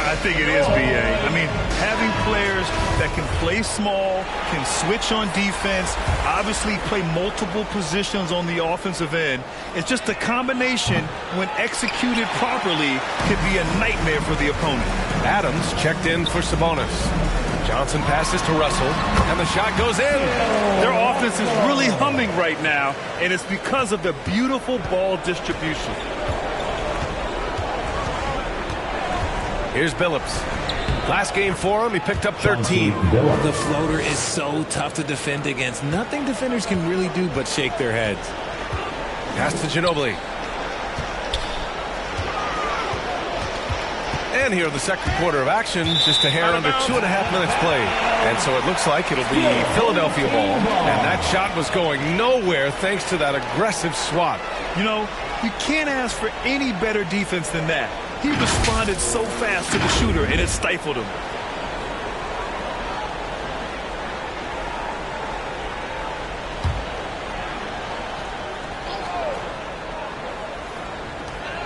I think it is, B.A. I mean, having players that can play small, can switch on defense, obviously play multiple positions on the offensive end. It's just a combination, when executed properly, could be a nightmare for the opponent. Adams checked in for Sabonis. Johnson passes to Russell, and the shot goes in. Their offense is really humming right now, and it's because of the beautiful ball distribution. Here's Billups. Last game for him, he picked up 13. The floater is so tough to defend against. Nothing defenders can really do but shake their heads. Pass to Ginobili. And here in the second quarter of action, just a hair under 2.5 minutes played. And so it looks like it'll be Philadelphia ball. And that shot was going nowhere thanks to that aggressive swat. You know, you can't ask for any better defense than that. He responded so fast to the shooter, and it stifled him.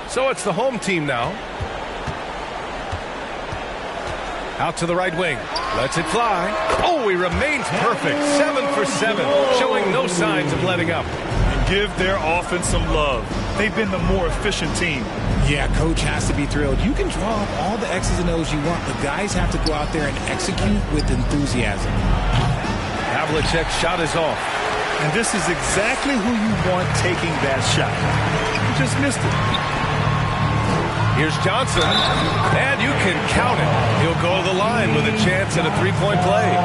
So it's the home team now. Out to the right wing. Lets it fly. Oh, he remains perfect. 7 for 7. Showing no signs of letting up. And give their offense some love. They've been the more efficient team. Yeah, coach has to be thrilled. You can draw up all the X's and O's you want, but guys have to go out there and execute with enthusiasm. Havlicek's shot is off. And this is exactly who you want taking that shot. You just missed it. Here's Johnson, and you can count it. He'll go to the line with a chance at a three-point play.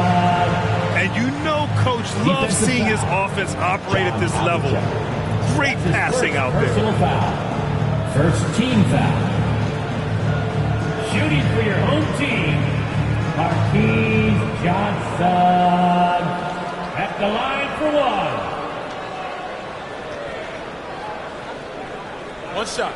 And you know Coach loves seeing his offense operate at this level. Great passing out there. First team foul. Shooting for your home team, Marquise Johnson at the line for one. One shot.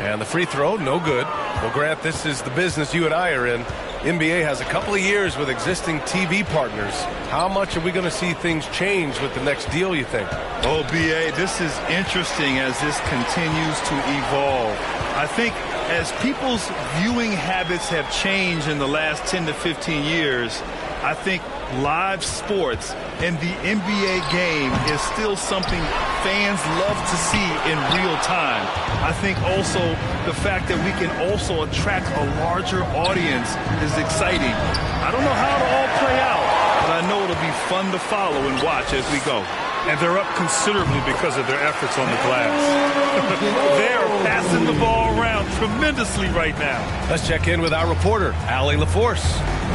And the free throw, no good. Well, Grant, this is the business you and I are in. NBA has a couple of years with existing TV partners. How much are we going to see things change with the next deal, you think? Oh, B.A., this is interesting as this continues to evolve. I think as people's viewing habits have changed in the last 10 to 15 years, I think live sports and the NBA game is still something fans love to see in real time. I think also the fact that we can also attract a larger audience is exciting. I don't know how it'll all play out, but I know it'll be fun to follow and watch as we go. And they're up considerably because of their efforts on the glass. They're passing the ball around tremendously right now. Let's check in with our reporter, Allie LaForce.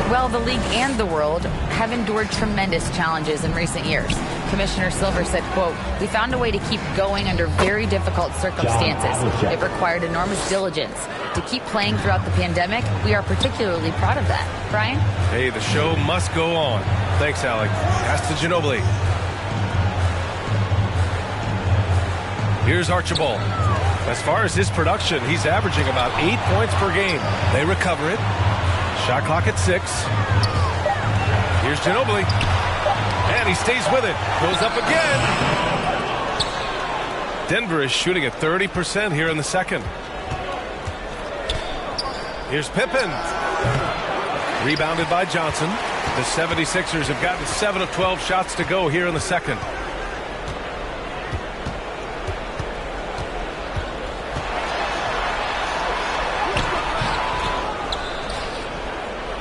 Well, the league and the world have endured tremendous challenges in recent years. Commissioner Silver said, quote, "We found a way to keep going under very difficult circumstances. It required enormous diligence. To keep playing throughout the pandemic, we are particularly proud of that." Brian? Hey, the show must go on. Thanks, Alec. Pass to Ginobili. Here's Archibald. As far as his production, he's averaging about 8 points per game. They recover it. Shot clock at 6. Here's Ginobili. And he stays with it. Goes up again. Denver is shooting at 30% here in the second. Here's Pippen. Rebounded by Johnson. The 76ers have gotten 7 of 12 shots to go here in the second.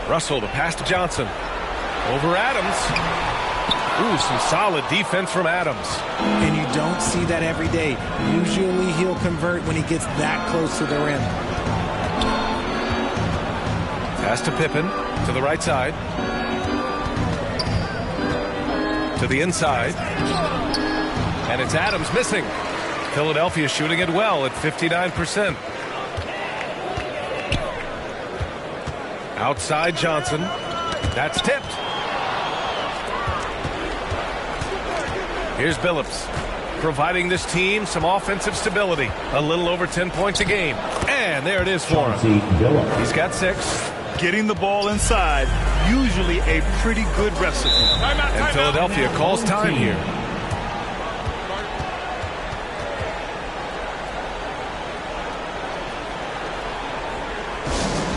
Russell, the pass to Johnson. Over Adams. Ooh, some solid defense from Adams. And you don't see that every day. Usually he'll convert when he gets that close to the rim. Pass to Pippen, to the right side. To the inside. And it's Adams missing. Philadelphia shooting it well at 59%. Outside Johnson. That's tipped. Here's Billups. providing this team some offensive stability. A little over 10 points a game. And there it is for him. He's got 6. Getting the ball inside, usually a pretty good recipe. And Philadelphia calls time here.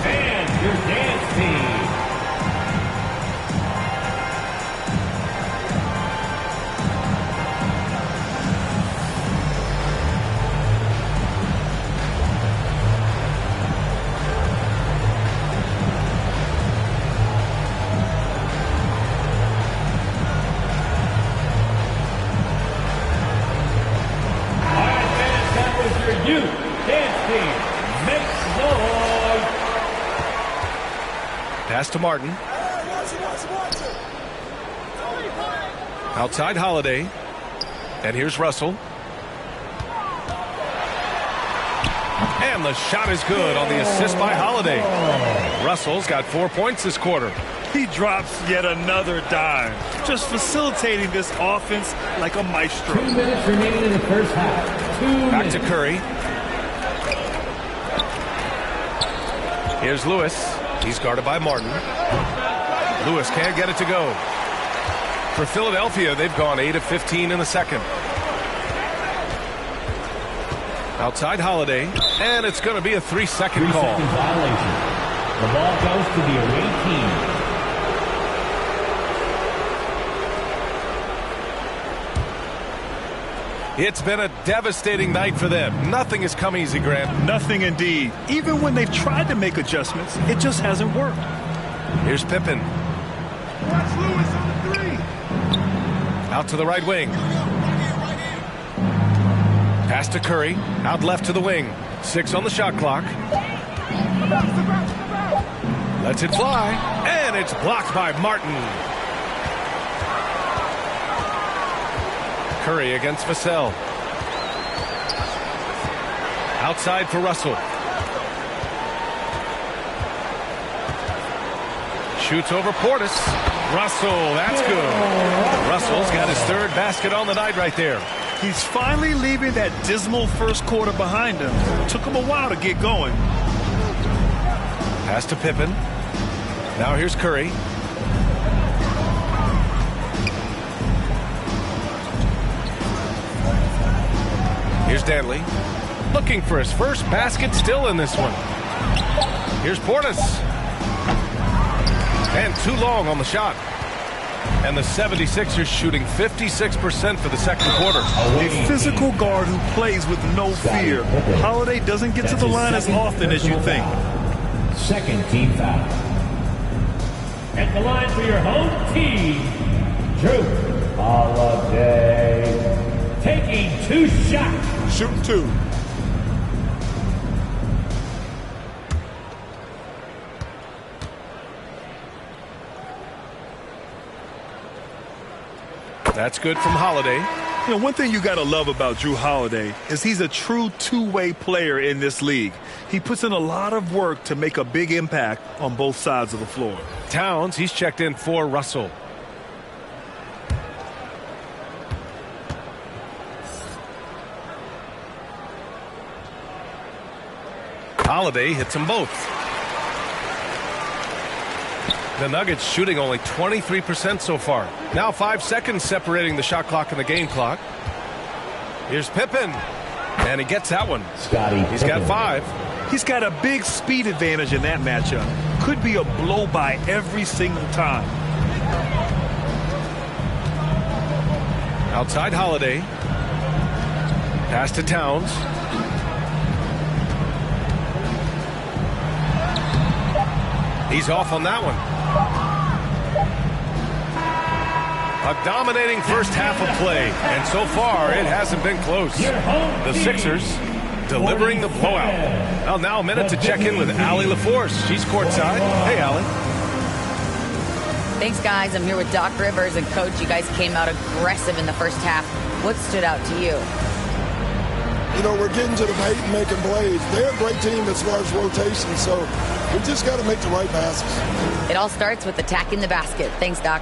And your dance team. Pass to Martin. Outside Holiday. And here's Russell. And the shot is good on the assist by Holiday. Russell's got 4 points this quarter. He drops yet another dime, just facilitating this offense like a maestro. 2 minutes remaining in the first half. Back to Curry. Here's Lewis. He's guarded by Martin. Lewis can't get it to go. For Philadelphia, they've gone 8 of 15 in the second. Outside Holiday, and it's going to be a 3-second call. 3 second violation. The ball goes to the away team. It's been a devastating night for them. Nothing has come easy, Grant. Nothing indeed. Even when they've tried to make adjustments, it just hasn't worked. Here's Pippen. Watch Lewis on the 3. Out to the right wing. Pass to Curry. Out left to the wing. 6 on the shot clock. Lets it fly. And it's blocked by Martin. Curry against Vassell. Outside for Russell. Shoots over Portis. Russell, that's good. Russell's got his 3rd basket on the night right there. He's finally leaving that dismal first quarter behind him. Took him a while to get going. Pass to Pippen. Now here's Curry. Here's Danley. Looking for his first basket still in this one. Here's Portis. And too long on the shot. And the 76ers shooting 56% for the second quarter. A physical guard who plays with no fear. Holiday doesn't get to the line as often as you think. Second team foul. At the line for your home team, Drew Holiday. Taking 2 shots. Shooting 2. That's good from Holiday. You know, one thing you got to love about Drew Holiday is he's a true two-way player in this league. He puts in a lot of work to make a big impact on both sides of the floor. Towns, he's checked in for Russell. Holiday hits them both. The Nuggets shooting only 23% so far. Now 5 seconds separating the shot clock and the game clock. Here's Pippen. And he gets that one. He's got 5. He's got a big speed advantage in that matchup. Could be a blow by every single time. Outside Holiday. Pass to Towns. He's off on that one. A dominating first half of play, and so far it hasn't been close. The Sixers delivering the blowout. Well, now a minute to check in with Allie LaForce. She's courtside. Hey, Allie. Thanks, guys. I'm here with Doc Rivers and Coach. You guys came out aggressive in the first half. What stood out to you? You know, we're getting to the paint and making plays. They're a great team as far as rotation, so we just got to make the right passes. It all starts with attacking the basket. Thanks, Doc.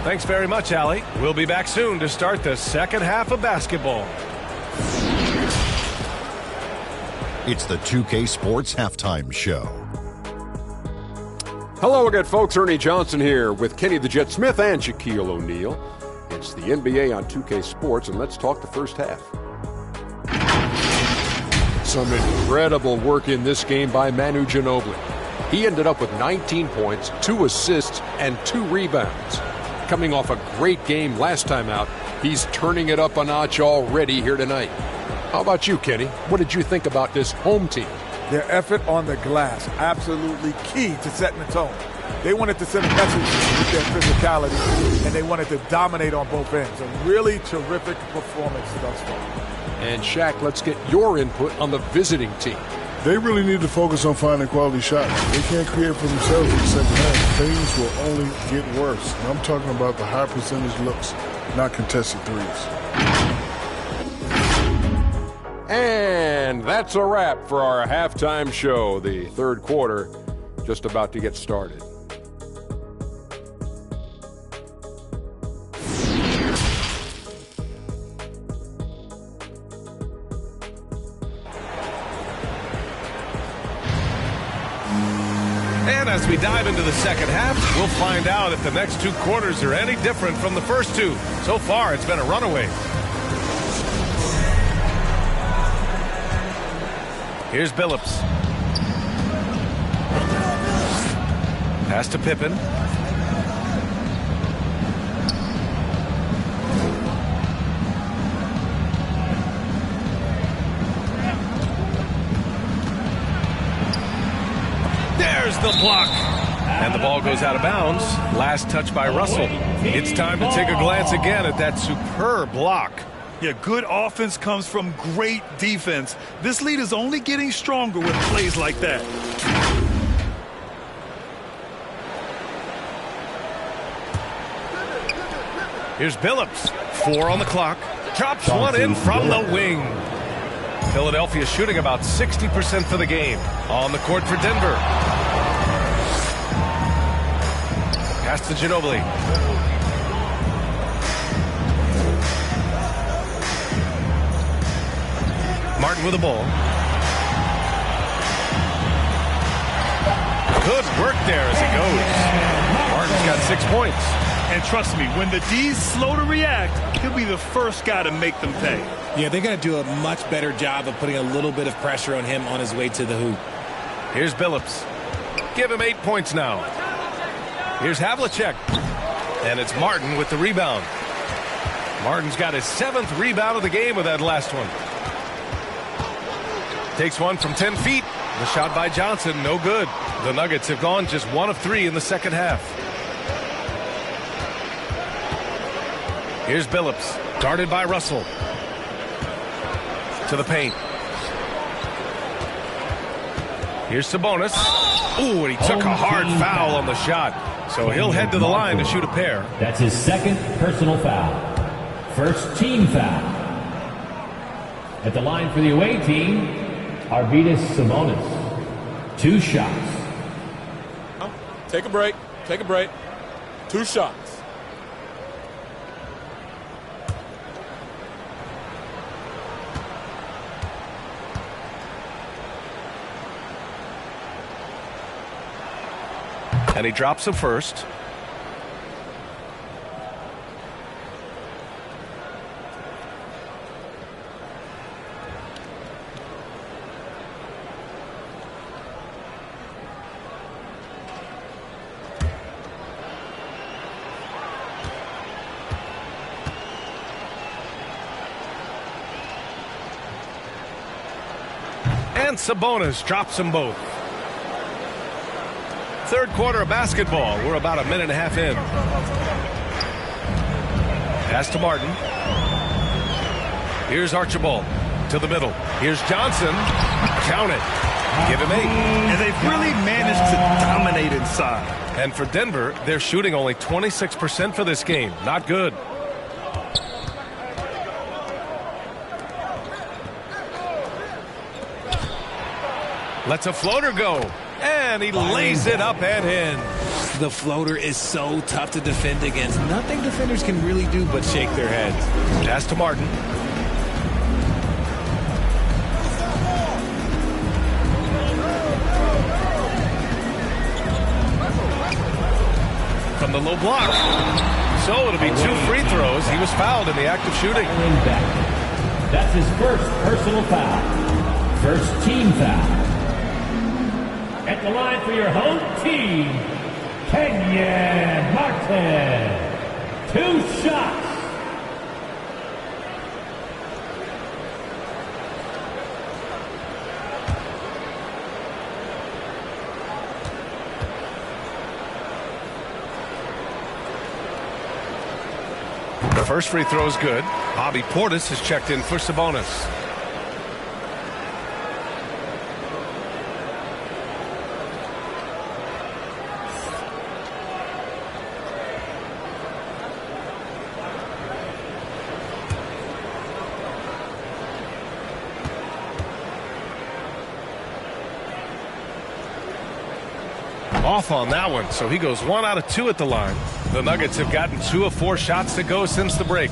Thanks very much, Allie. We'll be back soon to start the second half of basketball. It's the 2K Sports Halftime Show. Hello again, folks. Ernie Johnson here with Kenny the Jet Smith and Shaquille O'Neal. It's the NBA on 2K Sports, and let's talk the first half. Some incredible work in this game by Manu Ginobili. He ended up with 19 points, 2 assists, and 2 rebounds. Coming off a great game last time out, he's turning it up a notch already here tonight. How about you, Kenny? What did you think about this home team? Their effort on the glass, absolutely key to setting the tone. They wanted to send a message with their physicality, and they wanted to dominate on both ends. A really terrific performance thus far. And Shaq, let's get your input on the visiting team. They really need to focus on finding quality shots. They can't create for themselves in the second half. Things will only get worse. And I'm talking about the high percentage looks, not contested threes. And that's a wrap for our halftime show. The third quarter just about to get started. And as we dive into the second half, we'll find out if the next 2 quarters are any different from the first 2. So far, it's been a runaway. Here's Billups. Pass to Pippen. There's the block. And the ball goes out of bounds. Last touch by Russell. It's time to take a glance again at that superb block. Yeah, good offense comes from great defense. This lead is only getting stronger with plays like that. Here's Billups. 4 on the clock. Drops one in from the wing. Philadelphia shooting about 60% for the game. On the court for Denver. Pass to Ginobili. Martin with the ball. Good work there as it goes. Martin's got 6 points. And trust me, when the D's slow to react, he'll be the first guy to make them pay. Yeah, they're going to do a much better job of putting a little bit of pressure on him on his way to the hoop. Here's Billups. Give him 8 points now. Here's Havlicek. And it's Martin with the rebound. Martin's got his 7th rebound of the game with that last one. Takes one from 10 feet. The shot by Johnson, no good. The Nuggets have gone just 1 of 3 in the second half. Here's Billups, guarded by Russell. To the paint. Here's Sabonis. Ooh, and he took a hard foul on the shot. So he'll head to the line to shoot a pair. That's his 2nd personal foul. First team foul. At the line for the away team, Arvydas Sabonis. 2 shots. Take a break. Take a break. 2 shots. And he drops him first. And Sabonis drops them both. Third quarter of basketball. We're about a minute and a half in. Pass to Martin. Here's Archibald to the middle. Here's Johnson. Count it. Give him 8. And they've really managed to dominate inside. And for Denver, they're shooting only 26% for this game. Not good. Lets a floater go. And he lays it up and in. The floater is so tough to defend against. Nothing defenders can really do but shake their heads. Pass to Martin. From the low block. So it'll be 2 free throws. He was fouled in the act of shooting. That's his first personal foul. First team foul. At the line for your home team, Kenyon Martin. 2 shots. The first free throw is good. Bobby Portis has checked in for Sabonis. Off on that one, so he goes 1 out of 2 at the line. The Nuggets have gotten 2 of 4 shots to go since the break.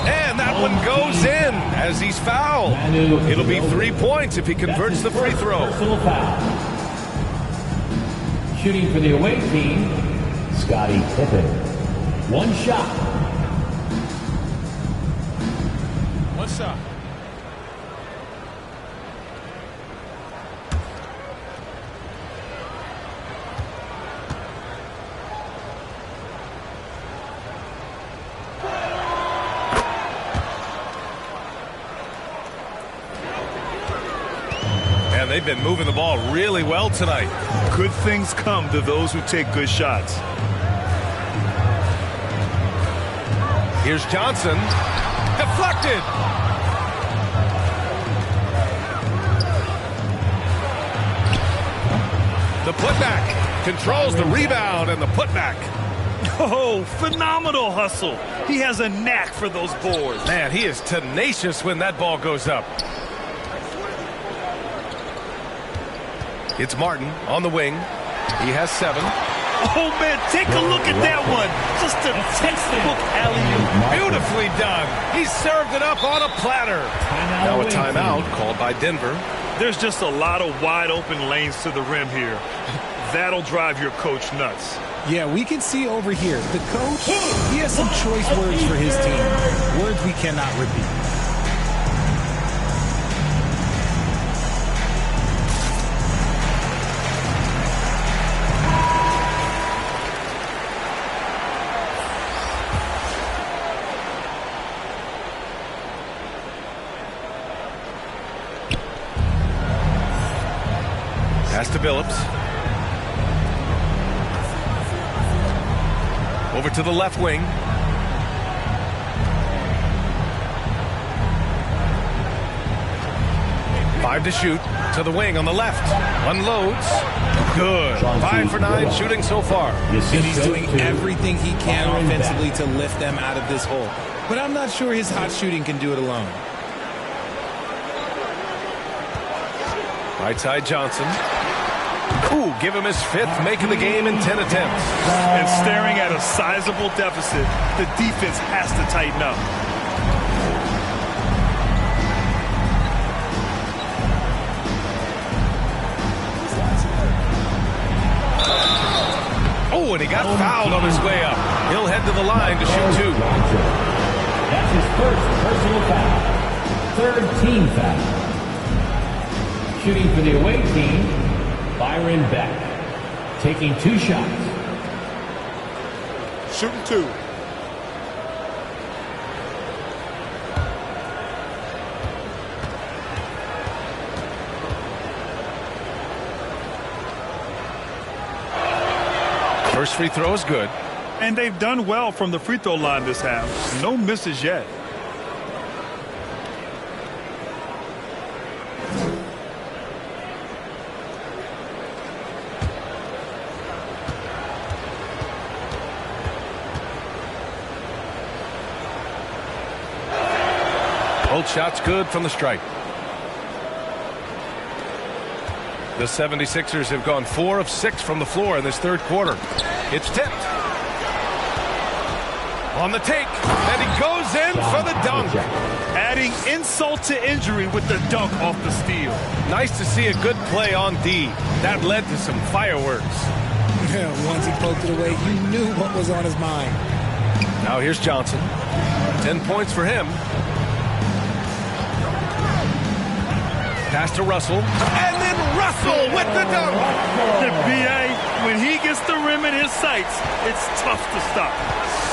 And that one goes in as he's fouled. It'll be 3 points if he converts the free throw. Personal foul. Shooting for the away team, Scottie Pippen. 1 shot. 1 shot. They've been moving the ball really well tonight. Good things come to those who take good shots. Here's Johnson. Deflected. The putback. Controls the rebound and the putback. Oh, phenomenal hustle. He has a knack for those boards. Man, he is tenacious when that ball goes up. It's Martin on the wing. He has 7. Oh, man, take a look at that one. Just a textbook alley-oop. Beautifully done. He served it up on a platter. Now a timeout called by Denver. There's just a lot of wide-open lanes to the rim here. That'll drive your coach nuts. Yeah, we can see over here. The coach, he has some choice words for his team. Words we cannot repeat. Pass to Billups. Over to the left wing. Five to shoot. To the wing on the left. Unloads. Good. 5 for 9 shooting so far. And he's doing everything he can offensively to lift them out of this hole. But I'm not sure his hot shooting can do it alone. Right side Johnson. Ooh, give him his 5th, making the game in 10 attempts. And staring at a sizable deficit, the defense has to tighten up. Oh, and he got fouled on his way up. He'll head to the line to shoot 2. That's his first personal foul. 3rd team foul. Shooting for the away team, Byron Beck. Taking 2 shots. Shooting 2. First free throw is good. And they've done well from the free throw line this half. No misses yet. Both shots good from the stripe. The 76ers have gone 4 of 6 from the floor in this third quarter. It's tipped. On the take, and he goes in for the dunk. Adding insult to injury with the dunk off the steal. Nice to see a good play on D. That led to some fireworks. Once he poked it away, you knew what was on his mind. Now here's Johnson. 10 points for him. Pass to Russell. And then Russell with the dunk. The BA, when he gets the rim in his sights, it's tough to stop.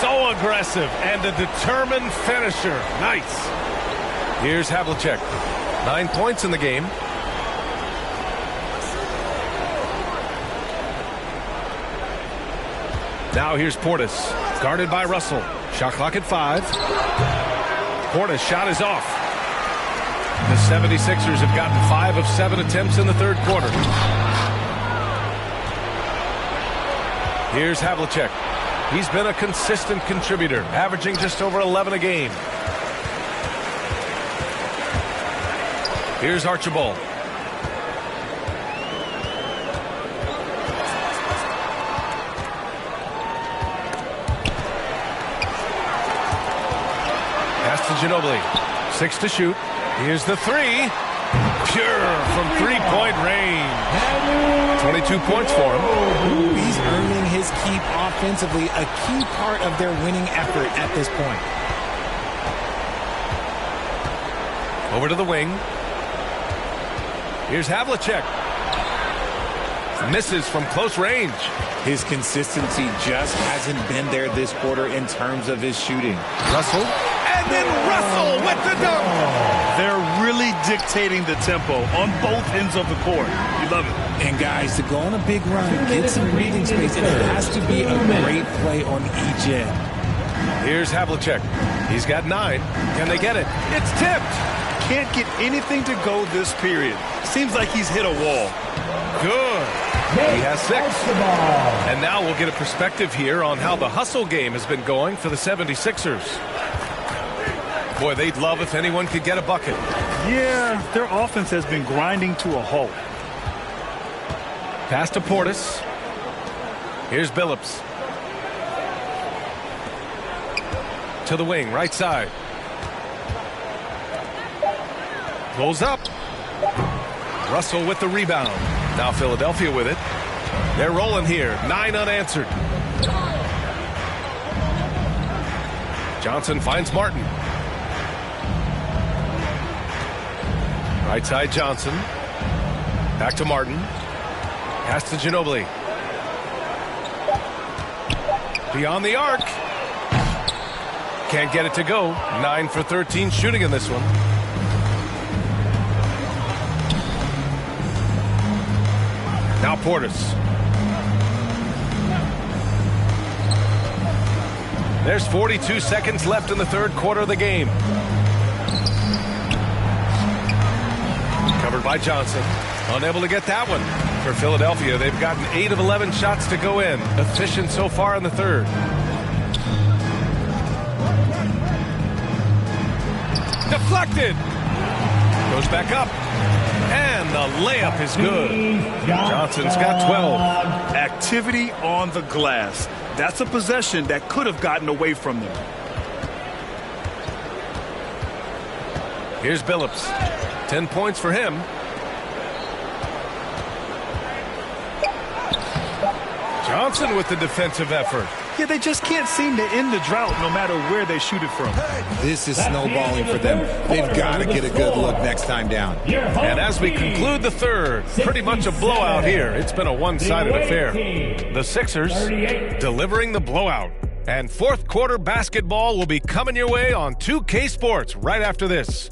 So aggressive and a determined finisher. Nice. Here's Havlicek. 9 points in the game. Now here's Portis. Guarded by Russell. Shot clock at 5. Portis' shot is off. The 76ers have gotten 5 of 7 attempts in the third quarter. Here's Havlicek. He's been a consistent contributor, averaging just over 11 a game. Here's Archibald. Pass to Ginobili. 6 to shoot. Here's the 3. Pure from three-point range. 22 points for him. He's earning his keep offensively, a key part of their winning effort at this point. Over to the wing. Here's Havlicek. Misses from close range. His consistency just hasn't been there this quarter in terms of his shooting. Russell. And then Russell with the dunk. They're really dictating the tempo on both ends of the court. You love it. And guys, to go on a big run, get some breathing space, and it has to be a great play on each end. Here's Havlicek. He's got 9. Can they get it? It's tipped. Can't get anything to go this period. Seems like he's hit a wall. Good. He has 6. And now we'll get a perspective here on how the hustle game has been going for the 76ers. Boy, they'd love if anyone could get a bucket. Yeah, their offense has been grinding to a halt. Pass to Portis. Here's Billups. To the wing, right side. Goes up. Russell with the rebound. Now Philadelphia with it. They're rolling here. 9 unanswered. Johnson finds Martin. Right side Johnson. Back to Martin. Pass to Ginobili. Beyond the arc. Can't get it to go. 9 for 13 shooting in this one. Now Portis. There's 42 seconds left in the third quarter of the game. Covered by Johnson. Unable to get that one. For Philadelphia, they've gotten 8 of 11 shots to go in. Efficient so far in the third. Deflected. Goes back up. And the layup is good. Johnson's got 12. Activity on the glass. That's a possession that could have gotten away from them. Here's Billups. 10 points for him. Johnson with the defensive effort. Yeah, they just can't seem to end the drought no matter where they shoot it from. This is snowballing for them. They've got to get a good look next time down. And as we conclude the third, pretty much a blowout here. It's been a one-sided affair. The Sixers delivering the blowout. And fourth quarter basketball will be coming your way on 2K Sports right after this.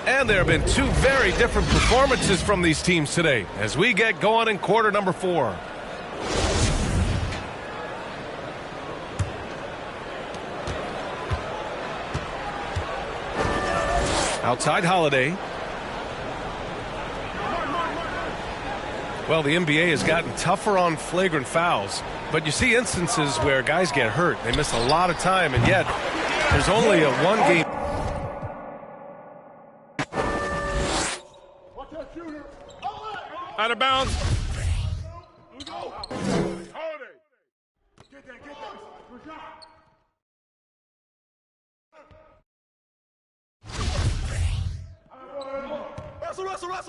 And there have been 2 very different performances from these teams today as we get going in quarter number 4. Outside Holiday. Well, the NBA has gotten tougher on flagrant fouls, but you see instances where guys get hurt. They miss a lot of time, and yet there's only a one-game. Out of bounds.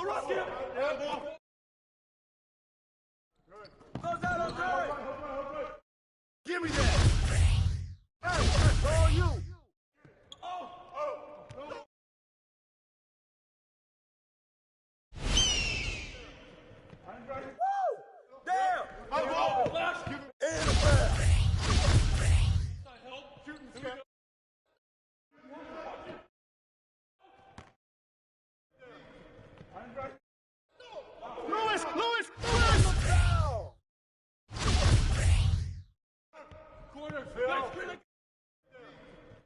Russell. Give me that. Hey, that's all you. Lewis! Corner, Phil.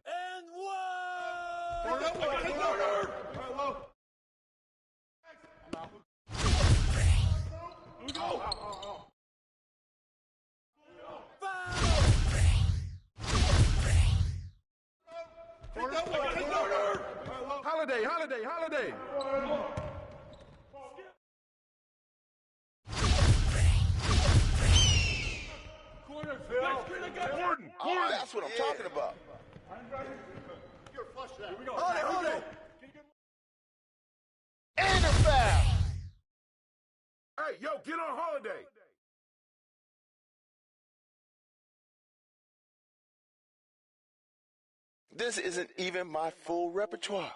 And one! Holiday! Gordon! Oh, that's what I'm talking about. Hold it. And a foul. Hey, yo, get on Holiday. This isn't even my full repertoire.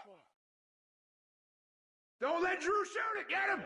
Don't let Drew shoot it. Get him.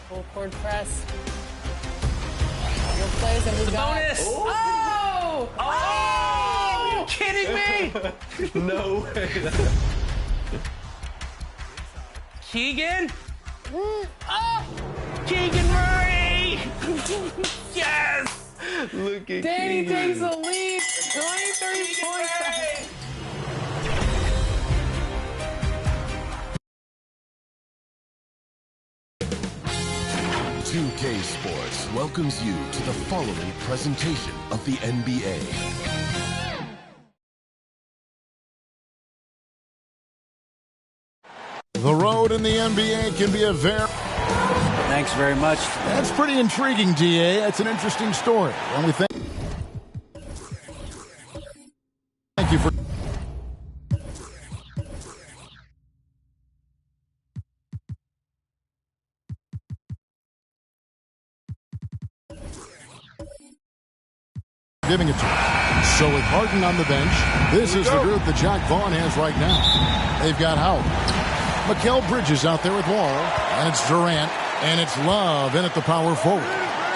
Full court press. Your plays and we got bonus. Oh! Oh! Are you kidding me? No way. Keegan? Oh! Keegan Murray! Yes! Look at Danny Keegan. takes the lead. 23 points. 2K Sports welcomes you to the following presentation of the NBA. The road in the NBA can be a very... Thanks very much. That's pretty intriguing, DA. That's an interesting story. And we thank you for... giving it to him. So with Harden on the bench, this is the group that Jacque Vaughn has right now. They've got Howard. Mikal Bridges out there with Wall. And it's Durant. And it's Love in at the power forward.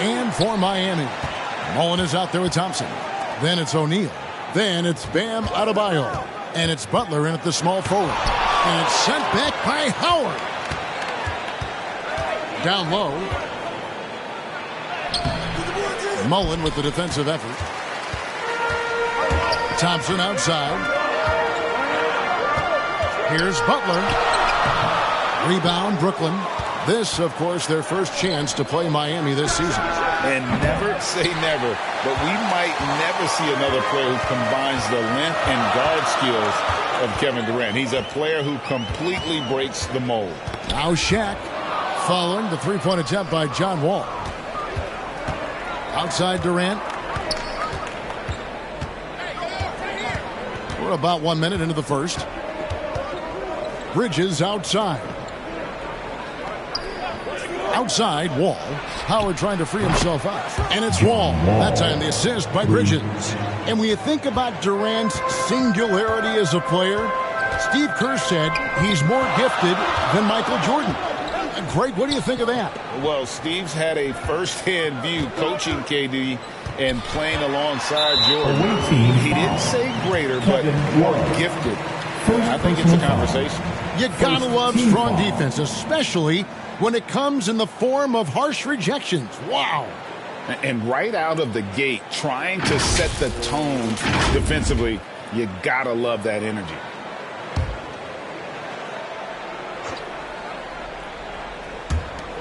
And for Miami, Mullen is out there with Thompson. Then it's O'Neal. Then it's Bam Adebayo. And it's Butler in at the small forward. And it's sent back by Howard. Down low. Mullen with the defensive effort. Thompson outside. Here's Butler. Rebound, Brooklyn. This, of course, their first chance to play Miami this season. And never say never, but we might never see another player who combines the length and guard skills of Kevin Durant. He's a player who completely breaks the mold. Now Shaq following the three-point attempt by John Wall. Outside Durant. We're about 1 minute into the first. Bridges outside. Outside, Wall. Howard trying to free himself up. And it's Wall. That time the assist by Bridges. And when you think about Durant's singularity as a player, Steve Kerr said he's more gifted than Michael Jordan. Greg, what do you think of that? Well, Steve's had a first-hand view coaching KD and playing alongside Jordan. He didn't say greater, but more gifted. I think it's a conversation. You gotta love strong defense, especially when it comes in the form of harsh rejections. Wow. And right out of the gate, trying to set the tone defensively, you gotta love that energy.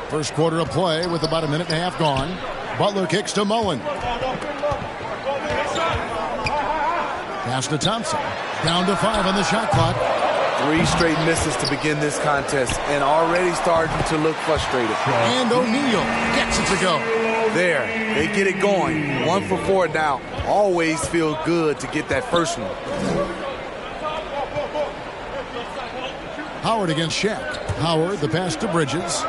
First quarter of play with about a minute and a half gone. Butler kicks to Mullen. Pass to Thompson. Down to 5 on the shot clock. 3 straight misses to begin this contest and already starting to look frustrated. And O'Neal gets it to go. There, they get it going. 1 for 4 now. Always feel good to get that first one. Howard against Shaq. Howard, the pass to Bridges.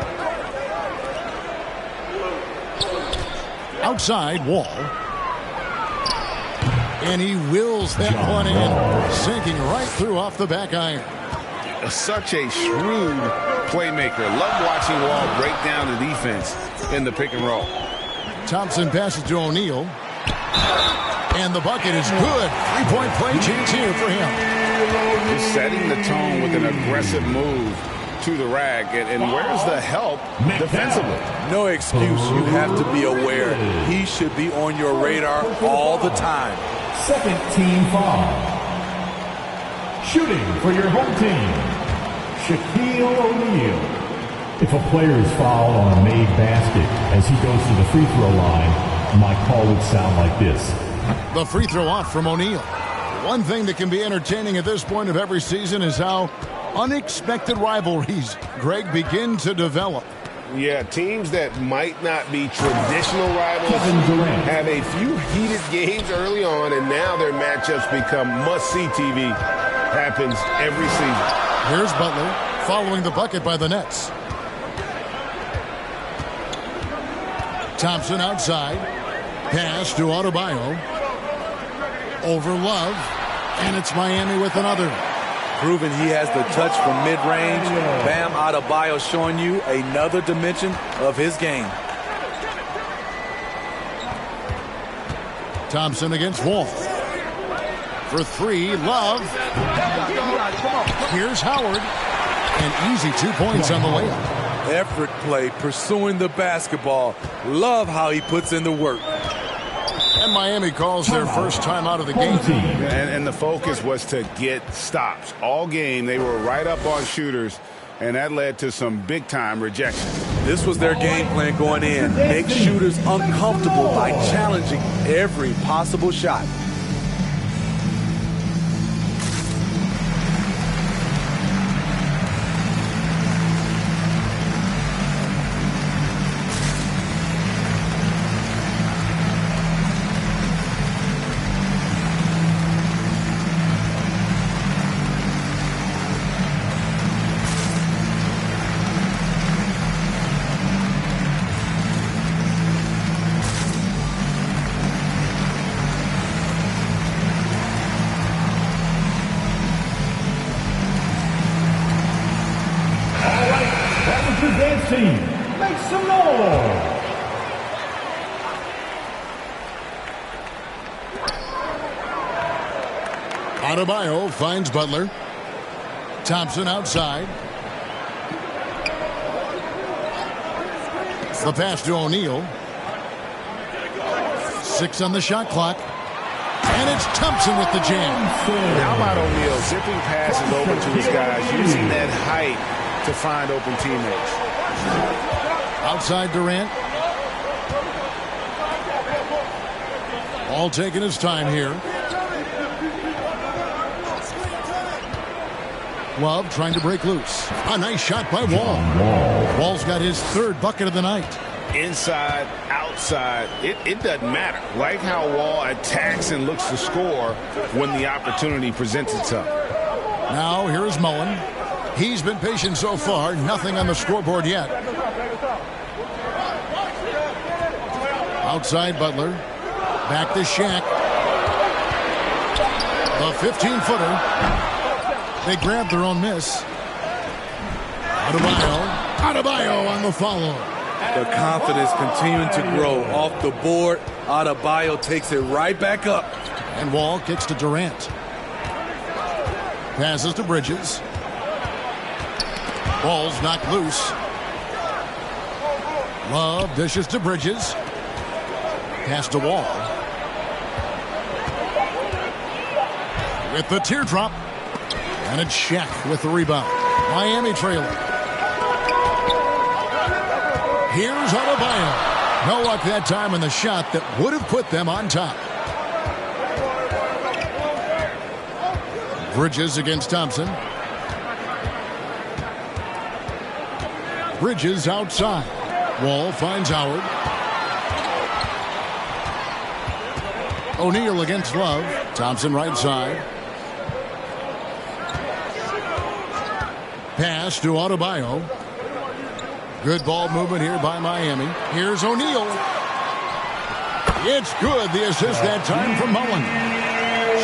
Outside, Wall. And he wills that one in, sinking right through off the back iron. Such a shrewd playmaker. Love watching Wall break down the defense in the pick and roll. Thompson passes to O'Neal. And the bucket is good. 3-point play chance here for him. He's setting the tone with an aggressive move to the rack. And where's the help defensively? No excuse. You have to be aware. He should be on your radar all the time. Second team foul. Shooting for your home team, Shaquille O'Neal. If a player is fouled on a made basket as he goes to the free throw line, my call would sound like this. The free throw off from O'Neal. One thing that can be entertaining at this point of every season is how unexpected rivalries, Greg, begin to develop. Yeah, teams that might not be traditional rivals have a few heated games early on, and now their matchups become must-see TV. Happens every season. Here's Butler following the bucket by the Nets. Thompson outside. Pass to Adebayo. Over Love. And it's Miami with another. Proving he has the touch from mid-range. Bam Adebayo showing you another dimension of his game. Thompson against Wall. For three, Love. Here's Howard. An easy 2 points on the layup. Effort play, pursuing the basketball. Love how he puts in the work. And Miami calls their first time out of the game. And the focus was to get stops. All game, they were right up on shooters, and that led to some big-time rejections. This was their game plan going in. Make shooters uncomfortable by challenging every possible shot. Make some noise! Adebayo finds Butler. Thompson outside. The pass to O'Neal. 6 on the shot clock. And it's Thompson with the jam. How about O'Neal zipping passes over to his guys, using that height to find open teammates. Outside Durant. All taking his time here. Love trying to break loose. A nice shot by Wall. Wall's got his third bucket of the night. Inside, outside, it doesn't matter. Like how Wall attacks and looks to score when the opportunity presents itself. Now here is Mullen. He's been patient so far. Nothing on the scoreboard yet. Outside Butler. Back to Shaq. The 15-footer. They grabbed their own miss. Adebayo on the follow. The confidence continuing to grow off the board. Adebayo takes it right back up. And Wall kicks to Durant. Passes to Bridges. Ball's knocked loose. Love dishes to Bridges. Pass to Wall. With the teardrop. And it's Shaq with the rebound. Miami trailing. Here's Adebayo. No luck that time in the shot that would have put them on top. Bridges against Thompson. Bridges outside. Wall finds Howard. O'Neal against Love. Thompson right side. Pass to Adebayo. Good ball movement here by Miami. Here's O'Neal. It's good. The assist that time from Mullen.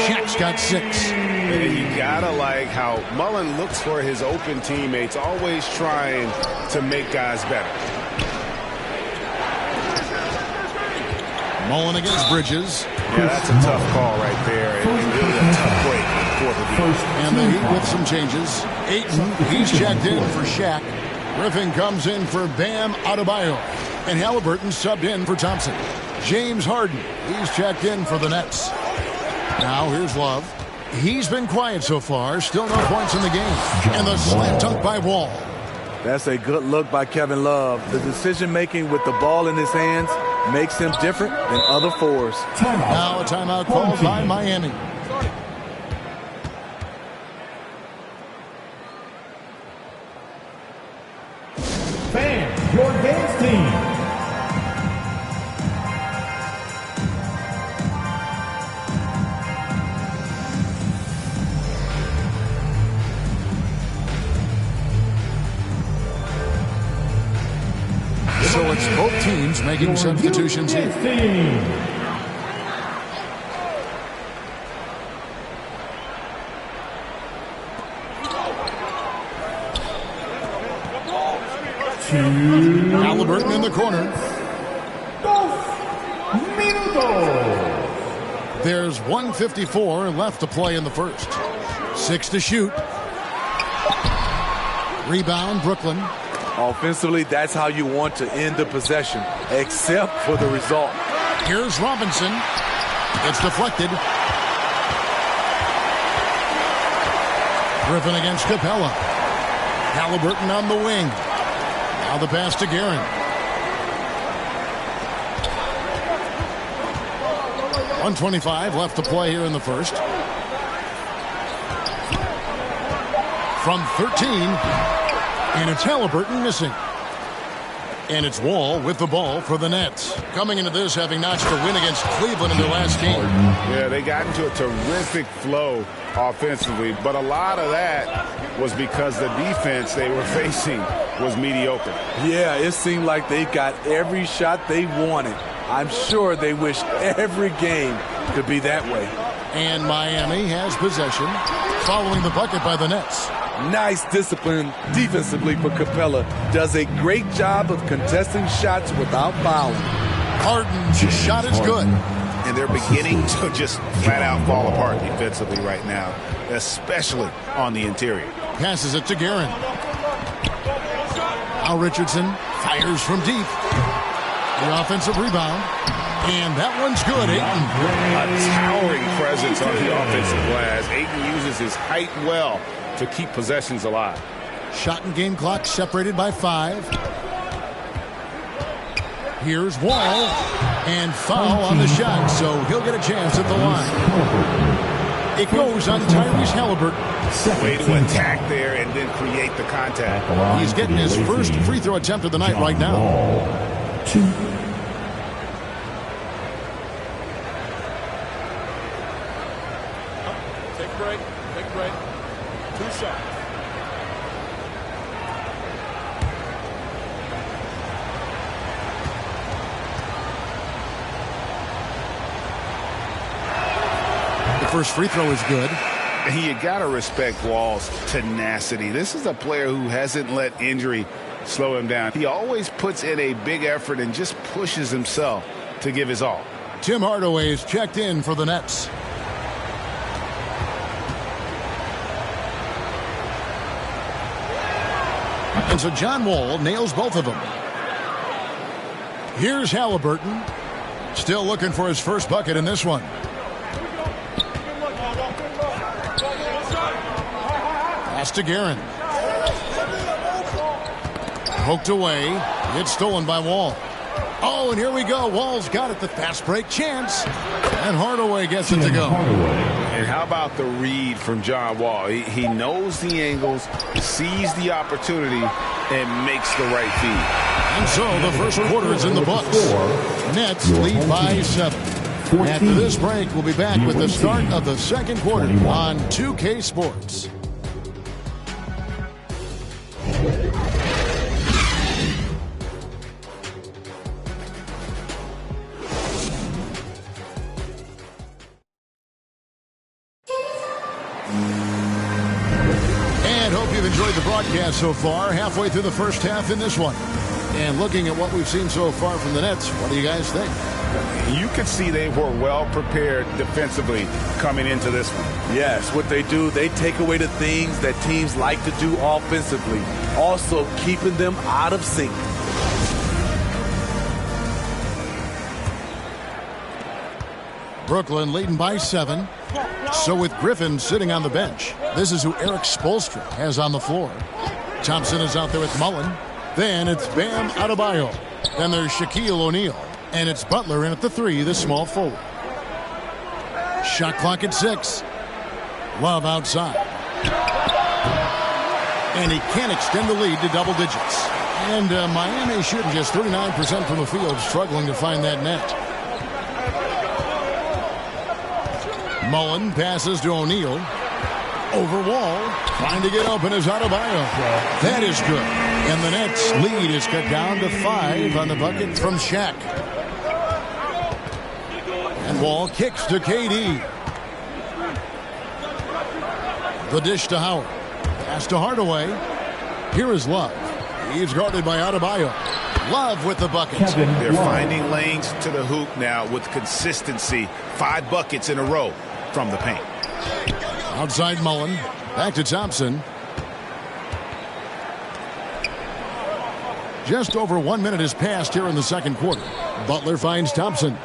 Shaq's got 6. You gotta like how Mullen looks for his open teammates, always trying to make guys better. Mullen against Bridges. Yeah, that's a tough call right there. And really a tough break for the defense. And the Heat with some changes. Ayton, he's checked in for Shaq. Griffin comes in for Bam Adebayo. And Halliburton subbed in for Thompson. James Harden, he's checked in for the Nets. Now here's Love. He's been quiet so far. Still no points in the game. And the slam dunk by Wall. That's a good look by Kevin Love. The decision-making with the ball in his hands makes him different than other fours. Now a timeout called by Miami. Fans, your dance team. So it's both teams making substitutions here. Halliburton in the corner. There's 1:54 left to play in the first. 6 to shoot. Rebound, Brooklyn. Offensively, that's how you want to end the possession, except for the result. Here's Robinson. It's deflected. Griffin against Capella. Halliburton on the wing. Now the pass to Guerin. .125 left to play here in the first. From 13. And it's Halliburton missing. And it's Wall with the ball for the Nets. Coming into this, having notched a win against Cleveland in their last game. Yeah, they got into a terrific flow offensively, but a lot of that was because the defense they were facing was mediocre. Yeah, it seemed like they got every shot they wanted. I'm sure they wish every game could be that way. And Miami has possession following the bucket by the Nets. Nice discipline defensively for Capella. Does a great job of contesting shots without fouling. Harden's shot is good. And they're beginning to just flat out fall apart defensively right now, especially on the interior. Passes it to Guerin. Al Richardson fires from deep. The offensive rebound. And that one's good, Ayton. A towering presence on the offensive glass. Ayton uses his height well to keep possessions alive. Shot and game clock separated by 5. Here's Wall. And foul on the shot, so he'll get a chance at the line. It goes on Tyrese Halliburton. Way to attack there and then create the contact. He's getting his first free throw attempt of the night right now. Take a break. Take a break. 2 shots. The first free throw is good. You got to respect Wall's tenacity. This is a player who hasn't let injury slow him down. He always puts in a big effort and just pushes himself to give his all. Tim Hardaway is checked in for the Nets. And so John Wall nails both of them. Here's Halliburton. Still looking for his first bucket in this one. Pass to Guerin. Poked away. It's stolen by Wall. Oh, and here we go. Wall's got it. The fast break chance. And Hardaway gets it to go. And how about the read from John Wall? He knows the angles, sees the opportunity, and makes the right feed. And so the first quarter is in the books. Nets lead by 7. After this break, we'll be back with the start of the second quarter on 2K Sports. And hope you've enjoyed the broadcast so far. Halfway through the first half in this one. And looking at what we've seen so far from the Nets, what do you guys think? You could see they were well prepared defensively coming into this one. Yes, what they do, they take away the things that teams like to do offensively, also keeping them out of sync. Brooklyn leading by 7. So with Griffin sitting on the bench, this is who Eric Spoelstra has on the floor. Thompson is out there with Mullen. Then it's Bam Adebayo. Then there's Shaquille O'Neal. And it's Butler in at the 3, the small forward. Shot clock at 6. Love outside. And he can't extend the lead to double digits. And Miami shooting just 39% from the field, struggling to find that net. Mullen passes to O'Neal. Over Wall. Trying to get open is Adebayo. That is good. And the Nets lead is cut down to 5 on the bucket from Shaq. And Wall kicks to KD. The dish to Howard. Pass to Hardaway. Here is Love. He's guarded by Adebayo. Love with the buckets. They're finding lanes to the hoop now with consistency. 5 buckets in a row from the paint. Outside Mullen. Back to Thompson. Just over 1 minute has passed here in the second quarter. Butler finds Thompson.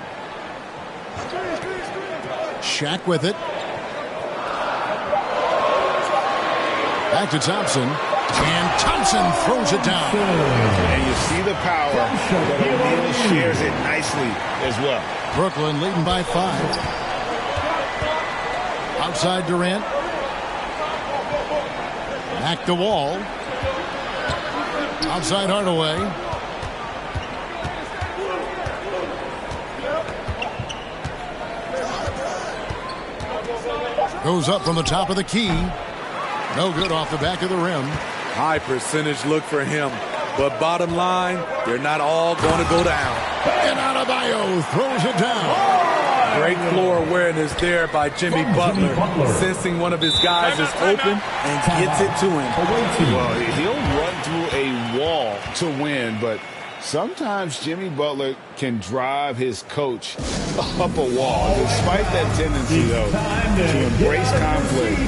Shaq with it. Back to Thompson. And Thompson throws it down. And you see the power, but O'Neal shares it nicely as well. Brooklyn leading by 5. Outside Durant. Back to Wall. Outside Hardaway. Goes up from the top of the key. No good off the back of the rim. High percentage look for him. But bottom line, they're not all going to go down. And Adebayo throws it down. Great floor awareness there by Jimmy Butler. Sensing one of his guys is open and gets it to him. Well, he'll run through a wall to win, but sometimes Jimmy Butler can drive his coach up a wall. Despite that tendency, though, to embrace conflict,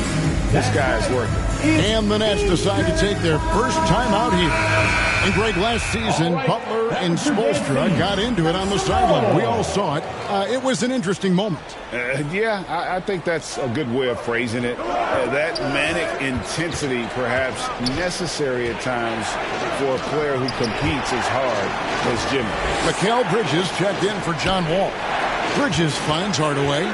this guy's working. And the Nets decide to take their first time out here. And Greg, last season, Butler and Spoelstra got into it on the sideline. We all saw it. It was an interesting moment. Yeah, I think that's a good way of phrasing it. That manic intensity, perhaps necessary at times for a player who competes as hard as Jimmy. Mikal Bridges checked in for John Wall. Bridges finds Hardaway.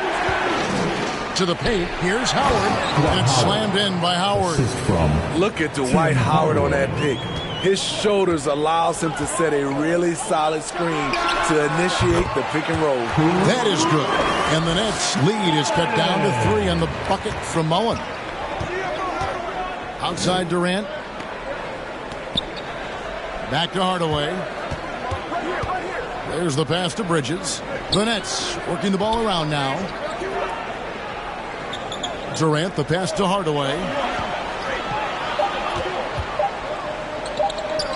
To the paint. Here's Howard. And it's slammed in by Howard. Look at Dwight Howard on that pick. His shoulders allows him to set a really solid screen to initiate the pick and roll. That is good. And the Nets lead is cut down to 3 on the bucket from Mullen. Outside Durant. Back to Hardaway. There's the pass to Bridges. The Nets working the ball around now. Durant, the pass to Hardaway.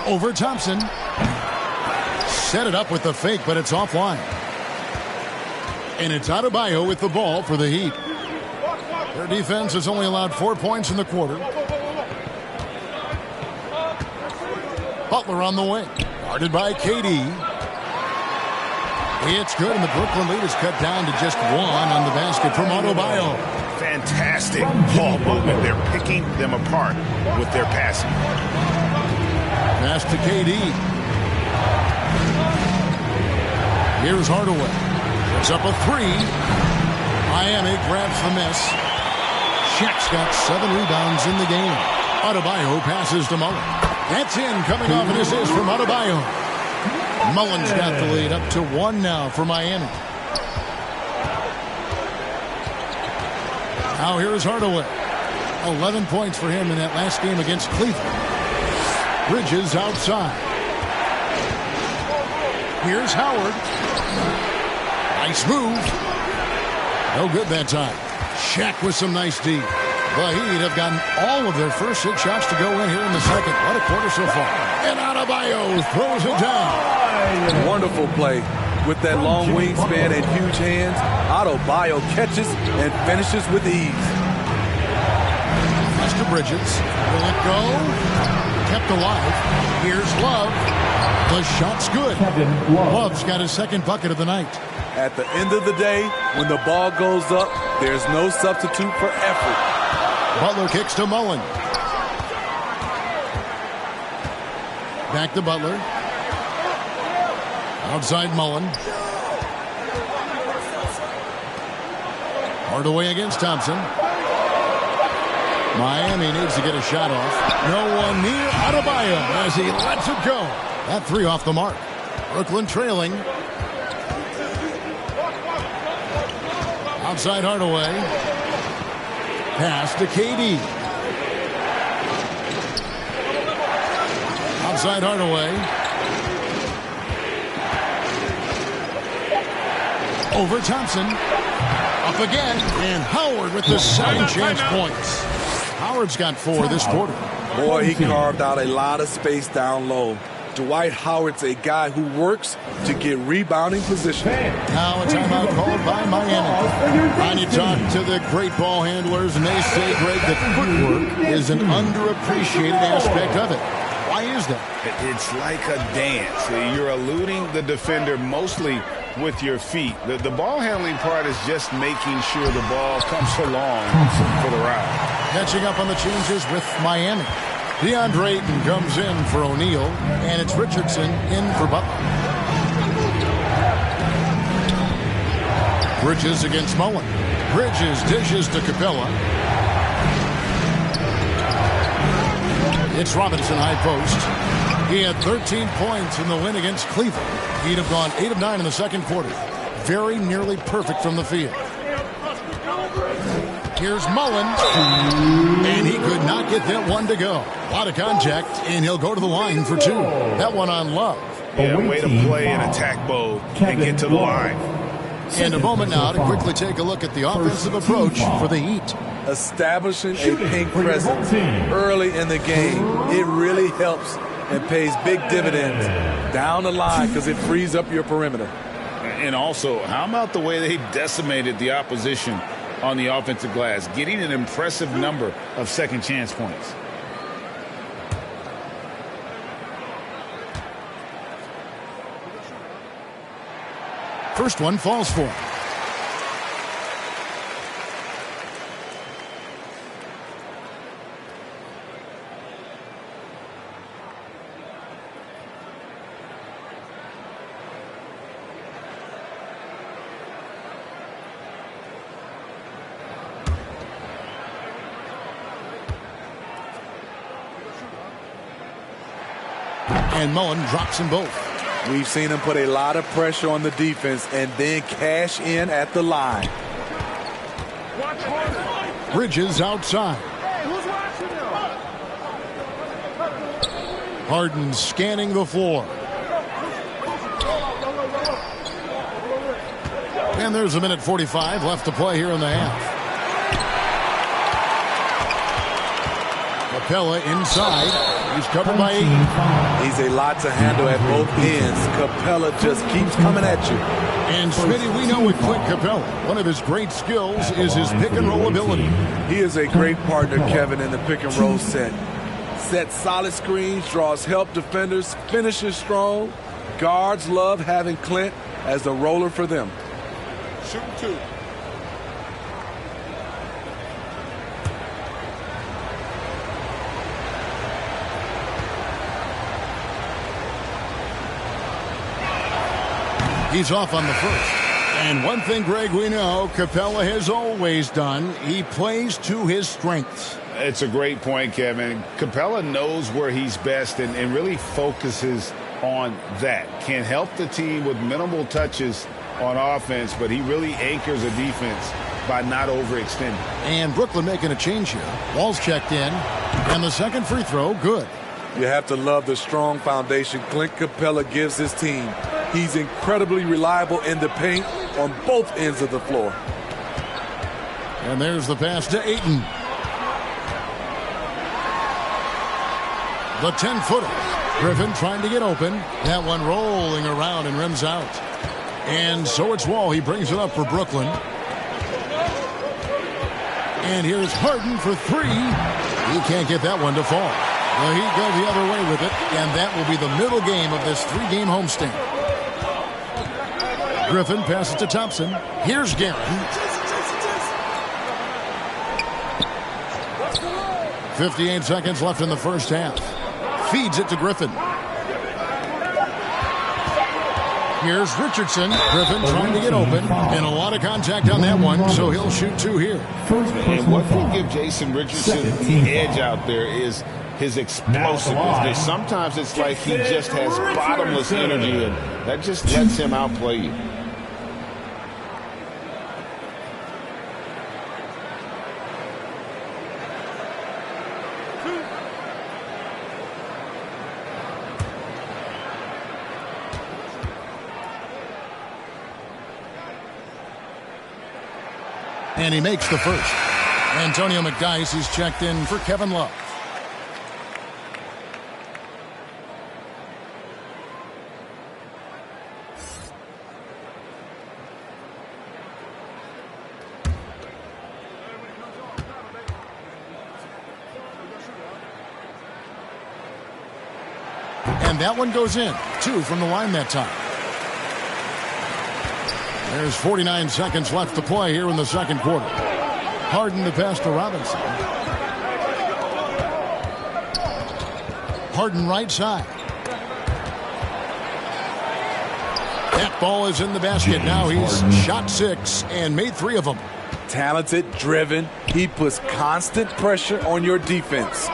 Over Thompson. Set it up with the fake, but it's offline. And it's Adebayo with the ball for the Heat. Their defense has only allowed 4 points in the quarter. Butler on the wing. Guarded by KD. It's good, and the Brooklyn lead is cut down to just 1 on the basket from Adebayo. Fantastic ball movement. They're picking them apart with their passing. Pass to KD. Here's Hardaway. Puts up a 3. Miami grabs the miss. Shaq's got 7 rebounds in the game. Adebayo passes to Mullen. That's in, coming off an assist from Adebayo. Mullen's got the lead up to 1 now for Miami. Now here's Hardaway. 11 points for him in that last game against Cleveland. Bridges outside. Here's Howard. Nice move. No good that time. Shaq with some nice D. The Heat have gotten all of their first 6 shots to go in here in the second. What a quarter so far. And Adebayo throws it down. Wonderful play. With that long wingspan and huge hands, Adebayo catches and finishes with ease. Pass to Bridges. Will it go? Kept alive. Here's Love. The shot's good. Love's got his second bucket of the night. At the end of the day, when the ball goes up, there's no substitute for effort. Butler kicks to Mullen. Back to Butler. Outside Mullen. Hardaway against Thompson. Miami needs to get a shot off. No one near Adebayo as he lets it go. That three off the mark. Brooklyn trailing. Outside Hardaway. Pass to KD. Outside Hardaway. Over Thompson. Up again. And Howard with the second chance points. Howard's got 4 this quarter. Boy, he carved out a lot of space down low. Dwight Howard's a guy who works to get rebounding position. Now a timeout called by Miami. And you talk to the great ball handlers, and they say, Greg, that footwork is an underappreciated aspect of it. Why is that? It's like a dance. You're eluding the defender mostly with your feet. The ball handling part is just making sure the ball comes along for the ride. Catching up on the changes with Miami. DeAndre Ayton comes in for O'Neal, and it's Richardson in for Butler. Bridges against Mullen. Bridges dishes to Capella. It's Robinson high post. He had 13 points in the win against Cleveland. He'd have gone 8 of 9 in the second quarter. Very nearly perfect from the field. Here's Mullen, and he could not get that one to go. A lot of contact, and he'll go to the line for 2. That one on Love. Yeah, way to play in attack mode and get to the line. And a moment now to quickly take a look at the offensive approach for the Heat. Establishing a paint presence early in the game, it really helps and pays big dividends down the line because it frees up your perimeter. And also, how about the way they decimated the opposition on the offensive glass, getting an impressive number of second chance points. First one falls for him. And Mullen drops them both. We've seen him put a lot of pressure on the defense and then cash in at the line. Bridges outside. Harden scanning the floor. And there's a minute 45 left to play here in the half. Capella inside. He's covered by 8. He's a lot to handle at both ends. Capella just keeps coming at you. And Smitty, we know with Clint Capella, one of his great skills is his pick and roll ability. He is a great partner, Kevin, in the pick and roll set. Sets solid screens, draws help defenders, finishes strong. Guards love having Clint as the roller for them. Shoot 2. He's off on the first. And one thing, Greg, we know Capella has always done, he plays to his strengths. It's a great point, Kevin. Capella knows where he's best and really focuses on that. Can help the team with minimal touches on offense, but he really anchors a defense by not overextending. And Brooklyn making a change here. Ball's checked in, and the second free throw, good. You have to love the strong foundation Clint Capella gives his team. He's incredibly reliable in the paint on both ends of the floor. And there's the pass to Ayton. The 10-footer. Griffin trying to get open. That one rolling around and rims out. And so it's Wall. He brings it up for Brooklyn. And here's Harden for 3. He can't get that one to fall. The Heat go the other way with it, and that will be the middle game of this 3-game homestand. Griffin passes to Thompson. Here's Guerin. 58 seconds left in the first half. Feeds it to Griffin. Here's Richardson. Griffin trying to get open, and a lot of contact on that one, so he'll shoot 2 here. And what will give Jason Richardson the edge out there is his explosiveness. Sometimes it's like he just has bottomless energy, and that just lets him outplay you. And he makes the first. Antonio McDyess is checked in for Kevin Love. And that one goes in. 2 from the line that time. There's 49 seconds left to play here in the second quarter. Harden to pass to Robinson. Harden right side. That ball is in the basket. Now he's shot 6 and made 3 of them. Talented, driven. He puts constant pressure on your defense.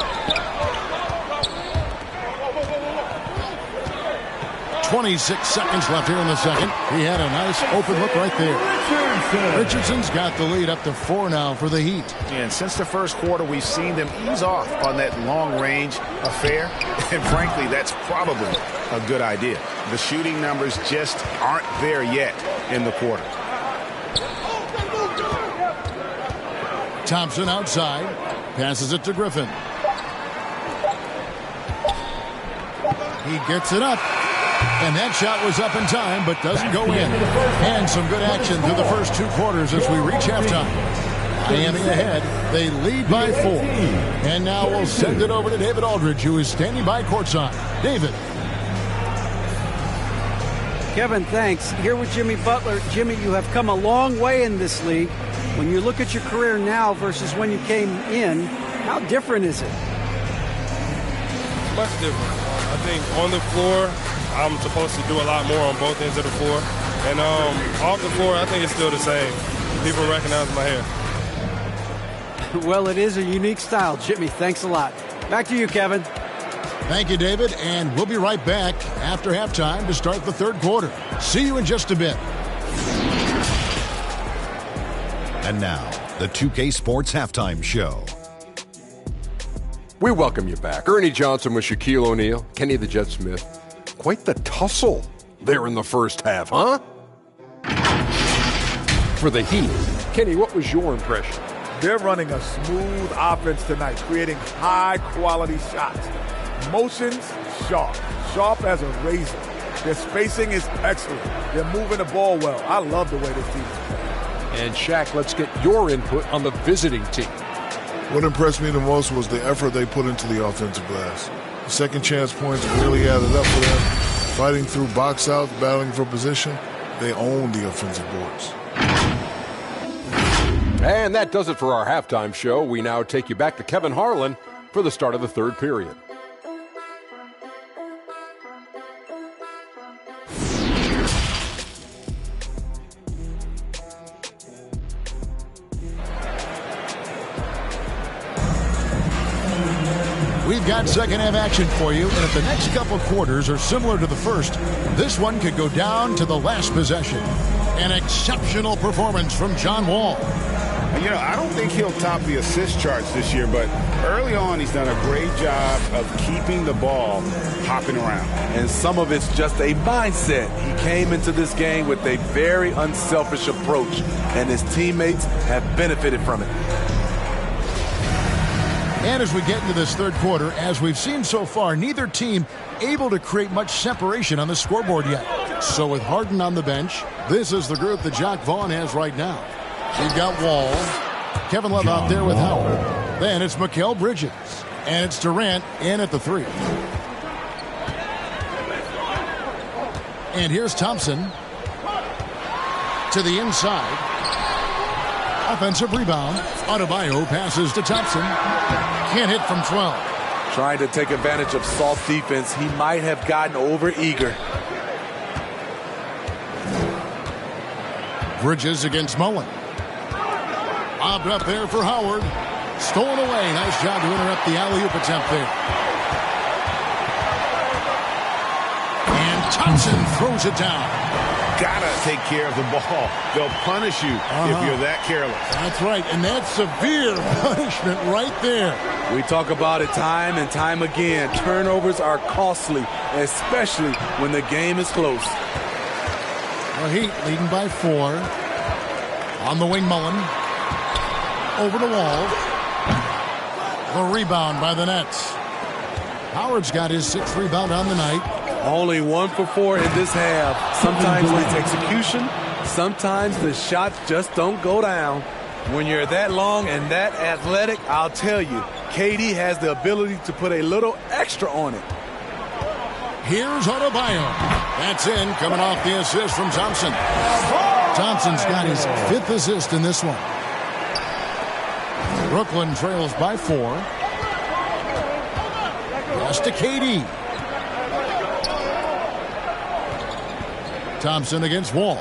26 seconds left here in the second. He had a nice open look right there. Richardson's got the lead up to 4 now for the Heat. And since the first quarter, we've seen them ease off on that long-range affair. And frankly, that's probably a good idea. The shooting numbers just aren't there yet in the quarter. Thompson outside. Passes it to Griffin. He gets it up. And that shot was up in time, but doesn't go in. And some good action through the first 2 quarters as we reach halftime. Miami ahead. They lead by 4. And now we'll send it over to David Aldridge, who is standing by courtside. David. Kevin, thanks. Here with Jimmy Butler. Jimmy, you have come a long way in this league. When you look at your career now versus when you came in, how different is it? Much different. I think on the floor, I'm supposed to do a lot more on both ends of the floor. And off the floor, I think it's still the same. People recognize my hair. Well, it is a unique style, Jimmy. Thanks a lot. Back to you, Kevin. Thank you, David. And we'll be right back after halftime to start the third quarter. See you in just a bit. And now, the 2K Sports Halftime Show. We welcome you back. Ernie Johnson with Shaquille O'Neal, Kenny the Jet Smith. Quite the tussle there in the first half, huh? For the Heat. Kenny, what was your impression? They're running a smooth offense tonight, creating high-quality shots. Motions, sharp. Sharp as a razor. Their spacing is excellent. They're moving the ball well. I love the way this team is playing. And Shaq, let's get your input on the visiting team. What impressed me the most was the effort they put into the offensive glass. The second chance points really added up for them. Fighting through box outs, battling for position, they own the offensive boards. And that does it for our halftime show. We now take you back to Kevin Harlan for the start of the third period. We've got second half action for you, and if the next couple quarters are similar to the first, this one could go down to the last possession. An exceptional performance from John Wall. You know, I don't think he'll top the assist charts this year, but early on he's done a great job of keeping the ball hopping around. And some of it's just a mindset. He came into this game with a very unselfish approach, and his teammates have benefited from it. And as we get into this third quarter, as we've seen so far, neither team able to create much separation on the scoreboard yet. So with Harden on the bench, this is the group that Jacque Vaughn has right now. We've got Wall, Kevin Love out there with Howard. Then it's Mikal Bridges. And it's Durant in at the 3. And here's Thompson to the inside. Offensive rebound. Adebayo passes to Thompson. Can't hit from 12. Trying to take advantage of soft defense. He might have gotten over-eager. Bridges against Mullen. Lobbed up there for Howard. Stolen away. Nice job to interrupt the alley-oop attempt there. And Thompson throws it down. Gotta take care of the ball. They'll punish you if you're that careless. That's right, and that's severe punishment right there. We talk about it time and time again. Turnovers are costly, especially when the game is close. The Heat leading by 4. On the wing, Mullen. Over the wall. The rebound by the Nets. Howard's got his 6th rebound on the night. Only 1 for 4 in this half. Sometimes it's execution. Sometimes the shots just don't go down. When you're that long and that athletic, I'll tell you, KD has the ability to put a little extra on it. Here's Adebayo. That's in, coming off the assist from Thompson. Thompson's got his 5th assist in this one. Brooklyn trails by 4. Pass to KD. Thompson against Wall.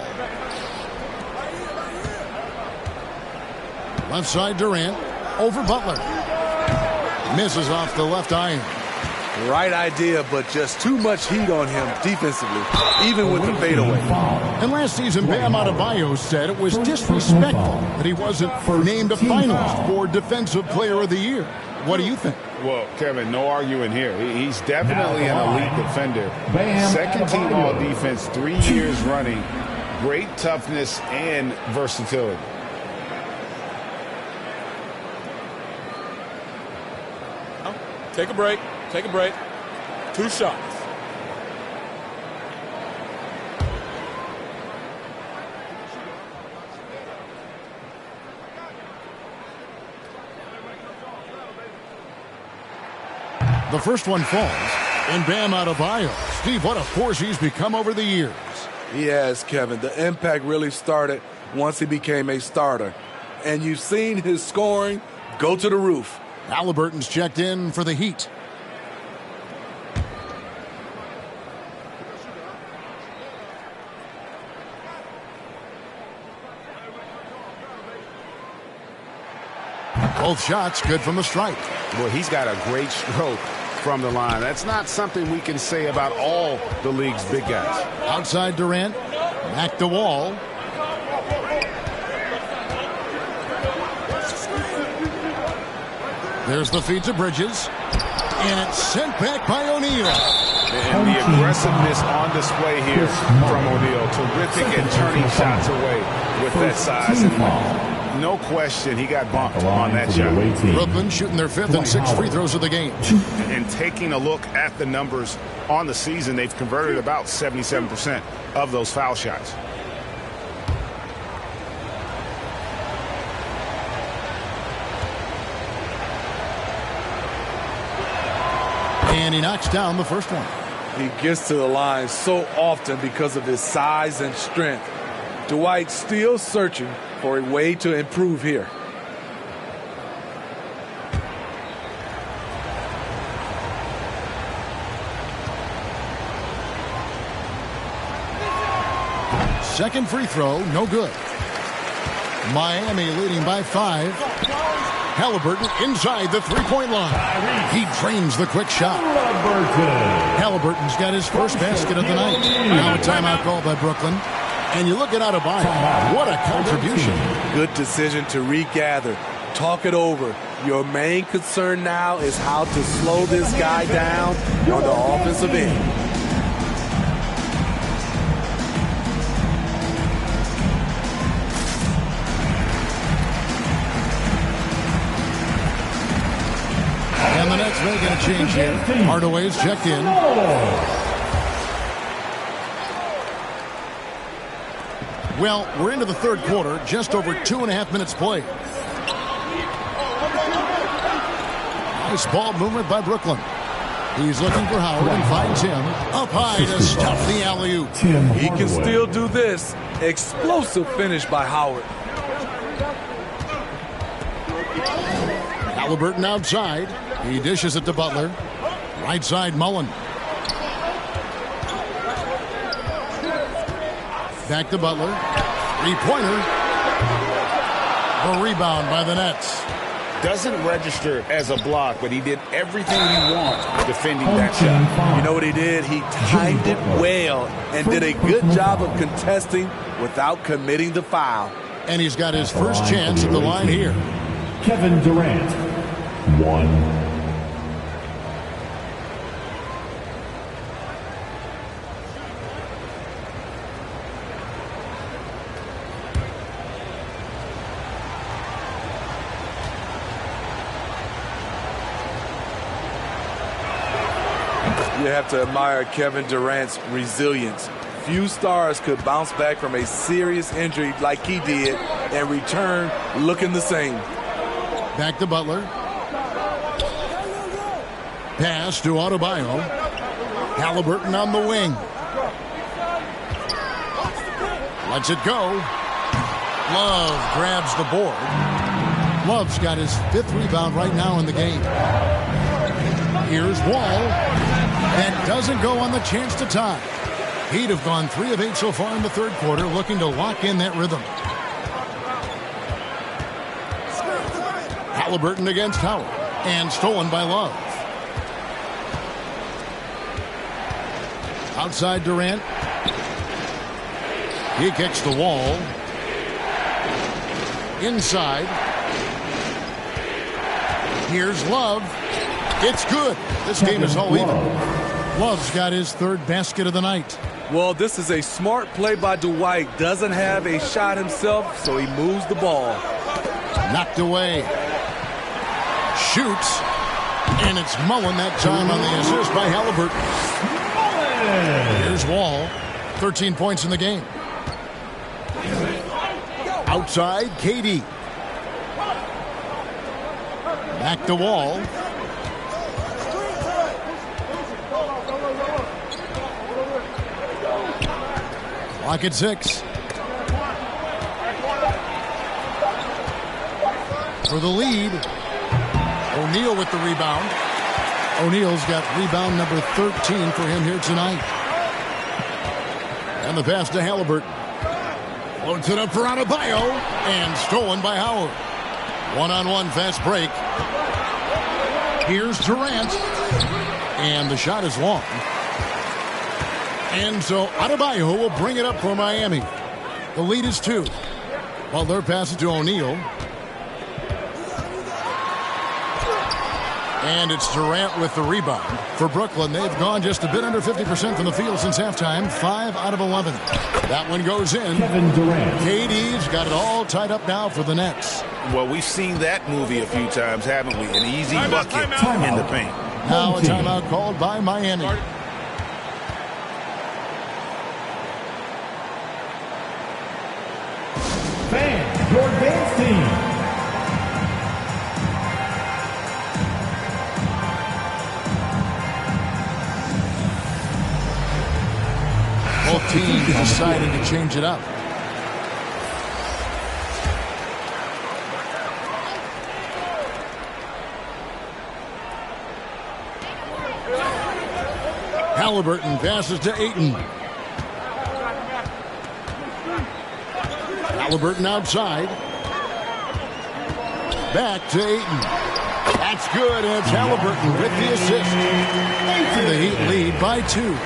Left side Durant. Over Butler. Misses off the left iron. Right idea, but just too much heat on him defensively, even with the fadeaway. And last season, Bam Adebayo said it was disrespectful that he wasn't named a finalist for Defensive Player of the Year. What do you think? Well, Kevin, no arguing here. He's definitely an elite defender. Second team all defense, 3 years running. Great toughness and versatility. Take a break. Take a break. 2 shots. The first one falls, and Bam Adebayo. Steve, what a force he's become over the years. He has, Kevin. The impact really started once he became a starter. And you've seen his scoring go to the roof. Halliburton's checked in for the Heat. Both shots good from the stripe. Well, he's got a great stroke from the line. That's not something we can say about all the league's big guys. Outside Durant. Back to Wall. There's the feed to Bridges. And it's sent back by O'Neal. And the aggressiveness on display here from O'Neal. Terrific at turning shots away with that size and length. No question he got bumped on that shot. Brooklyn shooting their 5th and 6th free throws of the game. And taking a look at the numbers on the season, they've converted about 77% of those foul shots. And he knocks down the first one. He gets to the line so often because of his size and strength. Dwight still searching for a way to improve here. Second free throw, no good. Miami leading by 5. Halliburton inside the three-point line. He drains the quick shot. Halliburton's got his first basket of the night. Now a timeout called by Brooklyn. And you look at Adebayo. What a contribution. Good decision to regather. Talk it over. Your main concern now is how to slow this guy down on the offensive end. And the Nets making a change here. Hardaway's checked in. Well, we're into the third quarter, just over 2.5 minutes played. Nice ball movement by Brooklyn. He's looking for Howard and finds him up high to stuff the alley-oop. He can still do this. Explosive finish by Howard. Halliburton outside. He dishes it to Butler. Right side, Mullen. Back to Butler. Three-pointer. The rebound by the Nets. Doesn't register as a block, but he did everything you want defending that shot. You know what he did? He timed it well and did a good job of contesting without committing the foul. And he's got his first chance at the line here. Kevin Durant, 1. You have to admire Kevin Durant's resilience. Few stars could bounce back from a serious injury like he did and return looking the same. Back to Butler. Pass to Adebayo. Halliburton on the wing. Lets it go. Love grabs the board. Love's got his 5th rebound right now in the game. Here's Wall. That doesn't go on the chance to tie. He'd have gone 3 of 8 so far in the third quarter, looking to lock in that rhythm. Halliburton against Howard, and stolen by Love. Outside Durant. He kicks the Wall. Inside. Here's Love. It's good. This game is all even. Love's got his 3rd basket of the night. Well, this is a smart play by Dwight. Doesn't have a shot himself, so he moves the ball. Knocked away. Shoots. And it's Mullen that time on the assist by Halliburton. Here's Wall. 13 points in the game. Outside, KD. Back to Wall. Clock at 6. For the lead, O'Neal with the rebound. O'Neal's got rebound number 13 for him here tonight. And the pass to Halliburton. Loads it up for Adebayo, and stolen by Howard. One-on-one fast break. Here's Durant. And the shot is long. And so Adebayo will bring it up for Miami. The lead is 2. Butler passes to O'Neal. And it's Durant with the rebound. For Brooklyn, they've gone just a bit under 50% from the field since halftime. 5 out of 11. That one goes in. Kevin Durant. KD's got it all tied up now for the Nets. Well, we've seen that movie a few times, haven't we? An easy bucket in the paint. Now a timeout called by Miami. Fan, your dance team. Both teams deciding to change it up. Halliburton passes to Ayton. Halliburton outside. Back to Ayton. That's good, and it's Halliburton with the assist. And the Heat lead by 2.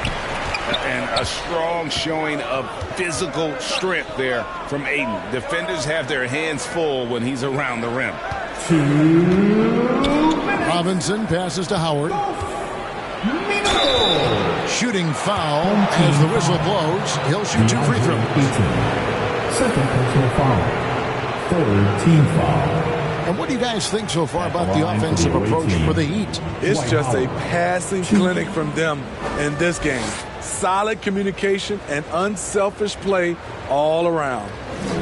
And a strong showing of physical strength there from Ayton. Defenders have their hands full when he's around the rim. Robinson passes to Howard. Shooting foul as the whistle blows. He'll shoot 2 free throws. Second personal foul. 3rd team foul. And what do you guys think so far about the offensive approach for the Heat? It's just a passing clinic from them in this game. Solid communication and unselfish play all around.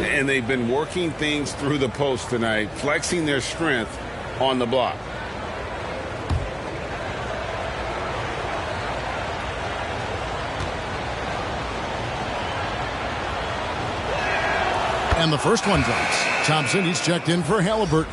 And they've been working things through the post tonight, flexing their strength on the block. And the first one drops. Thompson, he's checked in for Halliburton.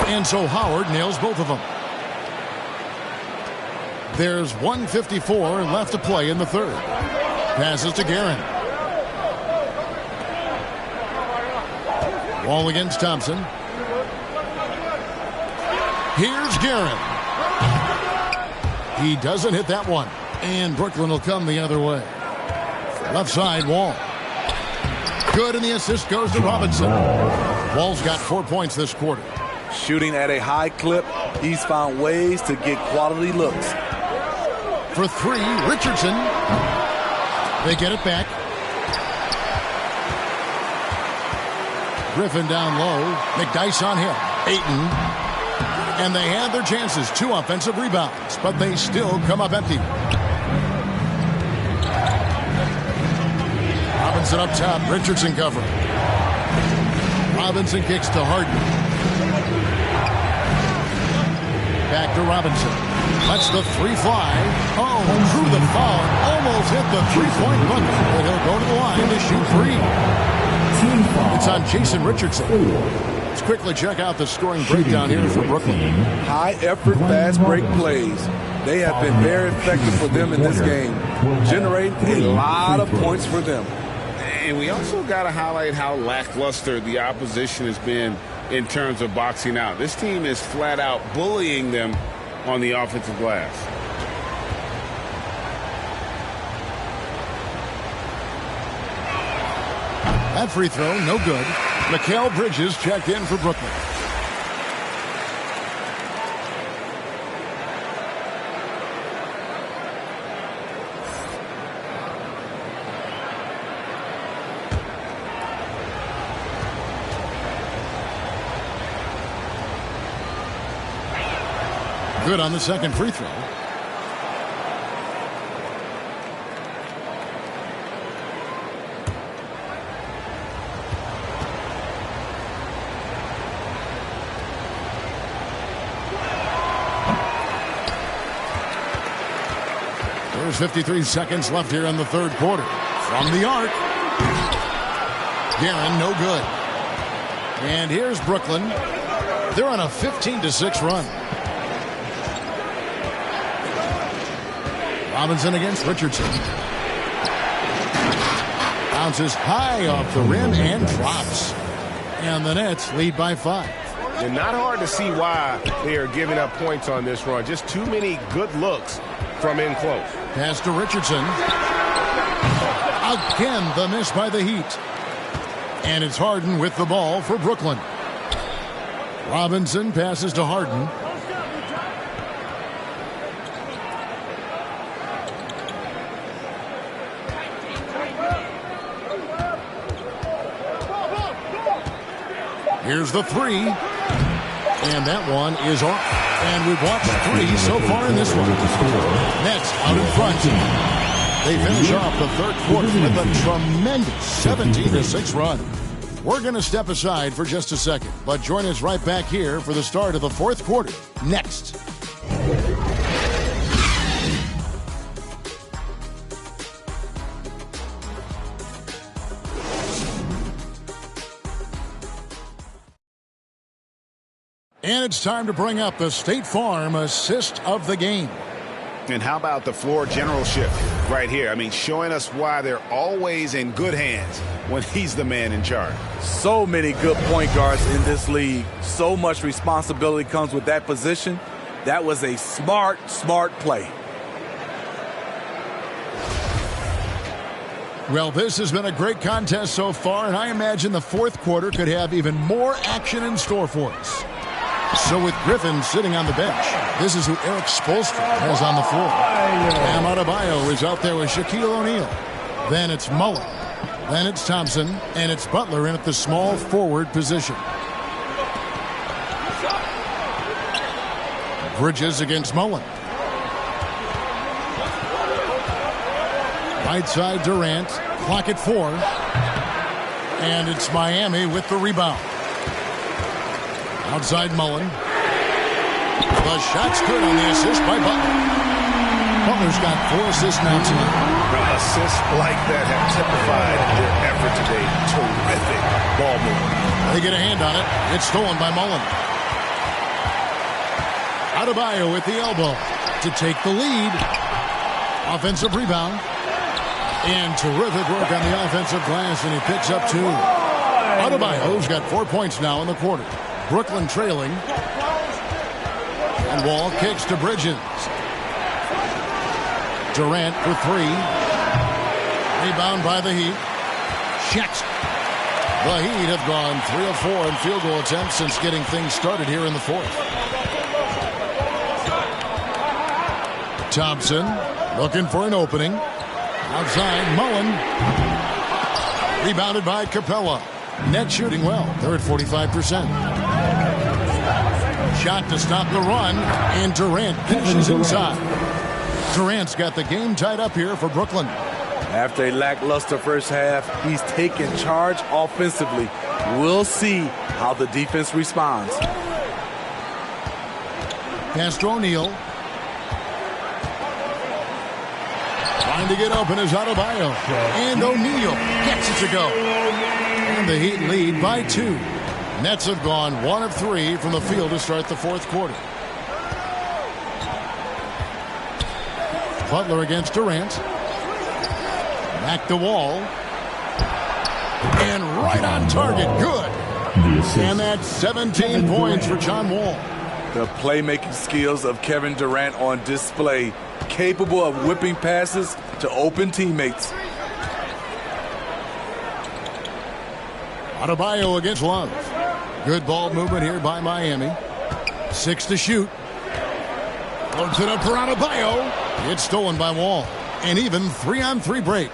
And so Howard nails both of them. There's 1:54 left to play in the third. Passes to Guerin. Wall against Thompson. Here's Guerin. He doesn't hit that one. And Brooklyn will come the other way. Left side, Wall. Good, and the assist goes to Robinson. Wall's got 4 points this quarter. Shooting at a high clip, he's found ways to get quality looks. For three, Richardson. They get it back. Griffin down low. McDyess on him. Ayton. And they had their chances. 2 offensive rebounds, but they still come up empty. Robinson up top. Richardson cover. Robinson kicks to Harden. Back to Robinson. Lets the three fly. Oh, through the foul. Almost hit the three-point bucket. But he'll go to the line to shoot free. It's on Jason Richardson. Let's quickly check out the scoring breakdown here for Brooklyn. High-effort, fast break plays. They have been very effective for them in this game, generating a lot of points for them. And we also got to highlight how lackluster the opposition has been in terms of boxing out. This team is flat out bullying them on the offensive glass. That free throw, no good. Mikal Bridges checked in for Brooklyn. Good on the second free throw. There's 53 seconds left here in the third quarter. From the arc. Guerin, no good. And here's Brooklyn. They're on a 15-6 run. Robinson against Richardson. Bounces high off the rim and drops. And the Nets lead by 5. And not hard to see why they are giving up points on this run. Just too many good looks from in close. Pass to Richardson. Again, the miss by the Heat. And it's Harden with the ball for Brooklyn. Robinson passes to Harden. Here's the three. And that one is off. And we've watched 3 so far in this one. Nets out in front. They finish off the third quarter with a tremendous 17-6 run. We're going to step aside for just a second, but join us right back here for the start of the fourth quarter next. And it's time to bring up the State Farm assist of the game. And how about the floor generalship right here? I mean, showing us why they're always in good hands when he's the man in charge. So many good point guards in this league. So much responsibility comes with that position. That was a smart play. Well, this has been a great contest so far, and I imagine the fourth quarter could have even more action in store for us. So with Griffin sitting on the bench, this is who Eric Spoelstra has on the floor. Bam Adebayo is out there with Shaquille O'Neal. Then it's Mullen. Then it's Thompson. And it's Butler in at the small forward position. Bridges against Mullen. Right side Durant. Clock at 4. And it's Miami with the rebound. Outside Mullen. The shot's good on the assist by Butler. Butler's got 4 assists now tonight. Assists like that have typified their effort today. Terrific ball movement. They get a hand on it. It's stolen by Mullen. Adebayo with the elbow to take the lead. Offensive rebound. And terrific work on the offensive glass, and he picks up 2. Adebayo's got 4 points now in the quarter. Brooklyn trailing. And Wall kicks to Bridges. Durant for 3. Rebound by the Heat. Shaq. The Heat have gone 3 of 4 in field goal attempts since getting things started here in the 4th. Thompson looking for an opening. Outside, Mullen. Rebounded by Capella. Net shooting well. They're at 45%. Shot to stop the run, and Durant finishes inside. Durant's got the game tied up here for Brooklyn. After a lackluster first half, he's taken charge offensively. We'll see how the defense responds. Pass to O'Neal. Trying to get open is Adebayo. And O'Neal gets it to go. And the Heat lead by 2. Nets have gone 1 of 3 from the field to start the 4th quarter. Butler against Durant. Back to Wall. And right on target. Good. And that's 17 points for John Wall. The playmaking skills of Kevin Durant on display. Capable of whipping passes to open teammates. Adebayo against Love. Good ball movement here by Miami. 6 to shoot. Holds it up for Adebayo. It's stolen by Wall. And even 3-on-3 break.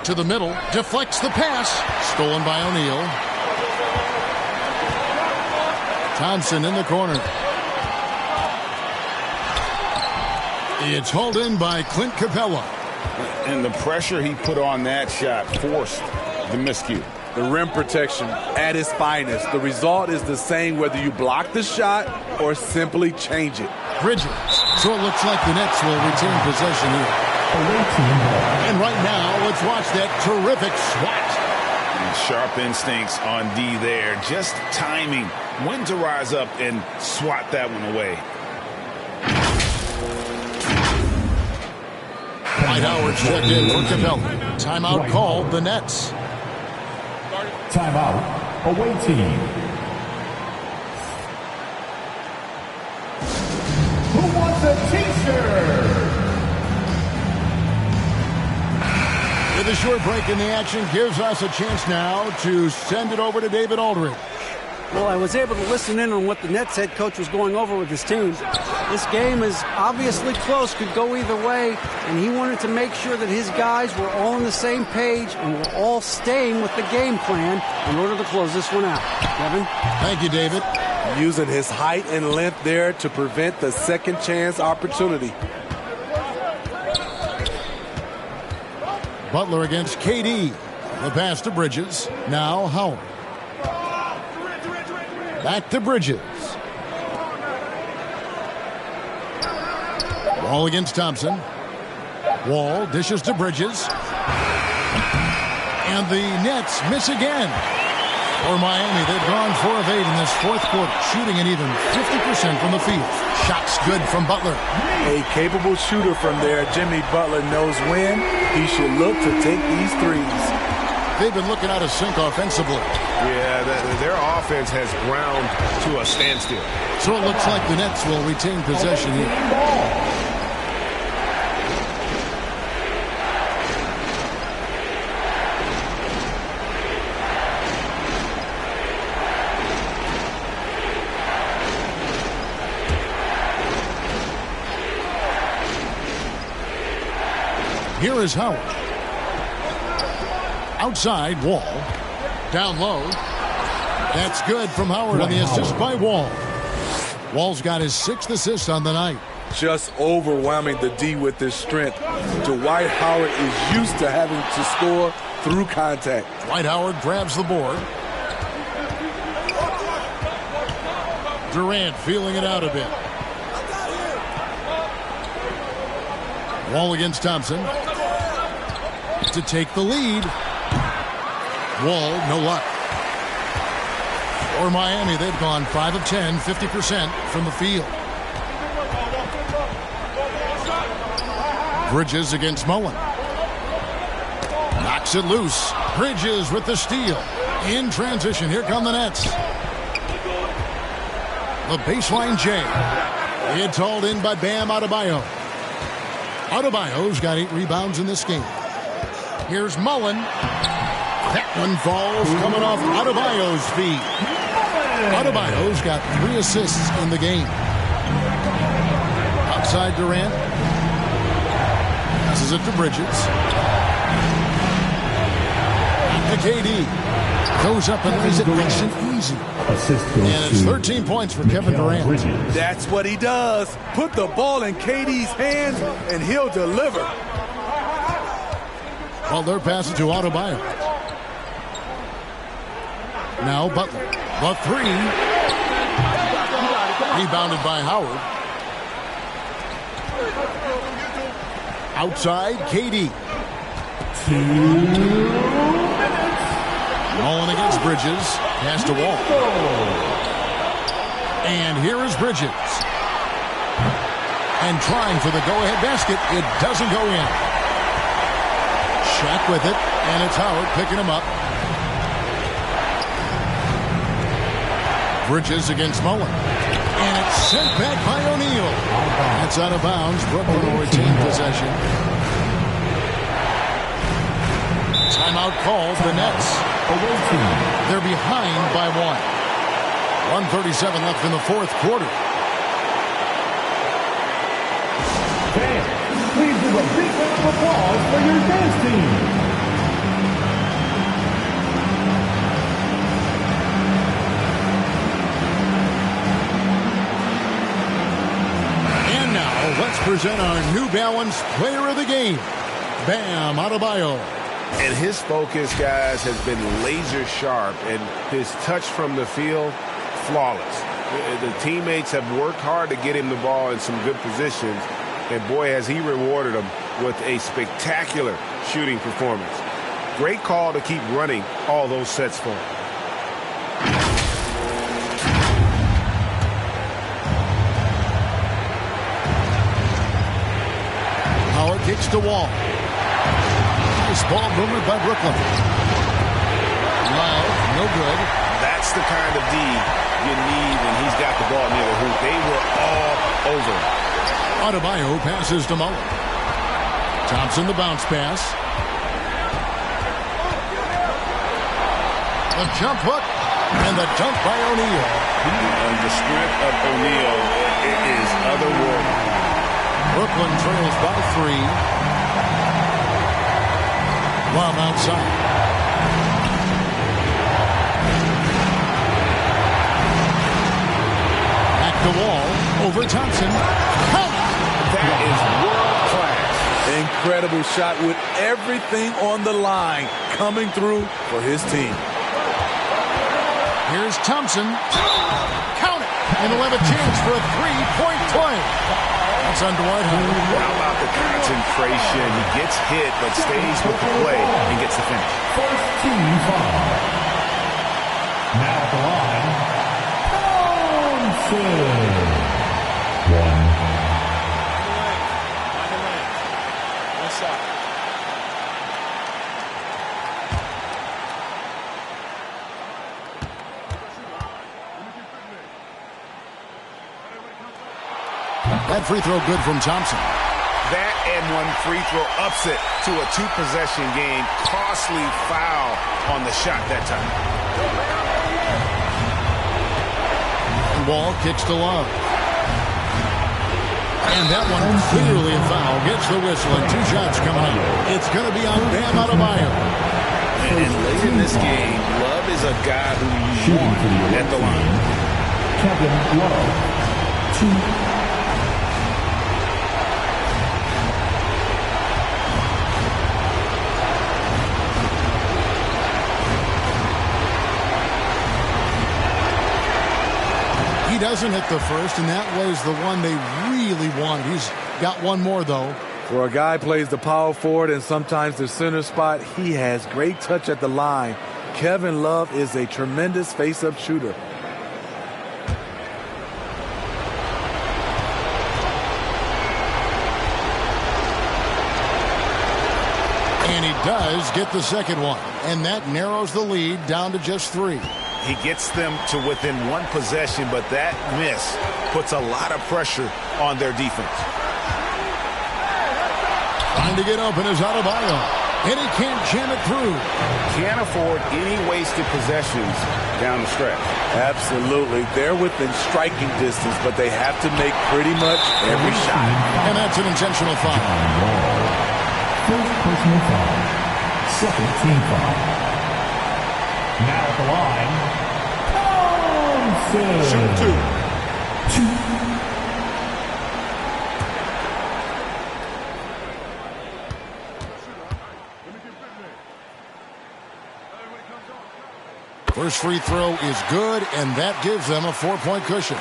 To the middle. Deflects the pass. Stolen by O'Neal. Thompson in the corner. It's hauled in by Clint Capella. And the pressure he put on that shot forced the miscue. The rim protection at its finest. The result is the same whether you block the shot or simply change it. Bridges. So it looks like the Nets will retain possession here. And right now, let's watch that terrific swat. And sharp instincts on D there. Just timing when to rise up and swat that one away. Dwight Howard checked in for Capella. Timeout called the Nets. Timeout, away team. Who wants a t-shirt? With a short break in the action gives us a chance now to send it over to David Aldridge. Well, I was able to listen in on what the Nets head coach was going over with his team. This game is obviously close, could go either way, and he wanted to make sure that his guys were all on the same page and were all staying with the game plan in order to close this one out. Kevin? Thank you, David. Using his height and length there to prevent the second chance opportunity. Butler against KD. The pass to Bridges. Now Howard. Back to Bridges. Wall against Thompson. Wall dishes to Bridges. And the Nets miss again. For Miami, they've gone 4 of 8 in this 4th quarter, shooting an even 50% from the field. Shots good from Butler. A capable shooter from there. Jimmy Butler knows when he should look to take these threes. They've been looking out of sync offensively. Yeah, their offense has ground to a standstill. So it looks like the Nets will retain possession here. Here is Howard. Outside, Wall. Down low. That's good from Howard on the assist by Wall. Wall's got his 6th assist on the night. Just overwhelming the D with his strength. Dwight Howard is used to having to score through contact. Dwight Howard grabs the board. Durant feeling it out a bit. Wall against Thompson. To take the lead. Wall, no luck. For Miami, they've gone 5 of 10, 50% from the field. Bridges against Mullen. Knocks it loose. Bridges with the steal. In transition, here come the Nets. The baseline J. It's hauled in by Bam Adebayo. Adebayo's got 8 rebounds in this game. Here's Mullen. That one falls coming off Adebayo's feet. Adebayo's got 3 assists in the game. Outside Durant. Passes it to Bridges. To KD. Goes up and lays it nice and easy. And it's 13 points for Kevin Durant. That's what he does. Put the ball in KD's hands and he'll deliver. Well, they're passing to Adebayo. Now Butler. The 3. Rebounded by Howard. Outside, KD. 2 minutes. Mullen against Bridges. Pass to Wall. And here is Bridges. And trying for the go-ahead basket. It doesn't go in. Shaq with it. And it's Howard picking him up. Bridges against Mullen. And it's sent back by O'Neal. That's out of bounds. Brooklyn will retain possession. Timeout called the Nets. They're behind by 1. 1:37 left in the 4th quarter. Fans, please give a big round of applause for your dance team. And now let's present our New Balance Player of the Game, Bam Adebayo. And his focus, guys, has been laser sharp, and his touch from the field, flawless. The teammates have worked hard to get him the ball in some good positions, and boy, has he rewarded them with a spectacular shooting performance. Great call to keep running all those sets for him. Howard kicks to Wall. Ball movement by Brooklyn. Love, no good. That's the kind of D you need when he's got the ball near the hoop. They were all over. Adebayo passes to Mullen. Thompson the bounce pass. The jump hook and the dunk by O'Neal. And the strength of O'Neal is otherworldly. Brooklyn trails by 3. Love outside. Back to Wall. Over Thompson. That is world class. Incredible shot with everything on the line coming through for his team. Here's Thompson. Count it. And he'll have a chance for a 3-point play. That's on Dwight Howard. How about the concentration? He gets hit, but stays with the play and gets the finish. First team foul. Now at the line, Thompson. 1. That free throw good from Thompson. That and one free throw ups it to a 2-possession game. Costly foul on the shot that time. Wall kicks to Love. And that one clearly a foul. Gets the whistle and 2 shots coming up. It's going to be on Bam Adebayo. And late in this game, Love is a guy who you want at the line. Kevin Love, 2. He doesn't hit the first, and that was the one they really wanted. He's got one more, though. For a guy who plays the power forward and sometimes the center spot, he has great touch at the line. Kevin Love is a tremendous face-up shooter. And he does get the second one, and that narrows the lead down to just 3. He gets them to within one possession, but that miss puts a lot of pressure on their defense. Trying to get open is Adebayo, and he can't jam it through. Can't afford any wasted possessions down the stretch. Absolutely. They're within striking distance, but they have to make pretty much every shot. And that's an intentional foul. First personal foul. Second team foul. Now at the line, Thompson. Shoot 2. First free throw is good, and that gives them a 4-point cushion.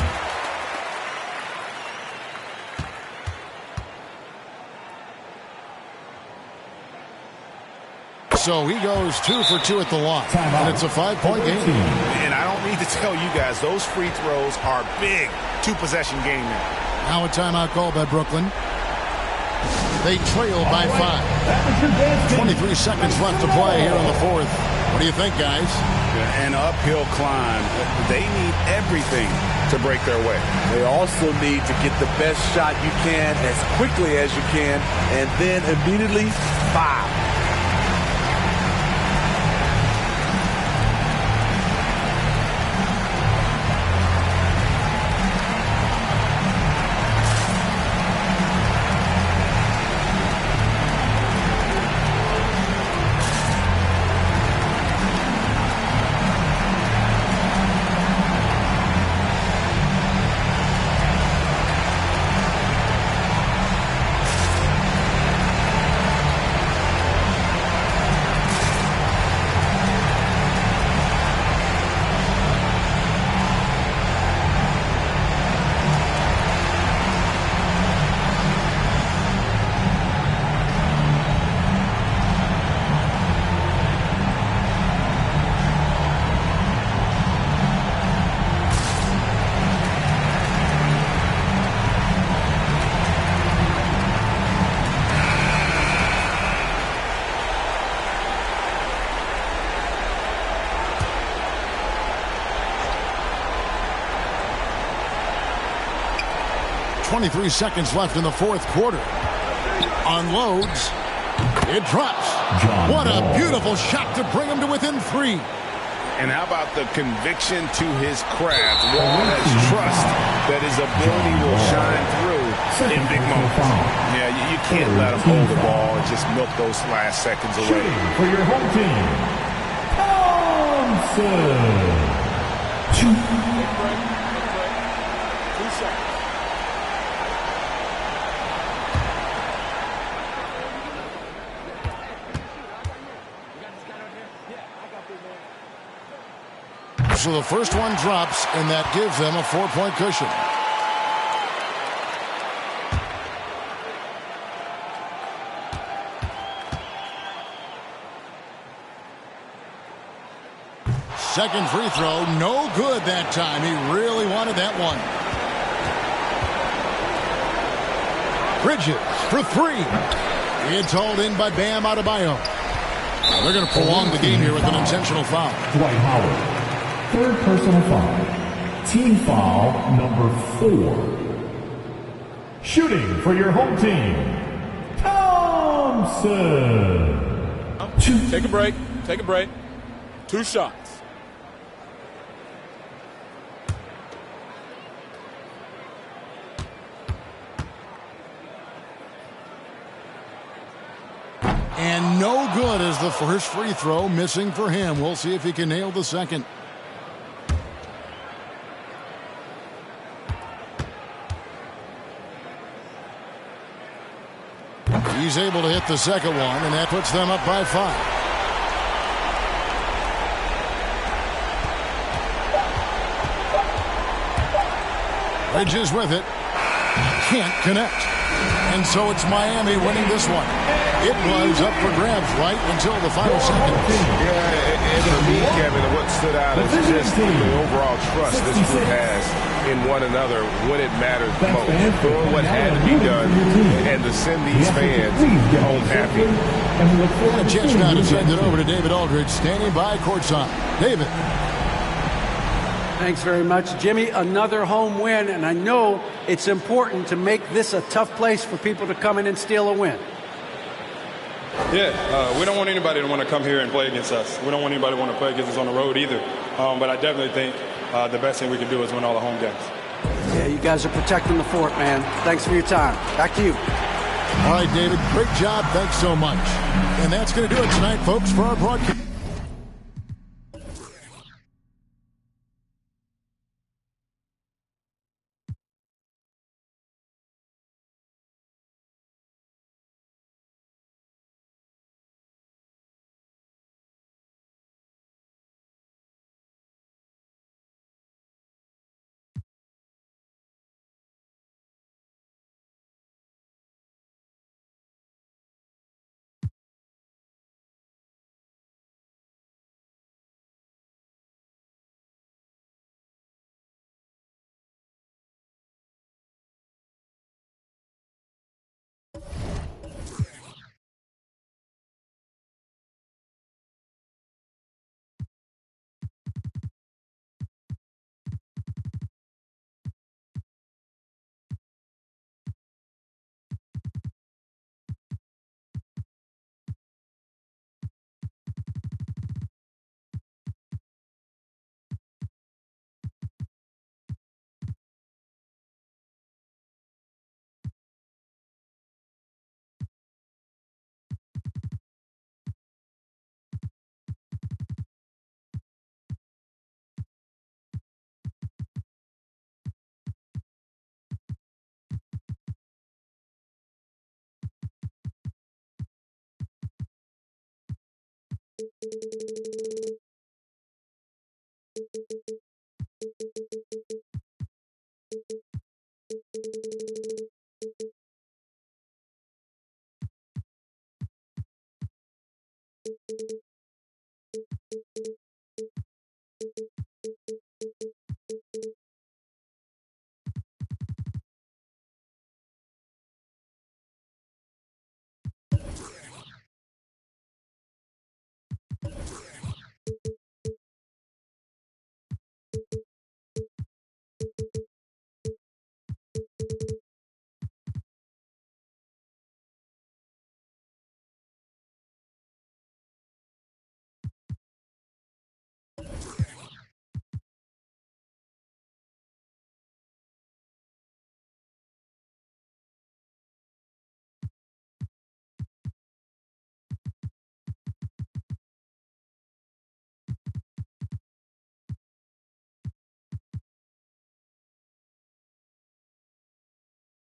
So he goes 2 for 2 at the line, and it's a 5-point game. And I don't need to tell you guys, those free throws are big. 2-possession game now. Now a timeout call by Brooklyn. They trail by 5. 23 seconds left to play here in the fourth. What do you think, guys? An uphill climb. They need everything to break their way. They also need to get the best shot you can as quickly as you can, and then immediately foul. .23 seconds left in the fourth quarter. Unloads. It drops. What a beautiful shot to bring him to within 3. And how about the conviction to his craft? Wall has trust that his ability will shine through in big moments. Yeah, you can't let him hold the ball and just milk those last seconds away. For your home team, Thompson. 2 seconds. So the first one drops, and that gives them a 4-point cushion. Second free throw, no good that time. He really wanted that one. Bridges for 3. It's hauled in by Bam Adebayo. They're going to prolong the game here with an intentional foul. Dwight Howard. Third personal foul. Team foul number 4. Shooting for your home team, Thompson. Take a break. Take a break. 2 shots. And no good as the first free throw missing for him. We'll see if he can nail the second. He's able to hit the second one, and that puts them up by 5. Bridges with it. Can't connect. And so it's Miami winning this one. It was up for grabs right until the final second. Yeah, and for me, Kevin, what stood out is just the overall trust this group has in one another when it matters the most. Doing what had to be done and to send these fans home happy. The Jets now to send it over to David Aldridge, standing by courtside. David. Thanks very much, Jimmy. Another home win, and I know it's important to make this a tough place for people to come in and steal a win. Yeah, we don't want anybody to want to come here and play against us. We don't want anybody to want to play against us on the road either. But I definitely think the best thing we can do is win all the home games. Yeah, you guys are protecting the fort, man. Thanks for your time. Back to you. All right, David, great job. Thanks so much. And that's going to do it tonight, folks, for our broadcast.